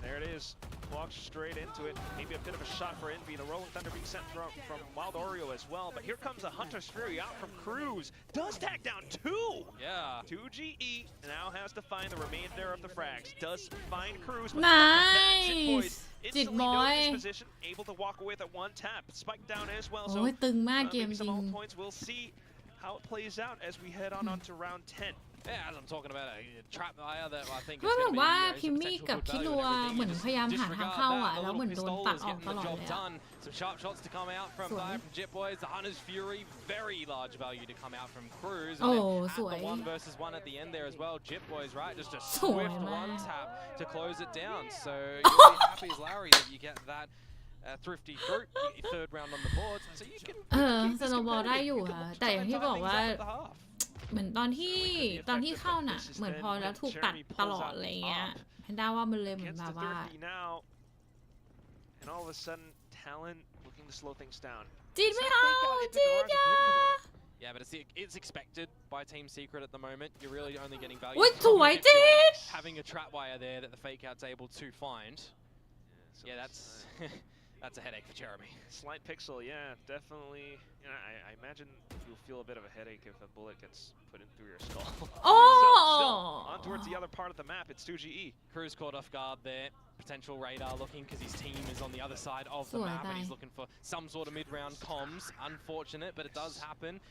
There it is. Walks straight into it. Maybe a bit of a shot for Envy. The Rolling Thunder being sent from Wild Oreo as well. But here comes a Hunter's Fury out from Cruz. Does tag down 2. Yeah. 2 GE. Now has to find the remainder of the frags. Does find Cruz. Nice. Instantly knows his position. Able to walk away with a 1 tap. Spike down as well. So ตึงมากเกม maybe จริ some ง alt points. We'll see how it plays out as we head on to round 10. Yeah, as I'm talking about a trap fire that I think ก็แบบว่าพิมมี่กับคิรัวเหมือนพยายามหาทางเข้าอ่ะแล้วเหมือนโดนตัดออกตลอดเลยอ่ะ Some sharp shots to come out from Jit Boys. The Hunter's Fury, very large value to come out from Cruz. And then the 1 versus 1 at the end there as well. Jit Boys, right? Just a swift 1 tap to close it down. So you'll be happy as Larry that you get that thrifty fruit, your 3rd round on the board. So you can สโนว์บอลได้อยู่ค่ะแต่อย่างที่บอกว่าเหมือนตอนที่เข้าน่ะเหมือนพอแล้วถูกตัดตลอดอะไรเงี้ยแพนด้าว่ามันเลยเหมือนแบบว่า and all of a sudden Talon looking to slow things down จีนไม่เอาจีนอย่า Yeah, but it's expected by Team Secret at the moment. You're really only getting value สวยจีน having a trap wire there that the fake out's able to find. Yeah, that's that's a headache for Jeremy. Slight pixel, yeah, definitely. You know, I imagine you'll feel a bit of a headache if a bullet gets put in through your skull. Still, on towards the other part of the map, it's 2GE. Cruz caught off guard there. Potential radar looking because his team is on the other side of the map and he's looking for some sort of mid-round comms. Unfortunate, but it does happen.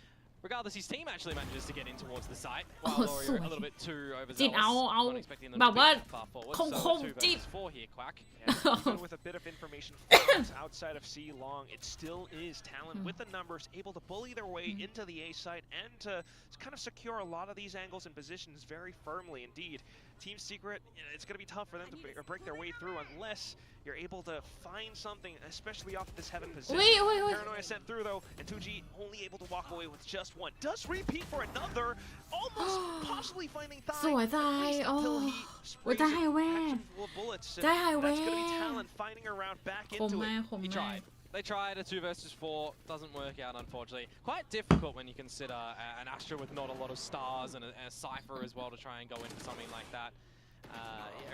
Regardless, his team actually manages to get in towards the site, while Loria a little bit too overzealous. จิตเอา Not expecting them แบบ to be ว่า that far forward. ค So ง 2 จิต versus 4 here, Quack. Yeah, even with a bit of information flags outside of C long, it still is Talon with the numbers able to bully their way into the A site and to kind of secure a lot of these angles and positions very firmly indeed. Team Secret, it's going to be tough for them to break their way through unless you're able to find something, especially off this heaven position. Paranoia sent through though, and 2G only able to walk away with just one. Does repeat for another, almost possibly finding Thigh. สวยจังโอ้จะให้แว่จะให้แว่ That's going to be Talon finding her round back คม into มา it. คม He มา tried. They tried a 2 versus 4, doesn't work out unfortunately. Quite difficult when you consider an Astra with not a lot of stars and a Cypher as well to try and go into something like that.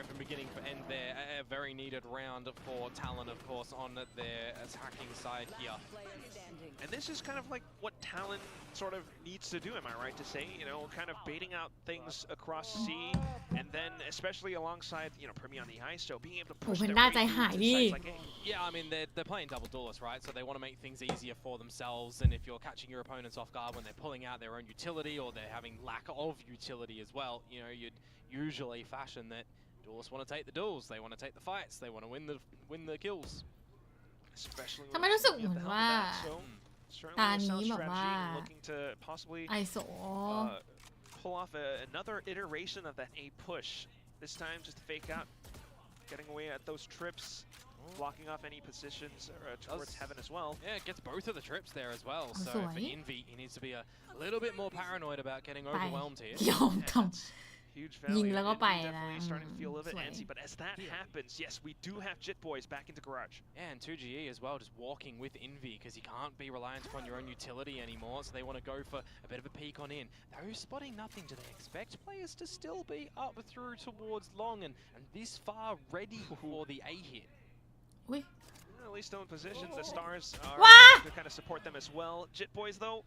From beginning to end there, a very needed round for Talon, of course, on their attacking side here. And this is kind of like what Talon sort of needs to do, am I right to say? You know, kind of baiting out things across C, and then especially alongside, you know, Primi on the ice, so being able to push their way through to sites like A. Yeah, I mean, they're playing double duelist, right? So they want to make things easier for themselves, and if you're catching your opponents off guard when they're pulling out their own utility or they're having lack of utility as well, you know, you'd usually fashion that duelists want to take the duels, they want to take the fights, they want to win the kills. Especially ทำไมรู้สึกเหมือนว่า ตานี้แบบว่า looking to possibly ไอโซ pull off another iteration of that A push. This time just to fake out, getting away at those trips, blocking off any positions towards heaven as well. Yeah, it gets both of the trips there as well. So for Envy, he needs to be a little bit more paranoid about getting overwhelmed here. ยอมทำ Huge value. ยิงแล้วก็ไปนะ Definitely starting to feel a little bit antsy, but as that happens, yes, we do have Jit Boys back into garage. Yeah, and 2GE as well, just walking with Envy because you can't be reliant upon your own utility anymore. So they want to go for a bit of a peek on in. They're spotting nothing. Do they expect players to still be up through towards long and this far ready for the A hit? At least still in position. The stars are to kind of support them as well. Jit Boys though.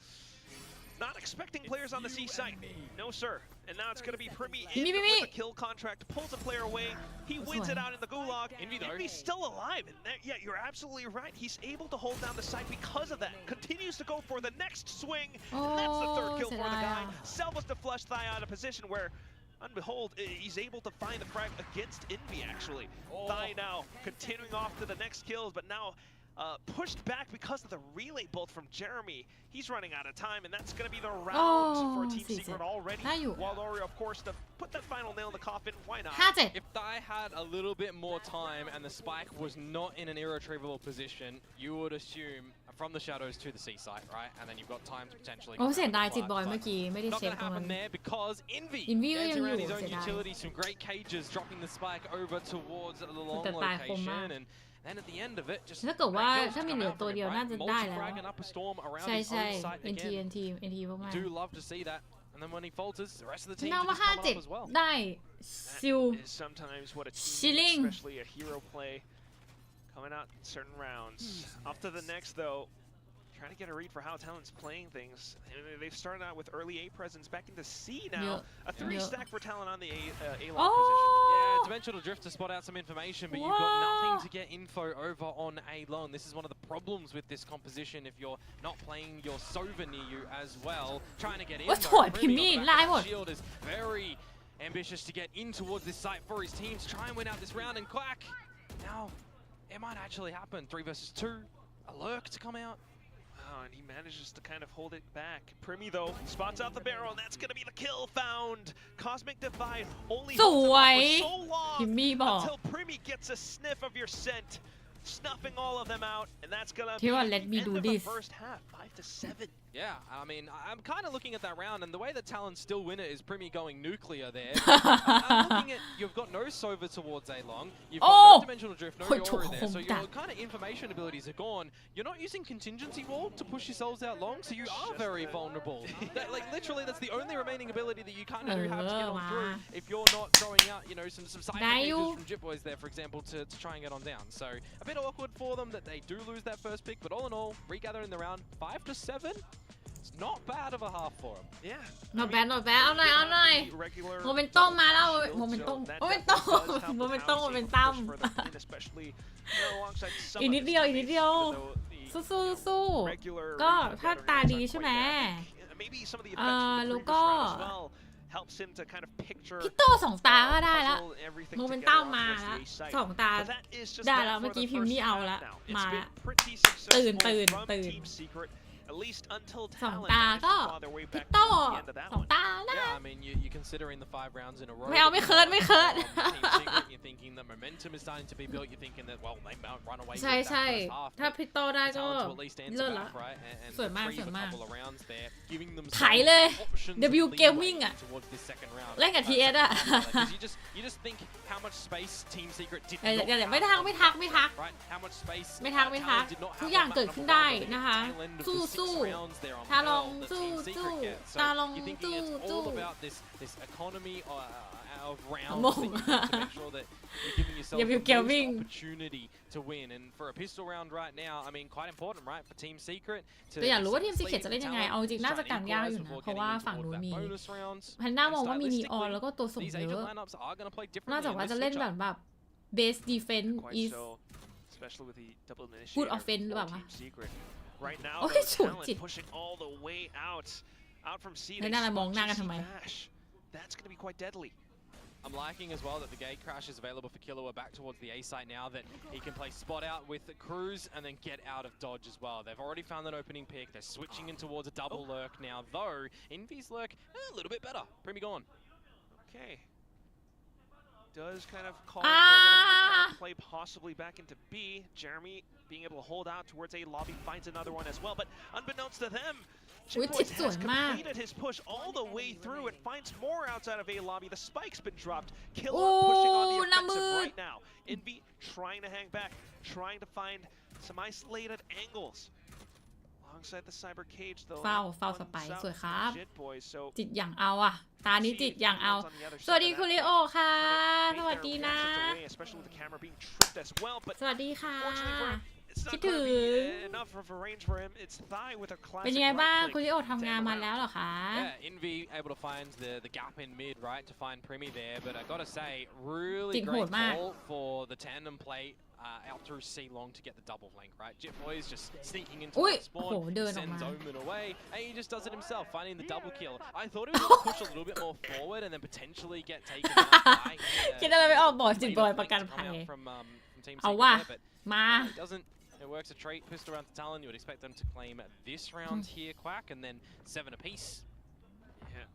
Not expecting players on the C site. No, sir. And now it's going to be Primi with the kill contract. Pulls a player away. He wins it out in the gulag. Envy's still alive. And yeah, you're absolutely right. He's able to hold down the site because of that. Continues to go for the next swing. And that's the third kill for the guy. Selvas to flush Thigh out of position where, unbehold, he's able to find the frag against Envy, actually. Thigh now continuing off to the next kills, but now pushed back because of the relay bolt from Jeremy. He's running out of time, and that's going to be the round for Team Secret already. While Loria, of course, to put that final nail in the coffin, why not? If Thigh had a little bit more time and the spike was not in an irretrievable position, you would assume from the shadows to the C site, right? And then you've got time to potentially... โอ้เสียดายจิตบอยเมื่อกี้ไม่ได้ Not เช็ค going to ตรงนั้น happen there because Envy gets around his own utility, some great cages, dropping the spike over towards the long location, and then at the end of it, just ถ้าเกิดว่าถ้ามีเหลือตัวเดียวน่าจะได้แล้ว ใช่ใช่ NT มาก do love to see that. And then when he falters, the rest of the ๆ team น่า just ว่า come up as well. 57ได้ซิล Is sometimes what a team Chilling. needs, especially a hero play coming out in certain rounds. Off to the next though. Trying to get a read for how Talon's playing things. They've started out with early A presence back into C now. A 3-stack for Talon on the A long position. Yeah, Dimensional Drift to spot out some information, but you've got nothing to get info over on A long. This is one of the problems with this composition if you're not playing your Sova near you as well. Trying to get in. Shield is very ambitious to get in towards this site for his team to try and win out this round, and Quack. Now, it might actually happen. 3 versus 2. A lurk to come out. And he manages to kind of hold it back. Primi though spots out the barrel, and that's going to be the kill found. Cosmic Divide only holds it for so long until Primi gets a sniff of your scent, snuffing all of them out, and that's going to be the end of the first half, 5-7. Yeah, I mean, I'm kind of looking at that round, and the way that Talon still win it is Primi going nuclear there. I'm looking at, you've got no Sova towards A-Long, you've got no Dimensional Drift, no Yori there, so your kind of information abilities are gone. You're not using Contingency Wall to push yourselves out long, so you are very vulnerable. Like, literally, that's the only remaining ability that you kind of do have to get on through if you're not throwing out, you know, some side pages from Jit Boys there, for example, to try and get on down. So, a bit awkward for them that they do lose that first pick, but all in all, regathering the round, 5-7. It's not bad of a half for him. Yeah. not bad เอาหน่อยโมเมนตัมมาแล้วโมเมนตัมอีกนิดเดียวสู้ก็ถ้าตาดีใช่ไหม maybe some of the events from the previous round as well helps him to kind of picture พี่โต2 ตาก็ได้แล้วโมเมนตัมมาแล้ว2 ตาได้แล้วเมื่อกี้พิมพ์นี่เอาแล้วมาแล้วตื่น2 ตาก็พี่โต2 ตาได้ Yeah, I mean, you're considering the 5 rounds in a row. ไม่เอาไม่เคิร์ด You're thinking that momentum is starting to be built. You're thinking that, well, they might run away. ใช่ถ้าพี่โตได้ก็เลิศละสวยมากไถเลย W Gaming อ่ะเล่นกับ TS อ่ะ You just think how much space Team Secret did ไม่ทักทุกอย่างเกิดขึ้นได้นะคะสู้ตาลงสู้ตาลงสู้ this economy of rounds Among. that you need to make sure that you're giving yourself Yeah, the most Gaming. opportunity to win. And for a pistol round right now, I mean, quite important, right, for Team Secret. แต่อยากรู้ว่าทีม Secret จะเล่นยังไงเอาจริงน่าจะกันยากอยู่นะเพราะว่าฝั่งนู้นมีแพนด้ามองว่ามีนีออนแล้วก็ตัวส่งเยอะน่าจะว่าจะเล่นแบบ base defense is good offense หรือเปล่าคะ Right now, Okay, Talon pushing all the way out from C. ไม่น่าจะมองหน้ากันทำไม That's going to be quite deadly. I'm liking as well that the gate crash is available for Killua back towards the A site now that he can play spot out with the Cruise and then get out of dodge as well. They've already found an opening pick. They're switching in towards a double lurk now, though Envy's lurk a little bit better. Primi gone. Okay. Does kind of call for a play possibly back into B. Jeremy being able to hold out towards A lobby, finds another one as well, but unbeknownst to them, Chipboys has completed his push all the way through and finds more outside of A lobby. The spike's been dropped. Killua pushing on the offensive right now. Envy trying to hang back, trying to find some isolated angles. Alongside the cyber cage though. ฟาวสไปสวยครับจิตอย่างเอาอ่ะตานี้จิตอย่างเอาสวัสดีคุณลิโอค่ะสวัสดีนะสวัสดีค่ะคิดถึงเป็นยังไงบ้างคุณลิโอทำงานมาแล้วเหรอคะ Yeah, Envy able to find the gap in mid, right, to find Primi there, but I gotta say, really great call for the tandem play out through C long to get the double flank, right? Jitboy is just sneaking into the spawn, sends Omen away, and he just does it himself, finding the double kill. I thought he was going to push a little bit more forward and then potentially get taken out by คิดอะไรไม่ออกบอกจิตบอยประกันภัยเอาว่ะมา It works a trait, pistol round to Talon. You would expect them to claim this round here, Quack, and then 7 apiece. Yeah,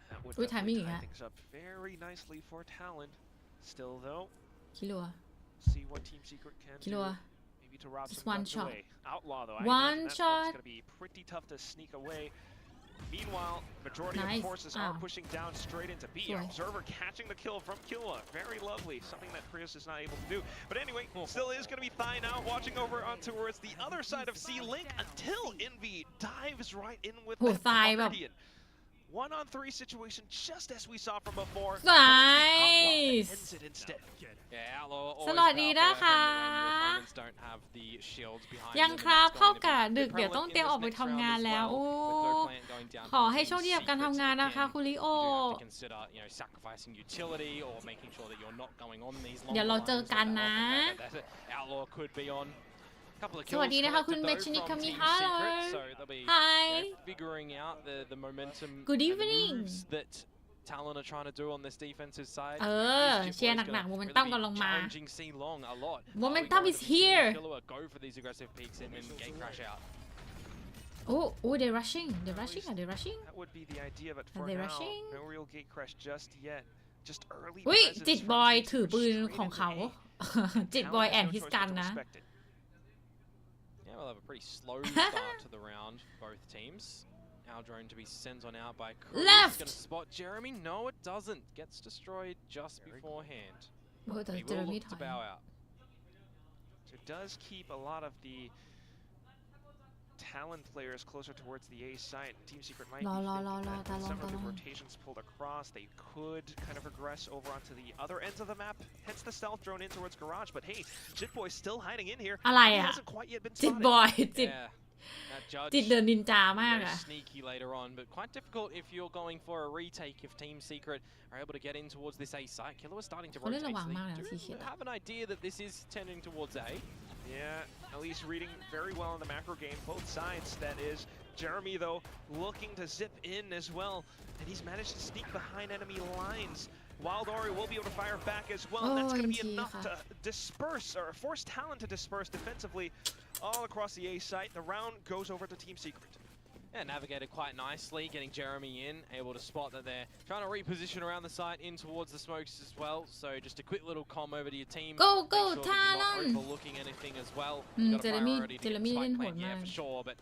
that would tie things up very nicely for Talon. Still though, Killua. See what Team Secret can do. Maybe to rob some guns away. Outlaw though. One shot. It's gonna be pretty tough to sneak away. Meanwhile, majority of forces are pushing down straight into B. Observer catching the kill from Killua. Very lovely. Something that Prius is not able to do. But anyway, still is going to be Thigh now watching over on towards the other side of C Link until Envy dives right in with the Guardian. 1-on-3 situation just as we saw from before. Nice. Ends it instead. Yeah, Outlaw สวัสดีนะคะยังครับเข้ากะดึกเดี๋ยวต้องเตรียมออกไปทำงานแล้วขอให้โชคดีกับการทำงานนะคะคุณลิโอเดี๋ยวเราเจอกันนะสวัสดีนะคะคุณเมชินิคามิฮัลโหล Hi Good evening Talon are trying to do on this defensive side. เชียร์หนักๆโมเมนตัมกำลังมาโมเมนตัม is here go for these aggressive peeks and gate crash out. Oh, they're rushing. They're rushing. Are they rushing? That would be the idea, but for now, no real gate crash just yet. Just early. อุ้ยจิตบอยถือปืนของเขาจิตบอย and his gun นะ Yeah, we'll have a pretty slow start to the round, both teams. Our drone to be sent on out by Cruz. Left. Going to spot Jeremy. No, it doesn't. Gets destroyed just beforehand. He will look to bow out. So it does keep a lot of the Talon players closer towards the A site. Team Secret might be thinking that some of the rotations pulled across. They could kind of regress over onto the other ends of the map. Hence the stealth drone in towards Garage. But hey, Jitboy still hiding in here. He hasn't quite yet been spotted. Jitboy. Yeah. จิตเดินนินจามากอะ sneaky later on, but quite difficult if you're going for a retake. If Team Secret are able to get in towards this A site, Killua is starting to rotate. They do have an idea that this is tending towards A. Yeah, at least reading very well in the macro game, both sides. That is Jeremy, though, looking to zip in as well, and he's managed to sneak behind enemy lines. Wild Ori will be able to fire back as well, and that's going to be enough to disperse, or force Talon to disperse defensively all across the A site. The round goes over to Team Secret. Yeah, navigated quite nicely, getting Jeremy in, able to spot that they're trying to reposition around the site in towards the smokes as well. So just a quick little comm over to your team. Go, Make sure that you're not Talon! overlooking anything as well. You got a priority to get the spike plant, yeah, for sure, but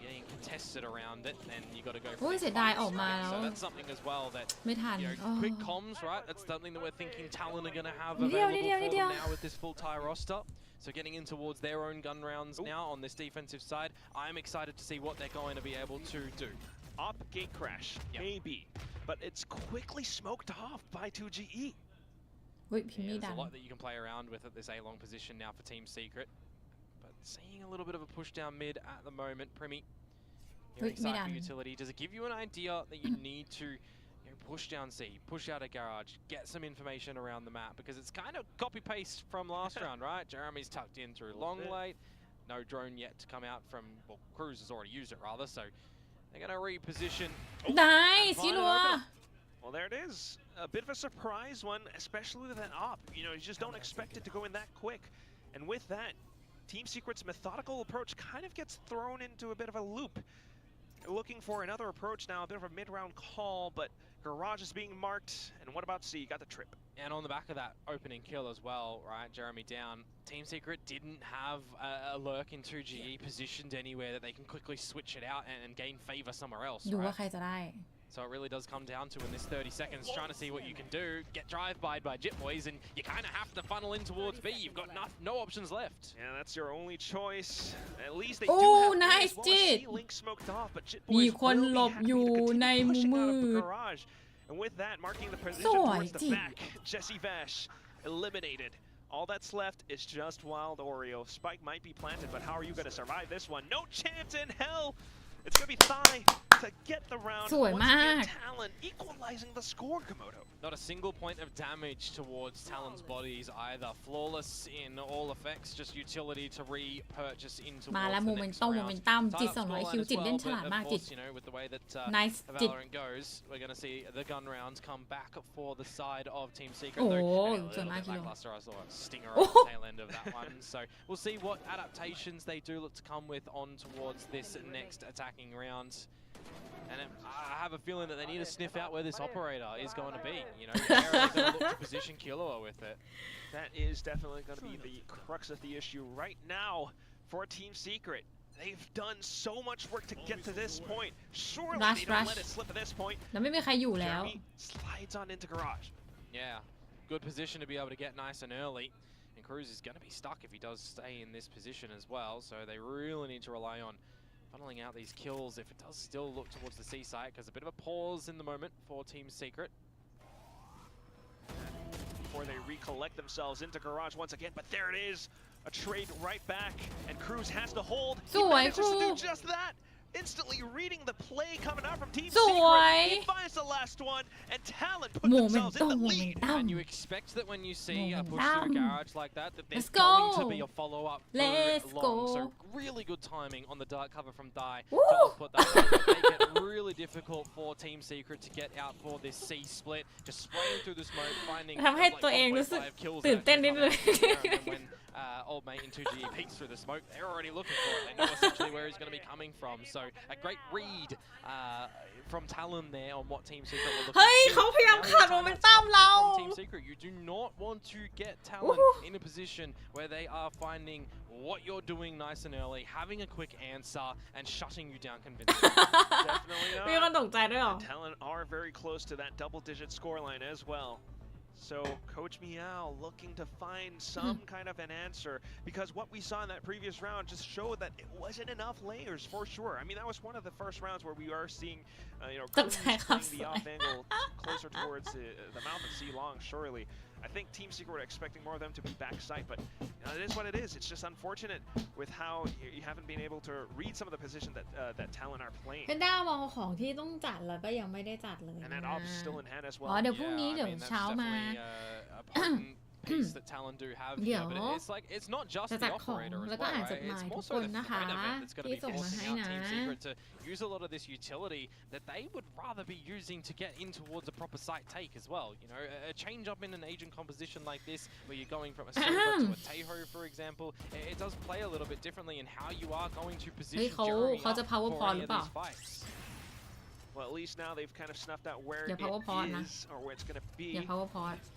you're getting contested around it, then you got to go for โอ้ย the เสียดายออกมา spike. แล้ว So that's something as well that ไม่ทัน you know, quick comms, right? That's something that we're thinking Talon are going to have นิดเดียว available นิด for เดียว them now with this full tie roster. So getting in towards their own gun rounds now on this defensive side. I'm excited to see what they're going to be able to do. Op gate crash, maybe, but it's quickly smoked off by 2GE. เฮ้ยพิมพ์ Yeah, นี่ there's ดั a น lot that you can play around with at this A-long position now for Team Secret. But seeing a little bit of a push down mid at the moment. Primi, hearing Wait, side for mid utility. Does it give you an idea that you need to push down C, push out a garage, get some information around the map? Because it's kind of copy-paste from last round, right? Jeremy's tucked in through long late. No drone yet to come out from, well, Cruz has already used it rather, so they're going to reposition. ได้ and สิ find ลั it ว open. Well, there it is. A bit of a surprise one, especially with that op. You know, you just don't expect it to go in that quick. And with that, Team Secret's methodical approach kind of gets thrown into a bit of a loop. Looking for another approach now, a bit of a mid-round call, but garage is being marked. And what about C? Got the trip. And on the back of that opening kill as well, right, Jeremy down. Team Secret didn't have a lurk in 2GE positioned anywhere that they can quickly switch it out and gain favor somewhere else, ดูว่า right? ใครจะได้ So it really does come down to in this 30 seconds trying to see what you can do, get drive-by'd by Jit Boys, and you kind of have to funnel in towards B. You've got no options left. Yeah, that's your only choice. At least they โอ้ do have nice as well. Jit. C-Link smoked off, but Jit มี Boys คน will หล be บ happy อยู่ to continue ในมุม pushing มื out of ด the garage. And with that, marking the position สวย towards the จริง back, Jesse Vash eliminated. All that's left is just Wild Oreo. Spike might be planted, but how are you going to survive this one? No chance in hell. It's going to be Thai to get the round. สวย Once มาก again, Talon equalizing the score, Komodo. Not a single point of damage towards Talon's bodies either. Flawless in all effects, just utility to repurchase into มาแล้ว the โมเมน next ตัมโม round. เมนตัม Tied จิต up 200 คิ scoreline ว as จิตเล่น well, ฉลาด but มาก of จิต course, you know, with the way that Nice, Jit. Valorant goes, we're going to see the gun rounds come back for the side of Team Secret. โอ้ Though, ย a สวย little มาก bit คิโล lackluster. I saw a stinger โอ้ on the tail end of that one. So we'll see what adaptations they do look to come with on towards this next attacking round. And I have a feeling that they need to sniff out where this operator is going to be. You know, where are they going to look to position Killua with it? That is definitely going to be the crux of the issue right now for Team Secret. They've done so much work to get to this point. Surely they don't let it slip at this point. แล้วไม่มีใครอยู่แล้ว Jeremy slides on into garage. Yeah, good position to be able to get nice and early. And Cruz is going to be stuck if he does stay in this position as well. So they really need to rely on funneling out these kills if it does still look towards the C site, because a bit of a pause in the moment for Team Secret. Before they recollect themselves into garage once again, but there it is. A trade right back, and Cruz has to hold. He สวย manages ครู to do just that. Instantly reading the play coming out from Team สวย Secret. He finds the last one, and Talon put themselves in the โมเมน lead. ตัม And you expect that when you see a push Momentum. through a garage like that there's Let's going to go. be a follow-up Let's long. go. So really good timing on the dark cover from Dai to Woo. output that. Make it really difficult for Team Secret to get out for this C split. Just spraying through the smoke, finding ทำให้ like ตัวเองรู้สึก 1.5 kills ตื่นเต้นนิดนึง and then when old mate in 2G peeks through the smoke, they're already looking for it. They know essentially where he's going to be coming from. So a great read from Talon there on what Team Secret were looking เฮ้ย to do. เขาพยายามขาดโมเมนตัมเรา From Team Secret, you do not want to get Talon Woohoo. in a position where they are finding what you're doing nice and early, having a quick answer, and shutting you down convincingly. Definitely มีคน not. ตกใจด้วยเหรอ Talon are very close to that double-digit scoreline as well. So Coach Meow looking to find some kind of an answer, because what we saw in that previous round just showed that it wasn't enough layers for sure. I mean, that was one of the first rounds where we are seeing, Cruz playing the off angle closer towards the mouth of C Long, surely. I think Team Secret were expecting more of them to be backside, but it is what it is. It's just unfortunate with how you haven't been able to read some of the position that Talon are playing. เพนด้ามองของที่ต้องจัดแล้วก็ยังไม่ได้จัดเลย And that op's still in hand as อ๋อ well. เดี๋ยวพรุ่งนี้ Yeah, I เดี๋ยว mean, that's เช้ามา definitely, a potent piece that Talon do have here, but it's like it's not just the operator as well, right? It's more so the threat event that's going to be forcing out Team Secret to use a lot of this utility that they would rather be using to get in towards a proper site take as well. You know, a change up in an agent composition like this, where you're going from a Silver to a Taeho, for example, it does play a little bit differently in how you are going to position Jeremy up for any of these fights. Well, at least now they've kind of snuffed out where it is or where it's going to be.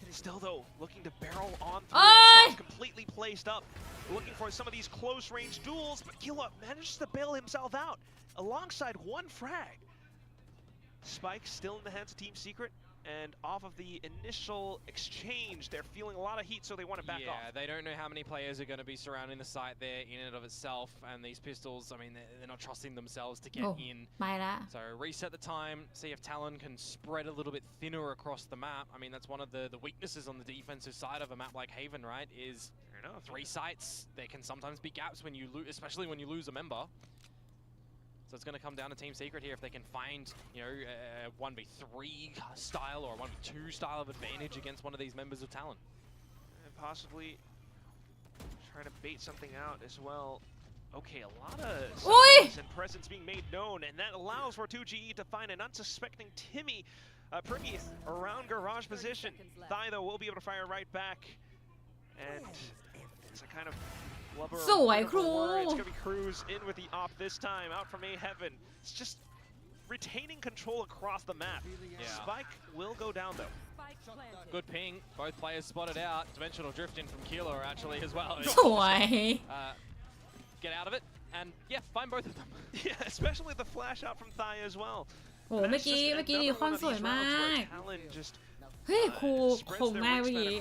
Still, though, looking to barrel on through. The stars completely placed up, looking for some of these close-range duels, but Killa manages to bail himself out alongside one frag. Spike still in the hands of Team Secret, and off of the initial exchange, they're feeling a lot of heat, so they want to back off. Yeah, they don't know how many players are going to be surrounding the site there in and of itself, and these pistols, I mean, they're not trusting themselves to get in. So reset the time, see if Talon can spread a little bit thinner across the map. I mean, that's one of the weaknesses on the defensive side of a map like Haven, right, is 3 sites. There can sometimes be gaps when you lose, especially when you lose a member. So it's going to come down to Team Secret here if they can find, you know, a 1v3 style or a 1v2 style of advantage against one of these members of Talon. And possibly trying to bait something out as well. Okay, a lot of signs and presence being made known, and that allows for 2GE to find an unsuspecting Timmy Primi around garage position. Thai, though, will be able to fire right back. And it's a kind of It's going to be Cruz in with the op this time, out from A Heaven. It's just retaining control across the map. Spike will go down, though. Good ping. Both players spotted out. Dimensional drift in from Kilo actually as well. Get out of it, and yeah, find both of them. Yeah, especially the flash out from Thai as well. โหเมื่อกี้ดีคอนสวยมากเฮ้ยครูคงง่ายเมื่อกี้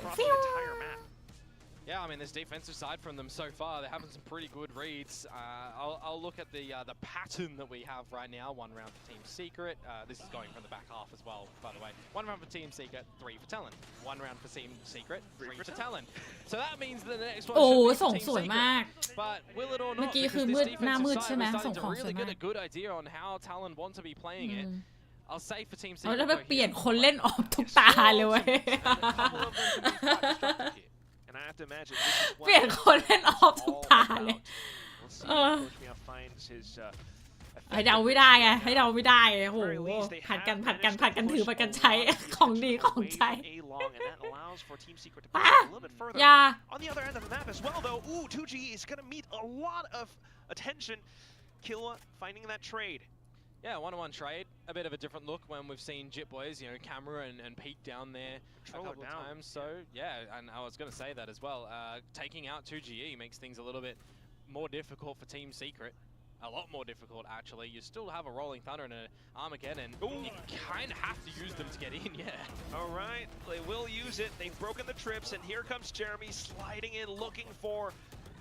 Yeah, I mean, this defensive side from them so far, they're having some pretty good reads. I'll look at the pattern that we have right now. 1 round for Team Secret. This is going from the back half as well, by the way. 1 round for Team Secret, 3 for Talon. 1 round for Team Secret, 3 for Talon. So that means that the next one should be for Team Secret. But will it or not, because this defensive side, we're starting to really get a good idea on how Talon want to be playing it. I'll say for Team Secret. แล้วไปเปลี่ยนคนเล่นออกทุกตาเลยเว้ย And I have to imagine this is เปลี่ยนคนเล่นออกทุกตาเลย ให้เดาไม่ได้ไงให้เดาไม่ได้โอ้โหผัดกันถือผัดกันใช้ของดีของใช้อย่า On the other end of the map as well, though, 2G is going to meet a lot of attention. Killa finding that trade. Yeah, 1-on-1 trade. A bit of a different look when we've seen Jit Boys, you know, camera and peek down there a couple of times. So, yeah, and I was going to say that as well. Taking out 2GE makes things a little bit more difficult for Team Secret. A lot more difficult, actually. You still have a Rolling Thunder and an Armageddon. You kind of have to use them to get in, All right, they will use it. They've broken the trips, and here comes Jeremy sliding in, looking for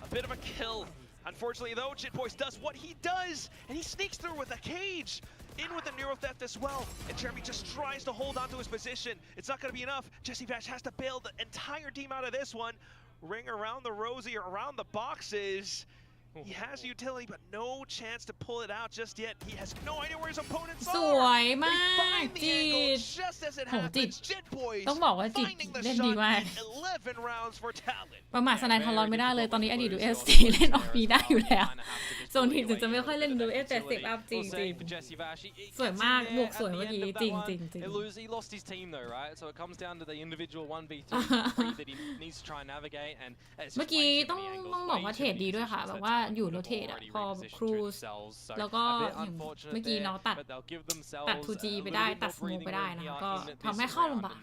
a bit of a kill. Unfortunately, though, Jit Boys does what he does, and he sneaks through with a cage. In with the Neuro Theft as well, and Jeremy just tries to hold onto his position. It's not going to be enough. Jesse Vash has to bail the entire team out of this one. Ring around the Rosie or around the boxes. He has utility, but no chance to pull it out just yet. He has no idea where his opponents are. สวยมากจิต Just as it happens, Jit Boys ต้องบอกว่าจิต finding the เล่นดี shot มาก in 11 rounds for Talon. ประมาทสนายทารอนไม่ได้เลยตอนนี้อดีตดู FC เล่นออกปีได้อยู่แล้วโซนทีมจะไม่ค่อยเล่นดู F70 อัพจริงสวยมากบวกสวยเมื่อกี้จริง He lost his team though, right? So it comes down to the individual 1v3 that he needs to try and navigate. And เมื่อกี้ต้องบอกว่าเทรดดีด้วยค่ะแบบว่าอยู่โรเทตอะพอครูซแล้วก็เมื่อกี้น้องตัด 2G ไปได้ตัดสโมกไปได้นะคะก็ทำให้เข้าลำบาก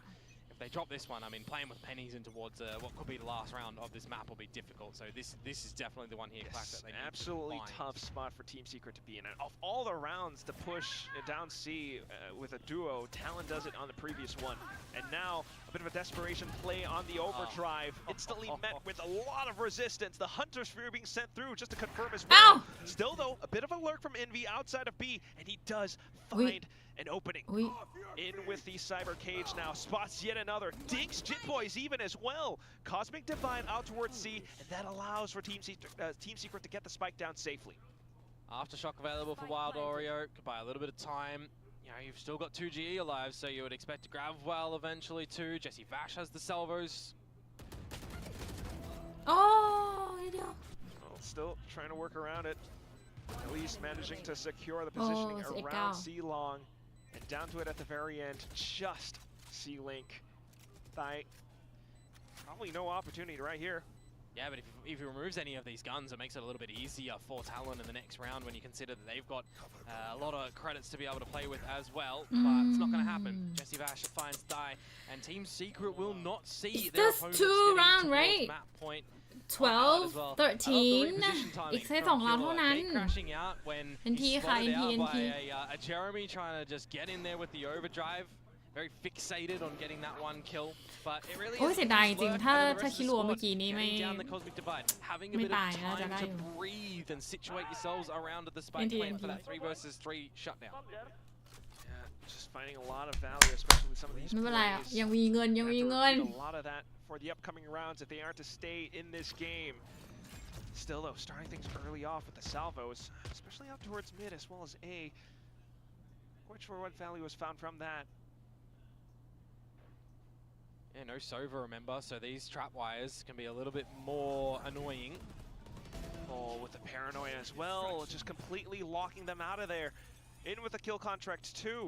They drop this one. I mean, playing with pennies in towards what could be the last round of this map will be difficult. So this is definitely the one here, Clack, that they need absolutely to tough spot for Team Secret to be in. And of all the rounds to push down C with a duo, Talon does it on the previous one. And now a bit of a desperation play on the overdrive, instantly met with a lot of resistance. The Hunter Sphere being sent through just to confirm as well. Still though, a bit of a lurk from Envy outside of B, and he does find an opening. In with the Cyber Cage now, spots yet another. Dinks Jit Boys even as well. Cosmic Divide out towards C, and that allows for Team Secret to get the spike down safely. Aftershock available for Wild Oreo, could buy a little bit of time. You know, you've still got 2GE alive, so you would expect to grab well eventually too. Jesse Vash has the salvos. still trying to work around it. At least managing to secure the positioning around C-Long. And down to it at the very end, just C-Link. Probably no opportunity right here. Yeah, but if he removes any of these guns, it makes it a little bit easier for Talon in the next round when you consider that they've got a lot of credits to be able to play with as well. But it's not going to happen. Jesse Vash finds Die, and Team Secret will not see their opponents getting towards map point. 12 13 อีกแค่2 round เท่านั้น NT ค่ะ NT Jeremy trying to just get in there with the overdrive. Very fixated on getting that one kill, but it really โอ้เสียดายจริงถ้าคิรัวเมื่อกี้นี้ไม่ having a bit of time to breathe and situate yourselves around the spike plant for that 3 versus 3 shutdown. Yeah, just finding a lot of value, especially with some of these ไม่เป็นไรยังมีเงิน a lot of that for the upcoming rounds if they aren't to stay in this game. Still though, starting things early off with the salvos, especially out towards mid as well as A. Quite sure what value was found from that. Yeah, no Sova, remember, so these trap wires can be a little bit more annoying. Oh, with the paranoia as well, just completely locking them out of there. In with the kill contract too.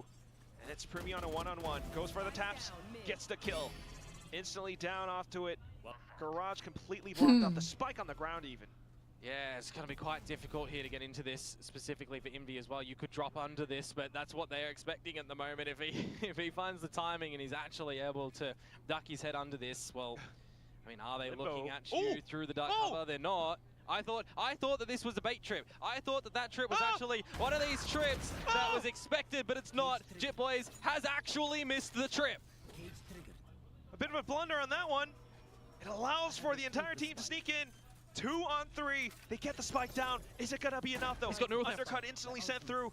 And it's Primi on a one-on-one. Goes for the taps, gets the kill. Instantly down off to it. Garage completely blocked off the spike on the ground even. Yeah, it's going to be quite difficult here to get into this, specifically for Envy as well. You could drop under this, but that's what they're expecting at the moment. If he finds the timing and he's actually able to duck his head under this, well, I mean, are they looking at you through the dark cover? They're not. I thought that this was a bait trip. I thought that trip was actually one of these trips that was expected, but it's not. Jit Boys has actually missed the trip. A bit of a blunder on that one. It allows for the entire team to sneak in. 2 on 3. They get the spike down. Is it going to be enough, though? He's got no undercut instantly sent through.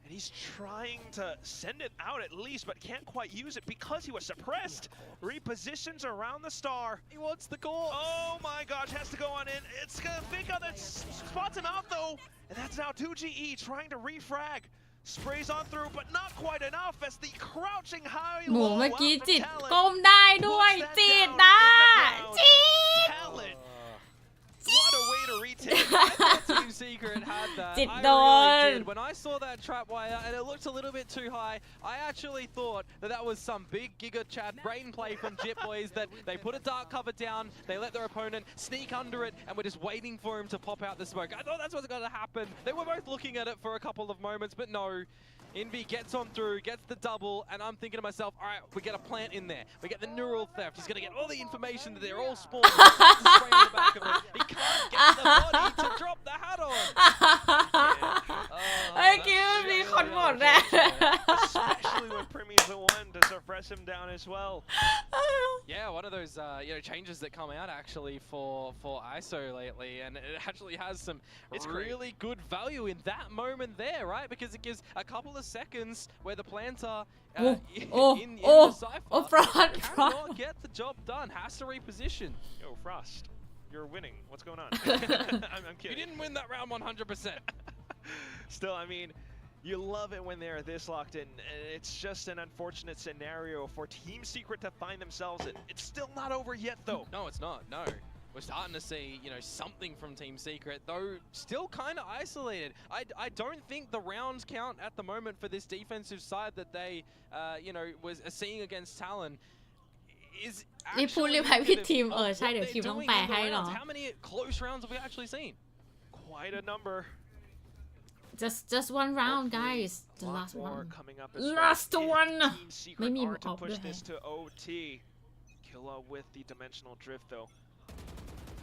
And he's trying to send it out at least, but can't quite use it because he was suppressed. Repositions around the star. He wants the corpse. Oh my gosh, has to go on in. It's going to fake out that spots him out, though. And that's now 2GE trying to refrag. Sprays on through, but not quite enough as the crouching high low เมื่อกี้จิตก้มได้ด้วยจิตนะจิต What a way to retake. I thought Team Secret had that. Did I not. really did. When I saw that trap wire and it looked a little bit too high, I actually thought that was some big Giga Chad brain play from Jit Boys that they put a dark cover down, they let their opponent sneak under it, and we're just waiting for him to pop out the smoke. I thought that's what's going to happen. They were both looking at it for a couple of moments, but no. Envy gets on through, gets the double, and I'm thinking to myself, all right, we get a plant in there. We get the neural theft. He's going to get all the information that they're all spawned. Spray in the back of it. He can't get the body to drop the hat on. เมื่อกี้มันมีคนหมดแล้ว Especially when Primi's the one to suppress him down as well. Yeah, one of those changes that come out actually for ISO lately, and it actually has some really good value in that moment there, right? Because it gives a couple of seconds where the planter in the cypher cannot get the job done, has to reposition. Yo, Frost, you're winning. What's going on? I'm kidding. You didn't win that round 100%. Still, I mean, you love it when they're this locked in. It's just an unfortunate scenario for Team Secret to find themselves in. It's still not over yet, though. No, it's not. No. We're starting to see, something from Team Secret, though still kind of isolated. I don't think the rounds count at the moment for this defensive side that they, was seeing against Talon is actually team ใช่เดี๋ยวทีมต้องแปลให้หรอ How many close rounds have we actually seen? Quite a number. Just one round, guys. The last one. Last one. ไม่มีออกด้วย this to OT. Killa with the dimensional drift, though.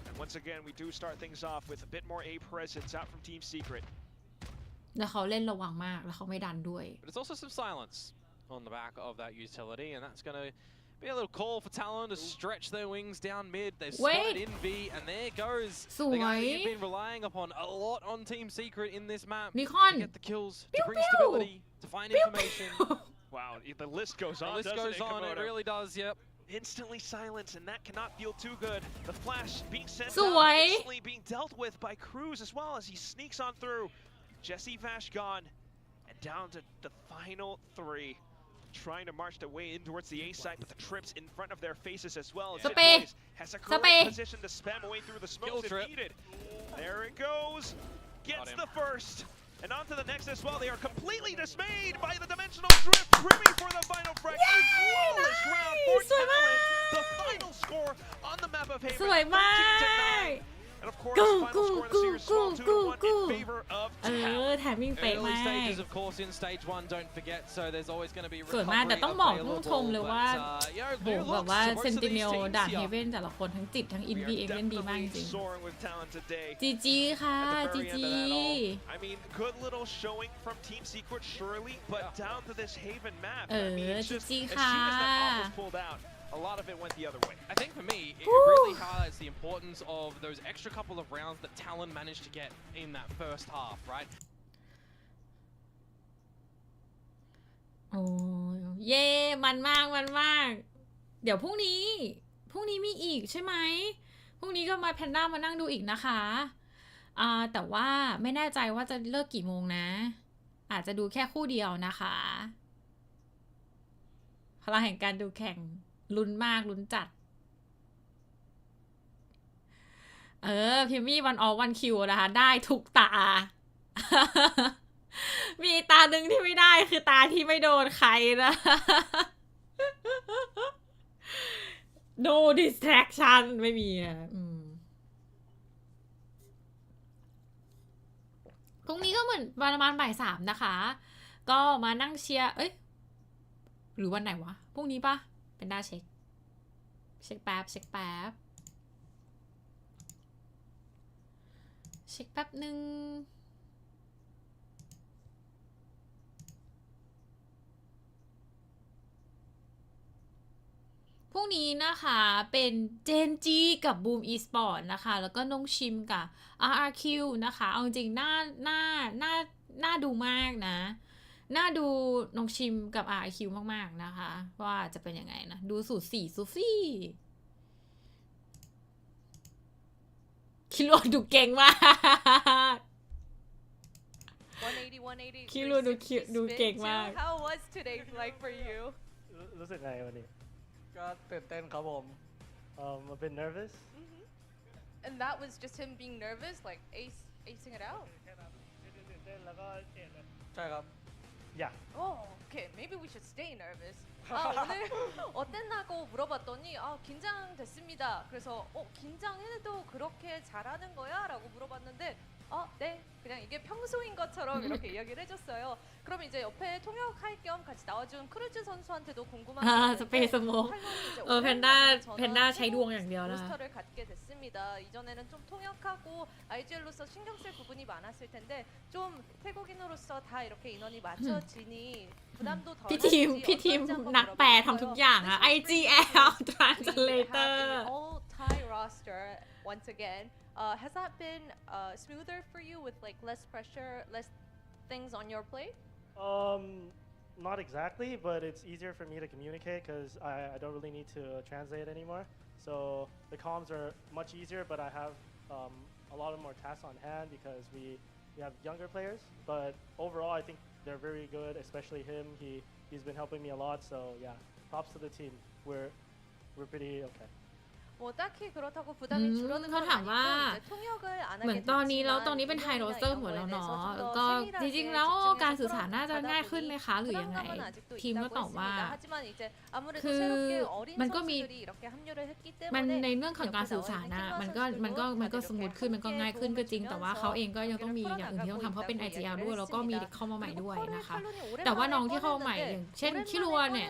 And once again, we do start things off with a bit more A presence out from Team Secret. แล้วเขาเล่นระวังมากแล้วเขาไม่ดันด้วย But it's also some silence on the back of that utility, and that's going to be a little call for Talon to stretch their wings down mid. They've spotted Envy, and there goes the guy that you've been relying upon a lot on Team Secret in this map. To get the kills, to bring stability, to find information. Wow, the list goes on. The list goes on, it really does, yep. Instantly silenced, and that cannot feel too good. The flash being sent out, instantly being dealt with by Cruz as well as he sneaks on through. Jesse Vash gone, and down to the final 3. trying to march their way in towards the A side, but the trips in front of their faces as well. Spay. Has a great position to spam away through the smokes if needed. There it goes. Gets the first. And on to the next as well. They are completely dismayed by the dimensional drift. Ribby for the final fragment. Flawless round for TLN. The final score on the map of Haven. สวยมาก And of course, final score of the series small 2-1 in favor of TLN. แถมวิ่งเป๊ะ Early มาก stages, of course, in stage 1, don't forget, so there's always going to be สวยมากแต่ต้องบอกต้องชม available, เลยว่า but, you know, โห new แบบว่า looks for เซน most ติ of เน these ล teams ด่าน here. เฮเว่นแต่ละคนทั้งจิตทั้งอิน We ดี are เองเล่นดีมากจ definitely ริง soaring with talent today. จีจีค่ะ At the จี very จี end of that all, I mean, good little showing from Team Secret, surely, but down to this Haven map. I mean, it's just, as soon as that off was pulled out, a lot of it went the other way. I think for me, it really highlights the importance of those extra couple of rounds that Talon managed to get in that first half, right? โอ้เย่มันมากมันมาก เดี๋ยวพรุ่งนี้มีอีกใช่ไหมพรุ่งนี้ก็มาแพนด้ามานั่งดูอีกนะคะแต่ว่าไม่แน่ใจว่าจะเลิกกี่โมงนะอาจจะดูแค่คู่เดียวนะคะพลังแห่งการดูแข่งลุ้นมากลุ้นจัดพิมมี่วันออวันคิวนะคะได้ทุกตา มีตาหนึ่งที่ไม่ได้คือตาที่ไม่โดนใครนะ no distraction ไม่มีอ่ะพรุ่งนี้ก็เหมือนประมาณบ่าย 3นะคะก็มานั่งเชียร์หรือวันไหนวะพรุ่งนี้ปะเป็นได้เช็คแป๊บเช็คแป๊บหนึ่งพรุ่งนี้นะคะเป็นเจนจีกับบูมอีสปอร์ตนะคะแล้วก็น้องชิมกับ RRQ นะคะเอาจริงน่าดูมากนะน่าดูน้องชิมกับ RRQ มากๆนะคะว่าจะเป็นยังไงนะดูสูตร4ซูฟี่คิโลดูเก่งมาก 180 คิโลดูเก่งมาก How was today like for you รู้สึกไงวันนี้ก็ตื่นเต้นครับผมa bit nervous and that was just him being nervous like acing it out ตื่นเต้นแล้วก็ใช่ครับOh, okay. Maybe we should stay nervous. 오늘 어땠나고 물어봤더니 긴장됐습니다. 그래서 긴장해도 그렇게 잘하는 거야? 라고 물어봤는데 네. 그냥 이게 평소인 것처럼 이렇게 이야기를 해줬어요. 그럼 이제 옆에 통역할 겸 같이 나와준 크루즈 선수한테도 궁금한 게 있는데 스페이스 뭐 펜다 ใช้ดวงอย่างเดียว 부스터를 갖게 됐습니다. 이전에는 좀 통역하고 IGL로서 신경 쓸 부분이 많았을 텐데 좀 태국인으로서 다 이렇게 인원이 맞춰지니 부담도 덜 พี่ทีมนักแปลทำทุกอย่างอะ IGL translator all Thai roster once again. Has that been smoother for you with like less pressure, less things on your plate? Not exactly, but it's easier for me to communicate because I don't really need to translate anymore. So the comms are much easier, but I have a lot of more tasks on hand because we have younger players. But overall, I think they're very good, especially him. He's been helping me a lot. So yeah, props to the team. We're pretty okay. 뭐 딱히 그렇다고 부담이 줄어든 건 เขาถามว่า 아니고 이제 통역을 안 เหมือน 하게 ตอนนี้แล้ว 됐지만 ตอนนี้เป็นไฮโรสเตอร์หมดแล้วเนาะแล้วก็จริงๆแล้วการสื่อสารน่าจะง่ายขึ้นไหมคะหรือยังไงทีมก็ตอบว่าคือมันก็มีมันในเรื่องของการสื่อสารนะมันก็สมูทขึ้นมันก็ง่ายขึ้นก็จริงแต่ว่าเขาเองก็ยังต้องมีอย่างอื่นที่ต้องทำเขาเป็น IGL ด้วยแล้วก็มีเด็กเข้ามาใหม่ด้วยนะคะแต่ว่าน้องที่เข้ามาใหม่อย่างเช่นคิรัวเนี่ย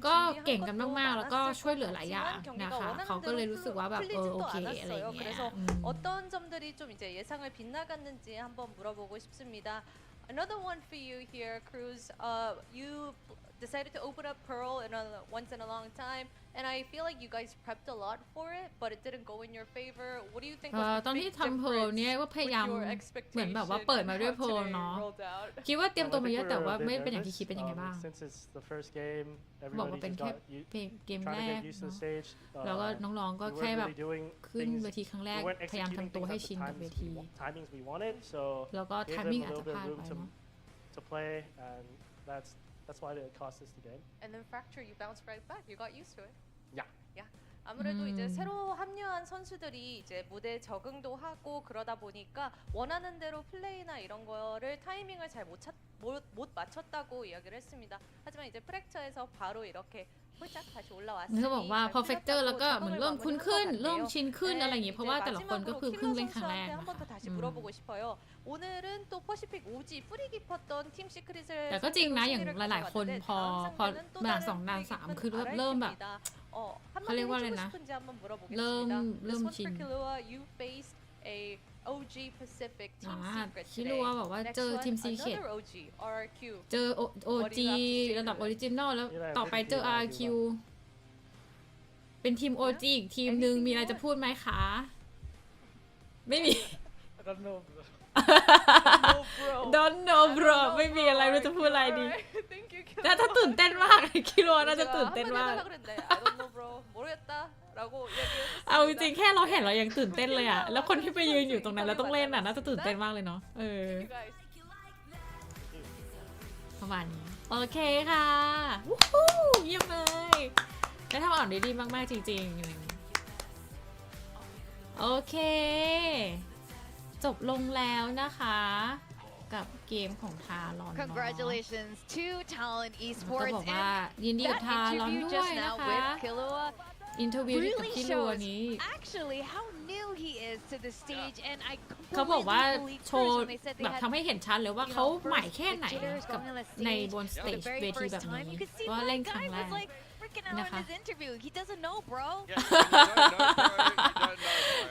ก็เก่งกันมากๆแล้วก็ช่วยเหลือหลายอย่างนะคะเขาก็เลยรู้สึกว่าแบบโอเคอะไรอย่างเงี้ย 그래서 어떤 점들이 좀 이제 예상을 빗나갔는지 한번 물어보고 싶습니다. Another one for you here, Cruz. You decided to open up Pearl once in a long time, and I feel like you guys prepped a lot for it, but it didn't go in your favor. What do you think was the ตอนที่ big ทำ Pearl เนี่ยก็พยายาม เหมือนแบบว่าเปิดมาด้วย Pearl เนาะคิดว่าเตรียมตัวมาเยอะแต่ว่าไม่เป็นอย่างที่คิดเป็นยังไงบ้าง Since it's the first game, บอกว่า everybody เป็น just แค่ got เกม trying แร to ก get used to the stage. แล้วก็น้องๆก็ We แค่ weren't แบบ really doing ขึ้น things. เวทีครั้งแรก We weren't พยายาม executing ทำตัว things ให้ at the ชินกับเวที timings we wanted. So แล้วก็ gave them timing a อาจ little จะ bit พลาด of room ไปเนาะ to play, and that's that's why it cost us the game. And then Fracture, you bounced right back. You got used to it. Yeah. Yeah. 아무래도 이제 새로 합류한 선수들이 이제 무대 적응도 하고 그러다 보니까 원하는 대로 플레이나 이런 거를 타이밍을 잘 못 맞췄다고 이야기를 했습니다. 하지만 이제 프랙처에서 바로 이렇게 홀짝 다시 올라왔으니 เขาบอกว่าพอเฟกเตอร์แล้วก็เหมือนเริ่มคุ้นขึ้นเริ่มชินขึ้นอะไรอย่างงี้เพราะว่าแต่ละคนก็คือเพิ่งเล่นครั้งแรก 한 번 더 다시 물어보고 싶어요. 오늘은 또 퍼시픽 오지 뿌리 깊었던 팀 시크릿을 แต่ก็จริงนะอย่างหลายๆคนพอด่าน2ด่าน3คือเริ่มแบบเขาเรียกว่าอะไรนะเริ่มชินOG Pacific Team Secret คิรัวบอกว่าเจอทีมซีเคท OG RRQ เจอ OG ระดับออริจินอลแล้วต่อไปเจอ RQ เป็นทีม OG อีกทีมนึงมีอะไรจะพูดไหมคะไม่มี Don't know bro ไม่มีอะไรรู้จะพูดอะไรดีแต่ถ้าตื่นเต้นมากคิรัวน่าจะตื่นเต้นมากเอาจริงๆแค่เราเห็นเรายังตื่นเต้นเลยอ่ะแล้วคนที่ไปยืนอยู่ตรงนั้นแล้วต้องเล่นอ่ะน่าจะตื่นเต้นมากเลยเนาะประมาณนี้โอเคค่ะวู้ฮู้เยี่ยมเลยได้ทำอ่านได้ดีมากๆจริงๆโอเคจบลงแล้วนะคะกับเกมของทารอน Congratulations to Talon ก็ Esports บอกว่ายินดีกับทารอนด้วยนะคะอินเทอร์วิวกับพี่รัวนี้ actually how new he is to the stage and I เขาบอกว่าโชว์แบบทำให้เห็นชัดเลยว่าเขาใหม่แค่ไหนกับในบนสเตจเวทีแบบนี้ว่าเล่นครั้งแรกนะคะ he doesn't know bro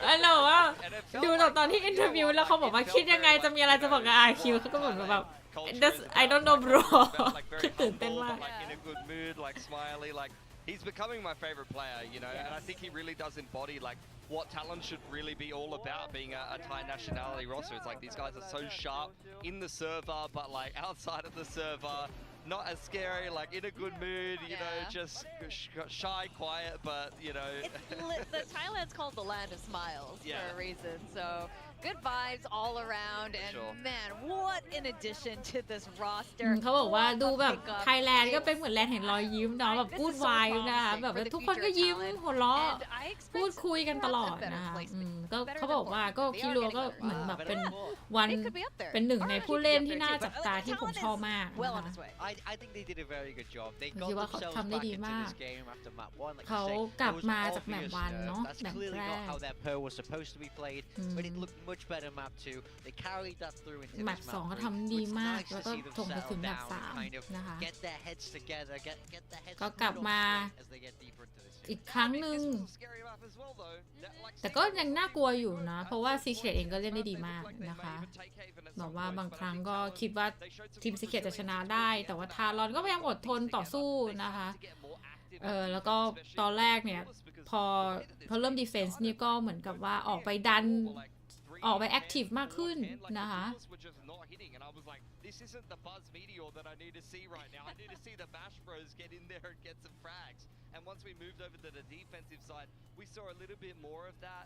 อันนั้นว่าดูตอนที่อินเทอร์วิวแล้วเขาบอกว่าคิดยังไงจะมีอะไรจะบอกกับ RQ เขาก็เหมือนแบบ I don't know bro คือตื่นเต้นมาก He's becoming my favorite player, you know, and I think he really does embody like what Talon should really be all about, being a Thai nationality roster. It's like these guys are so sharp in the server, but like outside of the server, not as scary, like in a good mood, you know, just shy, quiet, but you know. The Thailand's called the land of smiles for a reason, so good vibes all around, and man, what an addition to this roster. เขาบอกว่าดูแบบไทยแลนด์ก็เป็นเหมือนแลนด์แห่งรอยยิ้มเนาะแบบพูดวายนะคะแบบทุกคนก็ยิ้มหัวเราะพูดคุยกันตลอดนะคะก็เขาบอกว่าก็คิรัวก็เหมือนแบบเป็นวันเป็นหนึ่งในผู้เล่นที่น่าจับตาที่ผมชอบมากนะคะคิดว่าเขาทำได้ดีมากเขากลับมาจากแมตช์วันเนาะแมตช์แรกแมตช์2ก็ทำดีมากแล้วก็ส่งไปถึงแมตช์3นะคะก็กลับมาอีกครั้งหนึ่งแต่ก็ยังน่ากลัวอยู่นะเพราะว่าซีเครตเองก็เล่นได้ดีมากนะคะบอกว่าบางครั้งก็คิดว่าทีมซีเครตจะชนะได้แต่ว่าทารอนก็พยายามอดทนต่อสู้นะคะแล้วก็ตอนแรกเนี่ยพอเริ่มดีเฟนส์นี่ก็เหมือนกับว่าออกไปดันออกไปแอคทีฟมากขึ้นนะคะ This isn't the buzz meteor that I need to see right now. I need to see the Bash Bros get in there and get some frags. And once we moved over to the defensive side, we saw a little bit more of that.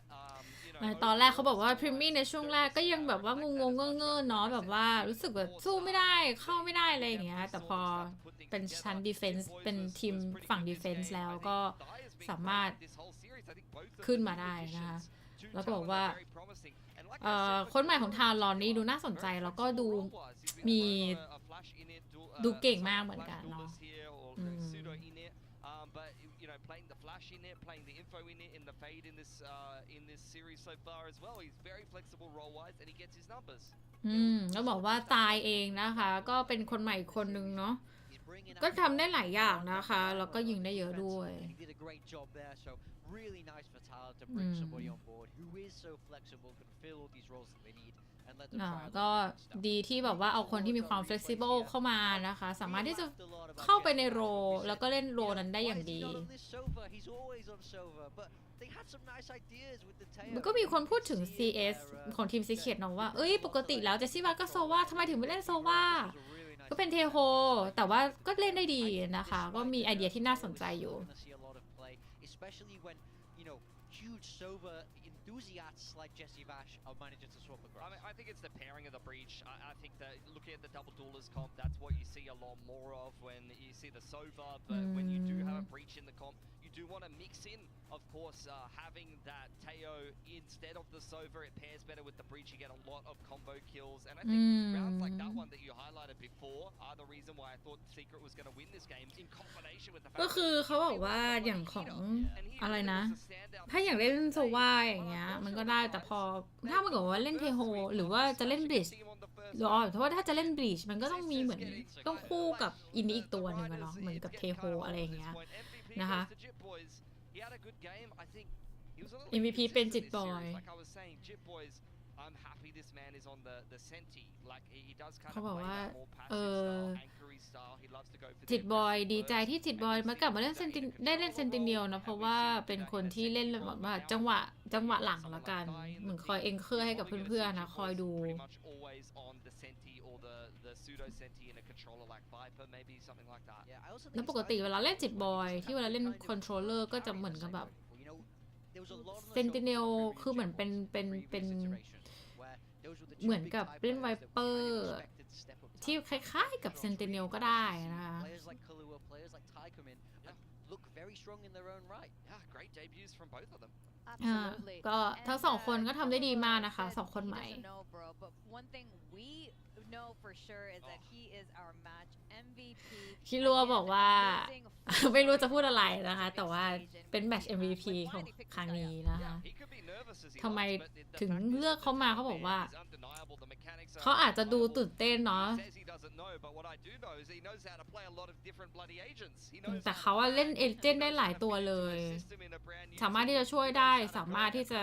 You know. ตอนแรกเขาบอกว่าพรีมี่ในช่วงแรกก็ยังแบบว่างงๆเง่อๆเนาะแบบว่ารู้สึกแบบสู้ไม่ได้เข้าไม่ได้อะไรอย่างเงี้ยแต่พอเป็นชั้นดีเฟนส์เป็นทีมฝั่งดีเฟนส์แล้วก็สามารถขึ้นมาได้นะคะแล้วก็บอกว่าคนใหม่ของทารอนนี่ดูน่าสนใจแล้วก็ดูเก่งมากเหมือนกันเนาะplaying the flash in it, playing the info in it, in the fade in this series so far as well. He's very flexible role wise, and he gets his numbers. ก็บอกว่าตายเองนะคะก็เป็นคนใหม่คนนึงเนาะก็ทำได้หลายอย่างนะคะแล้วก็ยิงได้เยอะด้วย Really nice for Talon to bring somebody on board who is so flexible, can fill all these roles that they need, and let them try. ก็ดีที่แบบว่าเอาคนที่มีความ flexible เข้ามานะคะสามารถที่จะเข้าไปในโรแล้วก็เล่นโรนั้นได้อย่างดีมันก็มีคนพูดถึง CS ของทีมซีเคทนะว่าปกติแล้วเจสซี่วาก็โซวาทำไมถึงไม่เล่นโซวาก็เป็นเทโฮแต่ว่าก็เล่นได้ดีนะคะก็มีไอเดียที่น่าสนใจอยู่ enthusiasts like Jesse Vash are managing to swap across. I think it's the pairing of the breach. I think that looking at the double duelist comp, that's what you see a lot more of when you see the Sova. But when you do have a breach in the comp, you do want to mix in, of course, having that Teo instead of the Sova. It pairs better with the breach. You get a lot of combo kills, and I think rounds like that one that you highlighted before are the reason why I thought Secret was going to win this game in combination with the fact ก็คือเขาบอกว่าอย่างของอะไรนะถ้าอย่างเล่นโซวาอย่างเงี้ยมันก็ได้แต่พอถ้ามันบอกว่าเล่นเทโฮหรือว่าจะเล่นบริดจ์เพราะว่าถ้าจะเล่นบริดจ์มันก็ต้องมีเหมือนต้องคู่กับอินดี้อีกตัวหนึ่งอะเนาะเหมือนกับเทโฮอะไรอย่างเงี้ยนะคะ MVP เป็นจิตบอยเขาบอกว่าจิตบอยดีใจที่จิตบอยมากลับมาเล่นได้เล่นเซนติเนียลนะเพราะว่าเป็นคนที่เล่นแบบว่าจังหวะหลังละกันเหมือนคอยเอ็นเคอร์ให้กับเพื่อนๆนะคอยดูแล้วปกติเวลาเล่นจิตบอยที่เวลาเล่นคอนโทรลเลอร์ก็จะเหมือนกับแบบเซนติเนียลคือเหมือนเป็นเหมือนกับเล่นไวเปอร์ที่คล้ายๆกับเซนติเนียลก็ได้นะคะก็ทั้งสองคนก็ทำได้ดีมากนะคะสองคนใหม่คิรัวบอกว่าไม่รู้จะพูดอะไรนะคะแต่ว่าเป็นแมตช์ MVP ของครั้งนี้นะคะทำไมถึงเลือกเขามาเขาบอกว่าเขาอาจจะดูตื่นเต้นเนาะแต่เขาเล่นเอเจนต์ได้หลายตัวเลยสามารถที่จะช่วยได้สามารถที่จะ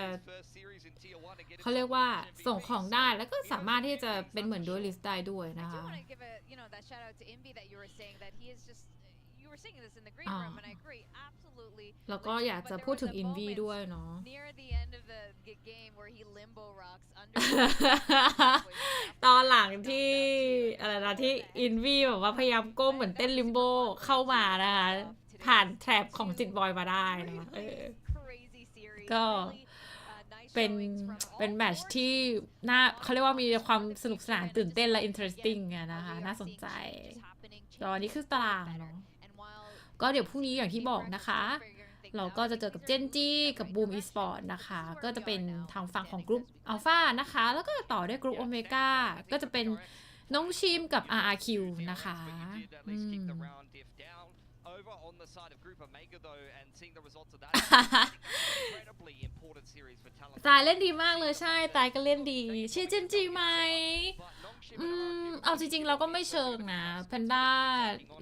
เขาเรียกว่าส่งของได้แล้วก็สามารถที่จะเป็นเหมือนดูลิสต์ได้ด้วยนะคะแล้วก็อยากจะพูดถึงอินวีด้วยเนาะตอนหลังที่อะไรนะที่อินวีแบบว่าพยายามก้มเหมือนเต้นลิมโบเข้ามานะคะผ่านแทร็บของจิตบอยมาได้นะก็เป็นแมตช์ที่น่าเขาเรียกว่ามีความสนุกสนานตื่นเต้นและ interesting นะคะน่าสนใจตอนนี้คือตารางเนาะก็เดี๋ยวพรุ่งนี้อย่างที่บอกนะคะเราก็จะเจอกับเจนจี้กับบูมอีสปอร์ตนะคะก็จะเป็นทางฝั่งของกรุ๊ปอัลฟานะคะแล้วก็ต่อด้วยกรุ๊ปโอเมก้าก็จะเป็นน้องชิมกับ RRQ นะคะตายเล่นดีมากเลยใช่ตายก็เล่นดีเชียร์เจนจี้ไหมเอาจริงๆเราก็ไม่เชิงนะแพนด้า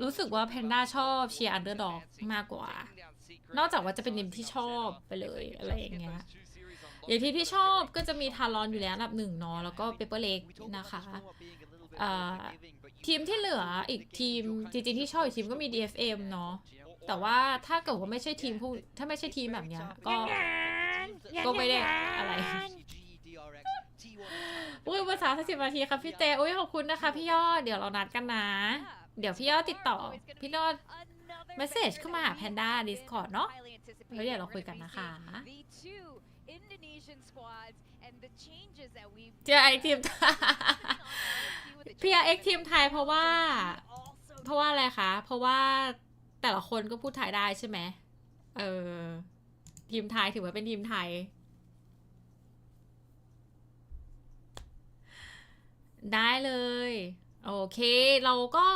รู้สึกว่าแพนด้าชอบเชียร์อันเดอร์ด็อกมากกว่านอกจากว่าจะเป็นทีมที่ชอบไปเลยอะไรอย่างเงี้ยอย่างที่ชอบก็จะมีทารอนอยู่แล้วอันดับ1เนาะแล้วก็เปเปอร์เล็กนะคะทีมที่เหลืออีกทีมจริงๆที่ชอบอีกทีมก็มี DFM เนาะแต่ว่าถ้าเกิดว่าไม่ใช่ทีมพวกถ้าไม่ใช่ทีมแบบเนี้ยก็ไม่ได้อะไรอุ้ยภาษา30 นาทีครับพี่เจอุ้ยขอบคุณนะคะพี่ยอดเดี๋ยวเรานัดกันนะเดี๋ยวพี่ยอดติดต่อพี่ยอดเมสเซจเข้ามาหาแพนด้า Discord เนาะแล้วเดี๋ยวเราคุยกันนะคะเจอไอทีมPRX ทีมไทยเพราะว่าอะไรคะเพราะว่าแต่ละคนก็พูดไทยได้ใช่ไหมทีมไทยถือว่าเป็นทีมไทยได้เลยโอเคเราก็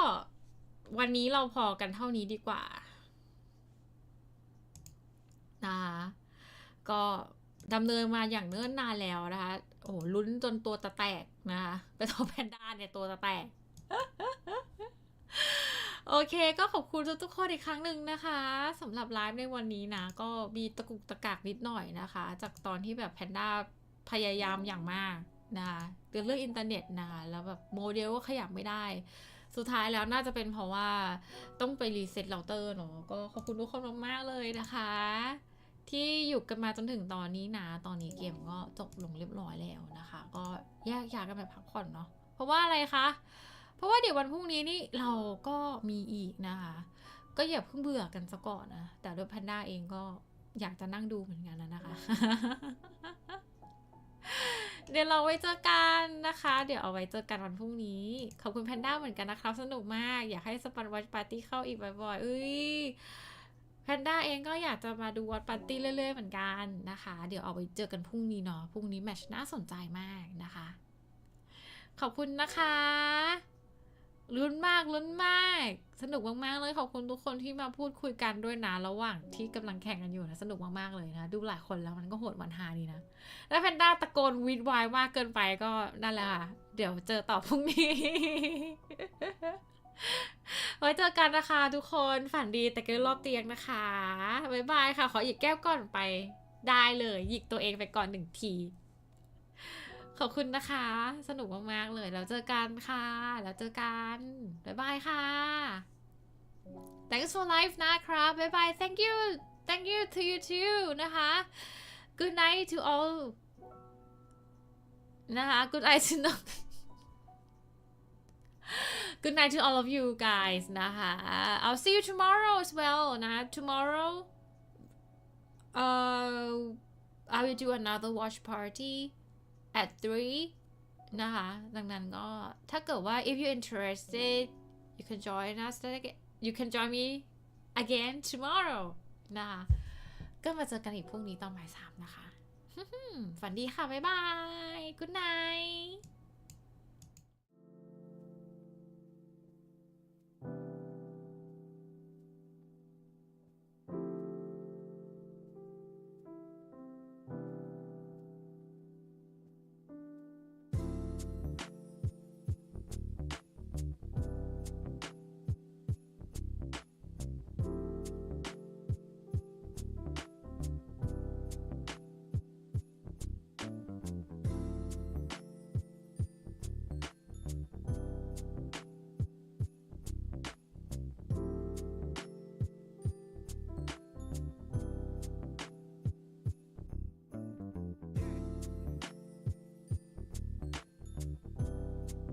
วันนี้เราพอกันเท่านี้ดีกว่านะคะก็ดำเนินมาอย่างเนิ่นนานแล้วนะคะโอ้ลุ้นจนตัวแตกนะคะไปต่อแพนด้าเนี่ยตัวแตกโอเคก็ขอบคุณทุกคนอีกครั้งหนึ่งนะคะสำหรับไลฟ์ในวันนี้นะก็มีตะกุกตะกักนิดหน่อยนะคะจากตอนที่แบบแพนด้าพยายามอย่างมากนะคะเรื่องอินเทอร์เน็ตนะคะแล้วแบบโมเดลก็ขยับไม่ได้สุดท้ายแล้วน่าจะเป็นเพราะว่าต้องไปรีเซ็ตเราเตอร์เนาะก็ขอบคุณทุกคนมากๆเลยนะคะที่อยู่กันมาจนถึงตอนนี้นะตอนนี้เกมก็จบลงเรียบร้อยแล้วนะคะก็แยกย้ายกันไปพักผ่อนเนาะเพราะว่าอะไรคะเพราะว่าเดี๋ยววันพรุ่งนี้นี่เราก็มีอีกนะคะก็อย่าเพิ่งเบื่อกันซะก่อนนะแต่โดยแพนด้าเองก็อยากจะนั่งดูเหมือนกันนะคะ เดี๋ยวเราไว้เจอกันนะคะเดี๋ยวเอาไว้เจอกันวันพรุ่งนี้ขอบคุณแพนด้าเหมือนกันนะครับสนุกมากอยากให้สปันวอตปาร์ตี้เข้าอีกบ่อยๆแพนด้าเองก็อยากจะมาดูวอตปาร์ตี้เรื่อยๆเหมือนกันนะคะเดี๋ยวเอาไว้เจอกันพรุ่งนี้เนาะพรุ่งนี้แมตช์น่าสนใจมากนะคะขอบคุณนะคะลุ้นมากสนุกมากๆเลยขอบคุณทุกคนที่มาพูดคุยกันด้วยนะระหว่างที่กำลังแข่งกันอยู่นะสนุกมากๆเลยนะดูหลายคนแล้วมันก็โหดมันฮาดีนะแล้วแพนด้าตะโกนวีดวายมากเกินไปก็นั่นแหละค่ะเดี๋ยวเจอต่อพรุ่งนี้ ไว้เจอกันนะคะทุกคนฝันดีแต่ก็รอบเตียงนะคะบ๊ายบายค่ะขอหยิกแก้วก่อนไปได้เลยหยิกตัวเองไปก่อน1 ทีขอบคุณนะคะสนุกมากๆเลยแล้วเจอกันค่ะแล้วเจอกันบ๊ายบายค่ะ Thanks for life นะครับบ๊ายบาย thank you to you too นะคะ good night to all นะคะ good night to good night to all of you guys นะคะ I'll see you tomorrow as well นะ tomorrow I will do another watch party at 3 นะคะดังนั้นก็ถ้าเกิดว่า if you're interested you can join us you can join me again tomorrow นะคะก็มาเจอกันอีกพรุ่งนี้ตอนบ่าย 3นะคะ ฝันดีค่ะบ๊ายบาย good night